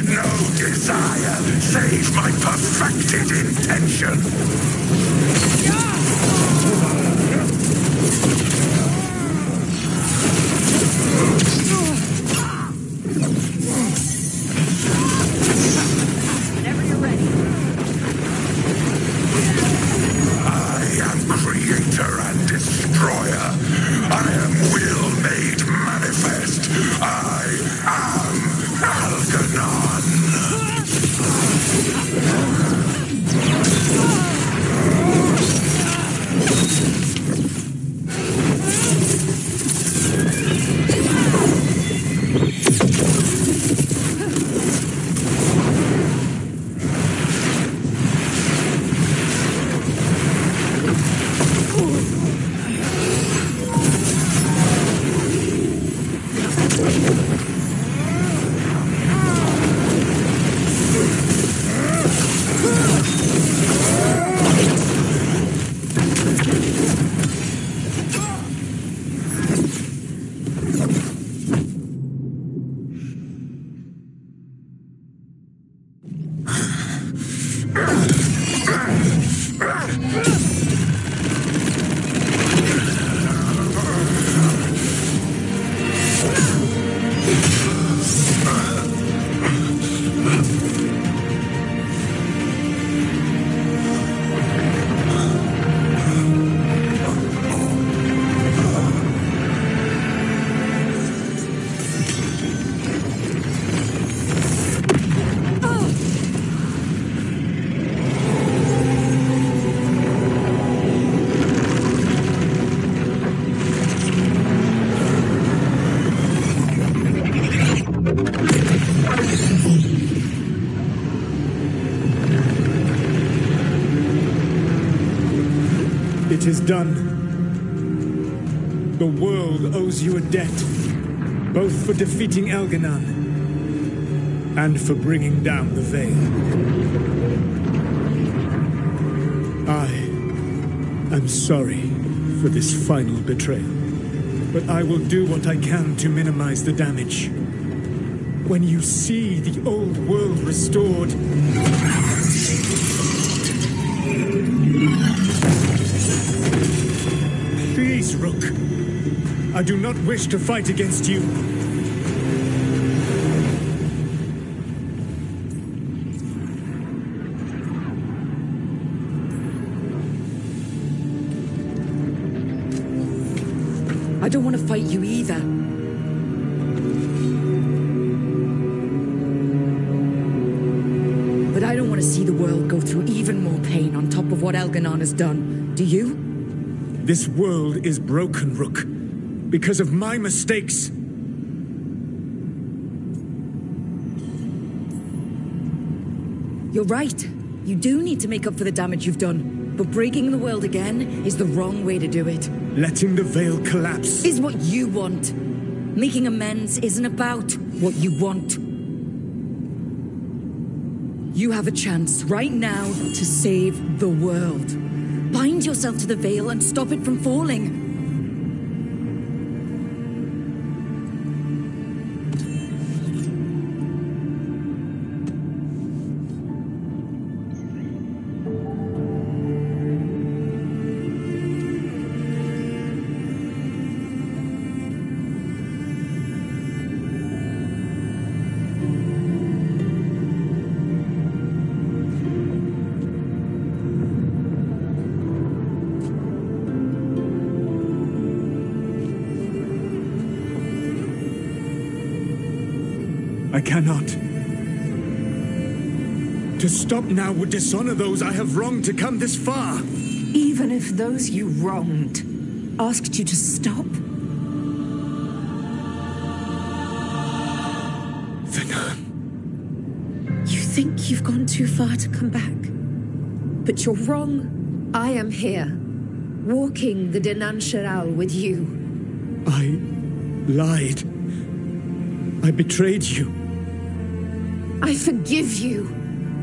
No desire save my perfected intention. Whenever you're ready. I am creator and destroyer. I am will made manifest. I am Algernon. It is done. The world owes you a debt, both for defeating Elganon and for bringing down the Veil. I am sorry for this final betrayal, but I will do what I can to minimize the damage. When you see the old world restored, please, Rook. I do not wish to fight against you. I don't want to fight you either. But I don't want to see the world go through even more pain on top of what Elganon has done. Do you? This world is broken, Rook, because of my mistakes. You're right. You do need to make up for the damage you've done. But breaking the world again is the wrong way to do it. Letting the Veil collapse is what you want. Making amends isn't about what you want. You have a chance right now to save the world. Bind yourself to the Veil and stop it from falling. I cannot. To stop now would dishonor those I have wronged to come this far. Even if those you wronged asked you to stop? Venan. You think you've gone too far to come back? But you're wrong. I am here, walking the Denan Sheral with you. I lied. I betrayed you. I forgive you.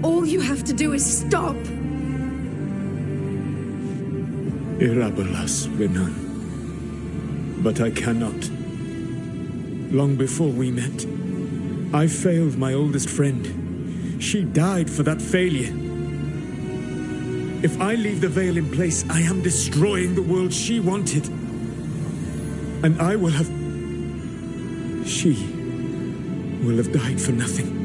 All you have to do is stop. Irabolas, Venan. But I cannot. Long before we met, I failed my oldest friend. She died for that failure. If I leave the veil in place, I am destroying the world she wanted. And I will have... She will have died for nothing.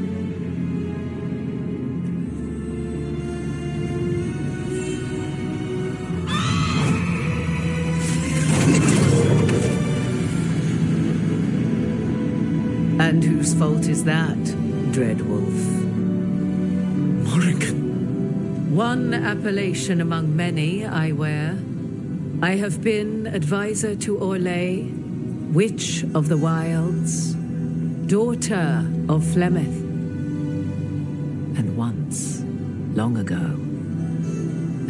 And whose fault is that, Dread Wolf? Morrigan. One appellation among many I wear. I have been advisor to Orlais, Witch of the Wilds, daughter of Flemeth, and once, long ago,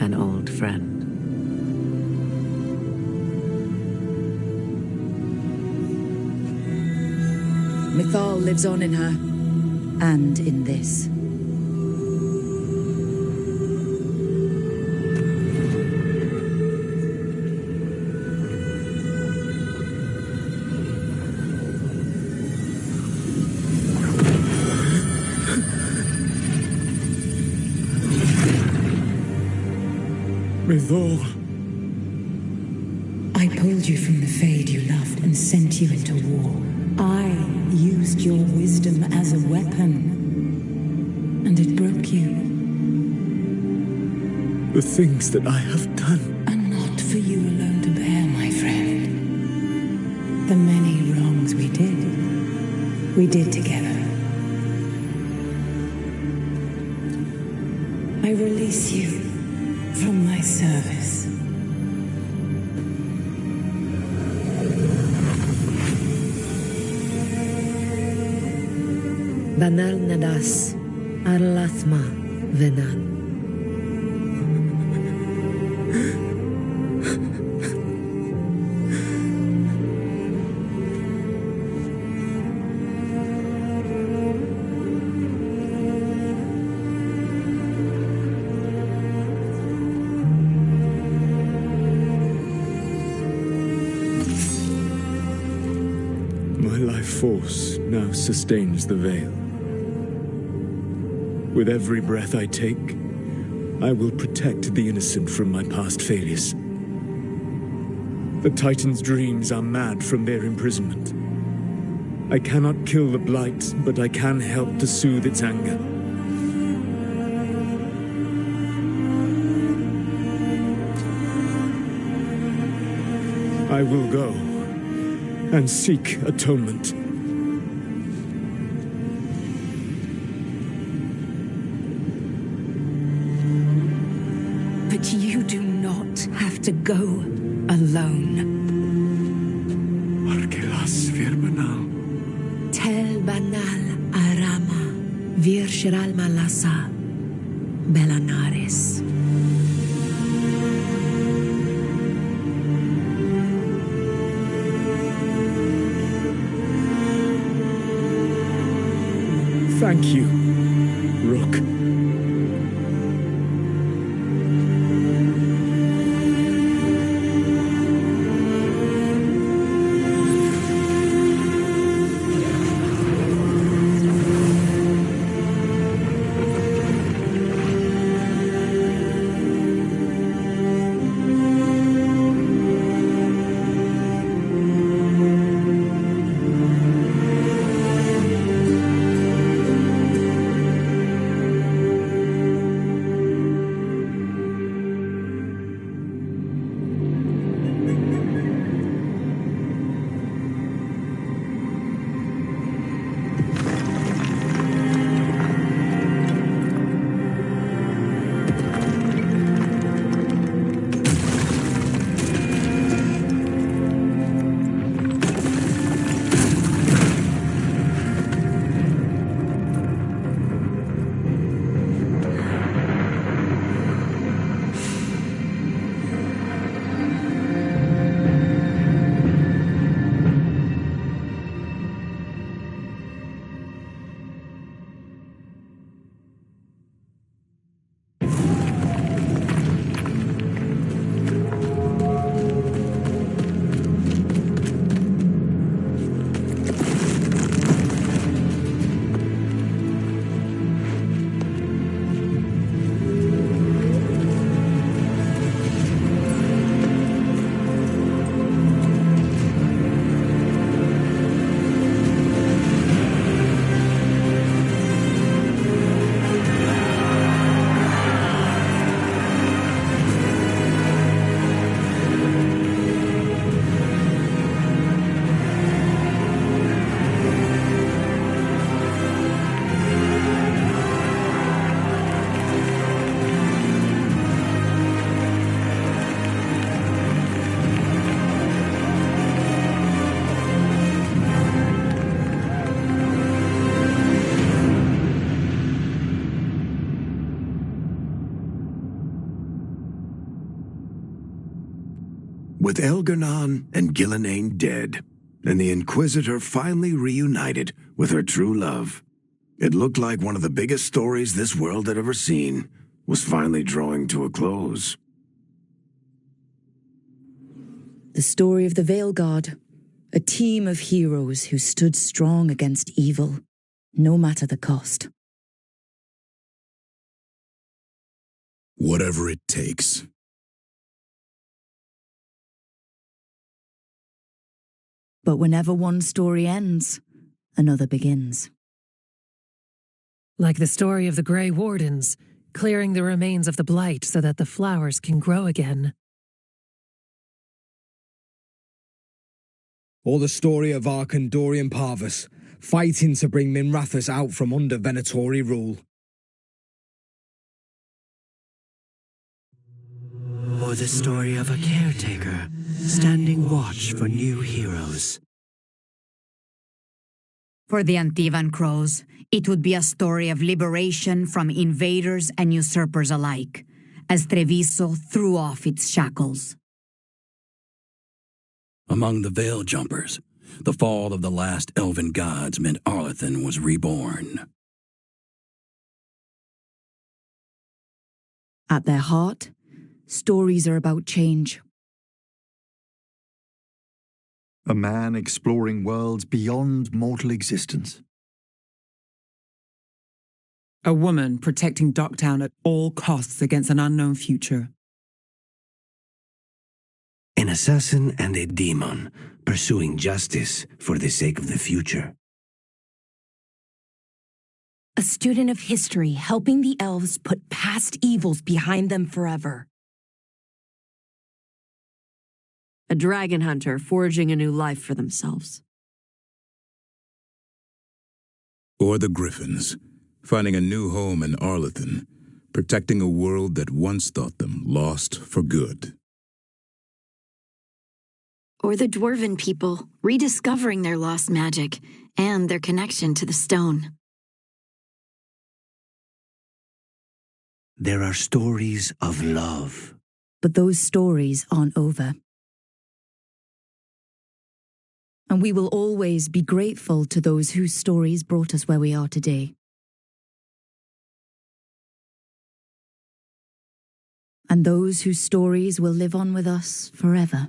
an old friend. Mythal lives on in her, and in this. Mythal. I pulled you from the Fade you loved and sent you into war. I used your wisdom as a weapon, and it broke you. The things that I have done are not for you alone to bear, my friend. The many wrongs we did together. I release you from my service. Banal nadas, arlathma venan. My life force now sustains the veil. With every breath I take, I will protect the innocent from my past failures. The Titan's dreams are mad from their imprisonment. I cannot kill the Blight, but I can help to soothe its anger. I will go and seek atonement. But you do not have to go alone. Arkelas Virbanal. Tel banal arama, vir shiral malasa, belanaris. Thank you, Rook. With Elgar'nan and Gillenane dead, and the Inquisitor finally reunited with her true love, it looked like one of the biggest stories this world had ever seen was finally drawing to a close. The story of the Veilguard, a team of heroes who stood strong against evil, no matter the cost. Whatever it takes. But whenever one story ends, another begins. Like the story of the Grey Wardens, clearing the remains of the blight so that the flowers can grow again. Or the story of Arkandorian Parvus, fighting to bring Minrathous out from under Venatori rule. Or the story of a caretaker standing watch for new heroes. For the Antivan Crows, it would be a story of liberation from invaders and usurpers alike, as Treviso threw off its shackles. Among the Veil Jumpers, the fall of the last elven gods meant Arlathan was reborn. At their heart, stories are about change. A man exploring worlds beyond mortal existence. A woman protecting Docktown at all costs against an unknown future. An assassin and a demon pursuing justice for the sake of the future. A student of history helping the elves put past evils behind them forever. A dragon hunter forging a new life for themselves. Or the Griffins, finding a new home in Arlathan, protecting a world that once thought them lost for good. Or the Dwarven people rediscovering their lost magic and their connection to the stone. There are stories of love. But those stories aren't over. And we will always be grateful to those whose stories brought us where we are today. And those whose stories will live on with us forever.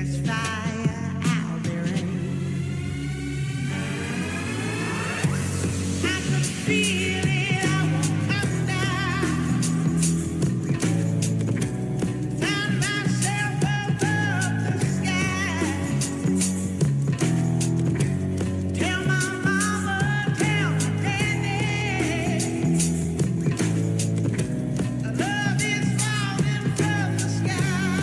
there's fire out there. I could feel it, I won't come down. Found myself above the sky. Tell my mama, tell my daddy, love is falling from the sky.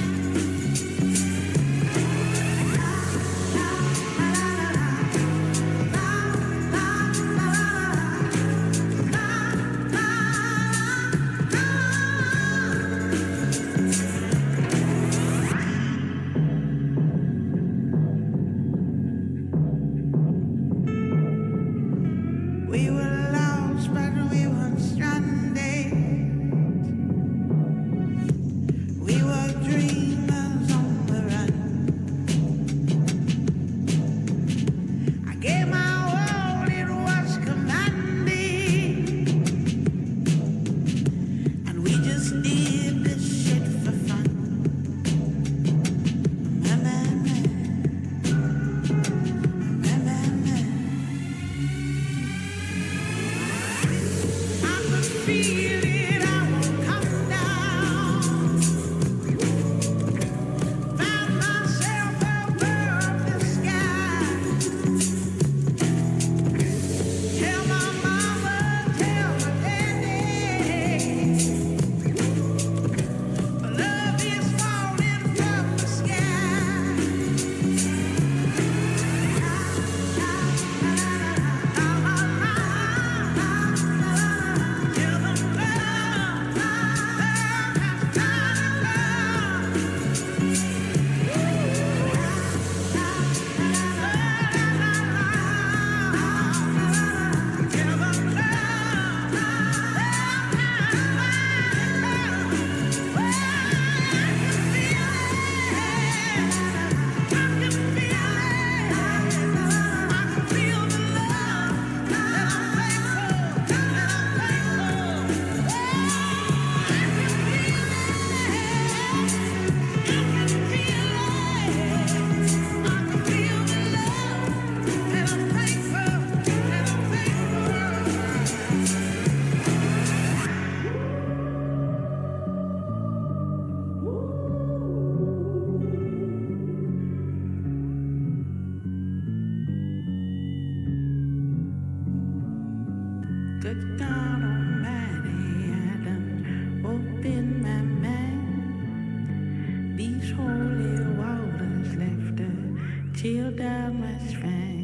We were lost, but we weren't stranded. We were dreamers on the run. I gave my all, it was commanded. And we just did this shit for fun. Man, man, man. Man, man, man. I could feel it, I won't come down. Found myself above the sky. Tell my mama, tell my daddy, love is falling from the sky. Good God Almighty, I done opened my mind. These holy waters left a chill down my spine.